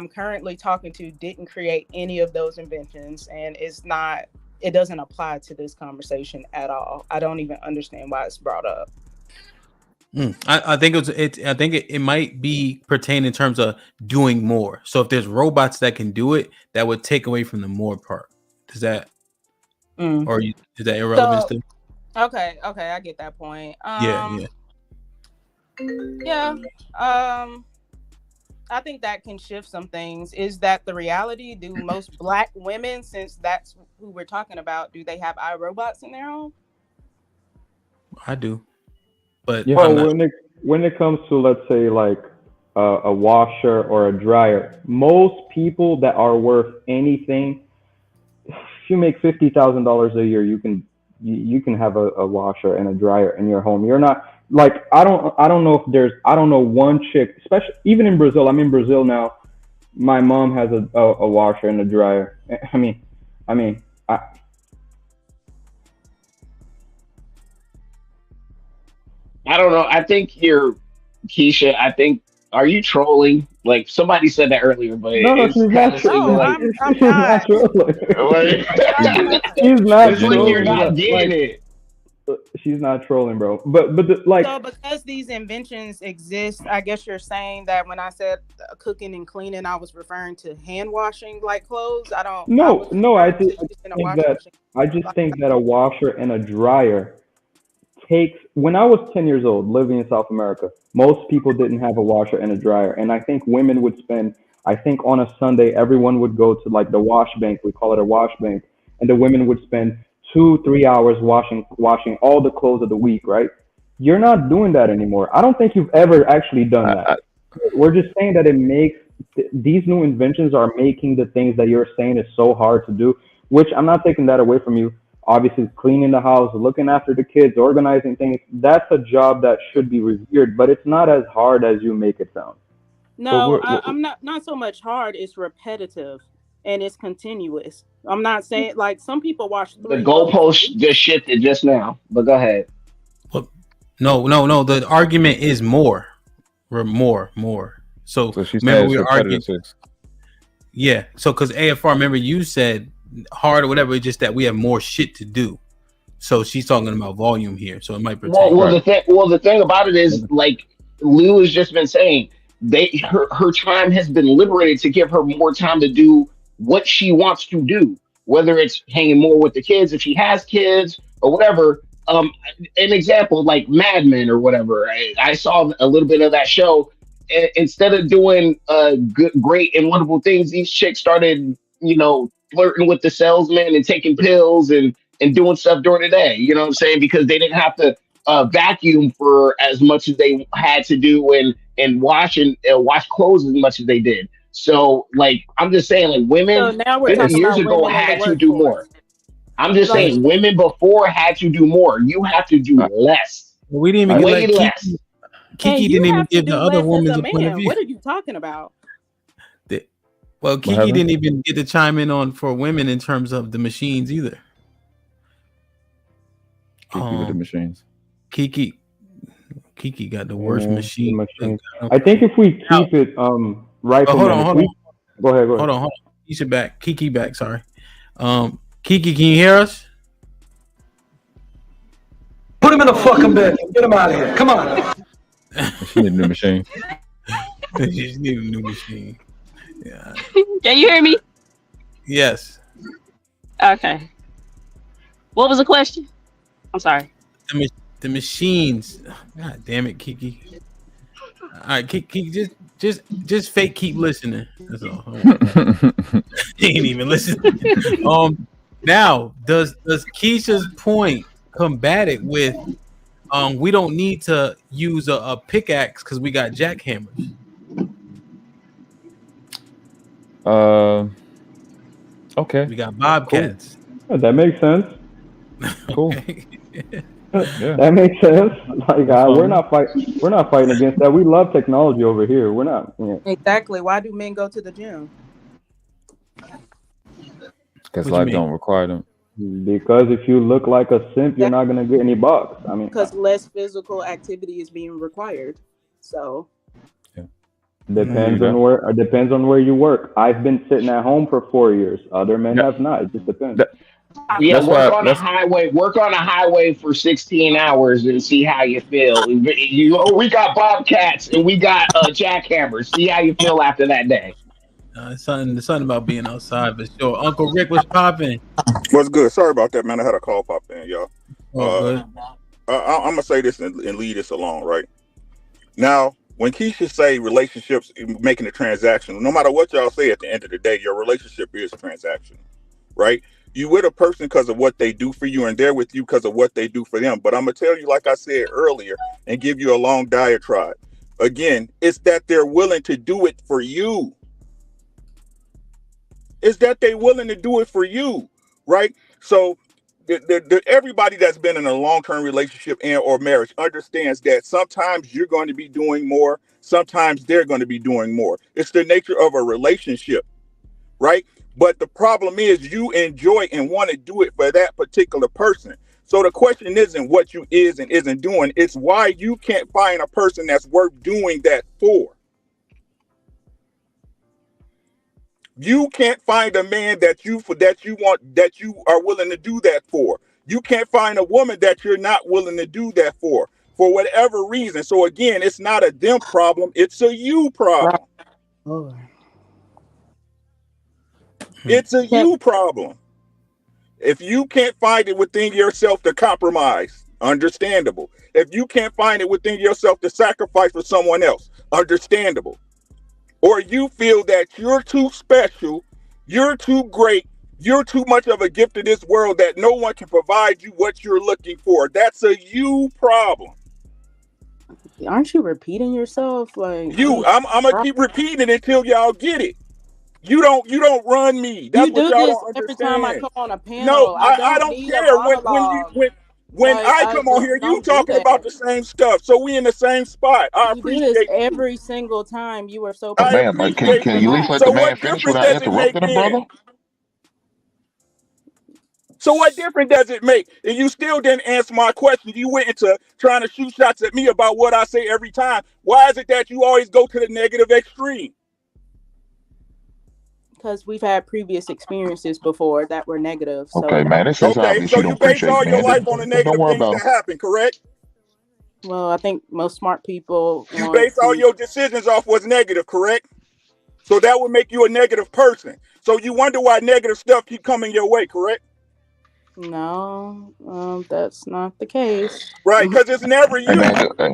currently talking to didn't create any of those inventions, and it doesn't apply to this conversation at all. I don't even understand why it's brought up. I think it might be pertained in terms of doing more. So if there's robots that can do it, that would take away from the more part. Does that or is that irrelevant still? Okay, I get that point. Yeah. I think that can shift some things. Is that the reality? Do most Black women, since that's who we're talking about, do they have iRobots in their home? I do, but when it comes to, let's say, like a washer or a dryer, most people that are worth anything, if you make $50,000 a year, you can have a washer and a dryer in your home. You're not like, I don't know one chick, especially even in Brazil. I'm in Brazil now. My mom has a washer and a dryer. I mean, I don't know. I think Keisha, are you trolling? Like somebody said that earlier, but no, she's not trolling. I'm not trolling. She's not trolling. You're not getting it. She's not trolling, bro. But So because these inventions exist, I guess you're saying that when I said cooking and cleaning, I was referring to hand washing like clothes. No. I just think that a washer and a dryer takes. When I was 10 years old, living in South America, most people didn't have a washer and a dryer, and I think women would spend. I think on a Sunday, everyone would go to like the wash bank. We call it a wash bank, and the women would spend 2-3 hours washing all the clothes of the week, right? You're not doing that anymore. I don't think you've ever actually done that. We're just saying that it makes these new inventions are making the things that you're saying is so hard to do, which I'm not taking that away from you. Obviously, cleaning the house, looking after the kids, organizing things, that's a job that should be revered, but it's not as hard as you make it sound. No, I'm not so much hard. It's repetitive and it's continuous. I'm not saying like some people watch The goalpost just shifted just now, but go ahead. No. The argument is more. We're more. So she's remember we saying were arguing. repetitive. Yeah. So because AFR, remember you said hard or whatever, it's just that we have more shit to do. So she's talking about volume here. So it might pertain. The thing about it is, like Lou has just been saying, her time has been liberated to give her more time to do what she wants to do, whether it's hanging more with the kids if she has kids or whatever. An example like Mad Men or whatever. I saw a little bit of that show. Instead of doing great and wonderful things, these chicks started, flirting with the salesman and taking pills and doing stuff during the day. You know what I'm saying? Because they didn't have to vacuum for as much as they had to do and wash clothes as much as they did. So, like, I'm just saying, like, women So now we're 50 talking years about ago women in had the to do more. workforce. I'm just Like- saying, women before had to do more. You have to do less. We didn't even way get less. Kiki And you didn't even have to give do the other less woman's as a a point of man. view. What are you talking about? Well, Kiki happened? didn't even get to chime in on for women in terms of the machines either. Kiki with the machines. Kiki got the worst machine. I think if we keep it right. Hold on. Go ahead. Hold on. Kiki back. Kiki back. Sorry. Kiki, can you hear us? Put him in the fucking bed. Get him out of here. Come on. She need a new machine. She need a new machine. Yeah. Can you hear me? Yes. Okay. What was the question? I'm sorry. The machines. God damn it, Kiki. All right, Kiki, just fake keep listening. That's all. He ain't even listening. Now, does Keisha's point combat it with we don't need to use a pickaxe because we got jackhammers? Okay. We got bobcats. Cool. That makes sense. Cool. Yeah. That makes sense. Like we're not fighting against that. We love technology over here. We're not. Yeah. Exactly. Why do men go to the gym? Because life don't require them. Because if you look like a simp, you're not gonna get any bucks. I mean, Because less physical activity is being required. So depends on where you work. I've been sitting at home for 4 years. Other men have not. It just depends. Yeah, work on a highway for 16 hours and see how you feel. We got bobcats and we got jackhammers. See how you feel after that day. Something about being outside for sure. Uncle Rick was popping. What's good? Sorry about that, man. I had a call pop in, y'all. Good. I'm gonna say this and lead this along, right? Now, when Keisha say relationships making a transaction, no matter what y'all say, at the end of the day, your relationship is transactional, right? You with a person because of what they do for you, and they're with you because of what they do for them. But I'm gonna tell you, like I said earlier, and give you a long diatribe. Again, it's that they're willing to do it for you. It's that they're willing to do it for you, right? So everybody that's been in a long-term relationship and or marriage understands that sometimes you're going to be doing more, sometimes they're going to be doing more. It's the nature of a relationship, right? But the problem is you enjoy and want to do it for that particular person. So the question isn't what you is and isn't doing, it's why you can't find a person that's worth doing that for. You can't find a man that you are willing to do that for. You can't find a woman that you're not willing to do that for whatever reason. So again, it's not a them problem, it's a you problem. It's a you problem. If you can't find it within yourself to compromise, understandable. If you can't find it within yourself to sacrifice for someone else, understandable. Or you feel that you're too special, you're too great, you're too much of a gift to this world that no one can provide you what you're looking for. That's a you problem. Aren't you repeating yourself? Like I'm gonna keep repeating it until y'all get it. You don't run me. That's you what do y'all this don't every understand. time I come on a panel. No, I don't need care. a monologue. When Like, I come on here, you talking about the same stuff. So we in the same spot. I You do appreciate this you. every single time. You are so. But man, like, can you at least let So the man what finish difference without does it make interrupting him, then? brother? So what difference does it make? And you still didn't answer my question. You went into trying to shoot shots at me about what I say every time. Why is it that you always go to the negative extreme? Because we've had previous experiences before that were negative. So Okay, man, this is obvious. So You you don't base appreciate, all your man. life on the negative Don't worry things about that happen, correct? Well, I think most smart people. You base all your decisions off what's negative, correct? So that would make you a negative person. So you wonder why negative stuff keep coming your way, correct? No, that's not the case. Right, because it's never you.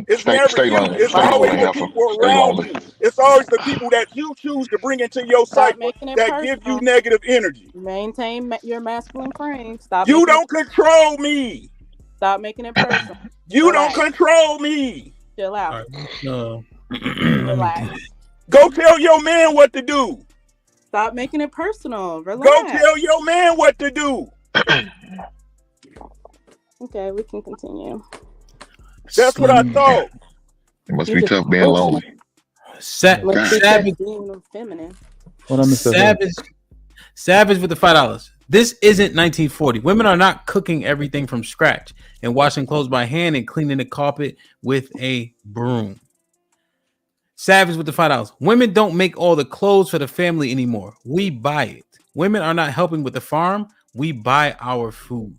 It's never stay you. lonely. It's Stay always lonely, the heifer. people Stay around lonely. you. It's always the people that you choose to bring into your Stop cycle making it that give you personal. negative energy. Maintain your masculine frame. Stop. You making don't control me. Stop making it personal. You don't control me. Chill out. No. Relax. Go tell your man what to do. Stop making it personal. Relax. Go tell your man what to do. Okay, we can continue. That's what I thought. It must be tough being lonely. Savage. Being feminine. Savage with the $5. This isn't 1940. Women are not cooking everything from scratch and washing clothes by hand and cleaning the carpet with a broom. Savage with the $5. Women don't make all the clothes for the family anymore. We buy it. Women are not helping with the farm. We buy our food.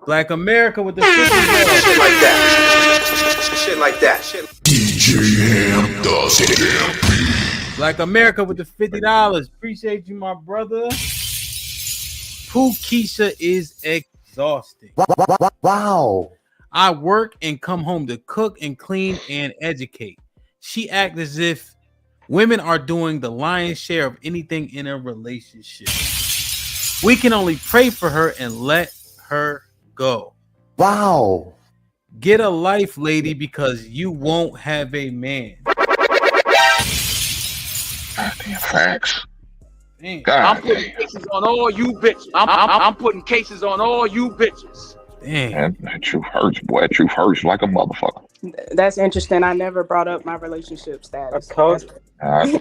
Black America with the $50. Shit like that. Shit like that. Shit. DJ Ham does it. Black America with the $50. Appreciate you, my brother. Pooh Keisha is exhausting. Wow. I work and come home to cook and clean and educate. She acts as if women are doing the lion's share of anything in a relationship. We can only pray for her and let her go. Wow. Get a life, lady, because you won't have a man. Facts. I'm putting cases on all you bitches. I'm putting cases on all you bitches. Damn. That truth hurts, boy. That truth hurts like a motherfucker. That's interesting. I never brought up my relationship status. We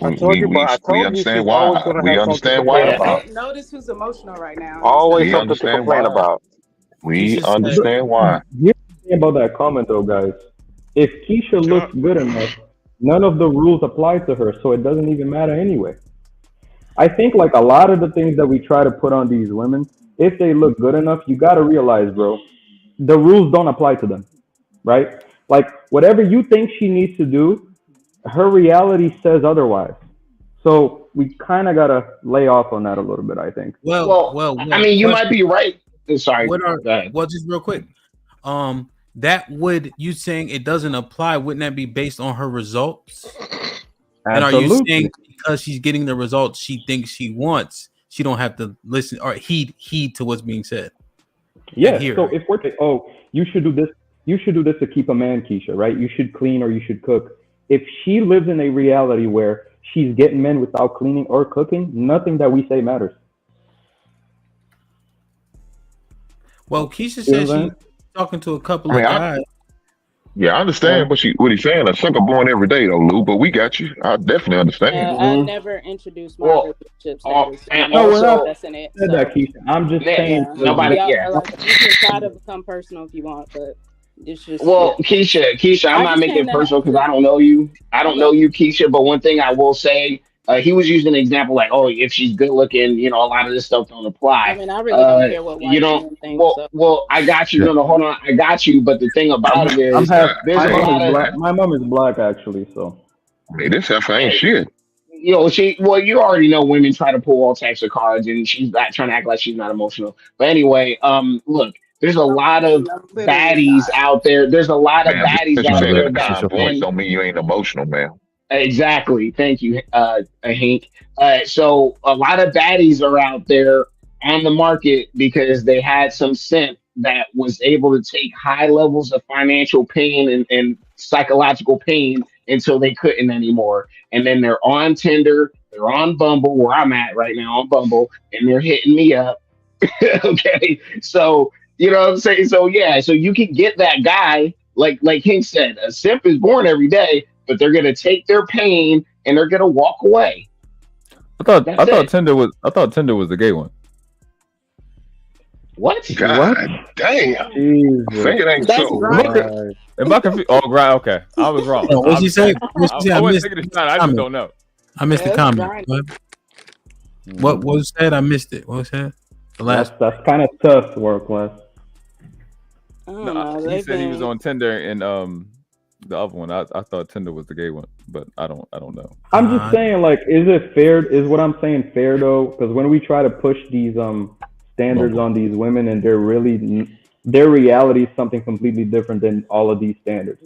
understand why. We understand why. Notice who's emotional right now. Always something to complain about. We understand why. Here's the thing about that comment, though, guys. If Keisha looks good enough, none of the rules apply to her, so it doesn't even matter anyway. I think like a lot of the things that we try to put on these women, if they look good enough, you got to realize, bro, the rules don't apply to them, right? Like whatever you think she needs to do, her reality says otherwise. So we kind of got to lay off on that a little bit, I think. Well, I mean, you might be right. Sorry. Well, just real quick. That would, you saying it doesn't apply, wouldn't that be based on her results? And are you saying because she's getting the results she thinks she wants, she don't have to listen or heed to what's being said? Yeah. So if we're you should do this to keep a man, Keisha, right? You should clean or you should cook. If she lives in a reality where she's getting men without cleaning or cooking, nothing that we say matters. Well, Keisha says she's talking to a couple of guys. I understand what he's saying. A sucker born every day, though, Lou. But we got you. I definitely understand. Yeah, I never introduced my relationship status. and No, also- that's in it. Said that, Keisha. I'm just saying. Nobody. Like, Yeah. you can try to become personal if you want, but it's just. Well, Keisha, I'm not making it personal because I don't know you. I don't know you, Keisha. But one thing I will say, He was using an example like, oh, if she's good looking, you know, a lot of this stuff don't I apply. mean, I really don't care what You white know, men think. So well, I got you. Yeah. No, no, hold on, I got you. But the thing about it I'm is, half. there's My a mom lot is of, black. My mom is black actually. So Hey, this heifer ain't shit. you know, well, you already know women try to pull all types of cards, and she's not trying to act like she's not emotional. But anyway, look, there's a lot of I'm literally baddies not. out there. There's a lot of Man, just baddies because you out say No, that there in a that that's calm your voice fault. men. don't mean you ain't emotional, man. Exactly. Thank you, Hank. So a lot of baddies are out there on the market because they had some simp that was able to take high levels of financial pain and psychological pain until they couldn't anymore. And then they're on Tinder, they're on Bumble, where I'm at right now on Bumble, and they're hitting me up. Okay. So, you know what I'm saying? So yeah, so you can get that guy, like Hank said, a simp is born every day, but they're gonna take their pain and they're gonna walk away. I That's thought it. Tinder was the gay one. What? God damn. Say it ain't That's so. grinding. Am I confused? Oh, right. Okay, I was wrong. No, what'd she say? What'd she say? I I wasn't missed taking a the shot. I just comment. don't know. I missed the That's comment. grinding. What was said? I missed it. What was said? The last. that's kind of tough work, Les. I don't No, know. he They've said he was been. on Tinder and the other one. I thought Tinder was the gay one, but I don't know. I'm just saying, like, is it fair? Is what I'm saying fair though? Because when we try to push these standards Bumble. on these women, and their reality is something completely different than all of these standards.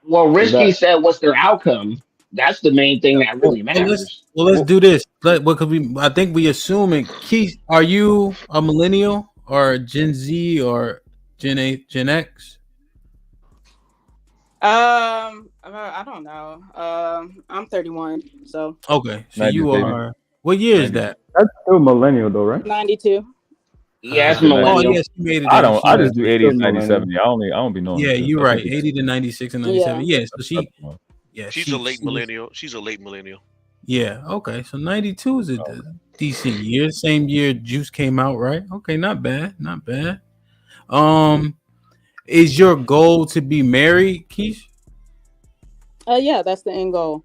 Well, Is Risky that said, what's their outcome? That's the main thing that really matters. Let's do this. I think we assuming. Keith, are you a millennial or Gen Z or Gen X? I don't know. I'm 31, so Okay, so 90s, you baby. are. What year is 90s. that? that's still millennial though, right? 92. Yeah, it's Good night. Oh millennial. yes, you made it. I Then. don't. She I was. just do Still 80s, 90s, millennial. 70s. I don't be knowing Yeah, the shit. you're That's right. what 80 to 96 and Yeah. 97. Yeah, so she. that's fine. Yeah, She's a late she was. millennial. She's a late millennial. Yeah. Okay. So 92 is a decent year. Same year Juice came out, right? Okay. Not bad. Not bad. Is your goal to be married, Keith? Yeah, that's the end goal.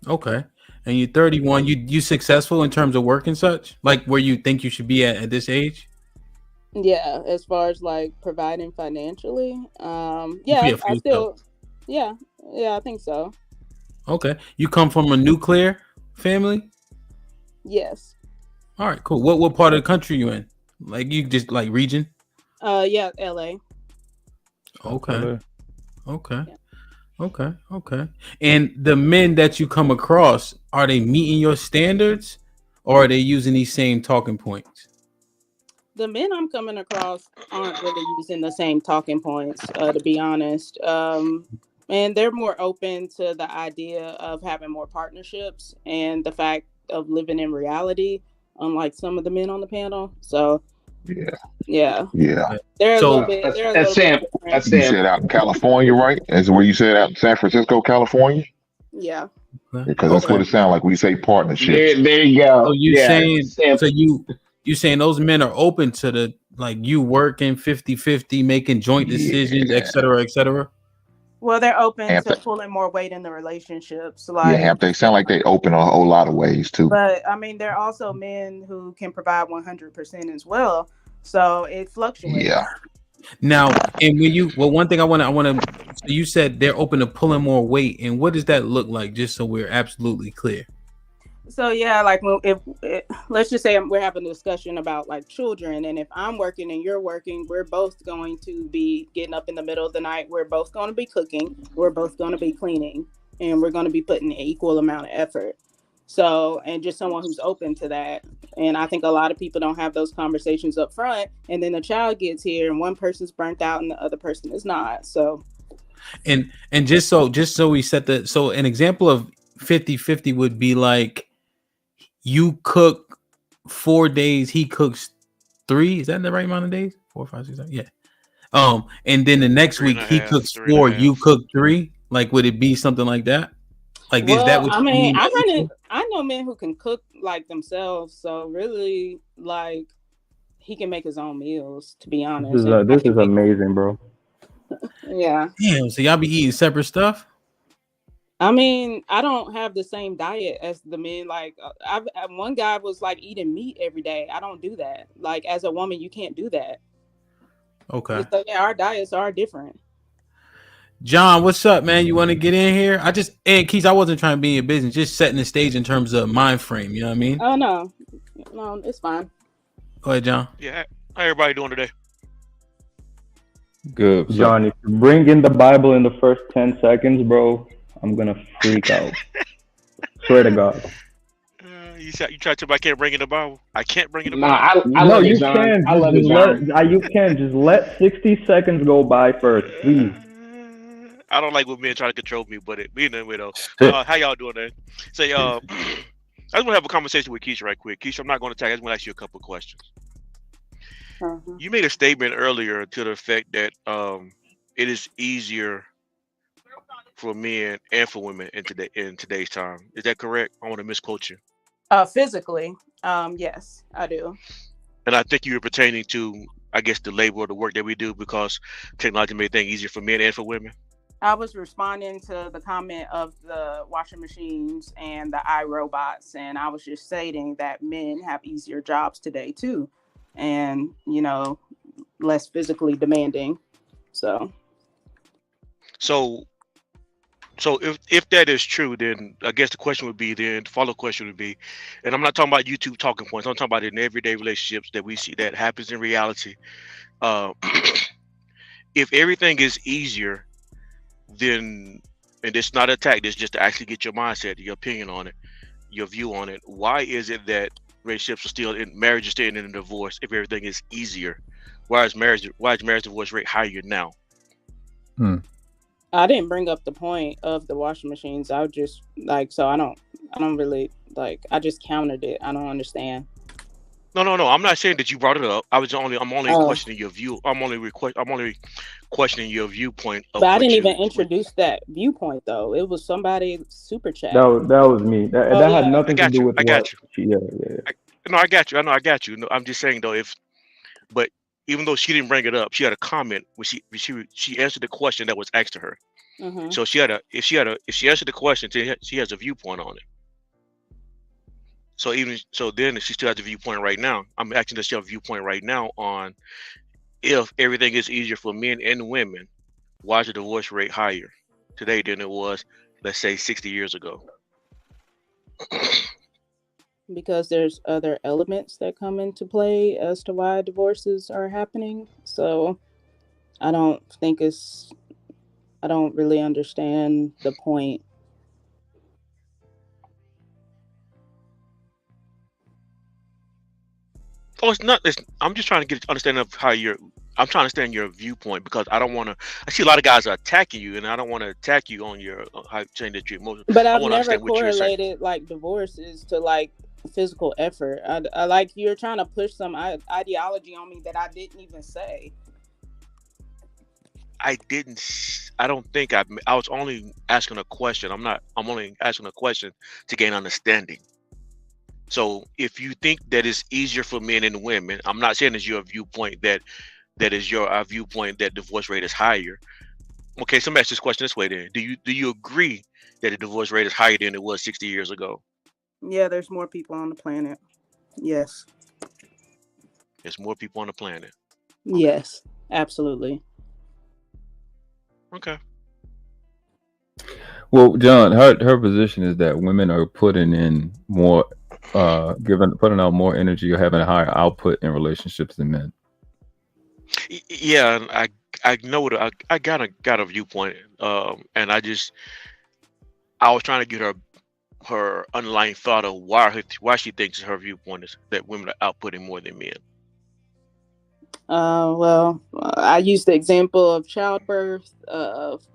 Okay. And you're 31. You successful in terms of work and such? Like where you think you should be at this age? Yeah, as far as like providing financially, Yeah, yeah, for I yourself. still, yeah, I think so. Okay. You come from a nuclear family? Yes. All right, cool. What part of the country you in? Like you just like region? Yeah, LA. Okay. Okay. Okay. And the men that you come across, are they meeting your standards or are they using these same talking points? The men I'm coming across aren't really using the same talking points, to be honest. And they're more open to the idea of having more partnerships and the fact of living in reality, unlike some of the men on the panel. So yeah. They're a little bit. They're a little bit different. You said out in California, right? That's where you said out in San Francisco, California? Yeah. Because that's what it sounds like. We say partnerships. There you go. So you saying so you saying those men are open to the like you working 50-50, making joint decisions, et cetera, et cetera? Well, they're open Have to they- pulling more weight in the relationships. Yeah, Like, have they sound like they open a whole lot of ways too. but I mean, there are also men who can provide 100% as well. So it fluctuates. Yeah. Now, and one thing I want to, so you said they're open to pulling more weight, and what does that look like? Just so we're absolutely clear. So yeah, like let's just say we're having a discussion about like children, and if I'm working and you're working, we're both going to be getting up in the middle of the night. We're both going to be cooking. We're both going to be cleaning, and we're going to be putting an equal amount of effort. So, and just someone who's open to that. And I think a lot of people don't have those conversations up front, and then the child gets here, and one person's burnt out, and the other person is not. So, and just so we set the so an example of 50-50 would be like you cook 4 days, he cooks 3. Is that the right amount of days? 4, 5, 6, 7. Yeah. And then the next week he cooks 4, you cook 3. Like, would it be something like that? Like, is that what I you mean, mean? I know men who can cook like themselves. So really, like, he can make his own meals. To be honest, This is amazing, bro. Yeah. Damn. So y'all be eating separate stuff? I mean, I don't have the same diet as the men. Like, one guy was like eating meat every day. I don't do that. Like, as a woman, you can't do that. Okay. So yeah, our diets are different. John, what's up, man? You want to get in here? And Keith, I wasn't trying to be in your business, just setting the stage in terms of mind frame. You know what I mean? Oh no, it's fine. Go ahead, John. Yeah, how everybody doing today? Good. John, if you bring in the Bible in the first 10 seconds, bro, I'm gonna freak out. Swear to God. You try to tell me I can't bring in the Bible? I can't bring in the I Bible. No, love you it, John. can. I love it, John. You can just let 60 seconds go by first, please. I don't like when men try to control me, but anyway though. How y'all doing, man? Say, I just want to have a conversation with Keisha right quick. Keisha, I'm not going to attack. I just want to ask you a couple of questions. You made a statement earlier to the effect that it is easier for men and for women in today's time. Is that correct? I want to misquote you. Physically, yes, I do. And I think you were pertaining to, I guess, the labor or the work that we do because technology made things easier for men and for women. I was responding to the comment of the washing machines and the iRobots, and I was just stating that men have easier jobs today too, and less physically demanding. So if that is true, then I guess the follow-up question would be, and I'm not talking about YouTube talking points, I'm talking about in everyday relationships that we see that happens in reality. If everything is easier, then, and it's not an attack, it's just to actually get your mindset, your opinion on it, your view on it. Why is it that relationships are still in marriage is still in a divorce if everything is easier? Why is marriage divorce rate higher now? I didn't bring up the point of the washing machines. I would just so I don't really I just countered it. I don't understand. No. I'm not saying that you brought it up. I'm only questioning your view. I'm only questioning your viewpoint. But I didn't even introduce that viewpoint though. It was somebody super chat. That was me. That had nothing to do with I got you. Yeah. No, I got you. I got you. No, I'm just saying though, but even though she didn't bring it up, she had a comment when she answered the question that was asked to her. Mm-hmm. So if she answered the question, she has a viewpoint on it. So then she still has a viewpoint right now. I'm asking that she have a viewpoint right now on if everything is easier for men and women, why is the divorce rate higher today than it was, let's say, 60 years ago? Because there's other elements that come into play as to why divorces are happening. So I don't really understand the point. Oh, it's not. I'm just trying to get an understanding of I'm trying to understand your viewpoint because I don't want to. I see a lot of guys are attacking you, and I don't want to attack you on your how change that your emotions. But I've never correlated divorces to physical effort. I you're trying to push some ideology on me that I didn't even say. I don't think I was only asking a question. I'm only asking a question to gain understanding. So if you think that it's easier for men and women, I'm not saying it's your viewpoint that is your viewpoint that divorce rate is higher. Okay, so let me ask this question this way then. Do you agree that the divorce rate is higher than it was 60 years ago? Yeah, there's more people on the planet. Yes. There's more people on the planet. Yes, absolutely. Okay. Well, John, her position is that women are putting in more, putting out more energy or having a higher output in relationships than men. Yeah, I know I got a viewpoint, and I was trying to get her underlying thought of why she thinks her viewpoint is that women are outputting more than men. Well, I used the example of childbirth, of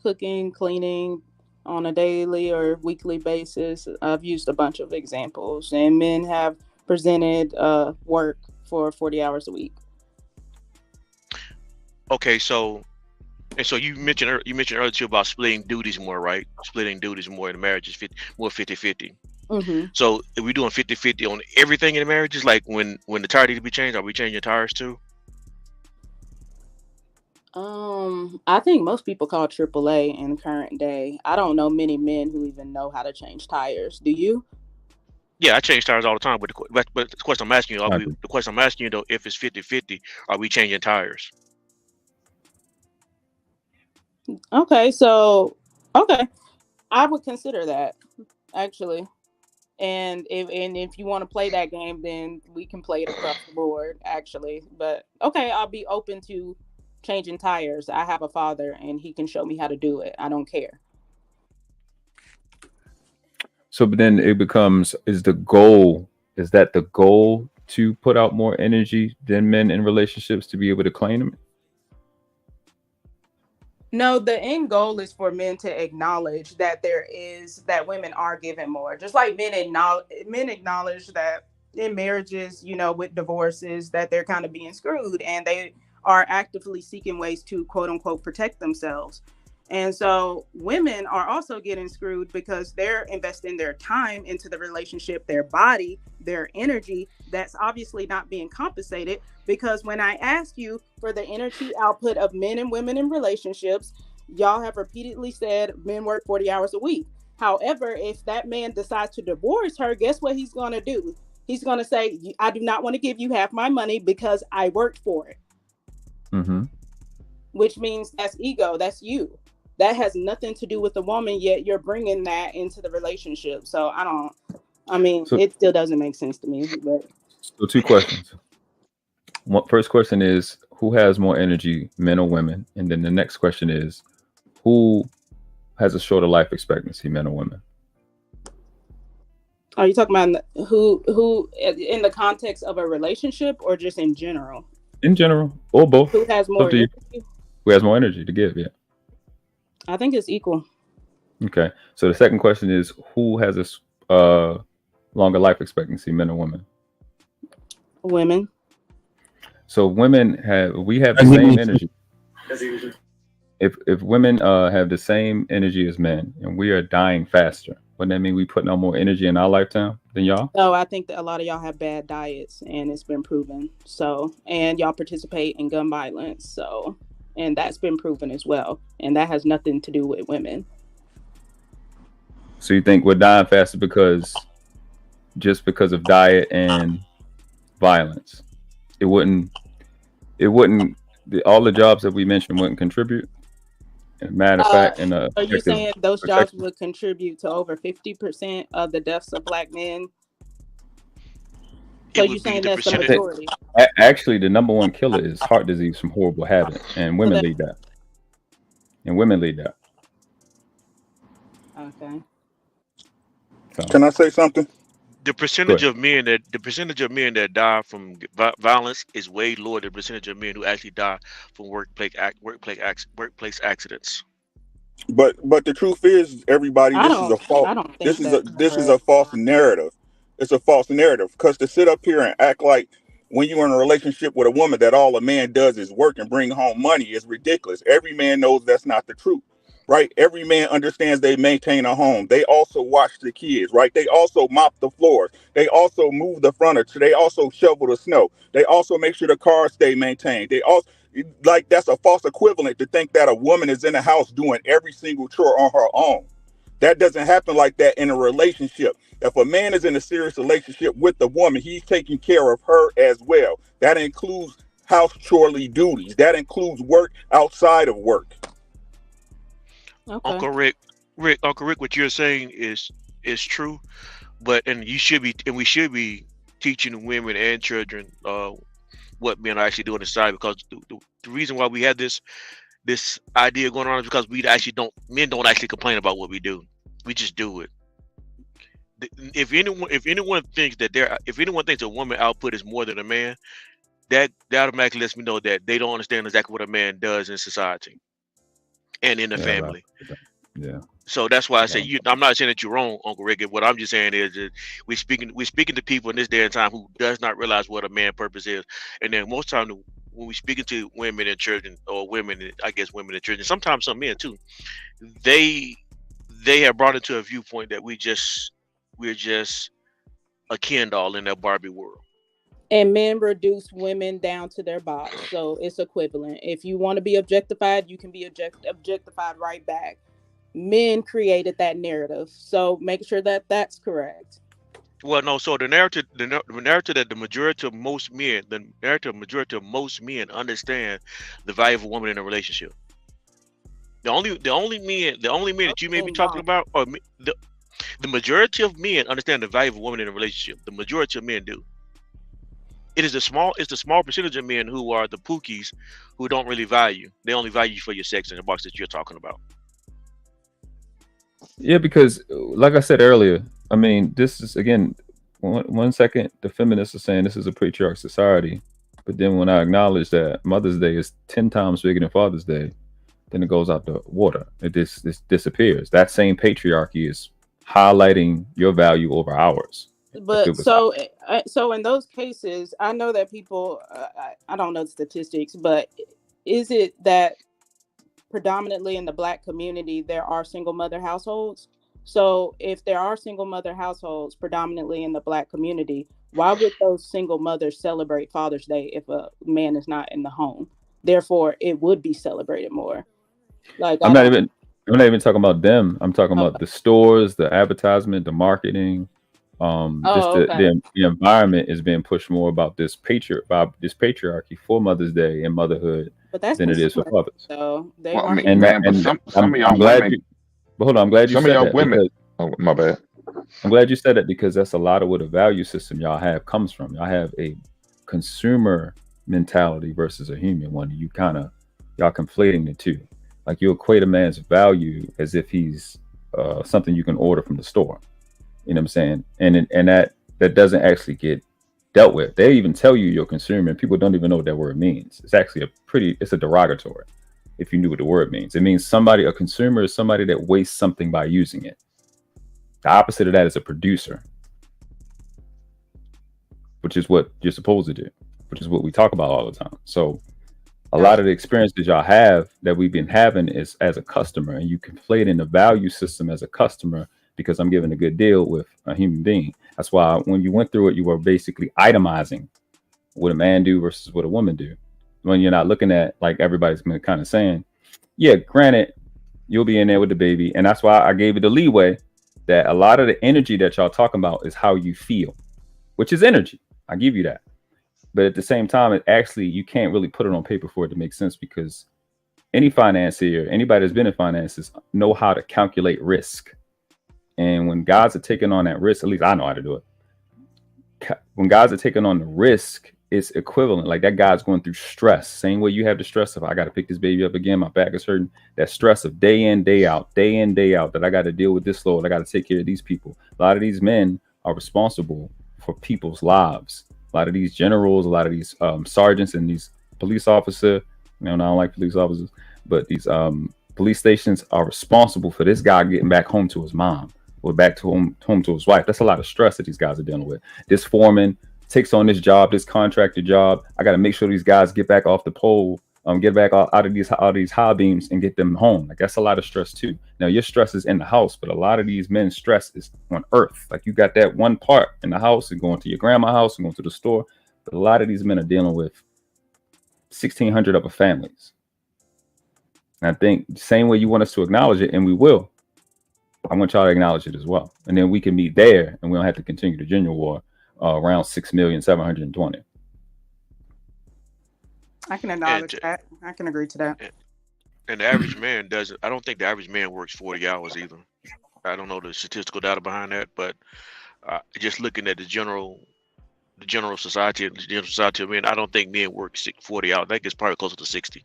cooking, cleaning on a daily or weekly basis. I've used a bunch of examples, and men have presented work for 40 hours a week. Okay, so you mentioned earlier too about splitting duties more, right? Splitting duties more in the marriage is more 50-50. Mm-hmm. So if we're doing 50-50 on everything in the marriages, like when the tire needs to be changed, are we changing tires too? I I think most people call AAA in current day. I don't know many men who even know how to change tires. Do you? Yeah, I change tires all the time, but the question I'm asking you, I agree. the question I'm asking you though, if it's 50-50, are we changing tires? Okay, so okay, I would consider that actually. And if you want to play that game, then we can play it across the board, actually. But okay, I'll be open to changing tires. I have a father, and he can show me how to do it. I don't care. So, but then it becomes: is that the goal to put out more energy than men in relationships to be able to claim them? No, the end goal is for men to acknowledge that that women are given more. Just like men acknowledge that in marriages, with divorces, that they're kind of being screwed and they are actively seeking ways to quote unquote protect themselves. And so women are also getting screwed because they're investing their time into the relationship, their body, their energy that's obviously not being compensated. Because when I ask you for the energy output of men and women in relationships, y'all have repeatedly said men work 40 hours a week. However, if that man decides to divorce her, guess what he's going to do? He's going to say, I do not want to give you half my money because I worked for it. Mm-hmm. Which means that's ego. That's you. That has nothing to do with the woman, yet you're bringing that into the relationship. So it still doesn't make sense to me. But So 2 questions. First question is, who has more energy, men or women? And then the next question is, who has a shorter life expectancy, men or women? Are you talking about who in the context of a relationship or just in general? In general, or both. Who has more energy? Who has more energy to give? Yeah. I think it's equal. Okay. So the second question is, who has a longer life expectancy, men or women? Women. So women have the same energy. If women have the same energy as men and we are dying faster, wouldn't that mean we putting out more energy in our lifetime than y'all? No, I think that a lot of y'all have bad diets and it's been proven. So, and y'all participate in gun violence. So, and that's been proven as well. And that has nothing to do with women. So you think we're dying faster because of diet and violence? It wouldn't all the jobs that we mentioned wouldn't contribute. Matter of fact, are you saying those jobs would contribute to over 50% of the deaths of Black men? So you're saying that's the majority? Actually, the number one killer is heart disease from horrible habit, and women lead that. Okay. So, can I say something? The percentage of men that die from violence is way lower than the percentage of men who actually die from workplace accidents. But the truth is, everybody, this is a false. This is a false narrative. It's a false narrative because to sit up here and act like when you're in a relationship with a woman that all a man does is work and bring home money is ridiculous. Every man knows that's not the truth. Right? Every man understands they maintain a home. They also watch the kids, right? They also mop the floors. They also move the furniture. They also shovel the snow. They also make sure the cars stay maintained. They also, like, that's a false equivalent to think that a woman is in the house doing every single chore on her own. That doesn't happen like that in a relationship. If a man is in a serious relationship with the woman, he's taking care of her as well. That includes house chorely duties. That includes work outside of work. Okay. Uncle Rick, what you're saying is true, we should be teaching women and children what men are actually doing inside, because the reason why we have this idea going on is because men don't actually complain about what we do. We just do it. If anyone thinks a woman output is more than a man, that automatically lets me know that they don't understand exactly what a man does in society and in the family. Right. Yeah. So that's why I say I'm not saying that you're wrong, Uncle Rick. What I'm just saying is that we're speaking to people in this day and time who does not realize what a man purpose is. And then most time when we speaking to women and children, or women and children, sometimes some men too, they have brought into a viewpoint that we're just a Ken doll in that Barbie world. And men reduce women down to their box. So it's equivalent. If you want to be objectified, you can be objectified right back. Men created that narrative. So make sure that that's correct. Well, no. So the narrative that the majority of most men understand the value of a woman in a relationship. The only men that you may be talking about are the majority of men understand the value of a woman in a relationship. The majority of men do. It's the small percentage of men who are the pookies who don't really value. They only value you for your sex in the box that you're talking about. Yeah, because like I said earlier, I mean, this is again, one second, the feminists are saying this is a patriarch society, but then when I acknowledge that Mother's Day is 10 times bigger than Father's Day, then it goes out the water. This disappears. That same patriarchy is highlighting your value over ours. But so in those cases, I know that people, I don't know the statistics, but is it that predominantly in the Black community, there are single mother households? So if there are single mother households predominantly in the Black community, why would those single mothers celebrate Father's Day if a man is not in the home? Therefore, it would be celebrated more. Like I'm not even talking about them. I'm talking about the stores, the advertisement, the marketing. The environment is being pushed more about this patriarchy for Mother's Day and motherhood than it is for fathers. So they Well, I are. mean, man, but some of y'all I'm glad women. you. But hold on, I'm glad you Some said of y'all that women. because- Oh, my bad. I'm glad you said that because that's a lot of what the value system y'all have comes from. Y'all have a consumer mentality versus a human one. Y'all conflating the two. Like you equate a man's value as if he's something you can order from the store. You know what I'm saying? And that doesn't actually get dealt with. They even tell you you're a consumer, and people don't even know what that word means. It's actually it's a derogatory. If you knew what the word means, it means a consumer is somebody that wastes something by using it. The opposite of that is a producer, which is what you're supposed to do, which is what we talk about all the time. So a lot of the experiences y'all have that we've been having is as a customer, and you conflate in the value system as a customer because I'm giving a good deal with a human being. That's why when you went through it, you were basically itemizing what a man do versus what a woman do. When you're not looking at, like everybody's been kind of saying, yeah, granted, you'll be in there with the baby. And that's why I gave it the leeway that a lot of the energy that y'all talking about is how you feel, which is energy. I give you that. But at the same time, you can't really put it on paper for it to make sense, because any financier, anybody that's been in finances, know how to calculate risk. And when guys are taking on that risk, at least I know how to do it. When guys are taking on the risk, it's equivalent. Like that guy's going through stress. Same way you have the stress of I got to pick this baby up again. My back is hurting. That stress of day in, day out, that I got to deal with this load. I got to take care of these people. A lot of these men are responsible for people's lives. A lot of these generals, a lot of these sergeants and these police officers, I don't like police officers, but these police stations are responsible for this guy getting back home to his mom or back to home to his wife. That's a lot of stress that these guys are dealing with. This foreman takes on this job, this contractor job. I got to make sure these guys get back off the pole, get back out of these high beams and get them home. Like that's a lot of stress too. Now your stress is in the house, but a lot of these men's stress is on earth. Like you got that one part in the house and going to your grandma's house and going to the store. But a lot of these men are dealing with 1,600 other families. And I think the same way you want us to acknowledge it, and we will, I want y'all to acknowledge it as well. And then we can meet there and we don't have to continue the gender war around 6,720,000. I can acknowledge that. I can agree to that. And the average man doesn't. I don't think the average man works 40 hours either. I don't know the statistical data behind that, but just looking at the general society of men, I don't think men work 40 hours. I think it's probably closer to 60.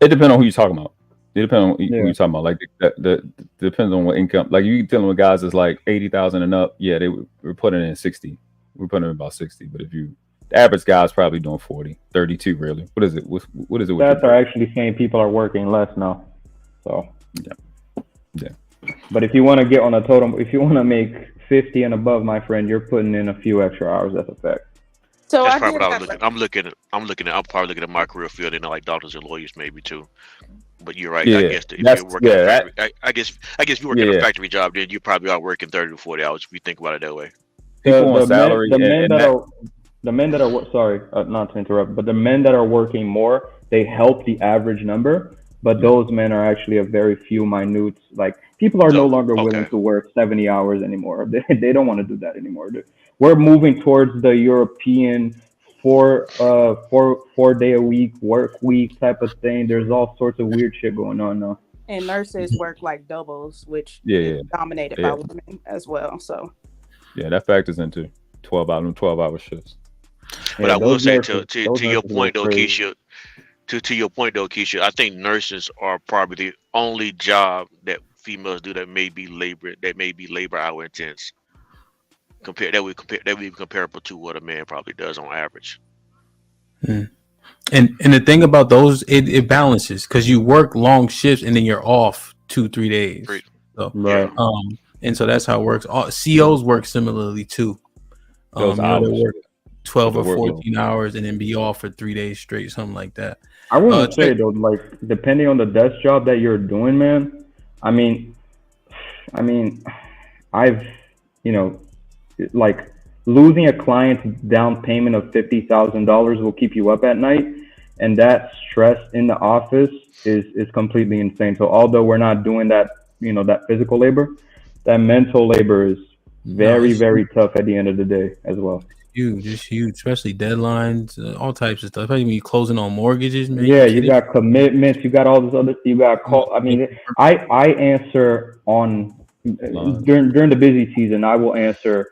It depends on who you're talking about. It depends on who you're talking about. Like the depends on what income. Like you dealing with guys that's like 80,000 and up. Yeah, we're putting in 60. We're putting in about 60. But the average guy is probably doing 40, 32 really. What is it? What is it? Stats are actually saying people are working less now. So yeah. But if you want to get on a totem, if you want to make 50 and above, my friend, you're putting in a few extra hours. That's a fact. So that's probably what I was looking. I'm probably looking at my career field, like doctors and lawyers maybe too. But you're right. Yeah, I guess if you're working a factory, I guess if you work in a factory job, then you probably are working 30 to 40 hours if you think about it that way. people on salary the men and that that, are sorry, not to interrupt, but the men that are working more, they help the average number. But those men are actually a very few minute. Like people are no longer willing to work 70 hours anymore. They don't want to do that anymore. We're moving towards the European 4 day a week work week type of thing. There's all sorts of weird shit going on now. And nurses work like doubles, which yeah, is dominated by women as well. So yeah, that factors into 12-hour shifts. But I will say to your point though, Keisha, to your point though, Keisha, I think nurses are probably the only job that females do that may be labor hour intense. That would be comparable to what a man probably does on average. And the thing about those, it balances because you work long shifts and then you're off 2-3 days. So, right. And so that's how it works. COs work similarly too. They work 12 or 14 hours and then be off for 3 days straight, something like that. I wouldn't say though, like depending on the desk job that you're doing, man. I mean, I've, like losing a client's down payment of $50,000 will keep you up at night, and that stress in the office is completely insane. So although we're not doing that, that physical labor, that mental labor is very, very tough at the end of the day as well. It's huge, especially deadlines, all types of stuff. Especially when you're closing on mortgages, man. Yeah, you got commitments, you got all this other. You got call. I mean, I answer on during the busy season. I will answer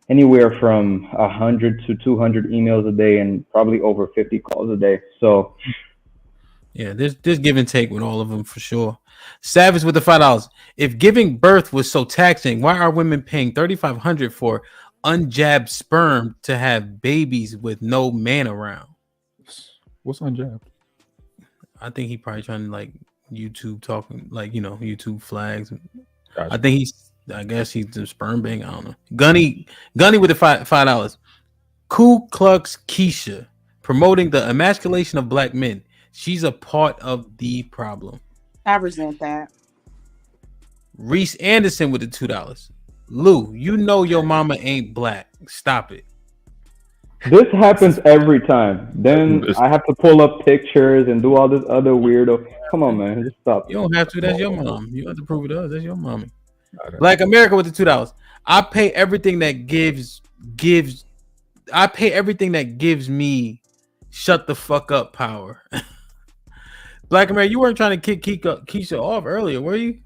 anywhere from 100 to 200 emails a day and probably over 50 calls a day. So, yeah, there's give and take with all of them for sure. Savage with the $5. If giving birth was so taxing, why are women paying $3,500 for unjabbed sperm to have babies with no man around? What's unjabbed? I think he probably trying to like YouTube talking, like YouTube flags. Gotcha. I guess he's the sperm bank. I don't know. Gunny with the $5. Ku Klux Keisha promoting the emasculation of black men. She's a part of the problem. I resent that. Reese Anderson with the $2. Lou, your mama ain't black. Stop it. This happens every time. Then I have to pull up pictures and do all this other weirdo. Come on, man, just stop. You don't have to. That's your mom. You have to prove it to us. That's your mommy. Black America with the $2. I pay everything that gives. I pay everything that gives me shut the fuck up power. Black America, you weren't trying to kick Keisha off earlier, were you?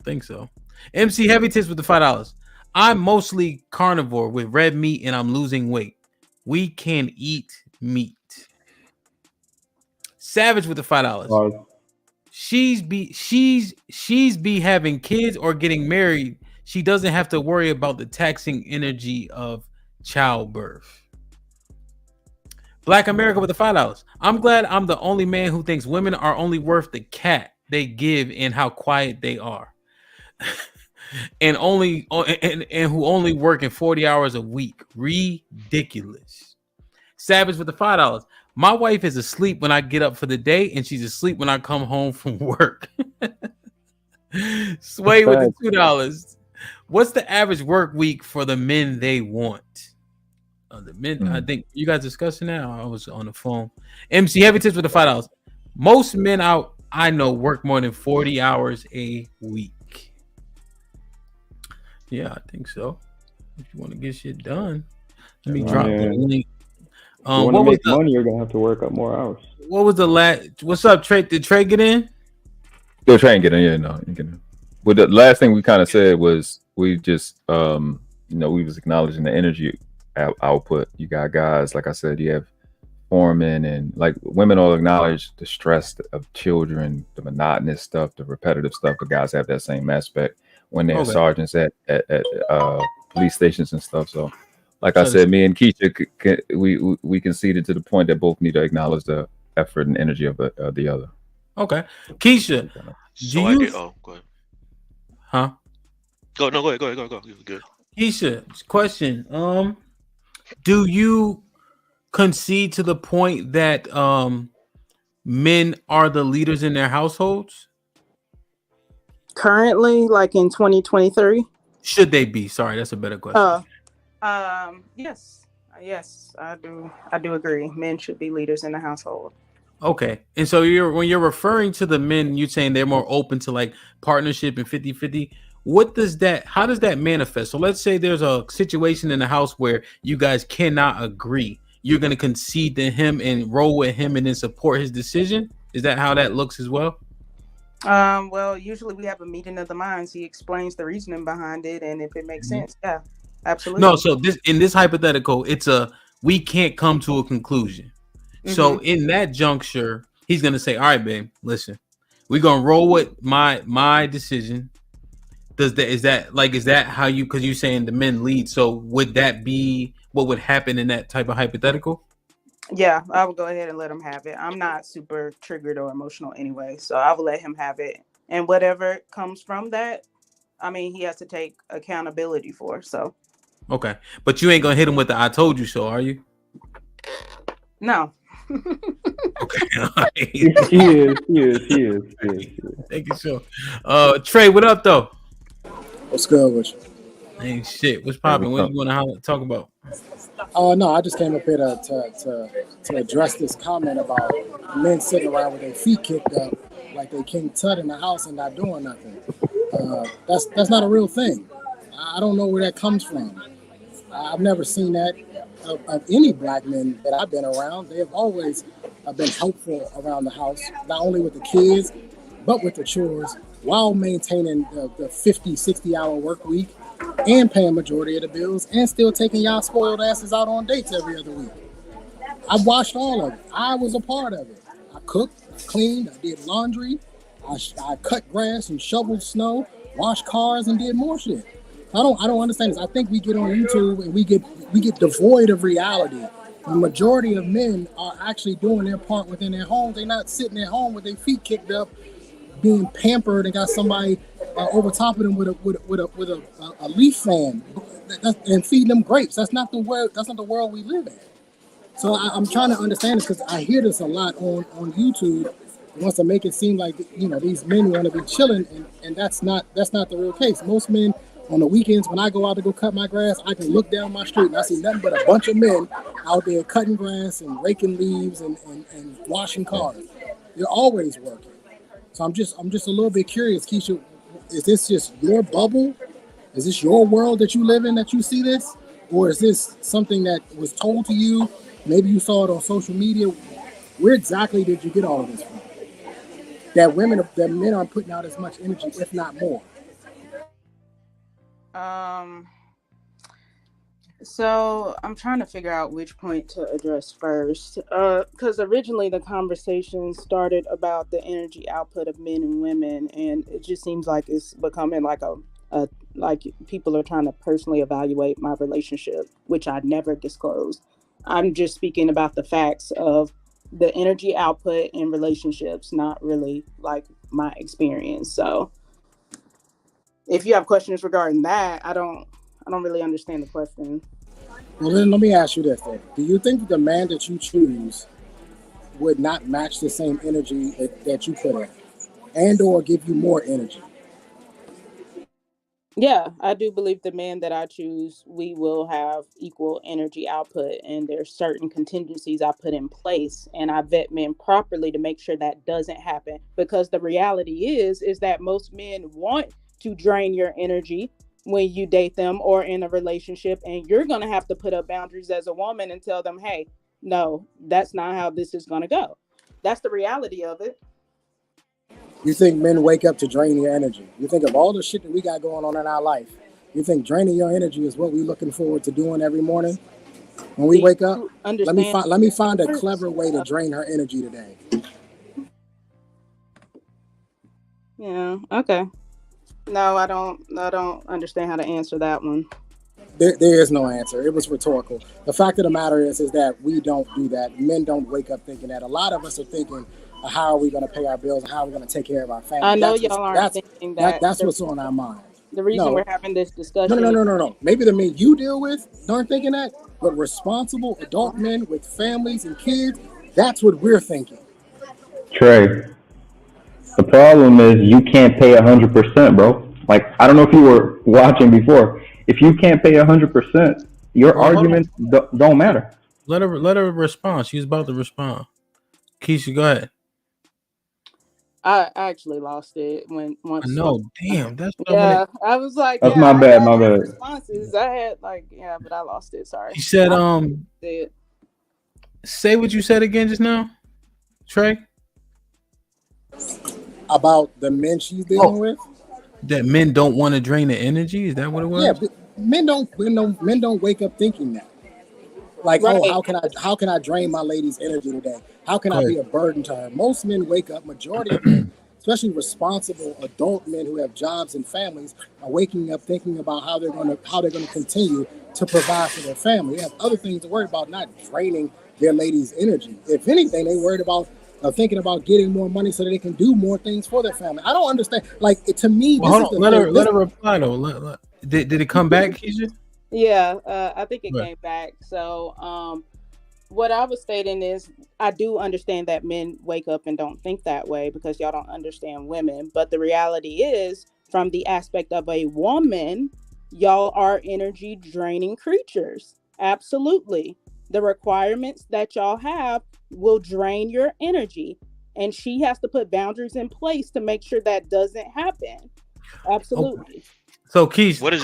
Think so. MC Heavy Tits with the $5. I'm mostly carnivore with red meat and I'm losing weight. We can eat meat. Savage with the $5. She's be having kids or getting married. She doesn't have to worry about the taxing energy of childbirth. Black America with the $5. I'm glad I'm the only man who thinks women are only worth the cat they give and how quiet they are. and who only work in 40 hours a week. Ridiculous. Savage with the $5. My wife is asleep when I get up for the day, and she's asleep when I come home from work. Sway with the $2. What's the average work week for the men they want? The men, I think you guys discussing that. I was on the phone. MC Heavy Tips with the $5. Most men I know work more than 40 hours a week. Yeah, I think so. If you want to get shit done, let me drop the link. If you want to make money, you're gonna have to work up more hours. What was the last? What's up, Trey? Did Trey get in? Still Trey get in? Yeah, no, you can. But the last thing we kind of said was we just, we was acknowledging the energy output. You got guys, like I said, you have foremen, and like women all acknowledge the stress of children, the monotonous stuff, the repetitive stuff. But guys have that same aspect when they're sergeants at police stations and stuff. So, like I said, me and Keisha, we conceded to the point that both need to acknowledge the effort and energy of the other. Okay, Keisha, go ahead. Huh? Go ahead. Good. Keisha, question. Do you concede to the point that men are the leaders in their households? Currently, like in 2023? Should they be? Sorry, that's a better question. Yes, yes, I do. I do agree. Men should be leaders in the household. Okay. And so when you're referring to the men, you're saying they're more open to like partnership and 50-50. How does that manifest? So let's say there's a situation in the house where you guys cannot agree. You're going to concede to him and roll with him and then support his decision. Is that how that looks as well? Well, usually we have a meeting of the minds. He explains the reasoning behind it, and if it makes sense, yeah, absolutely. No, so in this hypothetical, we can't come to a conclusion. So in that juncture, he's gonna say, "All right, babe, listen, we're gonna roll with my decision." Is that how you? Because you're saying the men lead. So would that be what would happen in that type of hypothetical? Yeah, I would go ahead and let him have it. I'm not super triggered or emotional anyway, so I will let him have it. And whatever comes from that, I mean, he has to take accountability for. So Okay, but you ain't gonna hit him with the "I told you so," are you? no. Okay. He is. Thank you, so. Trey, what up though? What's good with you? Ain't shit. What's popping? What you want to talk about? No, I just came up here to address this comment about men sitting around with their feet kicked up like they King Tut in the house and not doing nothing. That's not a real thing. I don't know where that comes from. I've never seen that of any black men that I've been around. They have always been helpful around the house, not only with the kids, but with the chores, while maintaining the 50, 60-hour work week and paying majority of the bills and still taking y'all spoiled asses out on dates every other week. I watched all of it. I was a part of it. I cooked, I cleaned, I did laundry, I cut grass and shoveled snow, washed cars and did more shit. I don't understand this. I think we get on YouTube and we get devoid of reality. The majority of men are actually doing their part within their homes. They're not sitting at home with their feet kicked up, being pampered and got somebody over top of them with a leaf fan and feeding them grapes. That's not the world. That's not the world we live in. So I'm trying to understand this because I hear this a lot on YouTube. It wants to make it seem like these men want to be chilling, and that's not the real case. Most men on the weekends when I go out to go cut my grass, I can look down my street and I see nothing but a bunch of men out there cutting grass and raking leaves and washing cars. They're always working. So I'm just a little bit curious, Keisha. Is this just your bubble? Is this your world that you live in that you see this? Or is this something that was told to you? Maybe you saw it on social media. Where exactly did you get all of this from? That men are putting out as much energy, if not more. So I'm trying to figure out which point to address first, because originally the conversation started about the energy output of men and women, and it just seems like it's becoming like like people are trying to personally evaluate my relationship, which I never disclosed. I'm just speaking about the facts of the energy output in relationships, not really like my experience. So if you have questions regarding that, I don't really understand the question. Well, then let me ask you this then. Do you think that the man that you choose would not match the same energy that you put in and or give you more energy? Yeah, I do believe the man that I choose, we will have equal energy output, and there's certain contingencies I put in place, and I vet men properly to make sure that doesn't happen, because the reality is that most men want to drain your energy when you date them or in a relationship, and you're going to have to put up boundaries as a woman and tell them, hey, no, that's not how this is going to go. That's the reality of it. You think men wake up to drain your energy? You think of all the shit that we got going on in our life, you think draining your energy is what we're looking forward to doing every morning when we wake up? Let me find a clever way to drain her energy today. Yeah, okay. No, I don't understand how to answer that one. There is no answer. It was rhetorical. The fact of the matter is that we don't do that. Men don't wake up thinking that. A lot of us are thinking, how are we going to pay our bills and how are we going to take care of our family? I know y'all aren't thinking that. That's what's on our mind. The reason we're having this discussion. No. Maybe the men you deal with aren't thinking that, but responsible adult men with families and kids, that's what we're thinking. Trey, the problem is you can't pay 100%, bro. Like, I don't know if you were watching before. If you can't pay 100%, Your arguments don't matter. Let her respond. She's about to respond. Keisha, go ahead. I actually lost it once. No, damn, that's what yeah. I was like, That's yeah, my I bad. had My bad. responses. I had but I lost it. Sorry. You said Said, say what you said again just now, Trey. About the men she's dealing with. That men don't want to drain the energy. Is that what it was? Yeah, but men don't wake up thinking that. Like, Right. oh, how can I drain my lady's energy today? How can I be a burden to her? Most men wake up, majority of men, especially responsible adult men who have jobs and families, are waking up thinking about how they're gonna continue to provide for their family. They have other things to worry about, not draining their lady's energy. If anything, they worried about thinking about getting more money so that they can do more things for their family. I don't understand. Like, to me, Let her reply though. Did it come back, Keisha? Yeah, I think it came back. So, what I was stating is, I do understand that men wake up and don't think that way because y'all don't understand women. But the reality is, from the aspect of a woman, y'all are energy draining creatures. Absolutely. The requirements that y'all have will drain your energy. And she has to put boundaries in place to make sure that doesn't happen. Absolutely. Okay. So, Keisha, what does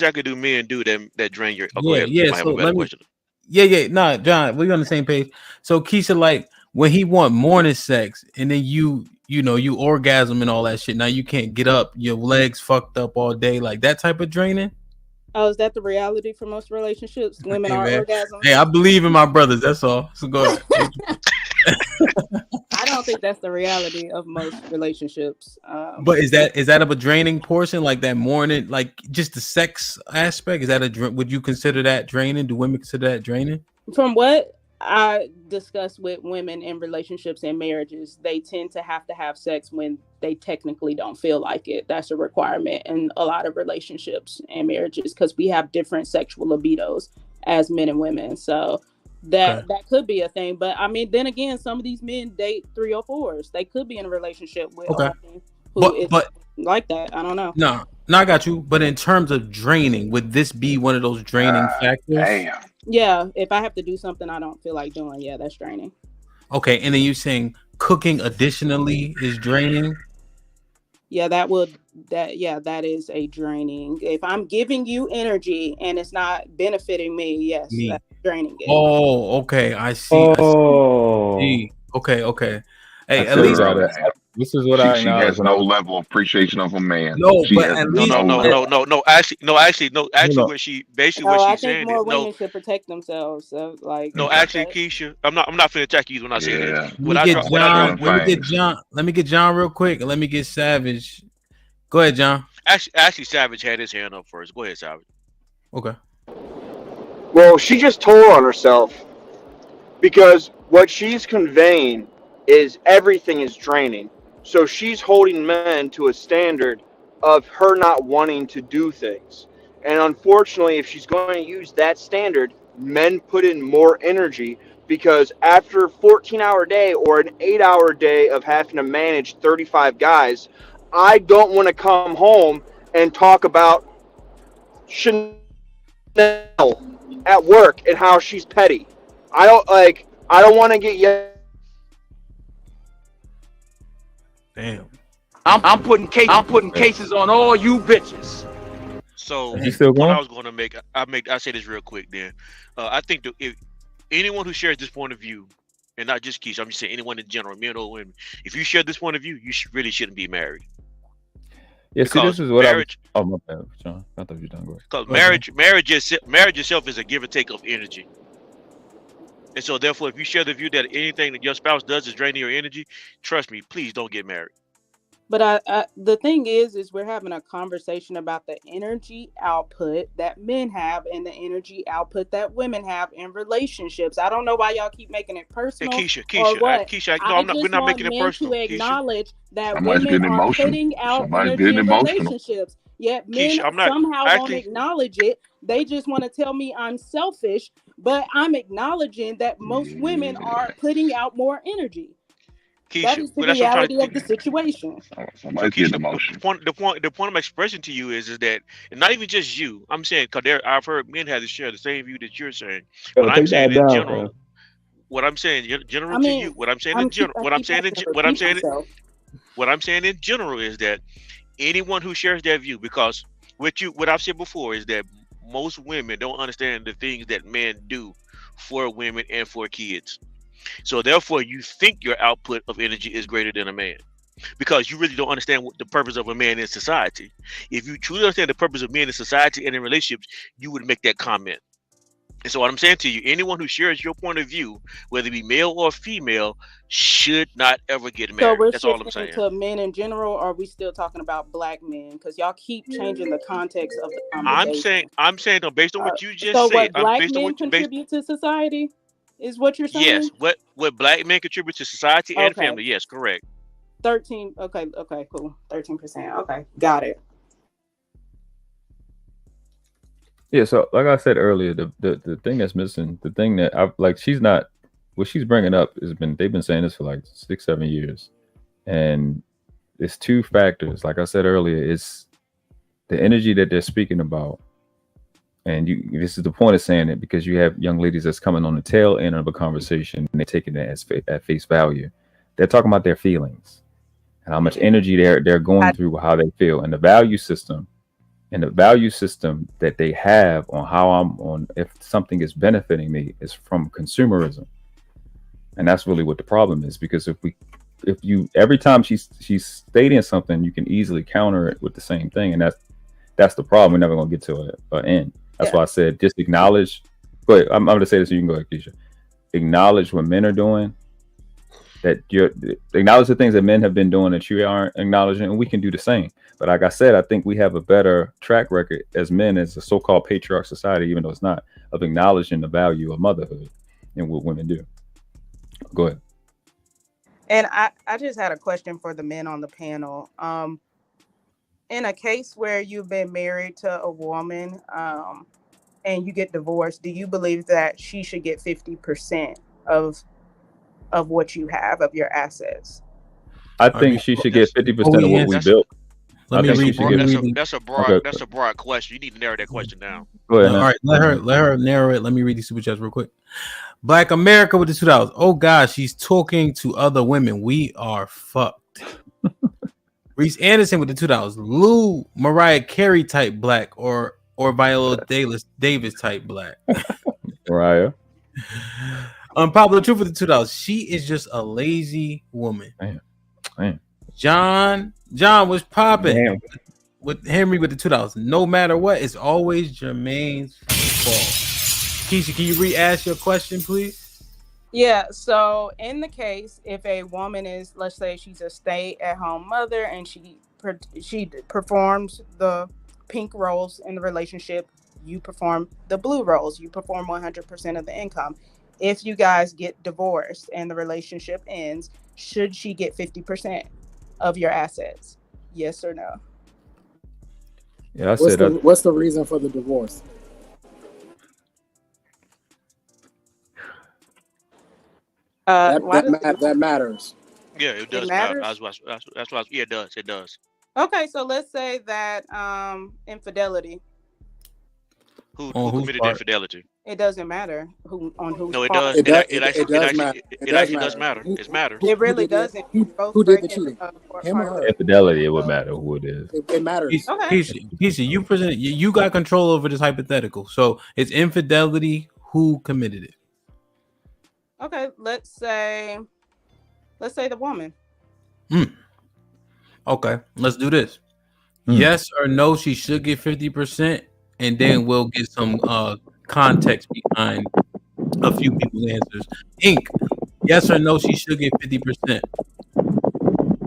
that do men do that drain your? Oh, go ahead. Yeah. So nah, John, we're on the same page. So, Keisha, like when he want morning sex, and then you orgasm and all that shit. Now you can't get up, your legs fucked up all day, like that type of draining. Oh, is that the reality for most relationships? Women are orgasm. Hey, I believe in my brothers. That's all. So go ahead. I don't think that's the reality of most relationships. But is that of a draining portion, like that morning, like just the sex aspect? Is that would you consider that draining? Do women consider that draining? From what I discuss with women in relationships and marriages, they tend to have sex when they technically don't feel like it. That's a requirement in a lot of relationships and marriages because we have different sexual libidos as men and women. So that could be a thing. But I mean, then again, some of these men date 304s. They could be in a relationship with a woman who is like that. I don't know. No, I got you. But in terms of draining, would this be one of those draining factors? Damn. Yeah, if I have to do something I don't feel like doing, yeah, that's draining. Okay, and then you saying cooking additionally is draining? Yeah, that is a draining. If I'm giving you energy and it's not benefiting me, yes, that's draining it. Oh, okay, I see. I see. Okay. Hey, at least this is what she has no level of appreciation of a man. No, she but has at least No. Actually, what she's I think saying more is women should protect themselves. So, like, actually, Keisha, I'm not finna attack you when I say this. Let me get John real quick, and let me get Savage. Go ahead, John. Actually, Savage had his hand up first. Go ahead, Savage. Okay. Well, she just tore on herself because what she's conveying is everything is draining. So she's holding men to a standard of her not wanting to do things. And unfortunately, if she's going to use that standard, men put in more energy because after a 14-hour day or an 8-hour day of having to manage 35 guys, I don't want to come home and talk about Chanel at work and how she's petty. I don't want to get Damn. I'm putting cases on all you bitches. So You still what going? I was going to make, I say this real quick. Then I think that if anyone who shares this point of view, and not just Keisha, I'm just saying anyone in general, men or women, if you share this point of view, you really shouldn't be married. Yeah, see, Because this is what marriage, I was. Oh my bad, John. I thought you were done. Go ahead. Because marriage itself is a give and take of energy. And so therefore, if you share the view that anything that your spouse does is draining your energy, trust me, please don't get married. But the thing is we're having a conversation about the energy output that men have and the energy output that women have in relationships. I don't know why y'all keep making it personal. Hey, Keisha, or what. Keisha, I no, we're just not want making it men personal. to acknowledge that Somebody's women getting are emotional. putting out Somebody's energy getting in emotional. relationships. Yet men Keisha, I'm not somehow won't actually. acknowledge it. They just want to tell me I'm selfish, but I'm acknowledging that most women are putting out more energy. That is the but that's what I'm trying to reality of the situation. Somebody get the motion. The point I'm expressing to you is that, and not even just you. I'm saying because I've heard men have to share the same view that you're saying. But I'm take saying that in down, general, bro. what I'm saying general I to mean, you, what I'm saying I in general, keep having to repeat myself. what I'm saying in general is that anyone who shares that view, because what I've said before is that most women don't understand the things that men do for women and for kids. So therefore, you think your output of energy is greater than a man, because you really don't understand what the purpose of a man in society. If you truly understand the purpose of men in society and in relationships, you would make that comment. And so what I'm saying to you, anyone who shares your point of view, whether it be male or female, should not ever get So married. we're That's all I'm shifting saying. to men in general, or are we still talking about black men? Because y'all keep changing the context of the I'm saying though, based on what you just so said, what black based on men what you based. contribute to society is what you're Yes, saying? what black men contribute to society and Okay. family. Yes, correct. 13. Okay, cool. 13%. Okay, got it. Yeah, so like I said earlier, the thing that's missing, the thing that I like, she's not what she's bringing up they've been saying this for like 6-7 years, and it's two factors. Like I said earlier, it's the energy that they're speaking about, and this is the point of saying it, because you have young ladies that's coming on the tail end of a conversation and they're taking it at face value. They're talking about their feelings and how much energy they're going through, how they feel, and the value system. And the value system that they have on how I'm on, if something is benefiting me, is from consumerism. And that's really what the problem is, because if you every time she's stating something, you can easily counter it with the same thing. And that's the problem. We're never gonna get to an end. That's why I said just acknowledge. But I'm gonna say this, so you can go ahead, Keisha. Acknowledge what men are doing. That acknowledge the things that men have been doing that you aren't acknowledging, and we can do the same. But like I said, I think we have a better track record as men, as a so-called patriarch society, even though it's not, of acknowledging the value of motherhood and what women do. Go ahead. And I just had a question for the men on the panel. In a case where you've been married to a woman and you get divorced, do you believe that she should get 50% of what you have, of your assets? I think she should get 50% of what we built. That's a broad question. You need to narrow that question down. Go ahead. All right, let her narrow it. Let me read these super chats real quick. Black America with the $2. Oh gosh, she's talking to other women. We are fucked. Reese Anderson with the $2. Lou Mariah Carey type black or Viola Davis type black. Mariah. Unpopular truth with the $2. She is just a lazy woman. Damn. John was popping with Henry with the $2. No matter what, it's always Jermaine's fault. Keisha, can you re-ask your question, please? Yeah, so in the case, if a woman is, let's say she's a stay-at-home mother and she performs the pink roles in the relationship, you perform the blue roles, you perform 100% of the income. If you guys get divorced and the relationship ends, should she get 50% of your assets? Yes or no? Yeah, what's the reason for the divorce? That matters. Yeah, it does matter. That's why. Yeah, it does. It does. Okay, so let's say that infidelity. Who committed infidelity? It doesn't matter who. No, it does. It actually does matter. It matters. It really doesn't. Who did the cheating? Him or her? Infidelity, it would matter who it is. It matters. Okay. Keisha, you got control over this hypothetical. So it's infidelity. Who committed it? Okay, let's say the woman. Okay, let's do this. Yes or no, she should get 50%, and then we'll get some context behind a few people's answers. Ink, yes or no, she should get 50%.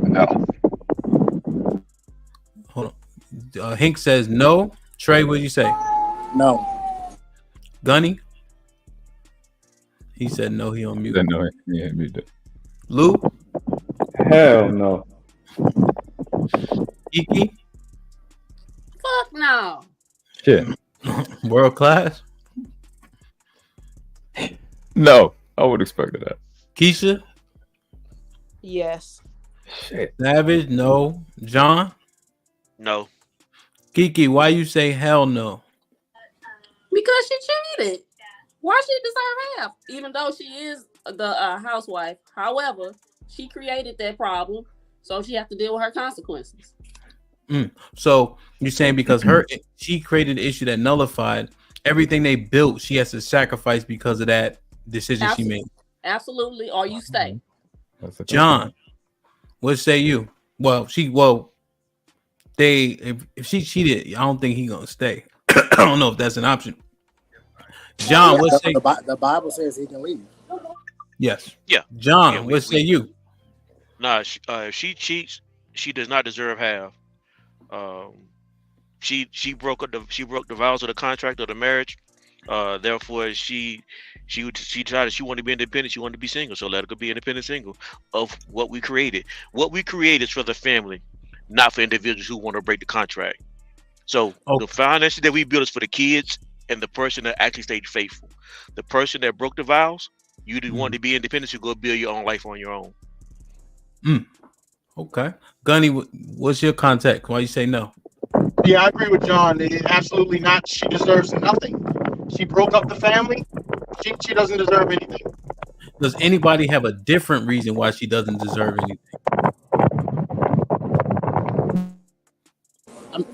No. Hold on. Hink says no. Trey, what did you say? No. Gunny? He said no, he on mute. No, yeah, mute. Lou? Hell no. Iki? Fuck no. Shit. World class? No, I would expect that. Keisha? Yes. Shit. Savage, no. John? No. Kiki, why you say hell no? Because she cheated. Why she deserve half? Even though she is the housewife. However, she created that problem, so she has to deal with her consequences. So you're saying because she created an issue that nullified everything they built, she has to sacrifice because of that decision she made. Absolutely, or you stay. John, what say you? If she cheated, I don't think he's gonna stay. I don't know if that's an option. John, what say the Bible says he can leave. Yes. Yeah. John, what say you? Nah, if she cheats, she does not deserve half. She broke the vows of the contract of the marriage. Therefore, she decided she wanted to be independent. She wanted to be single, so let her go be independent single of what we created. What we created is for the family, not for individuals who want to break the contract. So the foundation that we built is for the kids and the person that actually stayed faithful. The person that broke the vows, you didn't want to be independent, so go build your own life on your own. Okay. Gunny, what's your contact? Why you say no? Yeah, I agree with John. Absolutely not. She deserves nothing. She broke up the family. She doesn't deserve anything. Does anybody have a different reason why she doesn't deserve anything?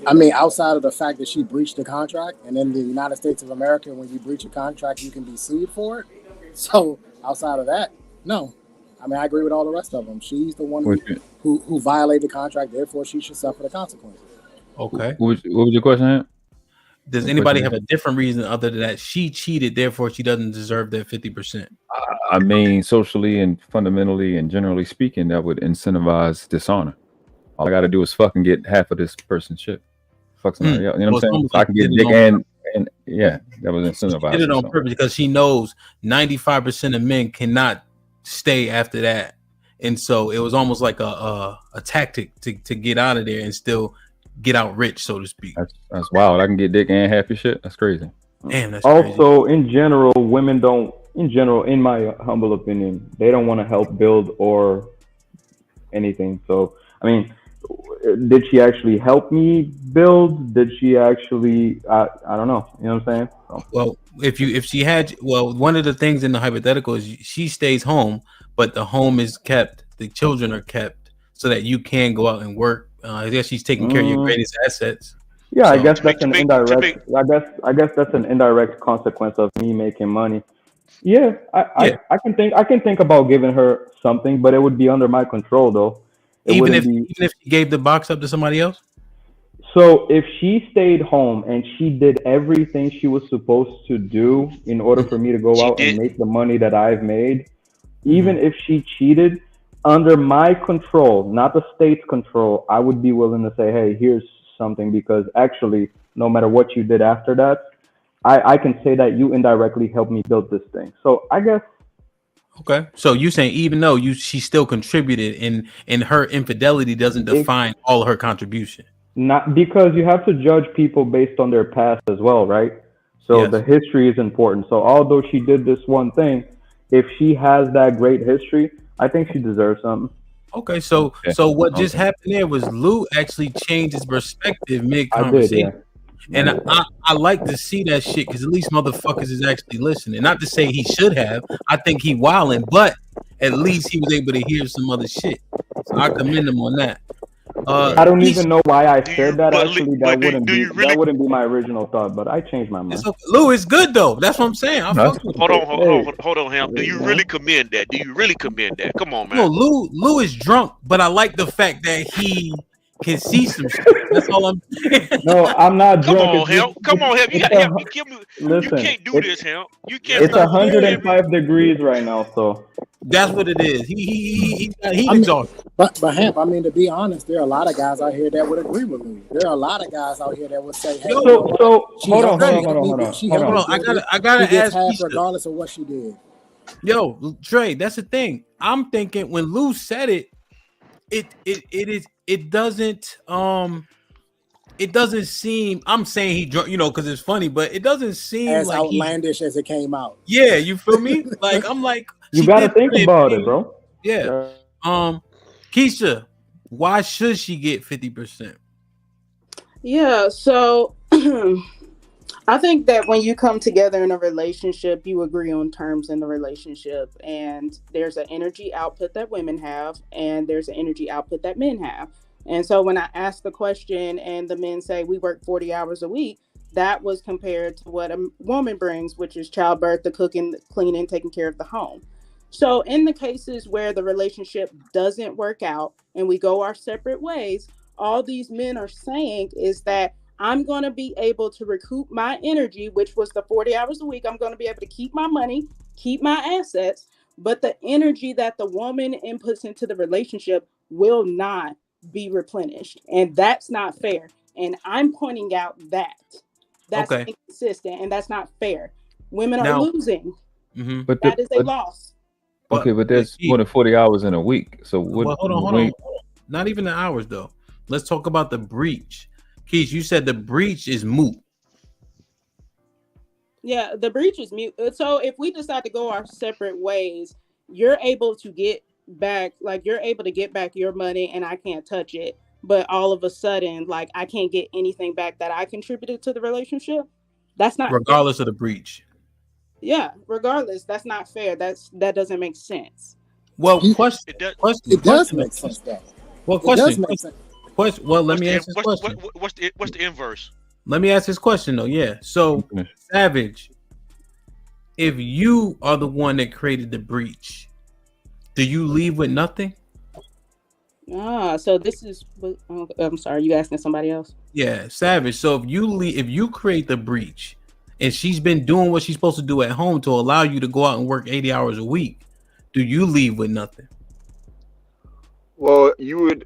I mean, outside of the fact that she breached the contract, and in the United States of America, when you breach a contract, you can be sued for it. So outside of that, no. I mean, I agree with all the rest of them. She's the one who violated the contract, therefore she should suffer the consequences. Okay. What was your question, Ant? Does anybody have a different reason other than that she cheated, therefore she doesn't deserve that 50%? I mean, socially and fundamentally and generally speaking, that would incentivize dishonor. All I got to do is fucking get half of this person's shit. Fuck somebody else. You know what I'm saying? So I can get dick and yeah, that was incentivized. She did it on purpose because she knows 95% of men cannot stay after that, and so it was almost like a tactic to get out of there and still get out rich, so to speak. That's wild. I can get dick and half your shit. That's crazy. Damn, that's also crazy. In general, women don't. In general, in my humble opinion, they don't want to help build or anything. So I mean, did she actually help me build? Did she actually? I don't know. You know what I'm saying? So. Well, if she had, one of the things in the hypothetical is she stays home, but the home is kept, the children are kept, so that you can go out and work. I guess she's taking care of your greatest assets. Yeah, so, I guess that's an indirect. I guess that's an indirect consequence of me making money. Yeah, I can think about giving her something, but it would be under my control though. Even if she gave the box up to somebody else? So if she stayed home and she did everything she was supposed to do in order for me to go out and make the money that I've made, even if she cheated, under my control, not the state's control, I would be willing to say, hey, here's something, because actually, no matter what you did after that, I can say that you indirectly helped me build this thing. So I guess. Okay, so you saying even though she still contributed, and her infidelity doesn't define all of her contribution? Not because you have to judge people based on their past as well, right? So the history is important. So although she did this one thing, if she has that great history, I think she deserves something. Okay, so what just happened there was Lou actually changed his perspective mid-conversation. And I like to see that shit because at least motherfuckers is actually listening. Not to say he should have. I think he wilding, but at least he was able to hear some other shit. So I commend him on that. I don't even know why I said that. Actually, that wouldn't be my original thought, but I changed my mind. Lou, it's good though. That's what I'm saying. Hold on, Ham. Do you really commend that? Come on, man. No, Lou is drunk, but I like the fact that he can see some shit. That's all I'm saying. No, I'm not drunk. Come on, Ham. You can't do this, Ham. You can't. It's 105 degrees right now, so. That's what it is. He's exhausted. But Hamp, I mean, to be honest, there are a lot of guys out here that would agree with me. There are a lot of guys out here that would say, "Hey, hold on. I gotta ask half regardless of what she did." Yo, Trey, that's the thing. I'm thinking when Lou said it, it doesn't seem. I'm saying he drunk, because it's funny, but it doesn't seem as like outlandish as it came out. Yeah, you feel me? Like I'm like. You gotta think about it, bro. Yeah. Keisha, why should she get 50%? Yeah, so I think that when you come together in a relationship, you agree on terms in the relationship, and there's an energy output that women have, and there's an energy output that men have. And so when I ask the question and the men say we work 40 hours a week, that was compared to what a woman brings, which is childbirth, the cooking, the cleaning, taking care of the home. So in the cases where the relationship doesn't work out and we go our separate ways, all these men are saying is that I'm going to be able to recoup my energy, which was the 40 hours a week. I'm going to be able to keep my money, keep my assets, but the energy that the woman inputs into the relationship will not be replenished. And that's not fair. And I'm pointing out that that's inconsistent and that's not fair. Women are losing. But that is a loss. Okay, but there's more than 40 hours in a week. So what? Well, hold on. Not even the hours though. Let's talk about the breach. Keith, you said the breach is moot. Yeah, the breach is mute. So if we decide to go our separate ways, you're able to get back, like you're able to get back your money and I can't touch it. But all of a sudden, like I can't get anything back that I contributed to the relationship. That's not regardless of the breach. Yeah, regardless, that's not fair. That doesn't make sense. Well, question. It does make sense though. Well, question. Well, let me ask this question. What's the inverse? Let me ask this question though. Yeah. So, Savage, if you are the one that created the breach, do you leave with nothing? So this is. I'm sorry. You asking somebody else? Yeah, Savage. So if you create the breach, and she's been doing what she's supposed to do at home to allow you to go out and work 80 hours a week, do you leave with nothing? Well, you would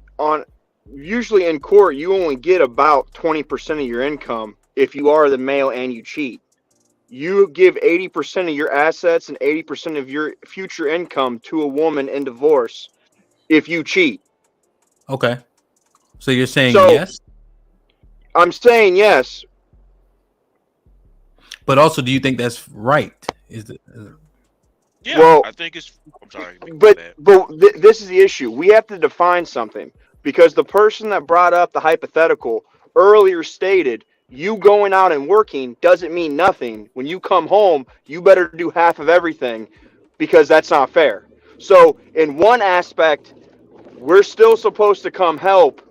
usually in court, you only get about 20% of your income if you are the male and you cheat. You give 80% of your assets and 80% of your future income to a woman in divorce if you cheat. Okay. So you're saying yes? I'm saying yes. But also, do you think that's right? Yeah, well, I think it's. I'm sorry. But this is the issue. We have to define something because the person that brought up the hypothetical earlier stated you going out and working doesn't mean nothing. When you come home, you better do half of everything because that's not fair. So in one aspect, we're still supposed to come help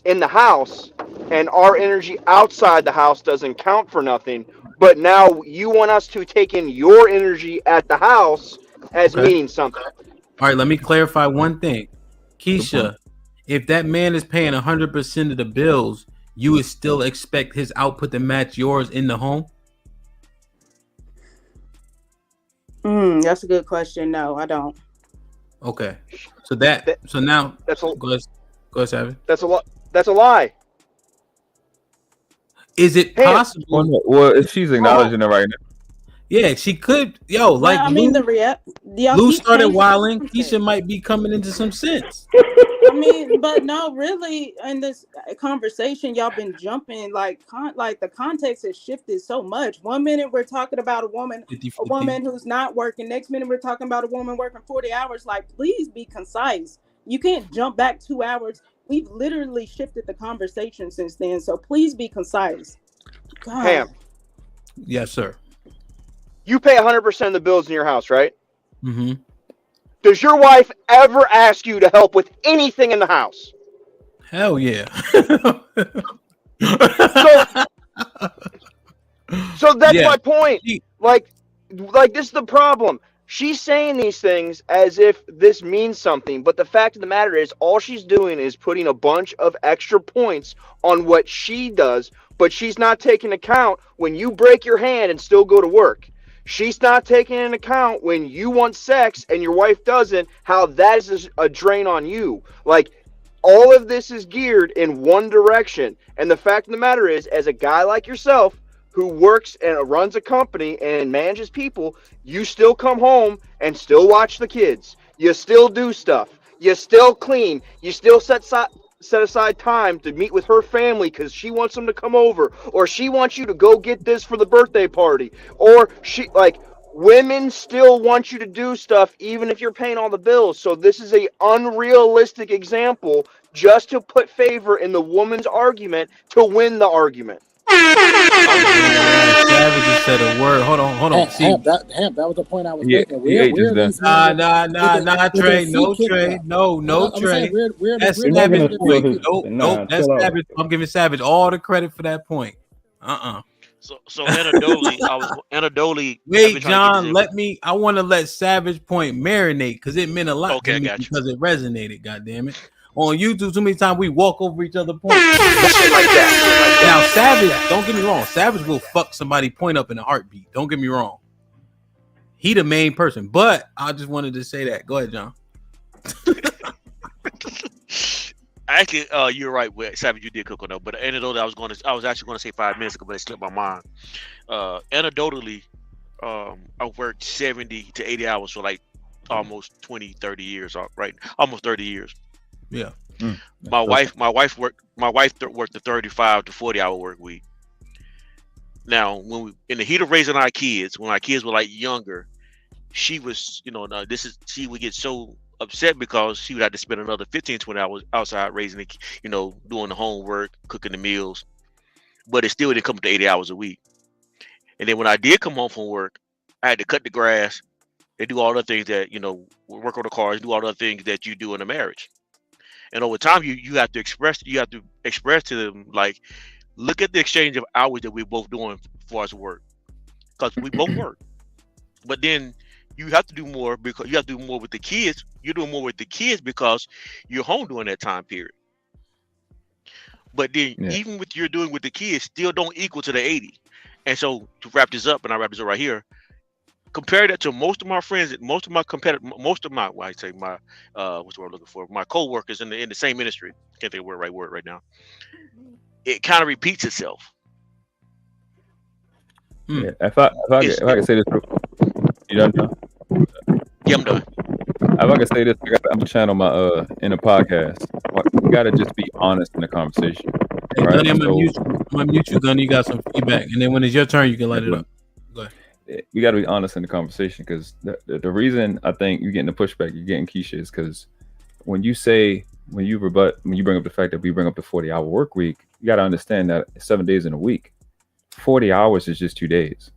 in the house, and our energy outside the house doesn't count for nothing. But now you want us to take in your energy at the house as meaning something. All right, let me clarify one thing. Keisha, if that man is paying 100% of the bills, you would still expect his output to match yours in the home? That's a good question. No, I don't. Okay. So now that's a, go ahead, Savage. That's a lie. Is it possible? Well, if she's acknowledging it right now. Yeah, she could. Yo, like I mean, Lou started wilding. Keisha might be coming into some sense. I mean, but no, really, in this conversation, y'all been jumping like the context has shifted so much. 1 minute we're talking about a woman who's not working. Next minute we're talking about a woman working 40 hours. Like, please be concise. You can't jump back 2 hours. We've literally shifted the conversation since then. So please be concise. God. Ham. Yes, sir. You pay 100% of the bills in your house, right? Mm-hmm. Does your wife ever ask you to help with anything in the house? Hell yeah. So that's my point. Like this is the problem. She's saying these things as if this means something, but the fact of the matter is all she's doing is putting a bunch of extra points on what she does, but she's not taking account when you break your hand and still go to work. She's not taking into account when you want sex and your wife doesn't, how that is a drain on you. Like, all of this is geared in one direction. And the fact of the matter is, as a guy like yourself who works and runs a company and manages people, you still come home and still watch the kids. You still do stuff. You still clean. You still set aside time to meet with her family because she wants them to come over, or she wants you to go get this for the birthday party, or she, like, women still want you to do stuff even if you're paying all the bills. So this is a unrealistic example just to put favor in the woman's argument to win the argument. Savage just said a word. Hold on. See, That was the point I was Yeah, making. he Where ate just are then. these men Nah, with their Trey. No, feet kicked Trey. up? No, I'm Trey. saying where That's the You're not Savage gonna men steal point. his. Nope. That's Chill out. Savage. I'm giving Savage all the credit for that point. So anecdotally, I've Wait, been trying to get John, this. I want to let Savage point marinate because it meant a lot Okay, to I me got you. because it resonated. God damn it! On YouTube, too many times we walk over each other's points. Shit like that. Now, Savage, don't get me wrong. Savage will fuck somebody point up in a heartbeat. Don't get me wrong. He the main person, but I just wanted to say that. Go ahead, John. Actually, you're right. With Savage, you did cook on that. But anecdotally, I was actually going to say 5 minutes ago, but it slipped my mind. Anecdotally, I worked 70 to 80 hours for like almost 20, 30 years. Right, almost 30 years. Yeah. My wife worked the 35 to 40 hour work week. Now, when we in the heat of raising our kids, when our kids were like younger, she was, she would get so upset because she would have to spend another 15, 20 hours outside raising it, doing the homework, cooking the meals, but it still didn't come to 80 hours a week. And then when I did come home from work, I had to cut the grass and do all the things that, work on the cars, do all the things that you do in a marriage. And over time, you have to express to them, like, look at the exchange of hours that we're both doing for us work, because we both work. But then you have to do more because you have to do more with the kids. You're doing more with the kids because you're home during that time period. But then even with you're doing with the kids, still don't equal to the 80. And so to wrap this up, and I wrap this up right here. Compare that to most of my friends, most of my competitors, what's the word I'm looking for? My co-workers in the same industry. Can't think of the right word right now. It kind of repeats itself. Yeah, if I can say this, you done? Yeah, I'm done. If I can say this, I'm channel my in a podcast. You gotta just be honest in the conversation. Hey, Right? Gunny, I'm gonna mute you, Gunny. You got some feedback, and then when it's your turn, you can light it up. Go ahead. We got to be honest in the conversation, because the reason I think you're getting the pushback, you're getting Keisha, is because when you bring up the fact that we bring up the 40-hour work week, you got to understand that 7 days in a week, 40 hours is just 2 days.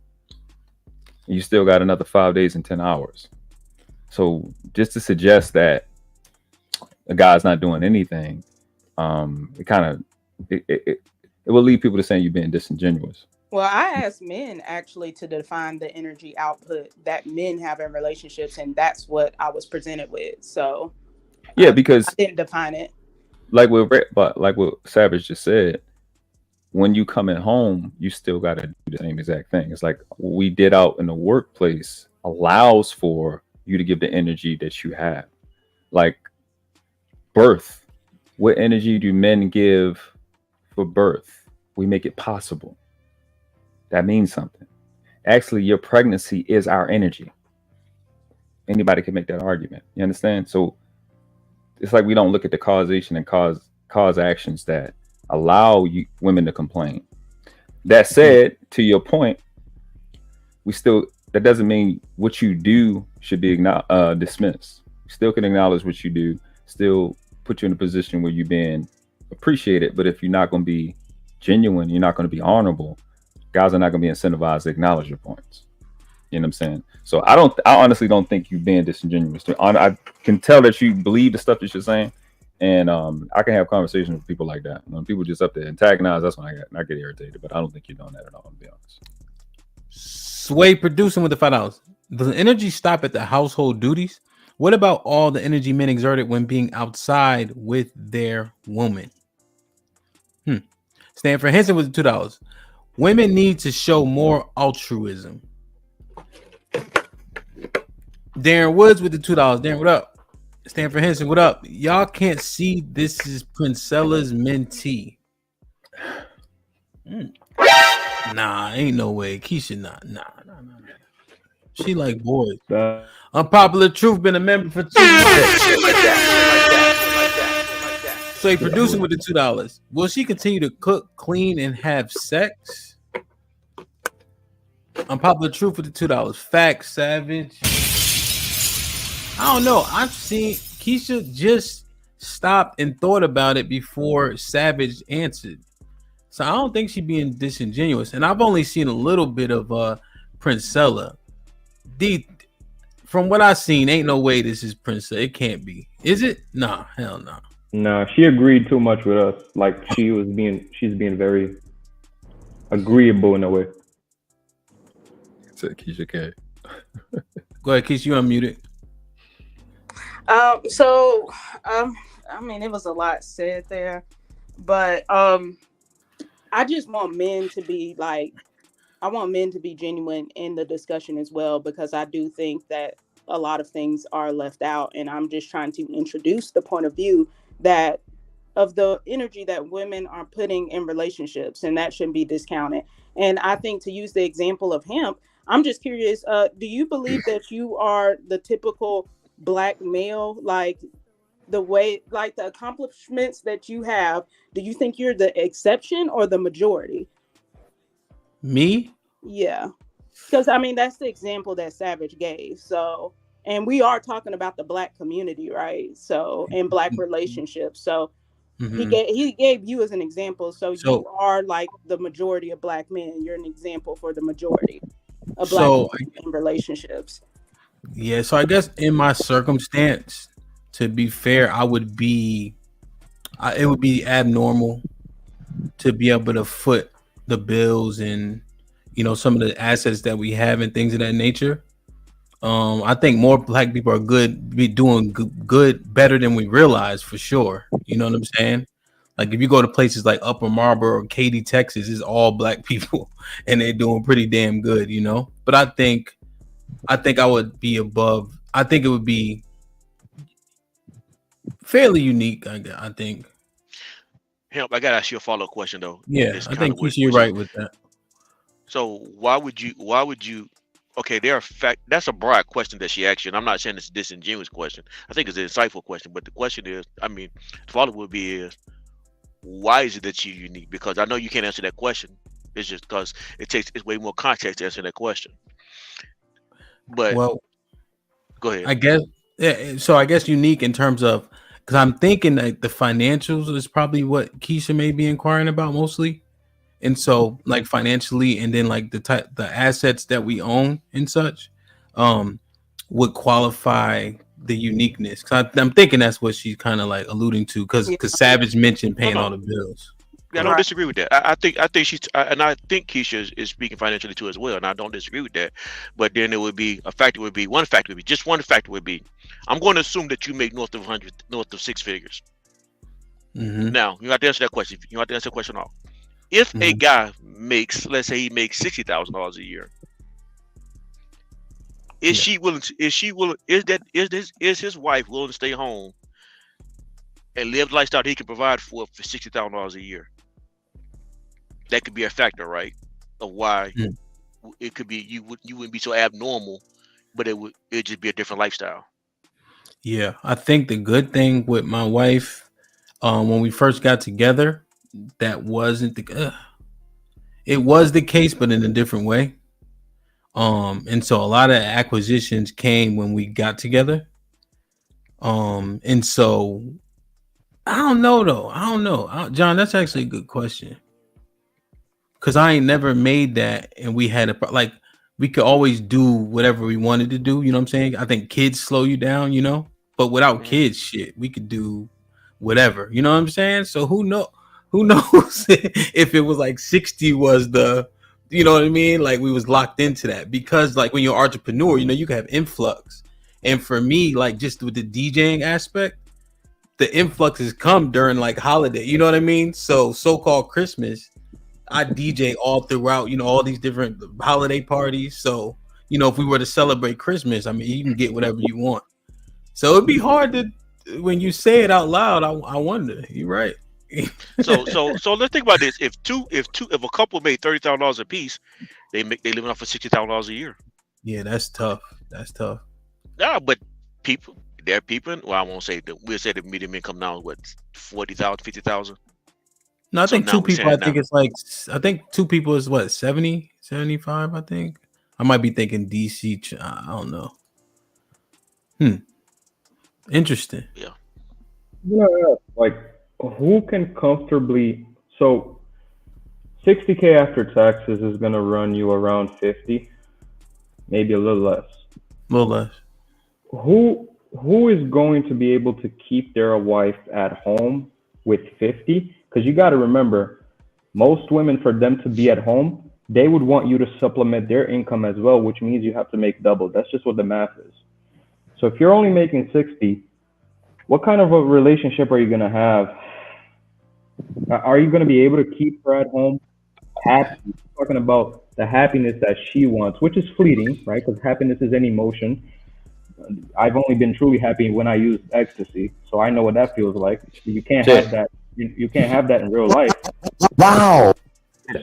And you still got another 5 days and 10 hours. So just to suggest that a guy's not doing anything, it will lead people to saying you're being disingenuous. Well, I asked men actually to define the energy output that men have in relationships, and that's what I was presented with. So yeah, because I didn't define it. Like what Savage just said, when you come at home, you still got to do the same exact thing. It's like what we did out in the workplace allows for you to give the energy that you have. Like birth, what energy do men give for birth? We make it possible. That means something. Actually, your pregnancy is our energy. Anybody can make that argument. You understand? So it's like we don't look at the causation and cause actions that allow women to complain. That said, to your point, that doesn't mean what you do should be dismissed. You still can acknowledge what you do, still put you in a position where you're being appreciated. But if you're not going to be genuine, you're not going to be honorable, guys are not going to be incentivized to acknowledge your points. You know what I'm saying? So I honestly don't think you're being disingenuous. I can tell that you believe the stuff that you're saying, and I can have conversations with people like that. When people just up there antagonize, that's when I get irritated. But I don't think you're doing that at all, to be honest. Sway producing with the $5. Does the energy stop at the household duties? What about all the energy men exerted when being outside with their woman? Stanford Henson with the $2. Women need to show more altruism. Darren Woods with the $2. Darren, what up? Stanford Henson, what up? Y'all can't see this is Princella's mentee. Nah, ain't no way. Keisha, nah. She like boys. Unpopular Truth been a member for 2 months. So he producing with the $2. Will she continue to cook, clean, and have sex? Unpopular truth with the $2. Fact, Savage. I don't know. I've seen Keisha just stopped and thought about it before Savage answered. So I don't think she's being disingenuous. And I've only seen a little bit of Princella. From what I've seen, ain't no way this is Princella. It can't be. Is it? Nah, hell no. No, she agreed too much with us. Like she's being very agreeable in a way. Said Keisha K. Go ahead, Keisha, you unmuted. I mean, it was a lot said there, but I just want men to be like, I want men to be genuine in the discussion as well, because I do think that a lot of things are left out, and I'm just trying to introduce the point of view that of the energy that women are putting in relationships, and that shouldn't be discounted. And I think, to use the example of hemp, I'm just curious, do you believe that you are the typical Black male, like the way, like the accomplishments that you have, do you think you're the exception or the majority? Me? Yeah, because I mean, that's the example that Savage gave. So, and we are talking about the Black community, right? So, and Black relationships. So he gave you as an example. So you are like the majority of Black men. You're an example for the majority of Black men in relationships. Yeah, so I guess in my circumstance, to be fair, it would be abnormal to be able to foot the bills and, you know, some of the assets that we have and things of that nature. I think more Black people are doing good, better than we realize, for sure. You know what I'm saying? Like if you go to places like Upper Marlboro or Katy, Texas, it's all Black people and they're doing pretty damn good, you know. But I think I would be above. I think it would be fairly unique. I think. Help! I gotta ask you a follow-up question though. Yeah, I think you're right with that. So why would you? Okay, that's a broad question that she asked you, and I'm not saying it's a disingenuous question. I think it's an insightful question. But the question is, I mean, the follow-up would be why is it that you're unique? Because I know you can't answer that question. It's just because it's way more context to answer that question. But well, go ahead. I guess so. I guess unique in terms of, because I'm thinking that the financials is probably what Keisha may be inquiring about mostly, and so like financially, and then like the assets that we own and such, would qualify the uniqueness. Cause I'm thinking that's what she's kind of like alluding to, because Savage mentioned paying all the bills. Yeah, I don't disagree with that. I think she's, and I think Keisha is speaking financially too as well, and I don't disagree with that. But then it would be one factor would be, I'm going to assume that you make north of six figures. Now you have to answer that question. You have to answer the question off. If a guy makes, let's say he makes $60,000 a year, is his wife willing to stay home and live the lifestyle that he can provide for $60,000 a year? That could be a factor, right? Of why it could be you wouldn't be so abnormal, but it'd just be a different lifestyle. Yeah, I think the good thing with my wife, when we first got together, that wasn't it was the case, but in a different way. And so a lot of acquisitions came when we got together. And so I don't know though. John, that's actually a good question. Cause I ain't never made that, and we had we could always do whatever we wanted to do. You know what I'm saying? I think kids slow you down, you know, but without kids, shit, we could do whatever. You know what I'm saying? So who knows if it was like 60 was the, you know what I mean? Like we was locked into that, because like when you're an entrepreneur, you know, you can have influx. And for me, like just with the DJing aspect, the influxes come during like holiday. You know what I mean? So-called Christmas, I DJ all throughout, you know, all these different holiday parties. So, you know, if we were to celebrate Christmas, I mean, you can get whatever you want. So it'd be hard to, when you say it out loud, I wonder. You're right. So let's think about this. If a couple made $30,000 a piece, they living off of $60,000 a year. Yeah, that's tough. Yeah, but there are people. Well, I won't say that. We'll say the median income now is what, 40,000, 50,000. No, I think two people. I think two people is what, 70, 75. I think. I might be thinking DC. I don't know. Interesting. Yeah. Like, who can comfortably? So, 60K after taxes is gonna run you around 50, maybe a little less. A little less. Who is going to be able to keep their wife at home with 50? Because you got to remember, most women, for them to be at home, they would want you to supplement their income as well, which means you have to make double. That's just what the math is. So if you're only making 60, what kind of a relationship are you going to have? Are you going to be able to keep her at home happy? We're talking about the happiness that she wants, which is fleeting, right? Because happiness is an emotion. I've only been truly happy when I use ecstasy, so I know what that feels like. You can't have that. You can't have that in real life. Wow.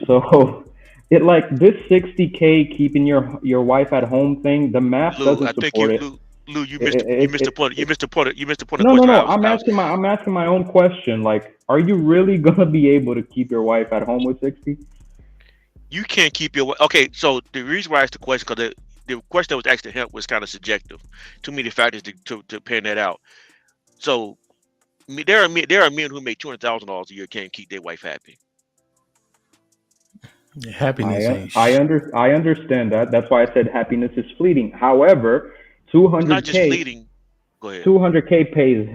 So, it like this 60K keeping your wife at home thing. The math doesn't support it. Lou, you missed the point. You missed the point. You missed the point. No. I'm asking my own question. Like, are you really gonna be able to keep your wife at home with 60? You can't keep your. Okay, so the reason why I asked the question, because the question that was asked to him was kind of subjective. Too many factors to pan that out. So there are men who make $200,000 a year can't keep their wife happy. Happiness. I understand that. That's why I said happiness is fleeting. However, 200K. Not just fleeting. Go ahead. 200K pays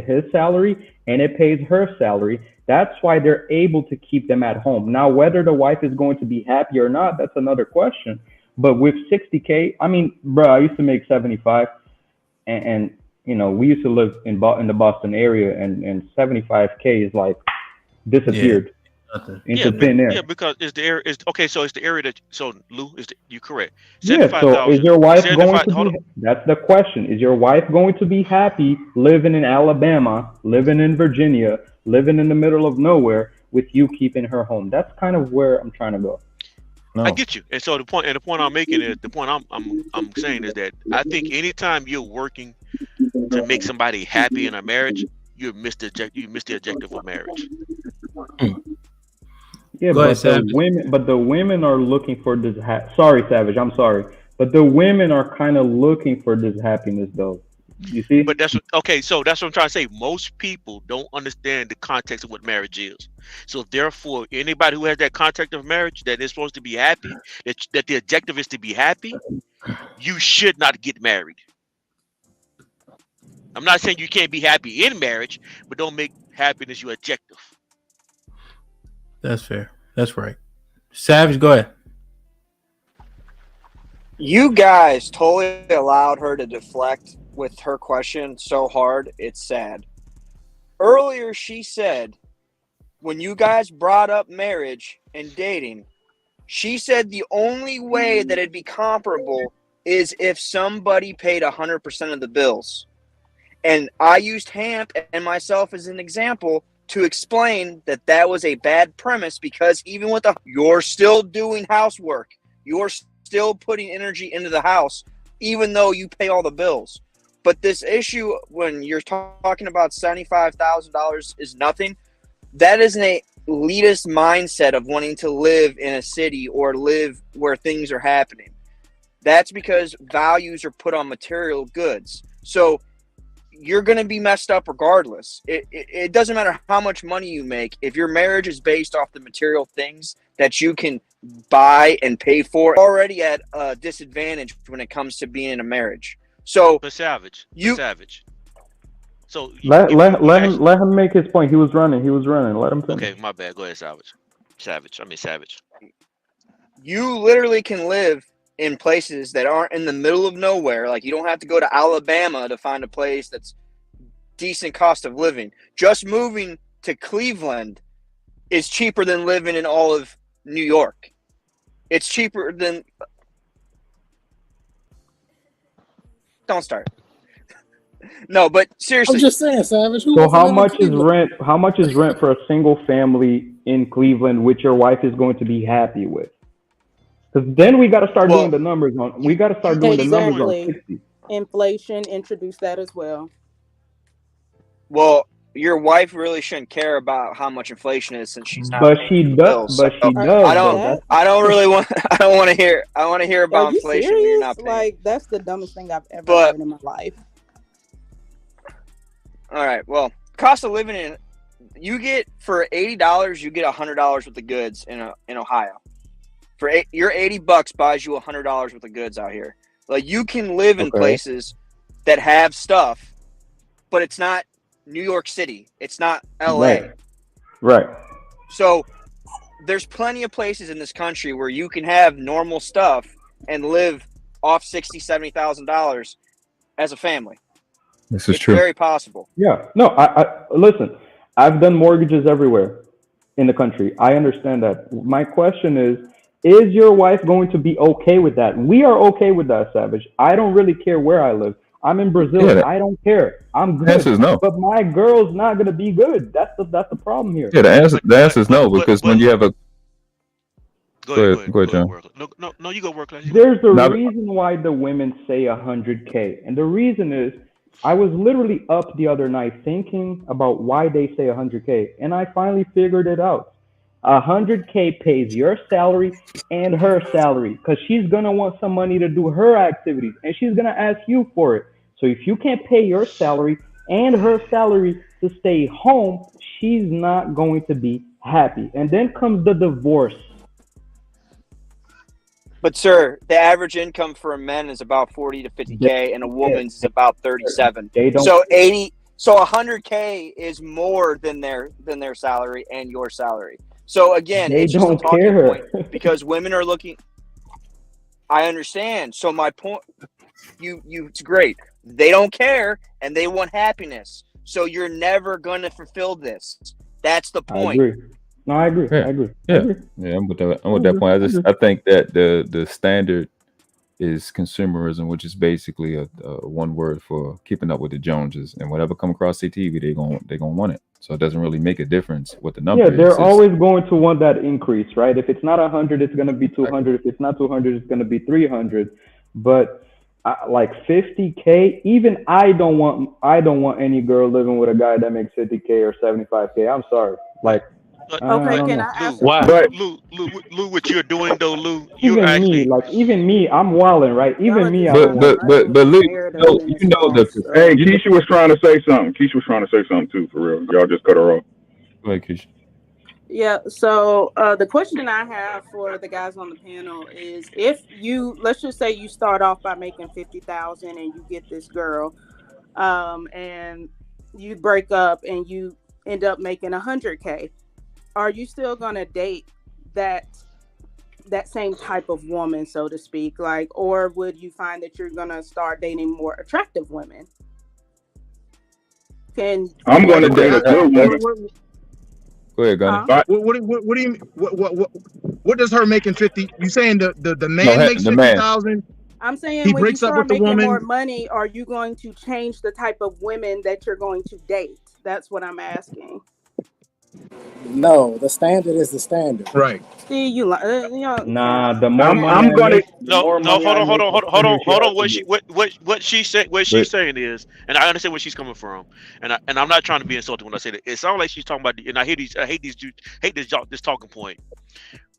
his salary and it pays her salary. That's why they're able to keep them at home. Now, whether the wife is going to be happy or not, that's another question. But with 60K, I mean, bro, I used to make 75, and you know, we used to live in the Boston area, and 75K is like disappeared into thin air. Yeah, because it's the area. Okay, so it's the area that. So Lou, you correct? Yeah. So is your wife going to be? That's the question. Is your wife going to be happy living in Alabama, living in Virginia, living in the middle of nowhere with you keeping her home? That's kind of where I'm trying to go. No. I get you, and so the point I'm making is I'm saying is that I think anytime you're working to make somebody happy in a marriage, you miss the objective of marriage. Yeah, but the women are looking for this. Sorry, Savage. I'm sorry, but the women are kind of looking for this happiness, though. You see? But that's so that's what I'm trying to say. Most people don't understand the context of what marriage is. So therefore, anybody who has that context of marriage that is supposed to be happy, that the objective is to be happy, you should not get married. I'm not saying you can't be happy in marriage, but don't make happiness your objective. That's fair. That's right. Savage, go ahead. You guys totally allowed her to deflect with her question so hard, it's sad. Earlier, she said, when you guys brought up marriage and dating, she said the only way that it'd be comparable is if somebody paid 100% of the bills. And I used Hamp and myself as an example to explain that that was a bad premise, because even with you're still doing housework. You're still putting energy into the house, even though you pay all the bills. But this issue, when you're talking about $75,000 is nothing, that is an elitist mindset of wanting to live in a city or live where things are happening. That's because values are put on material goods. So you're going to be messed up regardless. It doesn't matter how much money you make. If your marriage is based off the material things that you can buy and pay for, already at a disadvantage when it comes to being in a marriage. So, Savage. So let him make his point. He was running. Let him finish. Okay, my bad. Go ahead, Savage. You literally can live in places that aren't in the middle of nowhere. Like, you don't have to go to Alabama to find a place that's decent cost of living. Just moving to Cleveland is cheaper than living in all of New York. It's cheaper than. Don't start. No, but seriously, I'm just saying, Savage. So how much is rent? How much is rent for a single family in Cleveland, which your wife is going to be happy with? Because then we got to start doing the numbers on. We got to start doing the numbers on 60. Inflation introduced that as well. Well, your wife really shouldn't care about how much inflation is since she's not But paying she the does. bills. But So she does. I Though. don't. I don't really want. I don't want to hear. I want to hear Are about you inflation when you're serious? not paying. Like, that's the dumbest thing I've ever But heard in my life. all right. Well, cost of living in you get for $80, you get $100 worth of goods in Ohio. Your $80 buys you $100 worth of goods out here. Like you can live in places that have stuff, but it's not New York City. It's not LA. Right. So there's plenty of places in this country where you can have normal stuff and live off $60,000-$70,000 as a family. This is It's true. very possible. Yeah. No, I listen. I've done mortgages everywhere in the country. I understand that. My question is your wife going to be okay with that? We are okay with that, Savage. I don't really care where I live. I'm in Brazil. Yeah, I don't care. I'm good. the answer is no. But my girl's not gonna be good. That's the problem here. Yeah, the answer is no, because when you have a go ahead, John. No, you go work. There's a reason why the women say 100K, and the reason is I was literally up the other night thinking about why they say 100K, and I finally figured it out. 100K pays your salary and her salary because she's gonna want some money to do her activities, and she's gonna ask you for it. So if you can't pay your salary and her salary to stay home, she's not going to be happy. And then comes the divorce. But sir, the average income for a man is about 40 to 50K, and a woman's is about 37. So 100K is more than their salary and your salary. So again, They it's just a don't talking care. point because women are looking. I understand. So my point, it's great. They don't care and they want happiness. So you're never gonna fulfill this. That's the I point. agree. No, I agree. Yeah. I agree. Yeah, I'm with that point. I think that the standard is consumerism, which is basically a one word for keeping up with the Joneses, and whatever come across the TV, they gonna want it. So it doesn't really make a difference what the number Yeah, is. they're always going to want that increase, right? If it's not 100, it's going to be 200. If it's not 200, it's going to be 300. But like 50K, even I don't want any girl living with a guy that makes 50K or 75K. I'm sorry. Like, Okay, can I ask? Lou, what you're doing though, Lou? Even me, I'm wilding, right? Even me, I don't want. But Lou, you know the Hey, Keisha was trying to say something. Keisha was trying to say something too, for real. Y'all just cut her off. Go ahead, Keisha. Yeah, so the question I have for the guys on the panel is, if let's just say you start off by making 50,000 and you get this girl, and you break up and you end up making 100K, are you still gonna date that same type of woman, so to speak? Like, or would you find that you're gonna start dating more attractive women? I'm gonna date a good woman. Go ahead, Gunny. What do you mean? What does her making 50? You saying the man makes 50,000? I'm saying he when breaks you up start with the making woman. more money, are you going to change the type of women that you're going to date? That's what I'm asking. No, the standard is the standard. Right. See, Nah, the more money I'm I make, hold on. What she's saying is, and I understand where she's coming from, and I'm not trying to be insulting when I say that. It sounds like she's talking about, and I hate this talking point.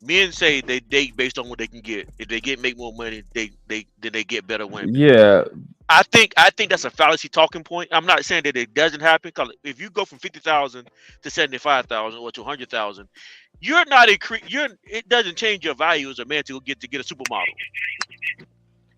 Men say they date based on what they can get. If they make more money, then they get better women. Yeah. I think that's a fallacy talking point. I'm not saying that it doesn't happen, because if you go from 50,000 to 75,000 or to 100,000, you're not it doesn't change your value as a man to get a supermodel.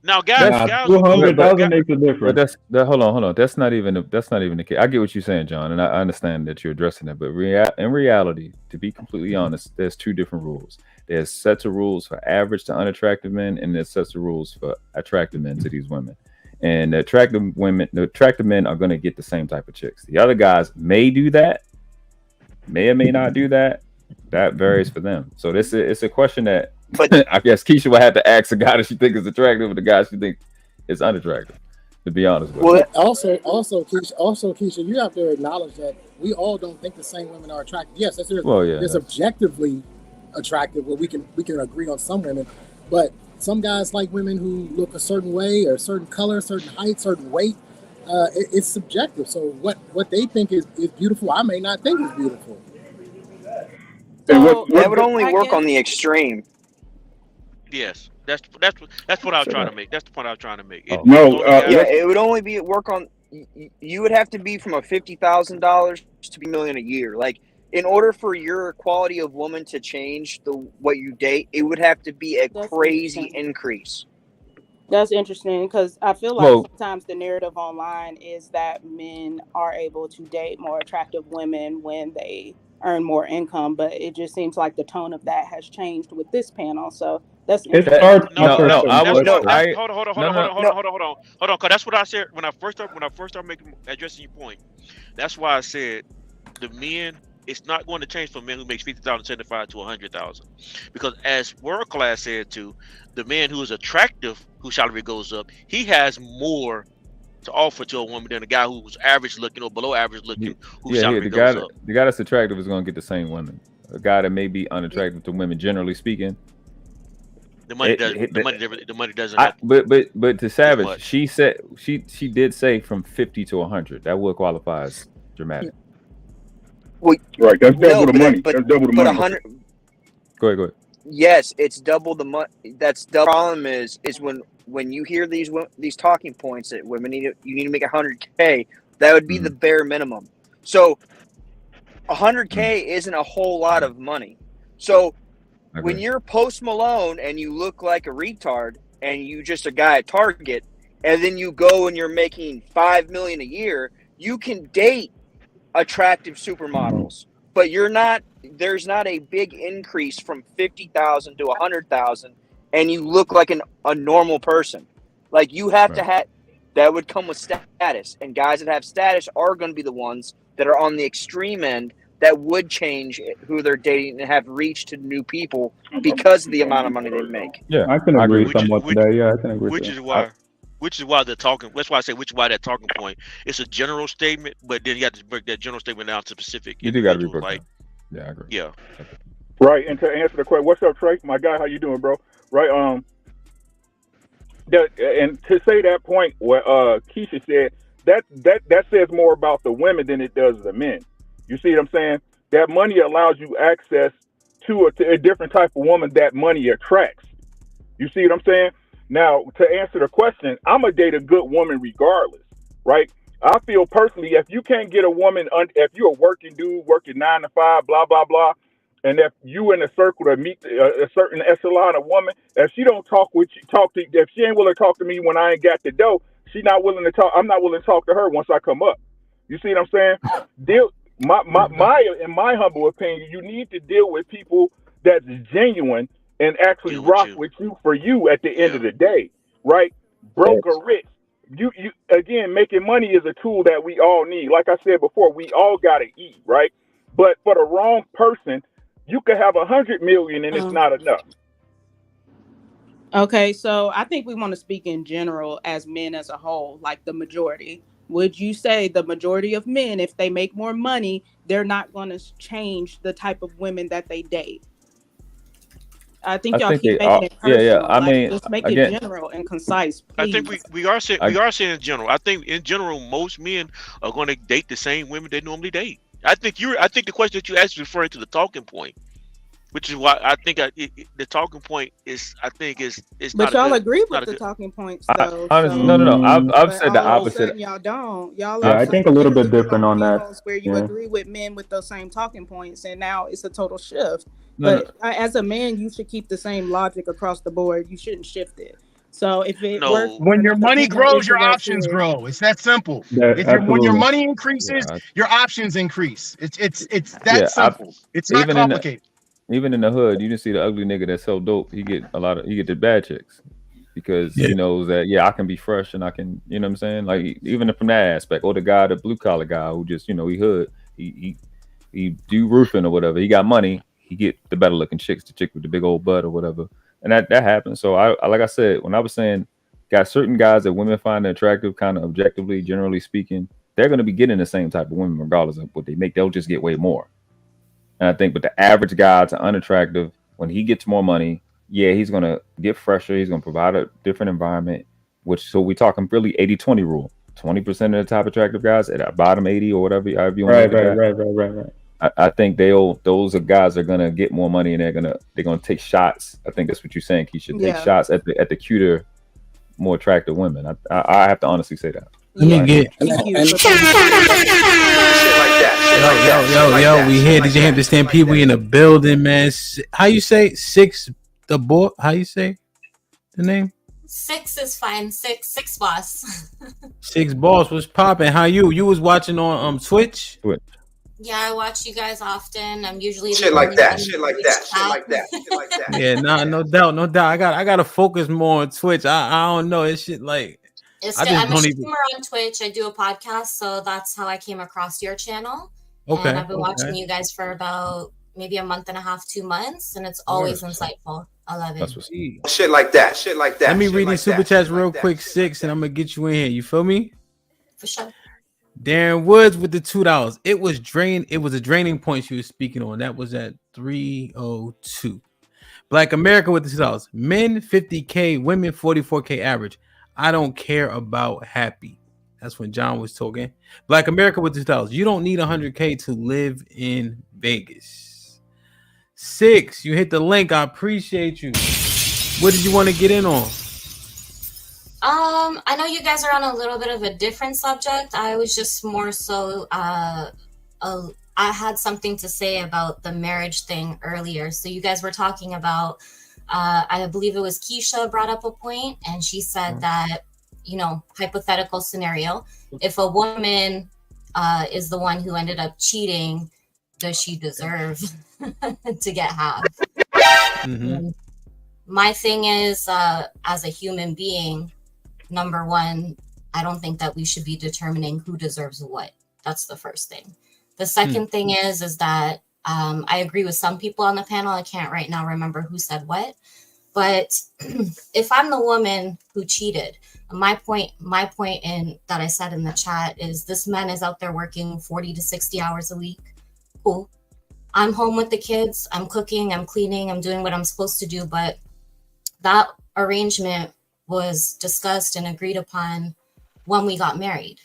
Now, guys, 200,000 makes a difference. But hold on. That's not even the case. I get what you're saying, John, and I understand that you're addressing that. But in reality, to be completely honest, there's two different rules. There's sets of rules for average to unattractive men, and there's sets of rules for attractive men to these women. And the attractive men are going to get the same type of chicks. The other guys may do that, may or may not do that. That varies for them. So it's a question that I guess Keisha would have to ask the guy that she thinks is attractive, or the guy she thinks is unattractive. To be honest with you. Also, Keisha, you have to acknowledge that we all don't think the same women are attractive. Yes, there's objectively attractive where we can agree on some women, but some guys like women who look a certain way or a certain color, certain height, certain weight, it's subjective. So what they think is beautiful, I may not think is beautiful. So that would only work on the extreme. Yes, that's what I was trying to make. That's the point I was trying to make. It would only be work on. You would have to be from a $50,000 to be $1 million a year. Like, in order for your quality of woman to change what you date, it would have to be a crazy increase. That's interesting because I feel like sometimes the narrative online is that men are able to date more attractive women when they earn more income, but it just seems like the tone of that has changed with this panel. So that's interesting. Hold on, because that's what I said when I first started addressing your point. That's why I said the men. It's not going to change for men who makes 50,000, 75 to 100,000, because as World Class said too, the man who is attractive, whose salary goes up, he has more to offer to a woman than a guy who's average looking or below average looking, whose salary goes up. The guy that's attractive is going to get the same women. A guy that may be unattractive to women, generally speaking, the money doesn't. But to Savage, she said she did say from 50 to 100. That would qualify as dramatic. Well, right, that's double the money. That's double the money. 100. Go ahead. Yes, it's double the money. That's the problem. Is when you hear these talking points that women you need to make 100K. That would be the bare minimum. So 100K isn't a whole lot of money. So when you're Post Malone and you look like a retard and you just a guy at Target, and then you go and you're making $5 million a year, you can date attractive supermodels, but there's not a big increase from 50,000 to 100,000, and you look like a normal person. Like, you have to have that would come with status, and guys that have status are going to be the ones that are on the extreme end that would change who they're dating and have reach to new people because of the amount of money they make. Yeah, I can agree somewhat with that. Yeah, I can agree. Which is why they're talking. That's why I say which is why that talking point. It's a general statement, but then you have to break that general statement down to specific. You do got to be broken. Yeah, I agree. Yeah. Right, and to answer the question, what's up, Trey? My guy, how you doing, bro? Right. And to say that point, what Keisha said, that says more about the women than it does the men. You see what I'm saying? That money allows you access to a different type of woman that money attracts. You see what I'm saying? Now, to answer the question, I'm going to date a good woman regardless, right? I feel personally, if you can't get a woman, if you're a working dude, working 9 to 5, blah, blah, blah, and if you in a circle to meet a certain echelon of woman, if she don't if she ain't willing to talk to me when I ain't got the dough, she not willing to talk. I'm not willing to talk to her once I come up. You see what I'm saying? In my humble opinion, you need to deal with people that's genuine and actually rock with you for you at the end of the day, right? Broke or rich. You again, making money is a tool that we all need. Like I said before, we all gotta eat, right? But for the wrong person, you could have 100 million and it's not enough. Okay, so I think we want to speak in general as men as a whole, like the majority. Would you say the majority of men, if they make more money, they're not going to change the type of women that they date? I think y'all keep making it personal. Yeah. I mean, just make it general and concise, please. I think we are saying in general. I think in general, most men are going to date the same women they normally date. I think the question that you asked is referring to the talking point, which is why I think the talking point is. I think is. But y'all agree with the talking points, though. No. I've said the opposite. Y'all don't. Y'all. Yeah, I think a little bit different on that. Where you agree with men with those same talking points, and now it's a total shift. But as a man, you should keep the same logic across the board. You shouldn't shift it. So if it works, when your money grows, your options grow. It's that simple. When your money increases, your options increase. It's that simple. It's not complicated. Even in the hood, you can see the ugly nigga that sell dope. He get the bad chicks because he knows that I can be fresh and I can, you know what I'm saying? Like even from that aspect, or the blue collar guy who just he hood, he do roofing or whatever. He got money. He get the better looking chicks, the chick with the big old butt or whatever. And that happens. So I like I said, when I was saying, got certain guys that women find attractive, kind of objectively, generally speaking, they're going to be getting the same type of women regardless of what they make. They'll just get way more. And I think, but the average guy to unattractive, when he gets more money, he's going to get fresher. He's going to provide a different environment, so we're talking really 80-20 rule. 20% of the top attractive guys at bottom 80 or whatever you want to Right. look at that. I think those are guys are gonna get more money and they're gonna take shots. I think that's what you're saying. He should take shots at the cuter, more attractive women. I have to honestly say that. Let me get. Yo, we here. Did you understand? People in the building, man. How you say six? The boy. How you say the name? 6 is fine. Six boss. Six boss was popping. How you? You was watching on Twitch? Yeah, I watch you guys often. I'm usually Shit like that. Yeah, no doubt. I gotta focus more on Twitch. I don't know. It's shit like I'm a streamer on Twitch. I do a podcast, so that's how I came across your channel. Okay. And I've been watching you guys for about maybe a month and a half, 2 months, and it's always insightful. I love it. Shit like that. Let me read these super chats real quick, 6, and I'm gonna get you in here. You feel me? For sure. Darren Woods with the $2. It was a draining point she was speaking on. That was at 302. Black America with the $2. Men 50K, women 44K average. I don't care about happy. That's when John was talking. Black America with the $2. You don't need 100K to live in Vegas. 6, you hit the link. I appreciate you. What did you want to get in on? I know you guys are on a little bit of a different subject. I was just more so I had something to say about the marriage thing earlier. So you guys were talking about I believe it was Keisha brought up a point, and she said that, hypothetical scenario, if a woman is the one who ended up cheating, does she deserve to get half? Mm-hmm. My thing is, as a human being, number one, I don't think that we should be determining who deserves what. That's the first thing. The second thing is that I agree with some people on the panel. I can't right now remember who said what, but if I'm the woman who cheated, my point in that I said in the chat is this man is out there working 40 to 60 hours a week. Cool. I'm home with the kids. I'm cooking, I'm cleaning, I'm doing what I'm supposed to do. But that arrangement was discussed and agreed upon when we got married,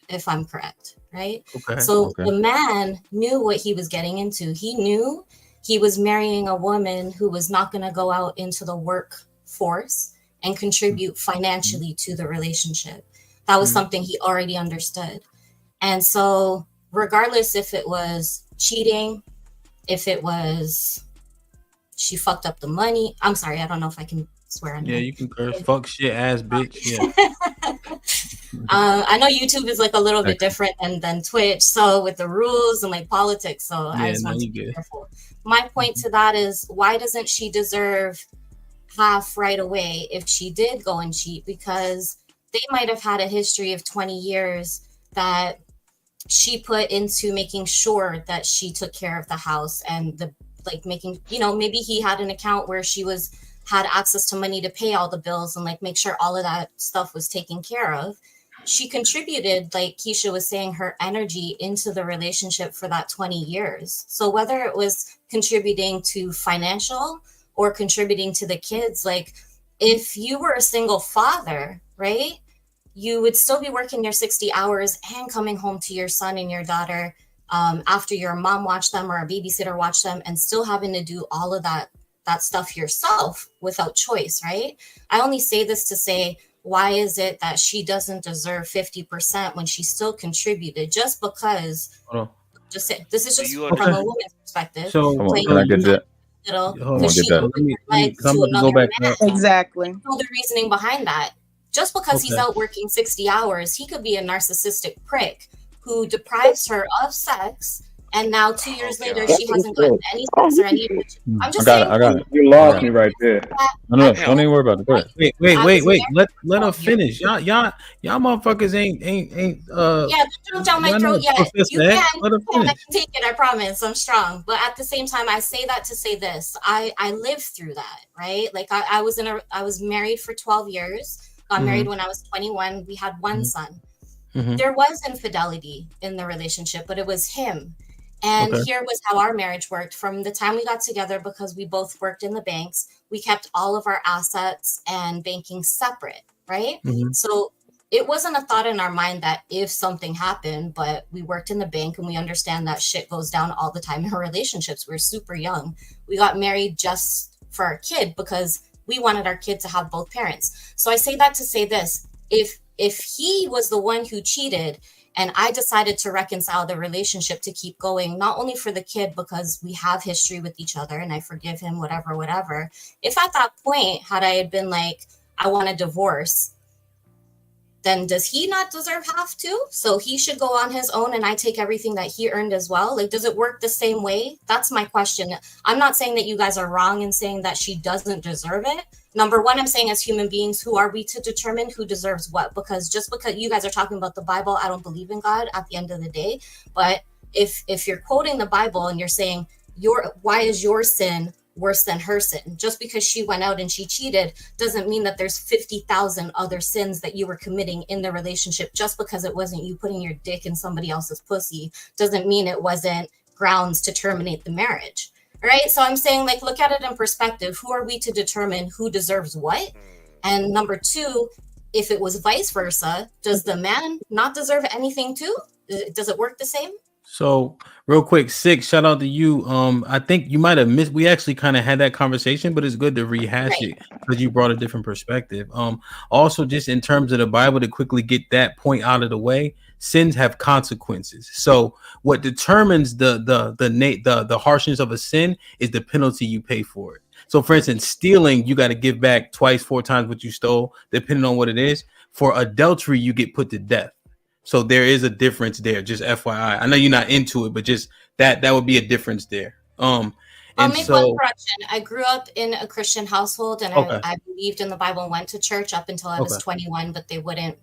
if I'm correct, right? Okay. So the man knew what he was getting into. He knew he was marrying a woman who was not going to go out into the workforce and contribute financially to the relationship. That was something he already understood. And so regardless if it was cheating, if it was she fucked up the money, I'm sorry, I don't know if I can swear on Yeah, you can curse. Fuck shit ass bitch. Yeah. I know YouTube is like a little bit different than Twitch, so with the rules and like politics, so I just want to be careful. My point to that is, why doesn't she deserve half right away if she did go and cheat? Because they might have had a history of 20 years that she put into making sure that she took care of the house and the making, maybe he had an account where she had access to money to pay all the bills and make sure all of that stuff was taken care of. She contributed, like Keisha was saying, her energy into the relationship for that 20 years. So whether it was contributing to financial or contributing to the kids, if you were a single father, right, you would still be working your 60 hours and coming home to your son and your daughter after your mom watched them or a babysitter watched them, and still having to do all of that stuff yourself without choice, right? I only say this to say, why is it that she doesn't deserve 50% when she still contributed? Just because, this is just from a woman's perspective. So, can I get that? Exactly. Know the reasoning behind that. Just because he's out working 60 hours, he could be a narcissistic prick who deprives her of sex, and now 2 years later she hasn't gotten any sex or any. I'm just saying. I got it. You lost me right there. No, don't even worry about it. Go ahead. Wait. Let her finish. Y'all motherfuckers ain't. Yeah, don't down my throat yet. You can. I can take it. I promise. I'm strong. But at the same time, I say that to say this. I lived through that, right? I was married for 12 years. Got married when I was 21. We had one son. There was infidelity in the relationship, but it was him. And here was how our marriage worked. From the time we got together, because we both worked in the banks, we kept all of our assets and banking separate, right? So it wasn't a thought in our mind that if something happened, but we worked in the bank and we understand that shit goes down all the time in our relationships. We're super young. We got married just for our kid because we wanted our kid to have both parents. So I say that to say this, if he was the one who cheated and I decided to reconcile the relationship to keep going, not only for the kid, because we have history with each other and I forgive him, whatever. If at that point, had I had been like, I want a divorce, then does he not deserve half too? So he should go on his own and I take everything that he earned as well? Like, does it work the same way? That's my question. I'm not saying that you guys are wrong in saying that she doesn't deserve it. Number one, I'm saying as human beings, who are we to determine who deserves what? Because just because you guys are talking about the Bible, I don't believe in God at the end of the day. But if you're quoting the Bible and you're saying, why is your sin worse than her sin? Just because she went out and she cheated doesn't mean that there's 50,000 other sins that you were committing in the relationship. Just because it wasn't you putting your dick in somebody else's pussy doesn't mean it wasn't grounds to terminate the marriage. All right. So I'm saying, like, look at it in perspective. Who are we to determine who deserves what? And number two, if it was vice versa, does the man not deserve anything too? Does it work the same? So real quick, Six, shout out to you. I think you might have missed. We actually kind of had that conversation, but it's good to rehash it because you brought a different perspective. Also, just in terms of the Bible, to quickly get that point out of the way, sins have consequences. So what determines the harshness of a sin is the penalty you pay for it. So, for instance, stealing, you got to give back twice, 4 times what you stole, depending on what it is. For adultery, you get put to death. So there is a difference there, just FYI. I know you're not into it, but just that would be a difference there. I'll make one correction. I grew up in a Christian household and I believed in the Bible and went to church up until I was 21, but they wouldn't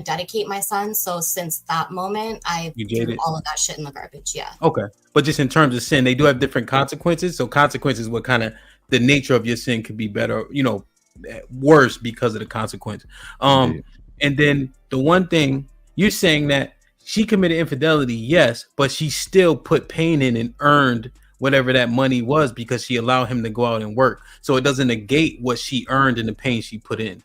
dedicate my son. So since that moment, I threw all of that shit in the garbage. Yeah. Okay. But just in terms of sin, they do have different consequences. So consequences, what kind of the nature of your sin could be better, worse because of the consequence. And then the one thing you're saying that she committed infidelity, yes, but she still put pain in and earned whatever that money was because she allowed him to go out and work. So it doesn't negate what she earned and the pain she put in.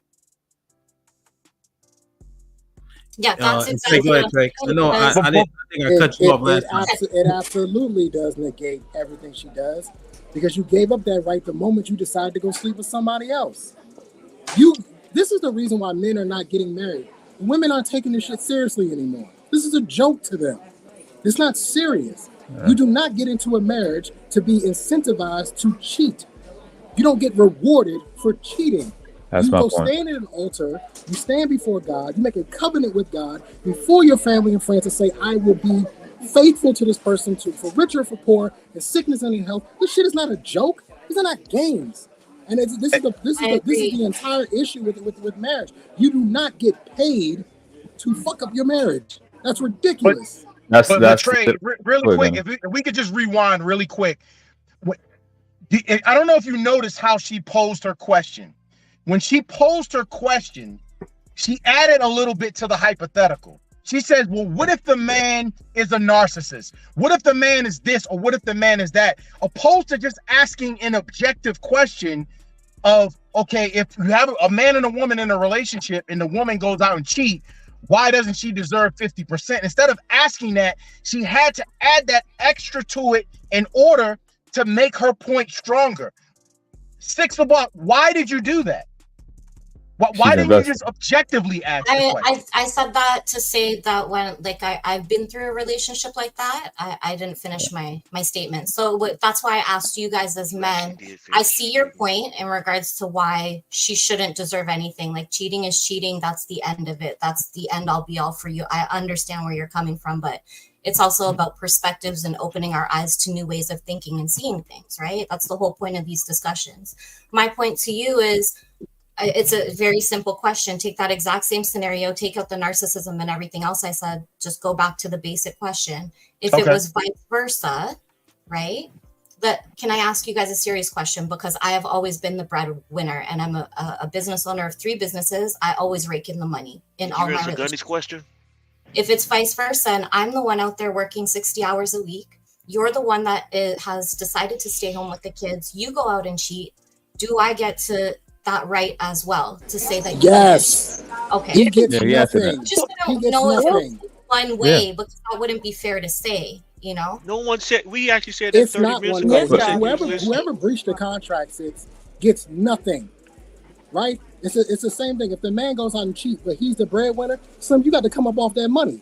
Yeah, that's exactly. Go ahead, Trey. I didn't think I cut you off last time. It absolutely does negate everything she does because you gave up that right the moment you decided to go sleep with somebody else. This is the reason why men are not getting married. Women aren't taking this shit seriously anymore. This is a joke to them. It's not serious. You do not get into a marriage to be incentivized to cheat. You don't get rewarded for cheating. That's my point. You go stand at an altar, you stand before God, you make a covenant with God before your family and friends to say, I will be faithful to this person for richer or for poor, in sickness and in health. This shit is not a joke. These are not games. And this is the entire issue with marriage. You do not get paid to fuck up your marriage. That's ridiculous. But Trey, really quick, if we could just rewind really quick. I don't know if you noticed how she posed her question. When she posed her question, she added a little bit to the hypothetical. She says, well, what if the man is a narcissist? What if the man is this or what if the man is that? Opposed to just asking an objective question of, okay, if you have a man and a woman in a relationship and the woman goes out and cheat, why doesn't she deserve 50%? Instead of asking that, she had to add that extra to it in order to make her point stronger. Six o'clock, why did you do that? Why didn't you just objectively ask the question? I said that to say that when I've been through a relationship like that, I didn't finish my statement. So that's why I asked you guys as men. I see your point in regards to why she shouldn't deserve anything. Like, cheating is cheating. That's the end of it. That's the end all be all for you. I understand where you're coming from, but it's also about perspectives and opening our eyes to new ways of thinking and seeing things, right? That's the whole point of these discussions. My point to you is, it's a very simple question. Take that exact same scenario, take out the narcissism and everything else I said, just go back to the basic question. If it was vice versa, right? Can I ask you guys a serious question? Because I have always been the breadwinner and I'm a business owner of 3 businesses. I always rake in the money in all my relationships. Question? If it's vice versa and I'm the one out there working 60 hours a week, you're the one that has decided to stay home with the kids, you go out and cheat, do I get to that right as well to say that? Yes. Okay. He gets Yeah, he answered nothing. that. Just He don't gets know if nothing. it's one way because that wouldn't be fair to say, you know. No one said. We actually said that It's 30 not minutes one ago. way. We said you was Whoever listening. breached the contract gets nothing. Right? It's the same thing. If the man goes out and cheats, but he's the breadwinner, you got to come up off that money.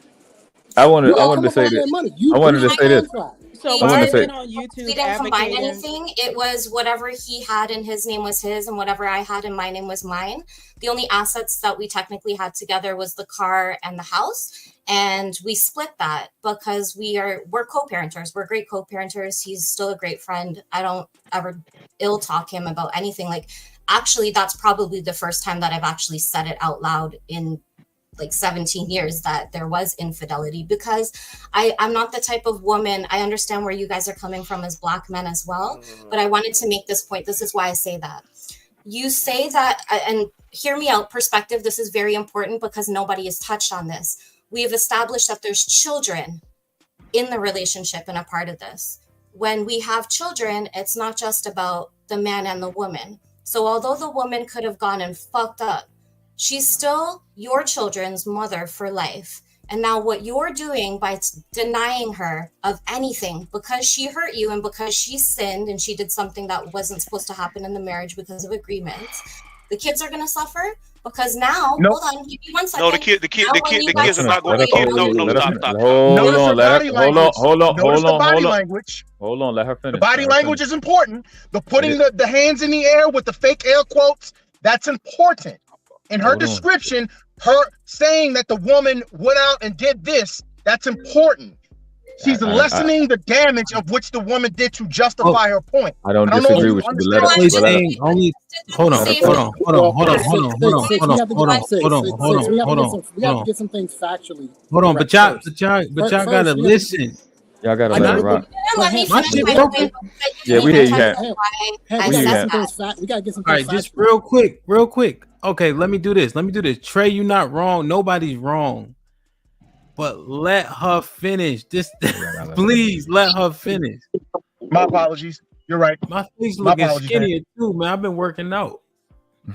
I wanted You gotta to come up say off this. that money. You I wanted to breached say the this. contract. So I why wanted is to say it on YouTube We didn't combine advocating? anything. It was whatever he had in his name was his, and whatever I had in my name was mine. The only assets that we technically had together was the car and the house, and we split that because we're co-parenters. We're great co-parenters. He's still a great friend. I don't ever ill talk him about anything. Like, actually, that's probably the first time that I've actually said it out loud in like 17 years that there was infidelity, because I'm not the type of woman. I understand where you guys are coming from as Black men as well, but I wanted to make this point. This is why I say that. You say that, and hear me out, perspective. This is very important because nobody has touched on this. We have established that there's children in the relationship and a part of this. When we have children, it's not just about the man and the woman. So although the woman could have gone and fucked up, she's still your children's mother for life. And now what you're doing by denying her of anything because she hurt you and because she sinned and she did something that wasn't supposed to happen in the marriage because of agreements, the kids are going to suffer because now, Nope. hold on, give me 1 second. No, the kids are not going Let to her kids. finish. No, Let her stop, finish. stop, stop. Hold on. Let her. Notice the body language. Hold on. Let her finish. The body language is important. The putting the hands in the air with the fake air quotes, that's important. In her description, her saying that the woman went out and did this, that's important. She's lessening the damage of which the woman did to justify her point. I don't know disagree if with you you, but We have to get some things factually. Hold on, but y'all gotta listen. Y'all gotta let her rock. Let me My finish shit my broken. point. Yeah, we hear you. We gotta get some All things right, just factually. real quick. Okay, let me do this. Trey, you're not wrong. Nobody's wrong. But let her finish. Please let her finish. My apologies. You're right. My face My looking apologies, skinnier too, man. I've been working out. I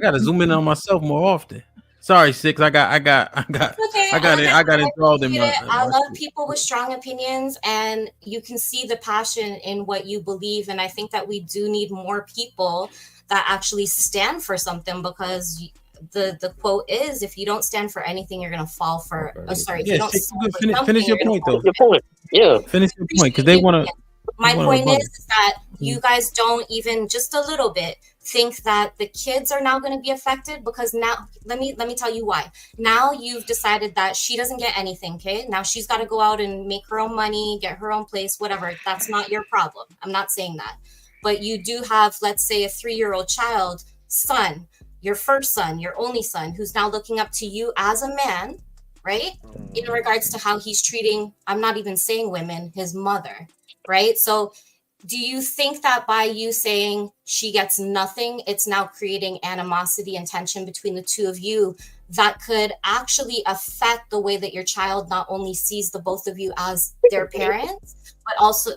gotta zoom in on myself more often. Sorry, Six. I got enthralled in my. I love people with strong opinions, and you can see the passion in what you believe. And I think that we do need more people that actually stand for something, because the quote is, if you don't stand for anything, you're gonna fall for. Oh, sorry. If you don't stand for finish your something, point though. Your point. Yeah. Finish your point because they want to. My point is that you guys don't even just a little bit think that the kids are now going to be affected, because now let me tell you why. Now you've decided that she doesn't get anything. Okay, now she's got to go out and make her own money, get her own place, whatever. That's not your problem. I'm not saying that, but you do have, let's say, a 3-year-old child, son, your first son, your only son, who's now looking up to you as a man, right? In regards to how he's treating, I'm not even saying women, his mother, right? So do you think that by you saying she gets nothing, it's now creating animosity and tension between the two of you that could actually affect the way that your child not only sees the both of you as their parents,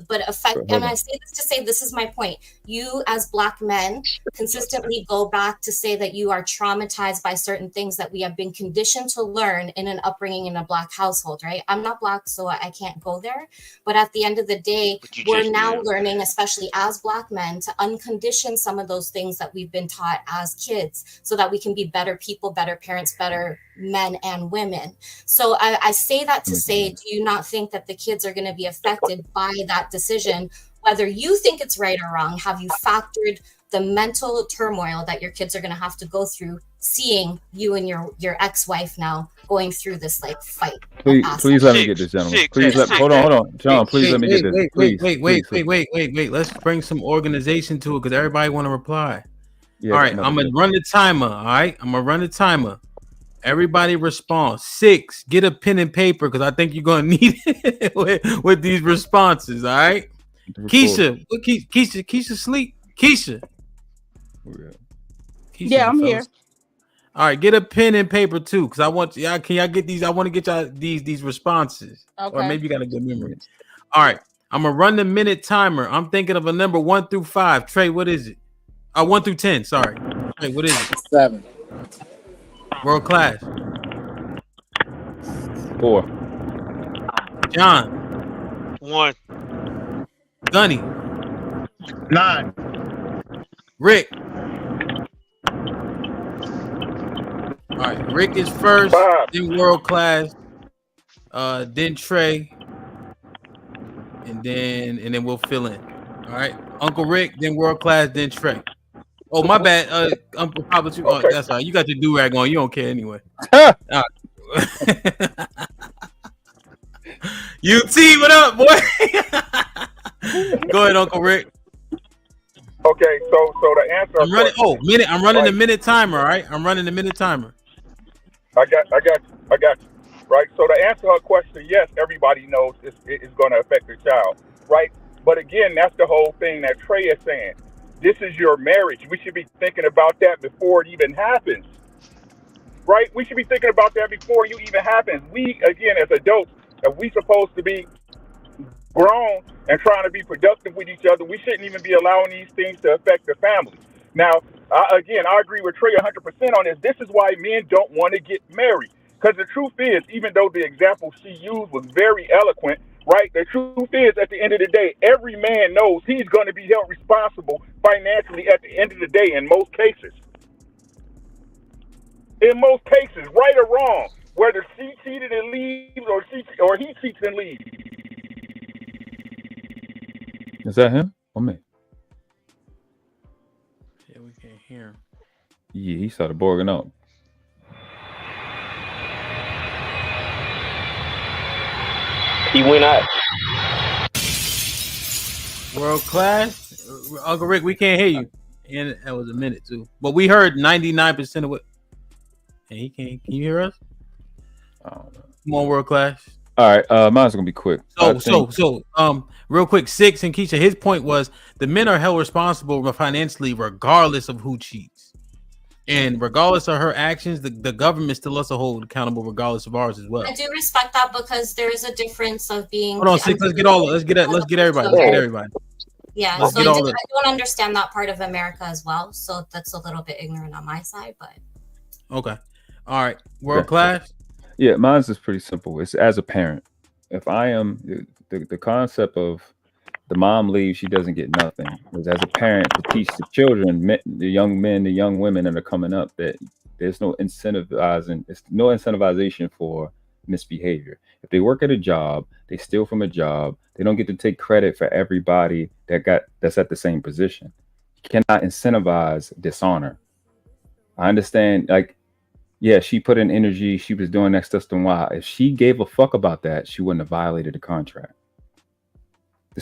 but affect, and I say this to say, this is my point. You as Black men consistently go back to say that you are traumatized by certain things that we have been conditioned to learn in an upbringing in a Black household, right? I'm not Black, so I can't go there. But at the end of the day, we're now learning, especially as Black men, to uncondition some of those things that we've been taught as kids so that we can be better people, better parents, better men and women. So I say that to say, do you not think that the kids are going to be affected by that decision, whether you think it's right or wrong? Have you factored the mental turmoil that your kids are going to have to go through, seeing you and your ex-wife now going through this like fight? Please let me get this, gentlemen. Hold on, John. Please let me get this. Wait. Let's bring some organization to it because everybody want to reply. Yeah, all right, I'm gonna run the timer. All right, I'm gonna run the timer. Everybody respond. 6, get a pen and paper because I think you're gonna need it with these responses. All right, Keisha, Keisha sleep. Keisha, yeah, I'm here. All right, get a pen and paper too, because I want y'all. Can y'all get these? I want to get y'all these responses. Okay. Or maybe you got a good memory. All right, I'm gonna run the minute timer. I'm thinking of a number 1 through 5. Trey, what is it? 1 through 10. Sorry. Wait, what is it? 7. World class. 4. John. 1. Gunny. 9. Rick. All right, Rick is first, 5. then world class, then Trey, and then we'll fill in. All right, Uncle Rick, then world class, then Trey. Oh, my bad, Uncle Papa too. Oh, that's all right. You got your do-rag on. You don't care anyway. All right. UT, what up, boy? Go ahead, Uncle Rick. Okay, so the answer. I'm running. Oh, minute. I'm running the minute timer. All right, I'm running the minute timer. I got you. Right. So to answer her question, yes, everybody knows it's going to affect the child, right? But again, that's the whole thing that Trey is saying. This is your marriage. We should be thinking about that before it even happens, right? We should be thinking about that before you even happens. We, again, as adults, if we supposed to be grown and trying to be productive with each other, we shouldn't even be allowing these things to affect the family. Now, I agree with Trey 100% on this. This is why men don't want to get married. Because the truth is, even though the example she used was very eloquent, right? The truth is, at the end of the day, every man knows he's going to be held responsible financially at the end of the day in most cases. In most cases, right or wrong, whether she cheated and leaves or he cheats and leaves. Is that him or me? Yeah, we can't hear him. Yeah, he started borging out. He went out. World class, Uncle Rick, we can't hear you. And that was a minute too, but we heard 99% of what. And he can't. Can you hear us? Come on, world class. All right, mine's gonna be quick. So, real quick, 6 and Keisha. His point was the men are held responsible financially, regardless of who cheats, and regardless of her actions, the government still has to hold accountable, regardless of ours as well. I do respect that because there is a difference of being. Hold on, 6. Let's get everybody. Let's get everybody. Yeah, Let's so I get don't understand that part of America as well. So that's a little bit ignorant on my side, but okay. All right, world class. Yeah, mine's is pretty simple. It's as a parent. If I am the concept of the mom leaves, she doesn't get nothing. Because as a parent, to teach the children, the young men, the young women that are coming up, that there's no incentivization for misbehavior. If they work at a job, they steal from a job, they don't get to take credit for everybody that's at the same position. You cannot incentivize dishonor. I understand, like, yeah, she put in energy, she was doing X, this, and Y. If she gave a fuck about that, she wouldn't have violated the contract.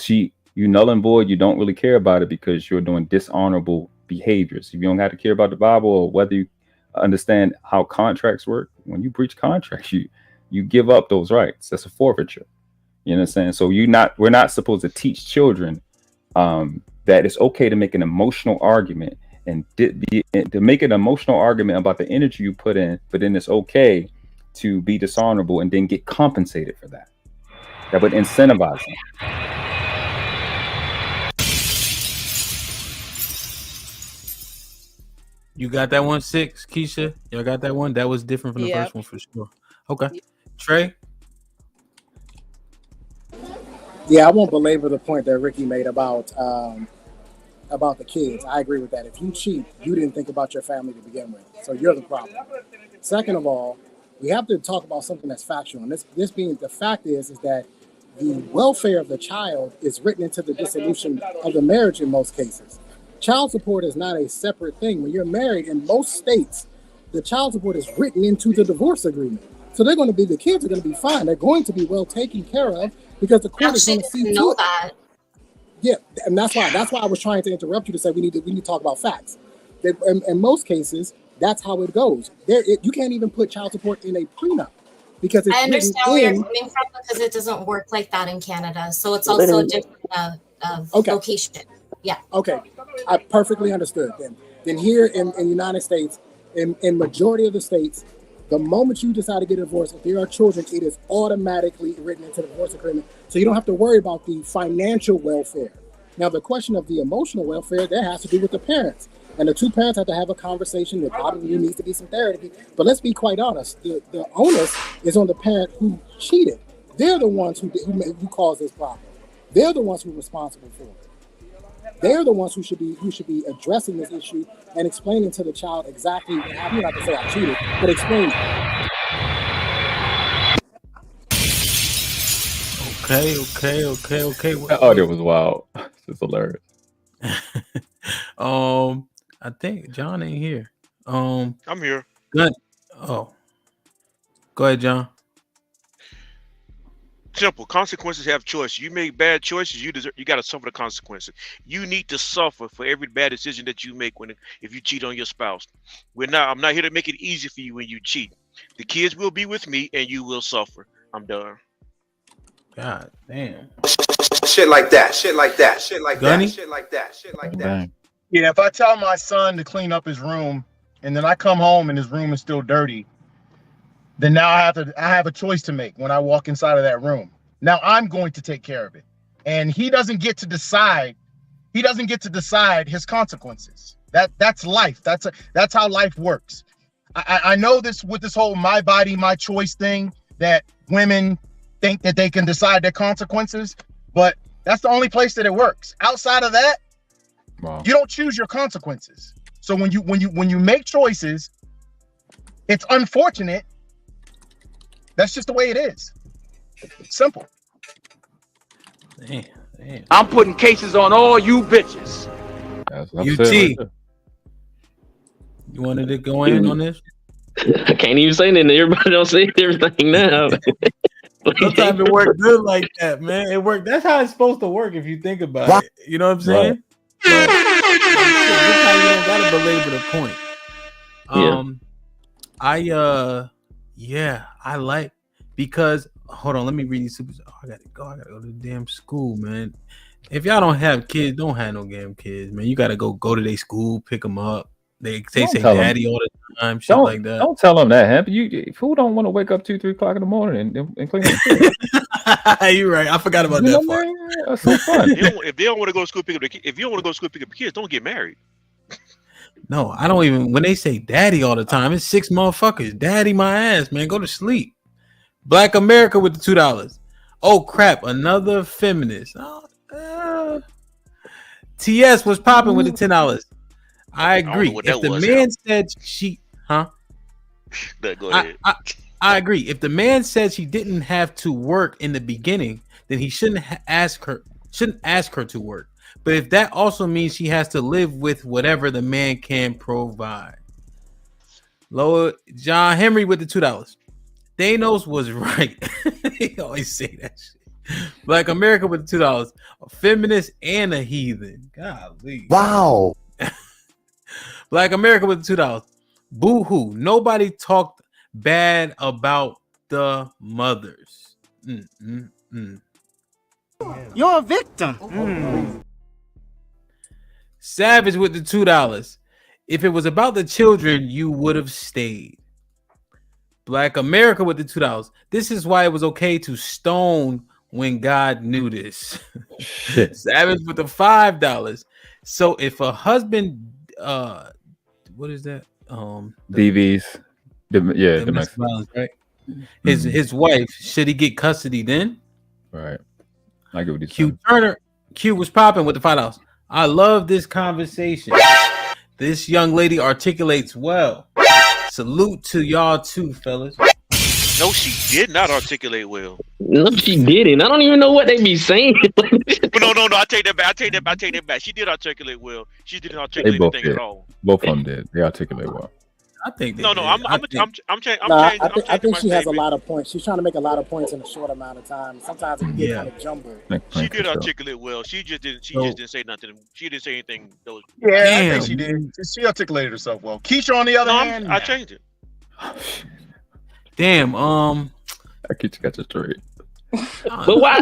You null and void, you don't really care about it because you're doing dishonorable behaviors. If you don't have to care about the Bible or whether you understand how contracts work, when you breach contracts, you give up those rights. That's a forfeiture. You know what I'm saying? So we're not supposed to teach children that it's okay to make an emotional argument and to make an emotional argument about the energy you put in, but then it's okay to be dishonorable and then get compensated for that. That would incentivize them. You got that one, 6, Keisha? Y'all got that one? That was different from the first one for sure. Okay. Trey? Yeah, I won't belabor the point that Ricky made about the kids. I agree with that. If you cheat, you didn't think about your family to begin with. So you're the problem. Second of all, we have to talk about something that's factual. And this being the fact is that the welfare of the child is written into the dissolution of the marriage in most cases. Child support is not a separate thing. When you're married in most states, the child support is written into the divorce agreement. So the kids are going to be fine. They're going to be well taken care of because the court is going to see to it. Yeah, and that's why I was trying to interrupt you to say we need to talk about facts. In most cases, that's how it goes. You can't even put child support in a prenup because it's I understand where you're coming from because it doesn't work like that in Canada. So it's also a different location. Yeah. Okay, I perfectly understood. Then here in the United States, in majority of the states, the moment you decide to get a divorce, if there are children, it is automatically written into the divorce agreement. So you don't have to worry about the financial welfare. Now, the question of the emotional welfare, that has to do with the parents. And the two parents have to have a conversation. There probably needs to be some therapy. But let's be quite honest. The onus is on the parent who cheated. They're the ones who caused this problem. They're the ones who are responsible for it. They're the ones who should be addressing this issue and explaining to the child exactly what happened. You don't have to say I cheated, but explain it. Okay. That audio was wild. It's hilarious. I think John ain't here. I'm here. Good. Oh, go ahead, John. Simple. Consequences have choice. You make bad choices, you got to suffer the consequences. You need to suffer for every bad decision that you make if you cheat on your spouse. I'm not here to make it easy for you when you cheat. The kids will be with me and you will suffer. I'm done. God damn. Shit like that. Gunny? Yeah, if I tell my son to clean up his room and then I come home and his room is still dirty, then now I have a choice to make when I walk inside of that room. Now I'm going to take care of it. And he doesn't get to decide. He doesn't get to decide his consequences. That's life. That's how life works. I know this with this whole my body, my choice thing, that women think that they can decide their consequences, but that's the only place that it works. Outside of that, wow, you don't choose your consequences. So when you make choices, it's unfortunate. That's just the way it is. It's simple. Damn. I'm putting cases on all you bitches. UT. You wanted to go in on this? I can't even say nothing. Everybody don't say everything now. Sometimes it works good like that, man. It worked. That's how it's supposed to work if you think about it. You know what I'm saying? Right. That's how you don't gotta belabor the point. I like, because hold on, let me read these super. Oh, I gotta go to the damn school, man. If y'all don't have kids, don't have no damn kids, man. You gotta go to their school, pick them up. They say daddy all the time, shit like that. Don't tell them that, Hemp. Who don't want to wake up 2-3 o'clock in the morning and clean up? You're right. I forgot about that part. That's so fun. If they don't want to go to school pick up if you don't want to go to school pick up kids, don't get married. No, I don't even. When they say daddy all the time, it's 6 motherfuckers. Daddy my ass, man. Go to sleep. Black America with the $2. Oh crap, another feminist. TS was popping with the $10. I agree. If the man said she, Go ahead. I agree. If the man said she didn't have to work in the beginning, then he shouldn't ask her to work. But if that also means she has to live with whatever the man can provide. Lower John Henry with the $2. Thanos was right. He always say that shit. Black America with the $2. A feminist and a heathen. Golly. Wow. Black America with the $2. Boo hoo. Nobody talked bad about the mothers. You're a victim. Savage with the $2. If it was about the children, you would have stayed. Black America with the $2. This is why it was okay to stone when God knew this. Savage with the $5. So if a husband, what is that? DVs. Domestic violence, right? His wife, should he get custody then? Right. I get what you're saying. Turner, Q was popping with the $5. I love this conversation. This young lady articulates well. Salute to y'all too, fellas. No, she did not articulate well. No, she didn't. I don't even know what they be saying. No. I take that back. She did articulate well. She didn't articulate anything at all. Both of them did. They articulate well. I think they no. did. I think she has a lot of points. She's trying to make a lot of points in a short amount of time. Sometimes it gets kind of jumbled. She did articulate well. She just didn't say nothing. She didn't say anything. I think she did. She articulated herself well. Keisha, on the other hand, I changed it. Damn. I Keisha got you straight. But why?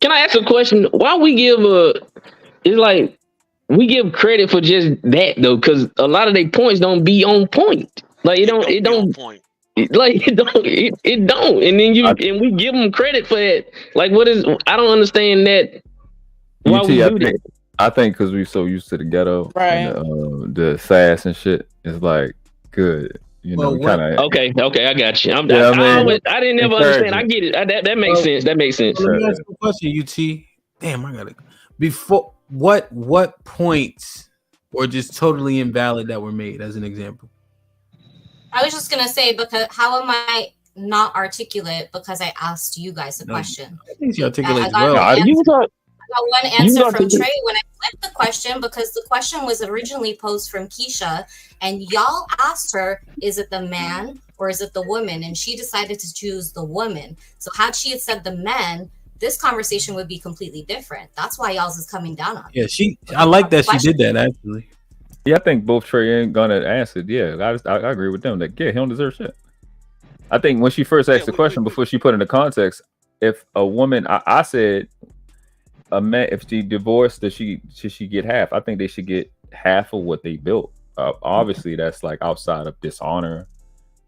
Can I ask a question? Why we give it's like we give credit for just that though, because a lot of their points don't be on point. Like it don't. Like it don't. And then and we give them credit for it. Like what is? I don't understand that. Why we do that? I think because we so used to the ghetto Right. and the sass and shit, it's like good. You know, Well, we kind of Okay, I got you. Yeah, I mean, I didn't never understand. I get it. That makes sense. That makes sense. Let me ask you a question, UT. Damn, I gotta. Before what points were just totally invalid that were made as an example? I was just gonna say, because how am I not articulate? Because I asked you guys the question. I think you articulate I got well. I got one answer from articulate- Trey when I flipped the question, because the question was originally posed from Keisha, and y'all asked her, is it the man or is it the woman? And she decided to choose the woman. So had she had said the men, this conversation would be completely different. That's why y'all's is coming down on it. Yeah, I like that she did that actually. Yeah, I think both Trey and Gunna answered. Yeah, I agree with them. That yeah, he don't deserve shit. I think when she first asked the question before she put in the context, if a woman, I said a man, if she divorced, should she get half? I think they should get half of what they built. Obviously, that's like outside of dishonor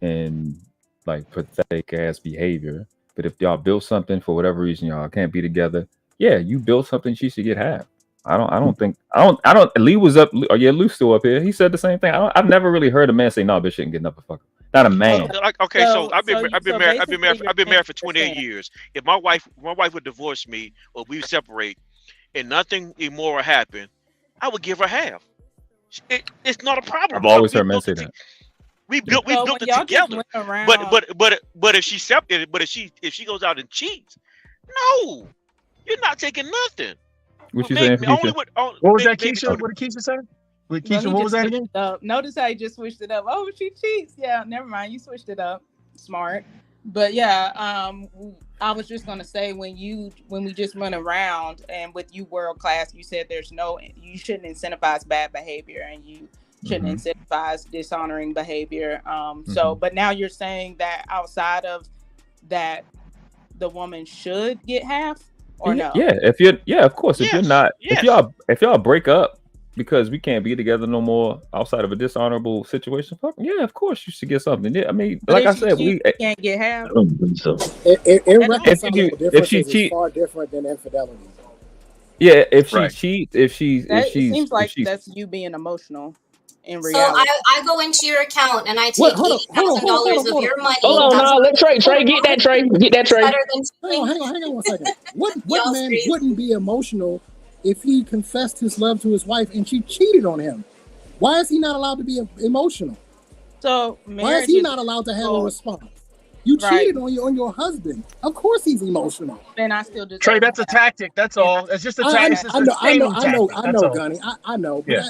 and like pathetic ass behavior. But if y'all built something for whatever reason, y'all can't be together. Yeah, you built something. She should get half. I don't. Lee was up. Oh yeah, Lou's still up here. He said the same thing. I've never really heard a man say no, bitch shouldn't get nothing fucker. Not a man. Okay, so I've been married for 28 years. If my wife would divorce me or we separate, and nothing immoral happened, I would give her half. It's not a problem. I've always heard men say that. We built it together. But if she separated, but if she goes out and cheats, no, you're not taking nothing. What you saying? What was that, Keisha? What did Keisha say? Keisha, what was that again? Notice how you just switched it up. Oh, she cheats. Yeah, never mind. You switched it up. Smart. But yeah, I was just gonna say when we just went around and with you world class, you said you shouldn't incentivize bad behavior and you shouldn't incentivize dishonoring behavior. So, but now you're saying that outside of that, the woman should get half or no? Yeah, of course. If you're not, if y'all break up because we can't be together no more outside of a dishonorable situation, yeah, of course you should get something. Yeah, I mean, But like I if she said, cheats, you can't get half. I don't think so. Irreconcilable If she differences is cheat, far different than infidelity. yeah, if she cheats, if she's Seems like that's you being emotional. In So reality, I go into your account and I take $80,000 of your money. Hold on, no, let Trey get that Trey. Better than Hang on 1 second. What man wouldn't be emotional if he confessed his love to his wife and she cheated on him? Why is he not allowed to be emotional? So why is he not allowed to have a response? You cheated on your husband. Of course he's emotional. then I still just Trey, that's a tactic. That's all. It's just a tactic. I know, Gunny. I know. But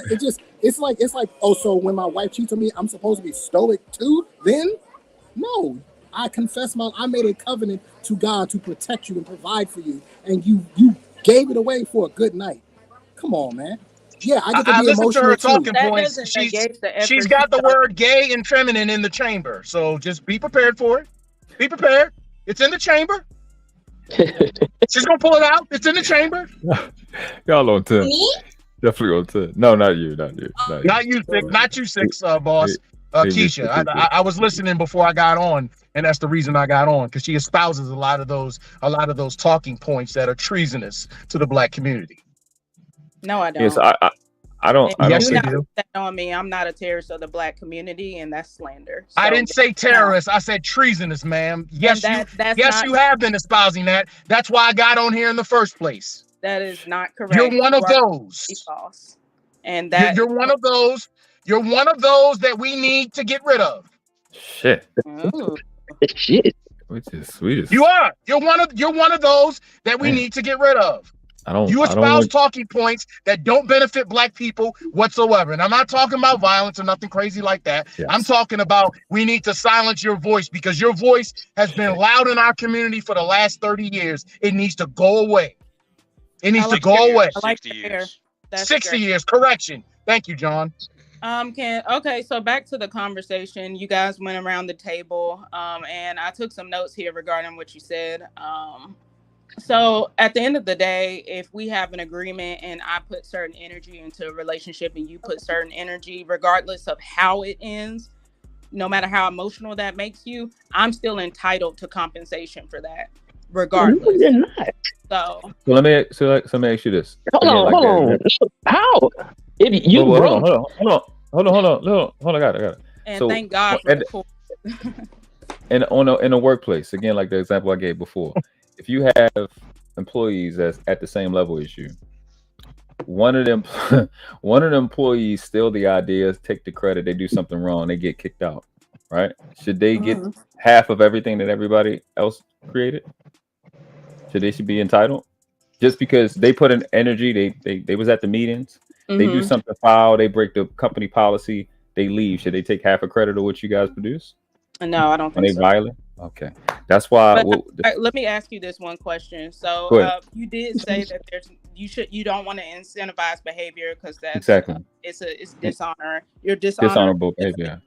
it's like, oh, so when my wife cheats on me, I'm supposed to be stoic too? Then? No. I made a covenant to God to protect you and provide for you. And you gave it away for a good night. Come on, man. Yeah, I get to be emotional to her too. talking points. She's got the word gay and feminine in the chamber. So just be prepared for it. Be prepared. It's in the chamber. She's gonna pull it out. It's in the chamber. Y'all on 10. Me? Definitely on 10. No, not you. Not you, six, boss. Keisha. I was listening before I got on, and that's the reason I got on, because she espouses a lot of those talking points that are treasonous to the black community. No, I don't. Yes, I don't. Yes, you do. do. That on me. I'm not a terrorist of the black community, and that's slander. So, I didn't say terrorist. I said treasonous, ma'am. Yes, you have been espousing that. That's why I got on here in the first place. That is not correct. You're one of those. False. And that you're one of those. You're one of those that we need to get rid of. Shit. Shit. Which is sweet. You are. You're one of those that we need to get rid of. You espouse talking points that don't benefit black people whatsoever. And I'm not talking about violence or nothing crazy like that. Yes. I'm talking about we need to silence your voice, because your voice has been loud in our community for the last 30 years. It needs to go away. It needs to go away. 60 years. 60 years. Correction. Thank you, John. Okay, so back to the conversation. You guys went around the table, and I took some notes here regarding what you said. So at the end of the day, if we have an agreement and I put certain energy into a relationship and you put certain energy, regardless of how it ends, no matter how emotional that makes you, I'm still entitled to compensation for that. regardless. They're not. So let me ask you this. Hold on. How? If you broke. Hold on. I got it. And So, thank God for the court. And in a workplace, again, like the example I gave before, if you have employees that's at the same level as you, one of the employees steal the ideas, take the credit, they do something wrong, they get kicked out, right? Should they get half of everything that everybody else created? Should be entitled? Just because they put in energy, they was at the meetings, they do something foul, they break the company policy, they leave. Should they take half a credit of what you guys produce? No, I don't think so. Violent? Okay, that's why. Let me ask you this one question. So you did say that you don't want to incentivize behavior because that's exactly it's dishonor. You're dishonorable behavior.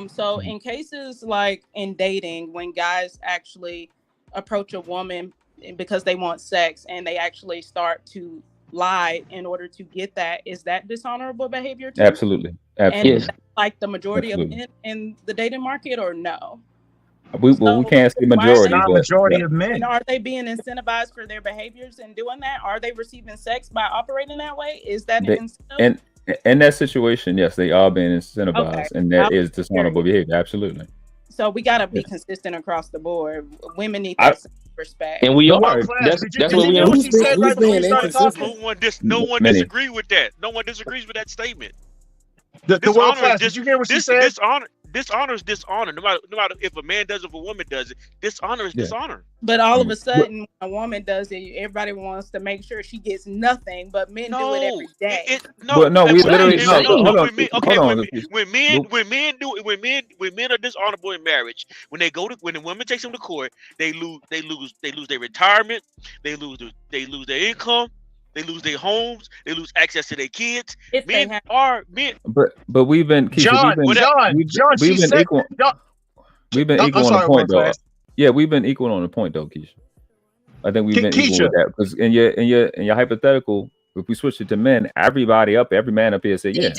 So in cases like in dating, when guys actually approach a woman because they want sex and they actually start to lie in order to get that, is that dishonorable behavior too? Absolutely. And is that like the majority of men in the dating market, or no? We can't say majority. Not majority of men. And are they being incentivized for their behaviors and doing that? Are they receiving sex by operating that way? Is that an incentive? And in that situation, yes, they are being incentivized, and that is dishonorable behavior. Absolutely. So we got to be consistent across the board. Women need that respect, and we are. That's what we are. No one disagrees with that. No one disagrees with that statement. The world class. Did you hear what she said? Dishonor is dishonor. No matter if a man does it, if a woman does it, dishonor is dishonor. But all of a sudden, when a woman does it, everybody wants to make sure she gets nothing. But men do it every day. We literally when men are dishonorable in marriage, when the woman takes them to court, they lose their retirement, they lose their income. They lose their homes. They lose access to their kids. But we've been John. We've been equal on the point, though. Yeah, we've been equal on the point, though, Keisha. I think we've been equal with that because in your hypothetical, if we switch it to men, every man up here said, you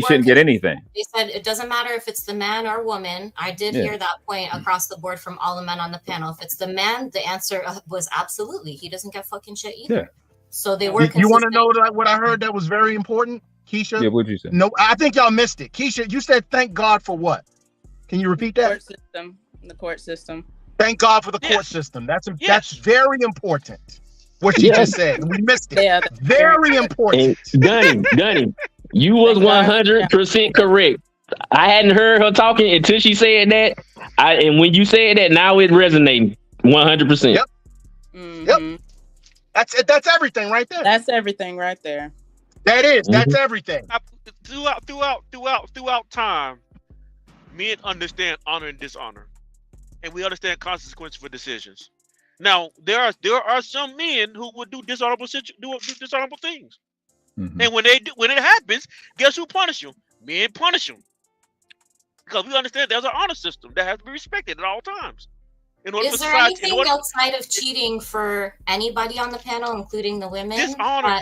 shouldn't get anything. They said it doesn't matter if it's the man or woman. I did hear that point across the board from all the men on the panel. If it's the man, the answer was absolutely. He doesn't get fucking shit either. Yeah. So they were. You want to know what I heard that was very important, Keisha? Yeah, what'd you say? No, I think y'all missed it. Keisha, you said thank God for what? Can you repeat that? The court system. Thank God for the court system. That's very important. What you just said. We missed it. Yeah, very important. Gunny, you was 100% correct. I hadn't heard her talking until she said that. And when you said that, now it resonating 100%. Yep. Yep. That's everything right there. That's everything right there. That's everything. Throughout time, men understand honor and dishonor, and we understand consequences for decisions. Now, there are some men who would do dishonorable things, and when it happens, guess who punish them? Men punish them because we understand there's an honor system that has to be respected at all times. Is there anything outside of cheating for anybody on the panel, including the women?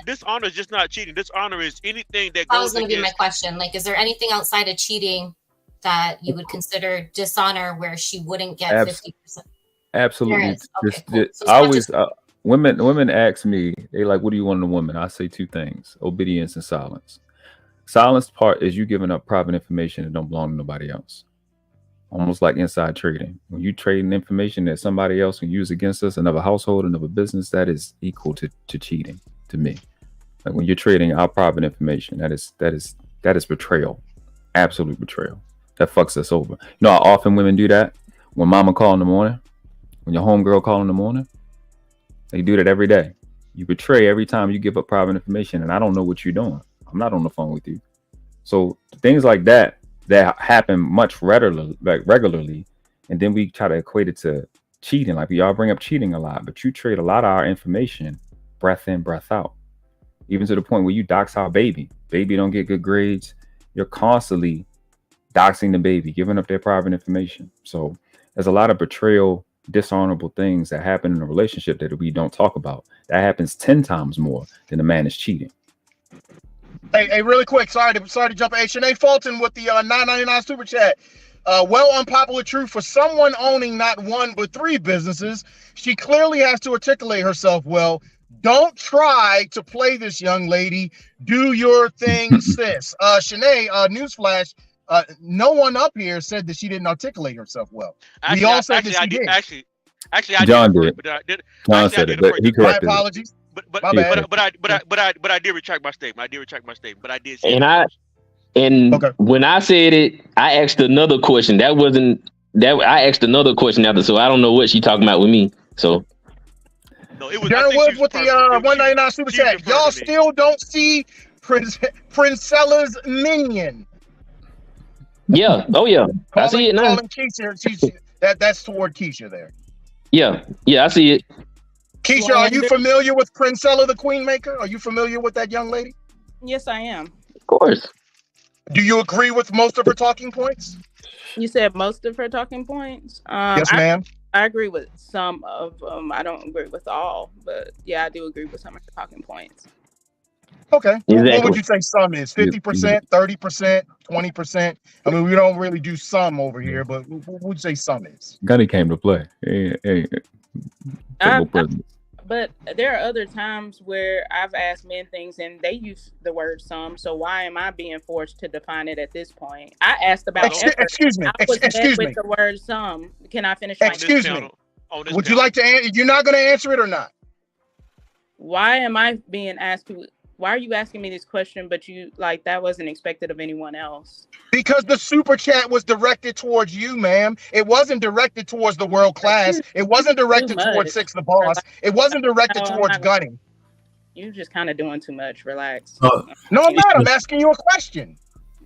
Dishonor is just not cheating. Dishonor is anything that goes. That was going to be my question. Like, is there anything outside of cheating that you would consider dishonor, where she wouldn't get 50%? Absolutely. Women ask me, they like, what do you want in a woman? I say two things: obedience and silence. Silence part is you giving up private information that don't belong to nobody else. Almost like inside trading. When you trading information that somebody else can use against us, another household, another business, that is equal to cheating to me. Like when you're trading our private information, that is betrayal. Absolute betrayal. That fucks us over. You know how often women do that? When mama call in the morning, when your homegirl call in the morning, they do that every day. You betray every time you give up private information, and I don't know what you're doing. I'm not on the phone with you. So things like that happen much regularly, and then we try to equate it to cheating. Like we all bring up cheating a lot, but you trade a lot of our information, breath in, breath out, even to the point where you dox our baby don't get good grades. You're constantly doxing the baby, giving up their private information. So there's a lot of betrayal, dishonorable things that happen in a relationship that we don't talk about. That happens 10 times more than a man is cheating. Hey, really quick. Sorry to jump in. Hey, Shanae Fulton with the $9.99 super chat. Well, unpopular truth, for someone owning not one but 3 businesses, she clearly has to articulate herself well. Don't try to play this young lady. Do your thing, sis. Shanae, newsflash, no one up here said that she didn't articulate herself well. We all said that she did. Actually, I John did. did. But I did. John said it, but he My corrected it. apologies. But My bad. I did retract my statement. But I did say And that. when I said it, I asked another question. That wasn't that. I asked another question after, so I don't know what she talking about with me. So No, it was Darren Woods with the 199 super chat. Y'all still don't see Princella's minion. yeah, oh yeah, I see it now. Calling Keisha, that's toward Keisha there. Yeah, I see it. Keisha, are you familiar with Princella the Queen Maker? Are you familiar with that young lady? Yes, I am. Of course. Do you agree with most of her talking points? You said most of her talking points? Yes, ma'am. I agree with some of them. I don't agree with all, but yeah, I do agree with some of her talking points. Okay. Exactly. What would you say some is? 50%, 30%, 20%? I mean, we don't really do some over here, but what would you say some is? Gunny came to play. But there are other times where I've asked men things and they use the word some. So why am I being forced to define it at this point? I asked about excuse me. I was Excuse met me. with the word some. Can I finish? Excuse me. Would you like to answer? You're not going to answer it or not? Why am I being asked? Why are you asking me this question? But you like that wasn't expected of anyone else. Because the super chat was directed towards you, ma'am. It wasn't directed towards the world class. It wasn't directed towards Six the Boss. It wasn't directed towards Gunny. You're just kind of doing too much. Relax. No, I'm not. I'm asking you a question.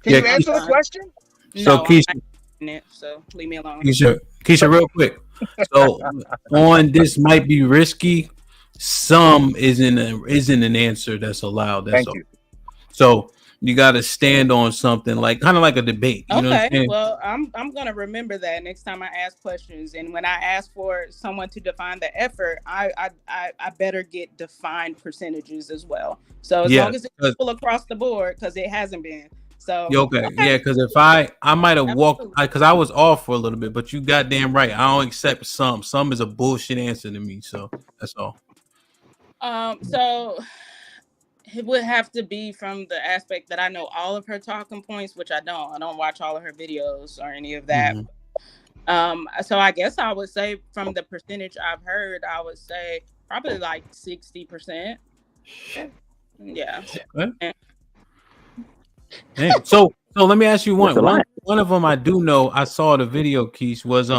Can you answer the question? So No, Keisha, so leave me alone. Keisha, real quick. So on this might be risky. Some isn't an answer that's allowed. That's all. So you got to stand on something kind of like a debate. You know what I'm saying? Well, I'm gonna remember that next time I ask questions, and when I ask for someone to define the effort, I better get defined percentages as well. So as long as it's equal across the board, because it hasn't been. So okay. Yeah, because if I might have walked, because I was off for a little bit, but you goddamn right. I don't accept some. Some is a bullshit answer to me. So that's all. So it would have to be from the aspect that I know all of her talking points, which I don't. I don't watch all of her videos or any of that. So I guess I would say from the percentage I've heard, I would say probably like 60%. Yeah. Damn. So let me ask you one. One of them I do know. I saw the video. Keish was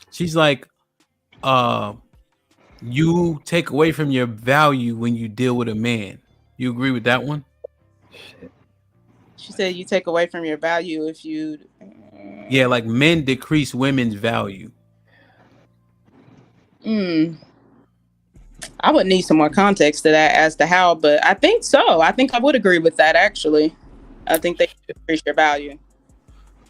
she's like, you take away from your value when you deal with a man. You agree with that one? She said you take away from your value if you. Yeah, like men decrease women's value. I would need some more context to that as to how, but I think so. I think I would agree with that actually. I think they decrease your value.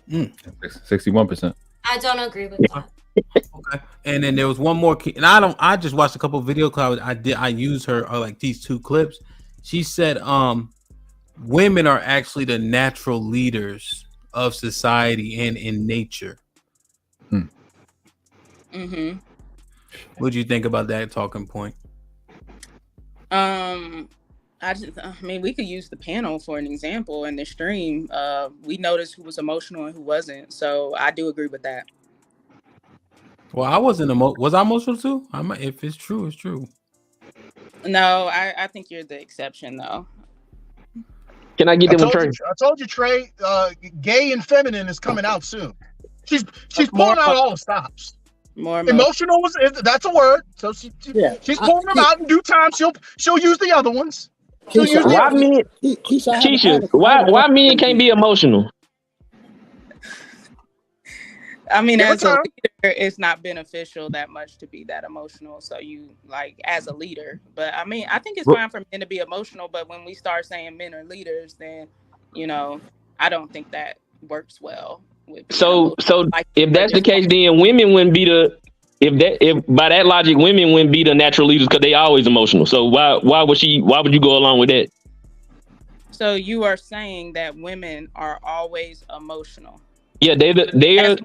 61%. I don't agree with that. Okay. And then there was one more and I just watched a couple of videos because I use her like these 2 clips. She said women are actually the natural leaders of society and in nature. What do you think about that talking point? I mean, we could use the panel for an example in the stream. We noticed who was emotional and who wasn't. So I do agree with that. Well, I wasn't was I emotional too? If it's true, it's true. No, I think you're the exception though. Can I get them a Trey? I told you, Trey, Gay and Feminine is coming out soon. She's pulling out all the stops. More emotional that's a word. So she's pulling them out in due time. She'll use the other ones. Keisha, why men can't be emotional? I mean, as a leader, it's not beneficial that much to be that emotional. So you like as a leader, but I mean, I think it's fine for men to be emotional. But when we start saying men are leaders, then I don't think that works well. So if that's the case, then women wouldn't be if by that logic, women wouldn't be the natural leaders because they always emotional. So why would you go along with that? So you are saying that women are always emotional. Yeah, they are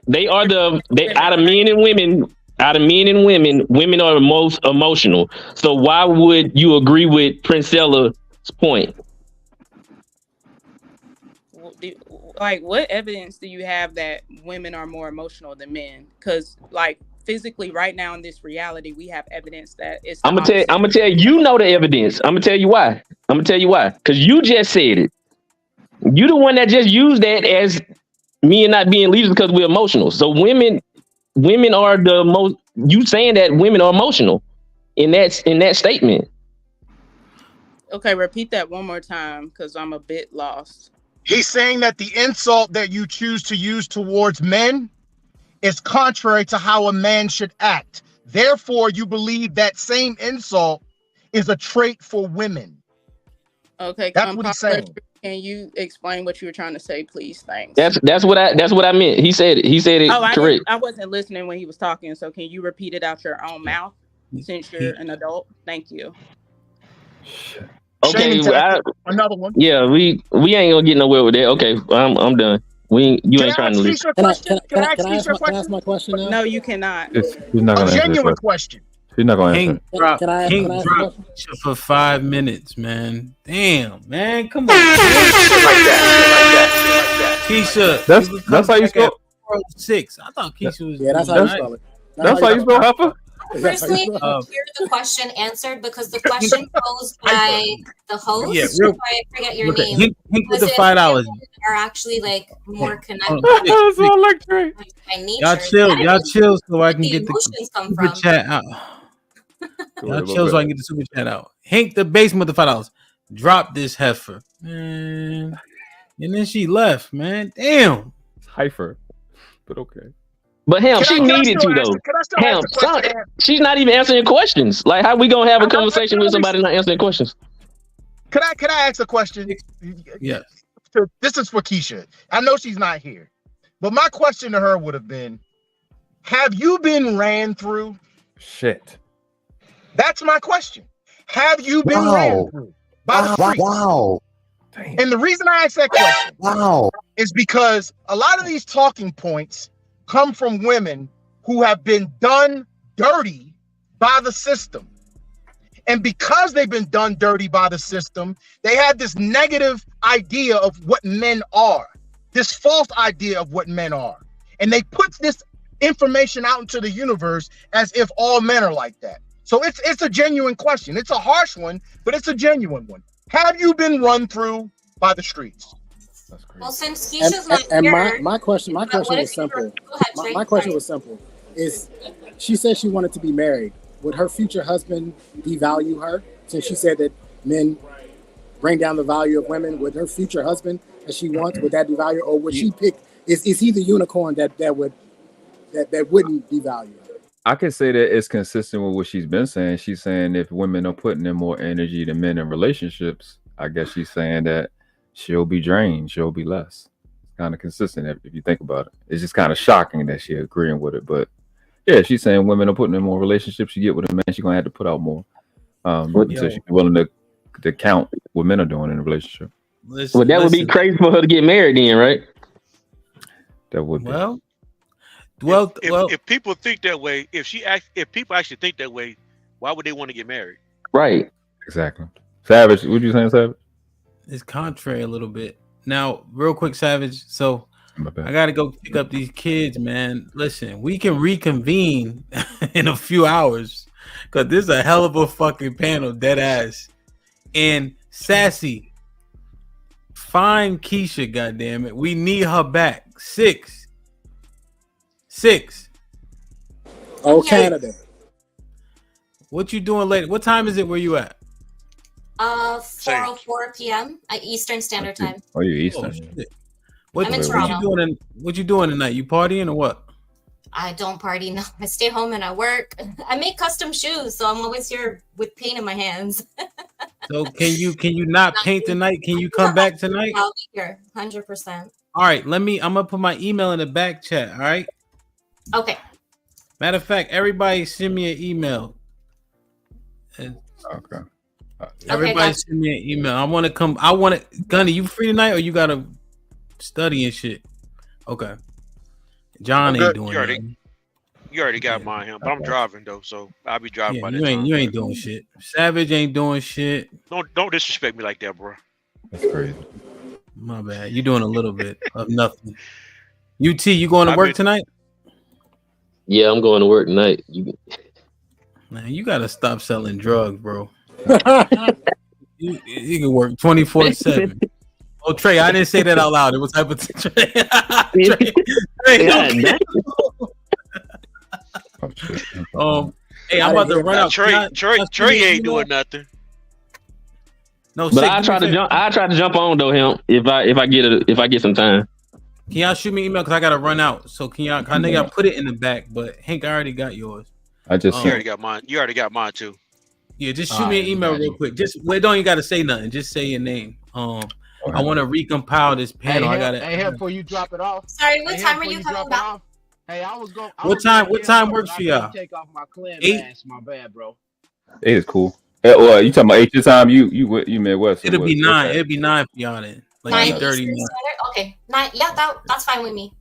out of men and women. Out of men and women are the most emotional. So why would you agree with Princella's point? Like, what evidence do you have that women are more emotional than men? Because, like, physically, right now in this reality, we have evidence that it's. I'm gonna tell you know the evidence. I'm gonna tell you why. Because you just said it. You the one that just used that as men not being leaders because we're emotional. So women are the most. You saying that women are emotional in that statement. Okay, repeat that one more time because I'm a bit lost. He's saying that the insult that you choose to use towards men is contrary to how a man should act. Therefore, you believe that same insult is a trait for women. Okay, that's what he's saying. Can you explain what you were trying to say, please? Thanks. That's what I meant. He said it correct. I wasn't listening when he was talking, so can you repeat it out your own mouth since you're an adult? Thank you. Okay, another one. Yeah, we ain't gonna get nowhere with that. Okay, I'm done. You ain't trying to leave. Can I ask my question now? No, you cannot. He's not gonna A answer genuine question. He's not gonna answer. Can I ask Keisha for 5 minutes, man. Damn, man, come on. Keisha, That's how you spell 6. I thought Keisha was. Yeah, that's how you spell it. That's how you spell heifer. Personally, hear the question answered because the question posed by the host. Yeah, I forget your name. Hink with the $5. Are actually like more connected. That's so electric. By nature. Y'all chill, so I can get the emotions come super from. chat out. Y'all chill so I can get the super chat out. Hink the basement with the $5. Drop this heifer, man. And then she left, man. Damn. Heifer, but okay. But him, she needed to though. Him, she's not even answering questions. Like, how we gonna have a conversation with somebody not answering questions? Could I ask a question? Yes. This is for Keisha. I know she's not here, but my question to her would have been: have you been ran through? Shit. That's my question. Have you been ran through by the streets? Wow. And the reason I ask that question is because a lot of these talking points come from women who have been done dirty by the system. And because they've been done dirty by the system, they have this negative idea of what men are, this false idea of what men are. And they put this information out into the universe as if all men are like that. So it's a genuine question. It's a harsh one, but it's a genuine one. Have you been run through by the streets? Well, since Keisha's not and here, my question was simple. My question was simple. Is she said she wanted to be married? Would her future husband devalue her since she said that men bring down the value of women? Would her future husband, as she wants, would that devalue, or would she pick? Is he the unicorn that wouldn't devalue her? I can say that it's consistent with what she's been saying. She's saying if women are putting in more energy than men in relationships, I guess she's saying that she'll be drained, she'll be less. It's kind of consistent if you think about it. It's just kind of shocking that she's agreeing with it, but yeah, she's saying women are putting in more relationships. You get with a man, she's gonna have to put out more. So she's willing to count what men are doing in a relationship. Well, that would be crazy for her to get married then, right? That would be. Well, if people think that way, if people actually think that way, why would they want to get married? Right. Exactly. Savage, what you saying, Savage? It's contrary a little bit. Now, real quick, Savage. So I gotta go pick up these kids, man. Listen, we can reconvene in a few hours because this is a hell of a fucking panel, dead ass. And Sassy, find Keisha, goddammit. We need her back. 6. Oh, Canada. What you doing later? What time is it where you at? 4:04 p.m. Eastern Standard Time. Oh, you Eastern. I'm in Toronto. What you doing tonight? You partying or what? I don't party. No, I stay home and I work. I make custom shoes, so I'm always here with paint in my hands. So can you not paint tonight? Can you come back tonight? I'll be here, 100%. All right, I'm gonna put my email in the back chat. All right. Okay. Matter of fact, everybody send me an email. Okay. Everybody send me an email. I want to Gunny, you free tonight or you gotta study and shit? Okay. John ain't doing nothing. You already got mine, but I'm driving though, so I'll be driving by that time. You ain't doing shit. Savage ain't doing shit. Don't disrespect me like that, bro. That's crazy. My bad. You doing a little bit of nothing. UT, you going to work tonight? Yeah, I'm going to work tonight. Man, you gotta stop selling drugs, bro. you can work 24/7. Oh, Trey, I didn't say that out loud. It was hypothetical. Hey, I'm about to run out. Trey ain't doing nothing. No, but I try to jump on though, him. If I get some time. Can y'all shoot me an email because I gotta run out? So can y'all? I know y'all put it in the back, but Hank, I already got yours. You already got mine. You already got mine too. Yeah, just shoot me an email real quick. Just don't you gotta say nothing. Just say your name. I want to recompile this panel. Hey, before you drop it off. Sorry, what time are you coming back? Hey, I was going. What time works for y'all? Take off my clan 8. mask. My bad, bro. 8 is cool. Well, you talking about 8 your time? You Midwest? It'll be 9. It'll be 9 for y'all then. Like 8:30. Okay, 9. Yeah, that's fine with me.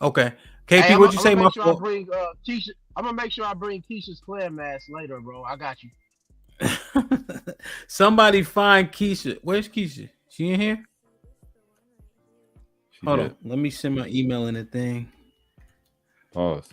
Okay. KP, what'd you say, my fault? I'm gonna make sure I bring Keisha's clan mask later, bro. I got you. Somebody find Keisha. Where's Keisha? She in here? Hold on. Let me send my email in the thing. Pause.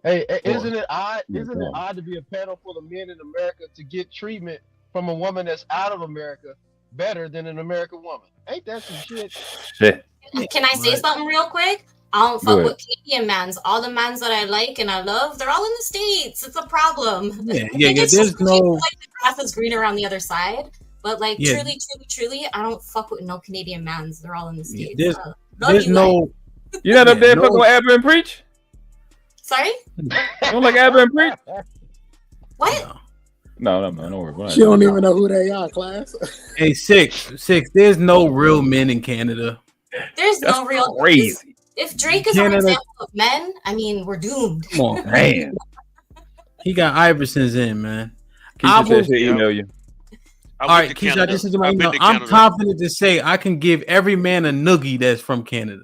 Hey, isn't it odd? Isn't it odd to be a panel full of men in America to get treatment from a woman that's out of America better than an American woman? Ain't that some shit? Shit. Can I say something real quick? I don't fuck with Canadian mans. All the mans that I like and I love, they're all in the States. It's a problem. Yeah. There's no like the grass is greener on the other side. But like truly, I don't fuck with no Canadian mans. They're all in the States. There's no. You're not up there fucking with Abba and Preach? Sorry? You don't like Abba and Preach? What? No, don't worry. She don't even know who they are, class. Hey, six. There's no real men in Canada. There's no real crazy. If Drake is an example of men, I mean, we're doomed. Come on, man. He got Iversons in, man. I will email you. All right, Keisha, I just sent you my email. I'm confident to say I can give every man a noogie that's from Canada.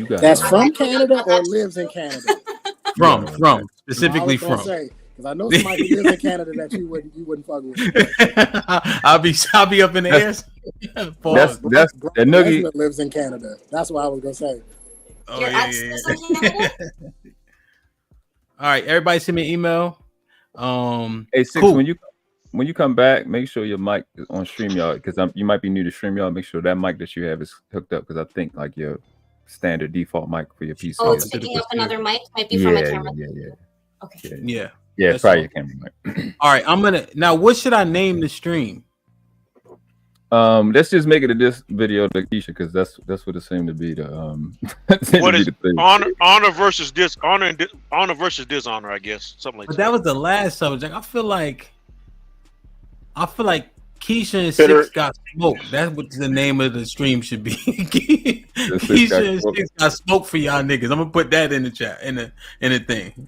That's from Canada or lives in Canada? From specifically from. Because I know somebody who lives in Canada that you wouldn't fuck with. I'll be up in the air. That's the noogie lives in Canada. That's what I was gonna say. Oh, yeah. All right, everybody send me an email. Hey, Six, cool. When you come back, make sure your mic is on StreamYard because you might be new to StreamYard. Make sure that mic that you have is hooked up because I think like your standard default mic for your PC. Oh, it's picking up another mic. Might be from my camera. Yeah. Okay. Yeah. Yeah, it's probably your camera mic. All right, now what should I name the stream? Let's just make it this video to Keisha because that's what it seemed to be. What is honor versus dishonor versus dishonor? I guess something like that. But that was the last subject. I feel like Keisha and Six got smoked. That's what the name of the stream should be. Keisha and Six got smoked for y'all niggas. I'm gonna put that in the chat in the thing.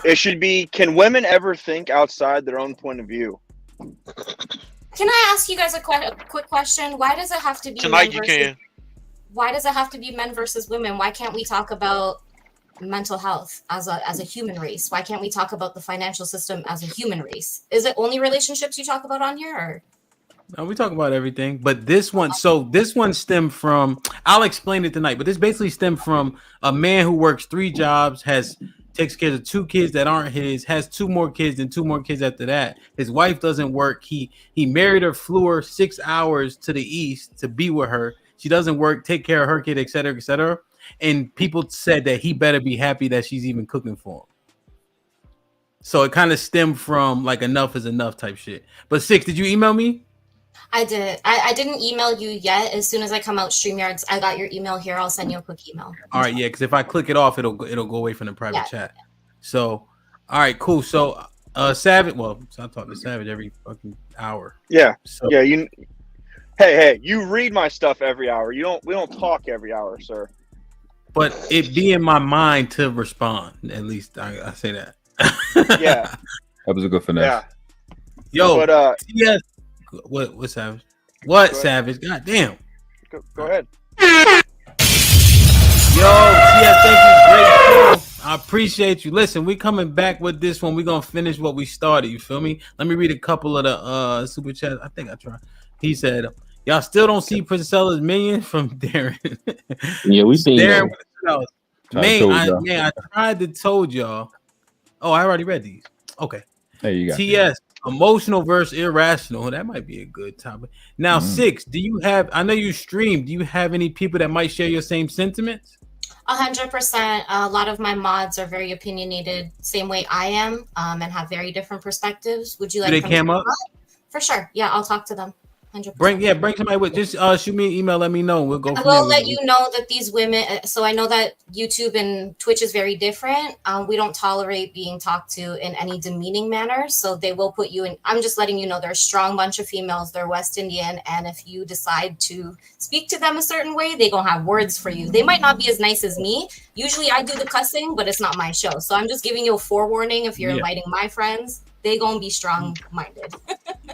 It should be: can women ever think outside their own point of view? Can I ask you guys a quick question? Why does it have to be tonight? Why does it have to be men versus women? Why can't we talk about mental health as a human race? Why can't we talk about the financial system as a human race? Is it only relationships you talk about on here, or? No, we talk about everything, but this one stemmed from, I'll explain it tonight, but this basically stemmed from a man who works 3 jobs, takes care of 2 kids that aren't his, has 2 more kids and 2 more kids after that. His wife doesn't work. He married her, flew her 6 hours to the east to be with her. She doesn't work, take care of her kid, et cetera, et cetera. And people said that he better be happy that she's even cooking for him. So it kind of stemmed from like enough is enough type shit. But Six, did you email me? I did. I didn't email you yet. As soon as I come out StreamYards, I got your email here. I'll send you a quick email. All right, yeah, because if I click it off, it'll go away from the private chat. So, all right, cool. So, Savage. Well, I talk to Savage every fucking hour. Yeah. So, yeah. Hey, you read my stuff every hour. We don't talk every hour, sir. But it be in my mind to respond. At least I say that. Yeah. That was a good finesse. Yeah. Yo. But yes. What Savage? What Savage? God damn. Go ahead. Yo, TS, thank you. Great show. I appreciate you. Listen, we coming back with this one. We're gonna finish what we started. You feel me? Let me read a couple of the super chats. I think I tried. He said, "Y'all still don't see Priscilla's minion from Darren." Yeah, we seen Darren. that. Man, I tried to told y'all. Oh, I already read these. Okay. There you go. TS, emotional versus irrational. That might be a good topic. Now, 6, do you have, I know you stream, do you have any people that might share your same sentiments? 100%. A lot of my mods are very opinionated, same way I am, and have very different perspectives. Would you like Do they them cam to up? For sure. Yeah, I'll talk to them. 100%. Bring somebody with. Just shoot me an email. Let me know. We'll go. I will let you know that these women. So I know that YouTube and Twitch is very different. We don't tolerate being talked to in any demeaning manner. So they will put you in. I'm just letting you know they're a strong bunch of females. They're West Indian, and if you decide to speak to them a certain way, they gonna have words for you. They might not be as nice as me. Usually I do the cussing, but it's not my show. So I'm just giving you a forewarning. If you're inviting my friends, they gonna be strong-minded.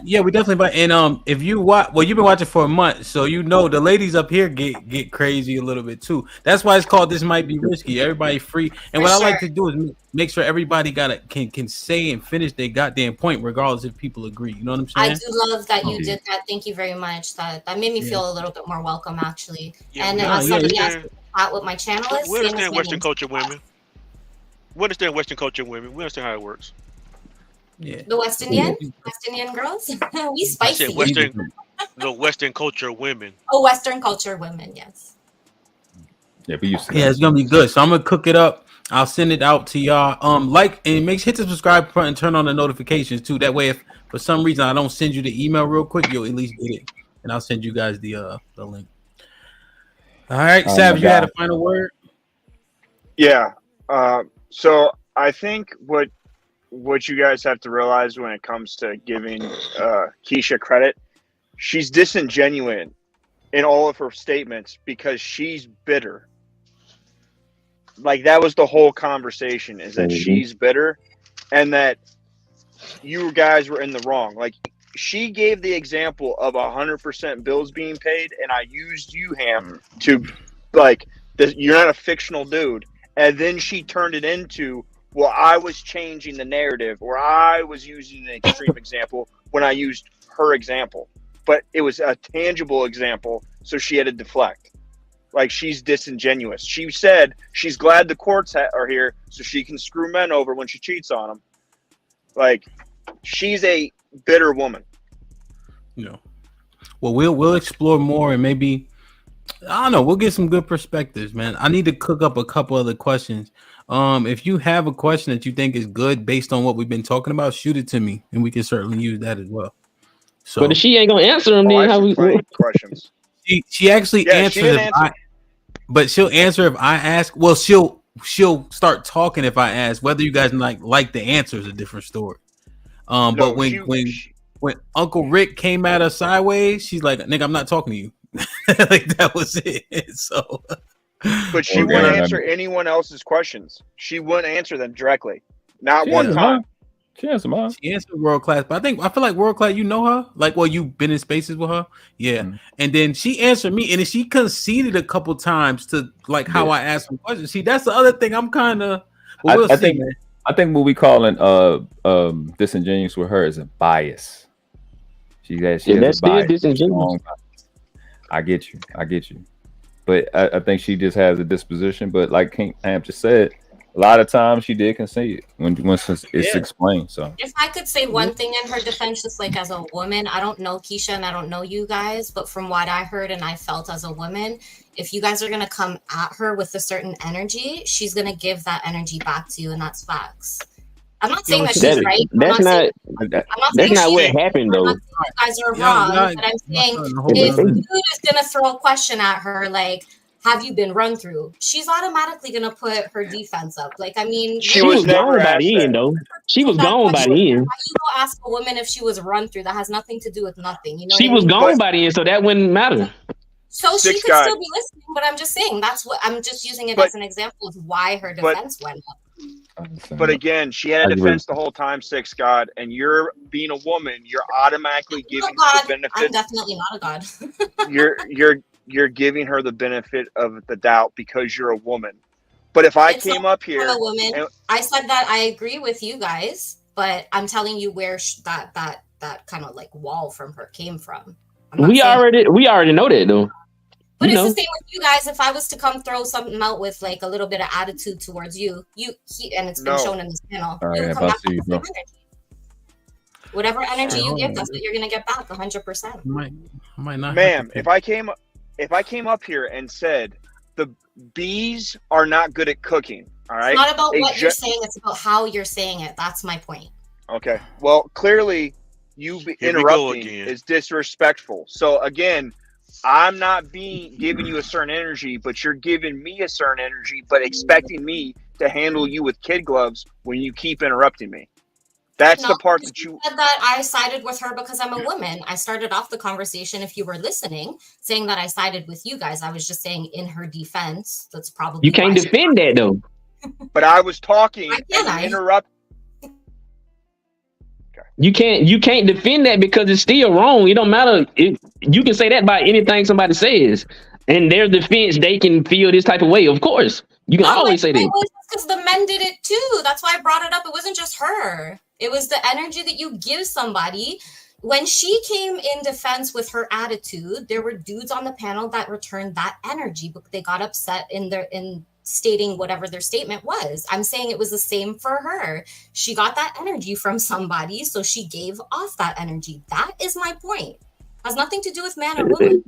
Yeah, we definitely. But and if you watch, well, you've been watching for a month, so you know the ladies up here get crazy a little bit too. That's why it's called This Might Be Risky. Everybody free, and what I like to do is make sure everybody can say and finish their goddamn point, regardless if people agree. You know what I'm saying? I do love that you did that. Thank you very much. That made me feel a little bit more welcome, actually. And somebody asked what my channel is. We understand Western culture women. We understand Western culture women. We understand how it works. Yeah. The West Indian girls, we spicy. Western culture women. Oh, Western culture women, yes. Yeah, we used to. Yeah, it's gonna be good. So I'm gonna cook it up. I'll send it out to y'all. Like and hit the subscribe button and turn on the notifications too. That way, if for some reason I don't send you the email real quick, you'll at least get it, and I'll send you guys the link. All right, Savage, you had a final word. Yeah. So I think what you guys have to realize when it comes to giving Keisha credit, she's disingenuous in all of her statements because she's bitter. Like that was the whole conversation, is that she's bitter and that you guys were in the wrong. Like she gave the example of 100% bills being paid, and I used you, Ham, to like you're not a fictional dude, and then she turned it into, well, I was changing the narrative, or I was using an extreme example when I used her example. But it was a tangible example, so she had to deflect. Like, she's disingenuous. She said she's glad the courts are here so she can screw men over when she cheats on them. Like, she's a bitter woman. No. Well, we'll explore more, and maybe, I don't know, we'll get some good perspectives, man. I need to cook up a couple other questions. If you have a question that you think is good based on what we've been talking about, shoot it to me, and we can certainly use that as well. So, but if she ain't gonna answer them, then how we questions? She actually answers but she'll answer if I ask. Well, she'll start talking if I ask. Whether you guys like the answer is a different story. But when Uncle Rick came at her sideways, she's like, "Nigga, I'm not talking to you." Like that was it. So. But she wouldn't answer anyone else's questions. She wouldn't answer them directly. Not one time. She answered mine. She answered World Class, but I feel like World Class, you know her? Like, well, you've been in spaces with her? Yeah. Mm-hmm. And then she answered me, and then she conceded a couple times to like how I asked some questions. See, that's the other thing. I'm kind of I think what we calling disingenuous with her is a bias. She has a bias. Disingenuous. I get you. But I think she just has a disposition. But like King Ham just said, a lot of times she did concede once it's explained. So if I could say one thing in her defense, just like as a woman, I don't know Keisha and I don't know you guys, but from what I heard and I felt as a woman, if you guys are gonna come at her with a certain energy, she's gonna give that energy back to you, and that's facts. I'm not saying that she's right. That's not what happened though. You guys are wrong, but I'm saying if a dude is gonna throw a question at her like, have you been run through? She's automatically gonna put her defense up. Like, I mean, she was gone by the end, though. She was gone by the end. Why you go ask a woman if she was run through? That has nothing to do with nothing. You know, she was gone by the end, so that wouldn't matter. So she could still be listening, but I'm just saying that's what I'm just using it as an example of why her defense went up. But again, she had a defense the whole time, Six God, and you're being a woman, you're automatically giving the benefit. I'm definitely not a god. you're giving her the benefit of the doubt because you're a woman. But if I came up here, I'm a woman. I said that I agree with you guys, but I'm telling you where that kind of like wall from her came from. We already know that though. But it's the same with you guys. If I was to come throw something out with like a little bit of attitude towards you, and it's been shown in this panel, you would come back with the same energy. Whatever energy you give, that's what you're gonna get back, 100%. Might not. Ma'am, if I came up here and said the bees are not good at cooking, all right? It's not about what you're saying; it's about how you're saying it. That's my point. Okay. Well, clearly, you interrupting is disrespectful. So again, I'm not giving you a certain energy, but you're giving me a certain energy, but expecting me to handle you with kid gloves when you keep interrupting me. That's the part that you said that I sided with her because I'm a woman. I started off the conversation, if you were listening, saying that I sided with you guys. I was just saying in her defense. That's probably you can't defend that though. But I was talking and interrupt. You can't defend that because it's still wrong. It don't matter. You can say that by anything somebody says. In their defense, they can feel this type of way. Of course. You can always say that. Because the men did it too. That's why I brought it up. It wasn't just her. It was the energy that you give somebody. When she came in defense with her attitude, there were dudes on the panel that returned that energy, but they got upset in stating whatever their statement was. I'm saying it was the same for her. She got that energy from somebody, so she gave off that energy. That is my point. Has nothing to do with man or woman.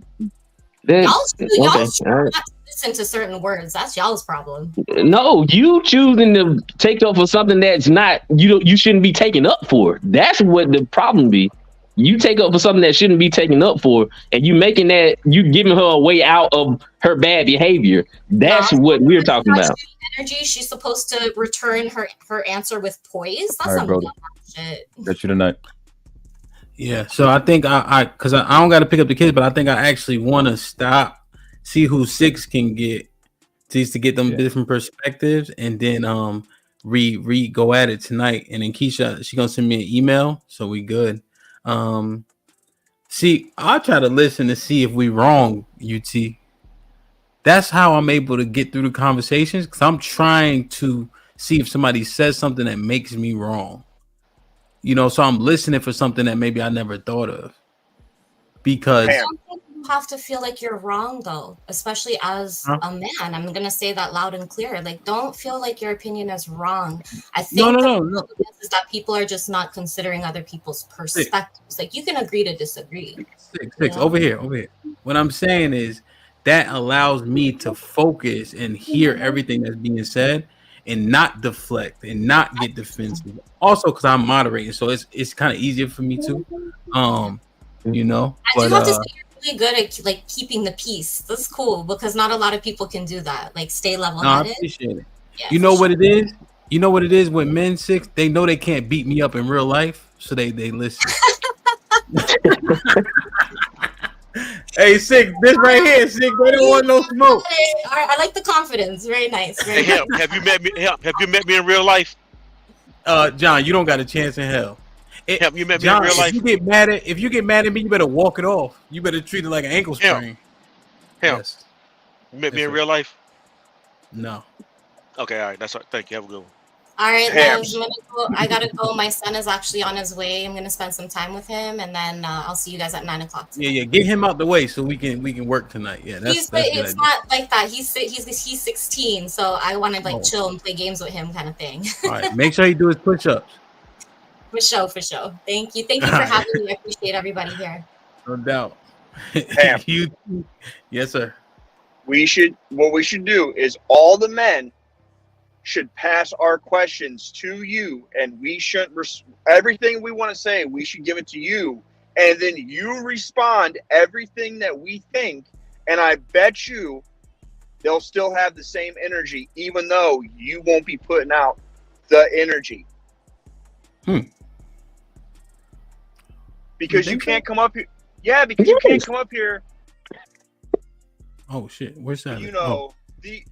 Y'all should not listen to certain words. That's y'all's problem. No, you choosing to take up for something that's not you shouldn't be taken up for. That's what the problem be. You take up for something that shouldn't be taken up for, and you giving her a way out of her bad behavior. That's what we're talking about. Energy. She's supposed to return her answer with poise. That's some shit. Got you tonight. Yeah, so I think because I don't got to pick up the kids, but I think I actually want to stop, see who Six can get, just to get them different perspectives, and then go at it tonight. And then Keisha, she gonna send me an email, so we good. See, I'll try to listen to see if we wrong, UT. That's how I'm able to get through the conversations, because I'm trying to see if somebody says something that makes me wrong. So I'm listening for something that maybe I never thought of. Because I don't think you have to feel like you're wrong, though, especially as a man. I'm gonna say that loud and clear. Like, don't feel like your opinion is wrong. I think no. Is that people are just not considering other people's perspectives. Like, you can agree to disagree. Six. Over here. What I'm saying is that allows me to focus and hear everything that's being said, and not deflect and not get defensive. Also, because I'm moderating, so it's kind of easier for me too. I do have to say you're really good at like keeping the peace. That's cool because not a lot of people can do that. Like stay level-headed. I appreciate it. Yeah, you know what it is? You know what it is with men, Six? They know they can't beat me up in real life, so they listen. Hey, Six, this right here, Six, they don't want no smoke. All right, I like the confidence. Very nice. Very nice. Have you met me in real life? John, you don't got a chance in hell. Have you met me in real life? If you get mad at me, you better walk it off. You better treat it like an ankle sprain. Yes. You met me in real life? No. Okay, all right. That's all. Thank you. Have a good one. All right, loves. I gotta go. My son is actually on his way. I'm gonna spend some time with him, and then I'll see you guys at 9:00. Yeah. Get him out the way so we can work tonight. Yeah, it's not like that. He's 16, so I want to chill and play games with him, kind of thing. All right, make sure you do his push-ups. For sure. Thank you for having me. I appreciate everybody here. No doubt. Yes, sir. What we should do is all the men should pass our questions to you, and we shouldn't everything we want to say, we should give it to you, and then you respond everything that we think, and I bet you they'll still have the same energy, even though you won't be putting out the energy. Because you can't come up here. Yeah, because you can't come up here. Oh shit, where's that?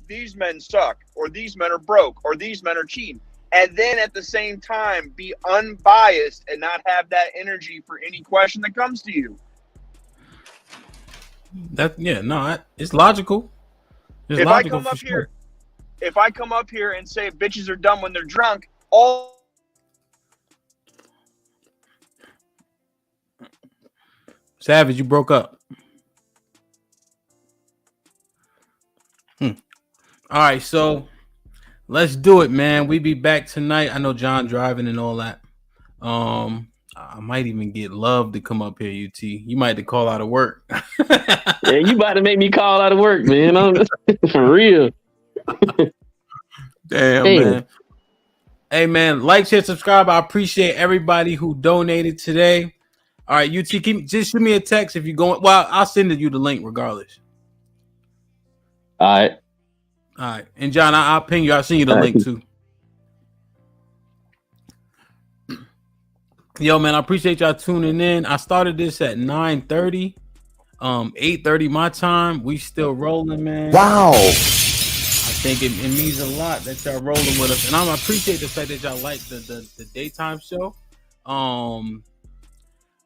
These men suck, or these men are broke, or these men are cheating, and then at the same time be unbiased and not have that energy for any question that comes to you. It's logical. It's if logical I come up sure. here, if I come up here and say bitches are dumb when they're drunk, all Savage, you broke up. All right, so let's do it, man. We be back tonight. I know John driving and all that. I might even get Love to come up here, UT. You might have to call out of work. Yeah, you about to make me call out of work, man. For real. Damn, man. Hey, man, like, share, subscribe. I appreciate everybody who donated today. All right, UT, just shoot me a text if you're going. Well, I'll send you the link regardless. All right. And John, I'll ping you. I'll send you the link too. Yo, man, I appreciate y'all tuning in. I started this at 9:30, 8:30 my time. We still rolling, man. Wow. I think it means a lot that y'all rolling with us, and I appreciate the fact that y'all like the daytime show.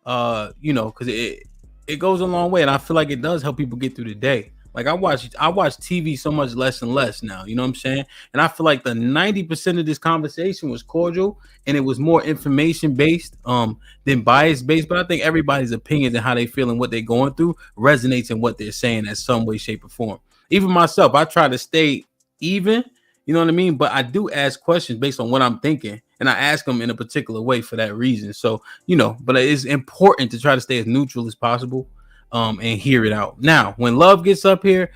Because it goes a long way, and I feel like it does help people get through the day. Like I watch TV so much less and less now, you know what I'm saying? And I feel like the 90% of this conversation was cordial and it was more information based than bias based. But I think everybody's opinions and how they feel and what they're going through resonates in what they're saying in some way, shape, or form. Even myself, I try to stay even, you know what I mean? But I do ask questions based on what I'm thinking, and I ask them in a particular way for that reason. So, but it's important to try to stay as neutral as possible. And hear it out. Now, when Love gets up here,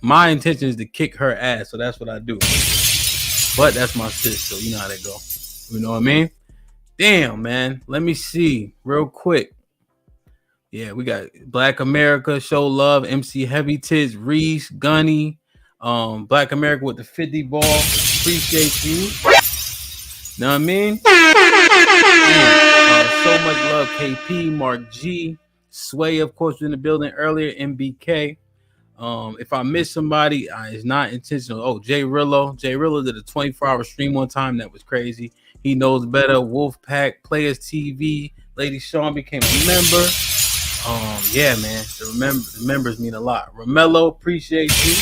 my intention is to kick her ass, so that's what I do. But that's my sis, so you know how that go. You know what I mean? Damn, man. Let me see real quick. Yeah, we got Black America, Show Love, MC Heavy Tits, Reese, Gunny, Black America with the 50 ball. Appreciate you. Know what I mean? So much love, KP, Mark G. Sway, of course, was in the building earlier. MBK. If I miss somebody, it's not intentional. Oh, Jay Rillo. Jay Rillo did a 24-hour stream one time. That was crazy. He knows better. Wolfpack, Players TV. Lady Sean became a member. Yeah, man. The members mean a lot. Romello, appreciate you.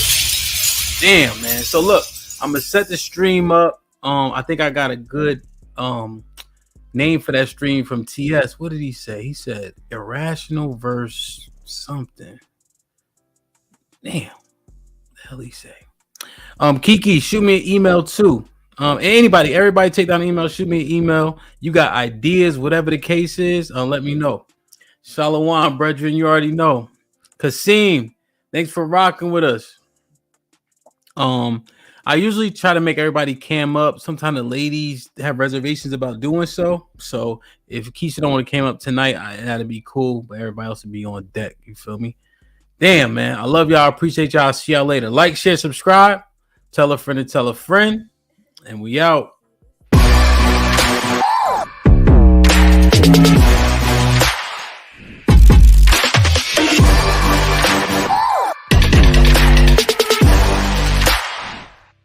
Damn, man. So look, I'm gonna set the stream up. I think I got a good name for that stream from TS. What did he say? He said irrational verse something. Damn. What the hell he say? Kiki, shoot me an email too. Everybody take down an email, shoot me an email. You got ideas, whatever the case is, let me know. Shalom, brethren, you already know. Kasim, thanks for rocking with us. I usually try to make everybody cam up. Sometimes the ladies have reservations about doing so. So if Keisha don't want to cam up tonight, that'd be cool. But everybody else would be on deck. You feel me? Damn, man. I love y'all. I appreciate y'all. See y'all later. Like, share, subscribe. Tell a friend to tell a friend. And we out.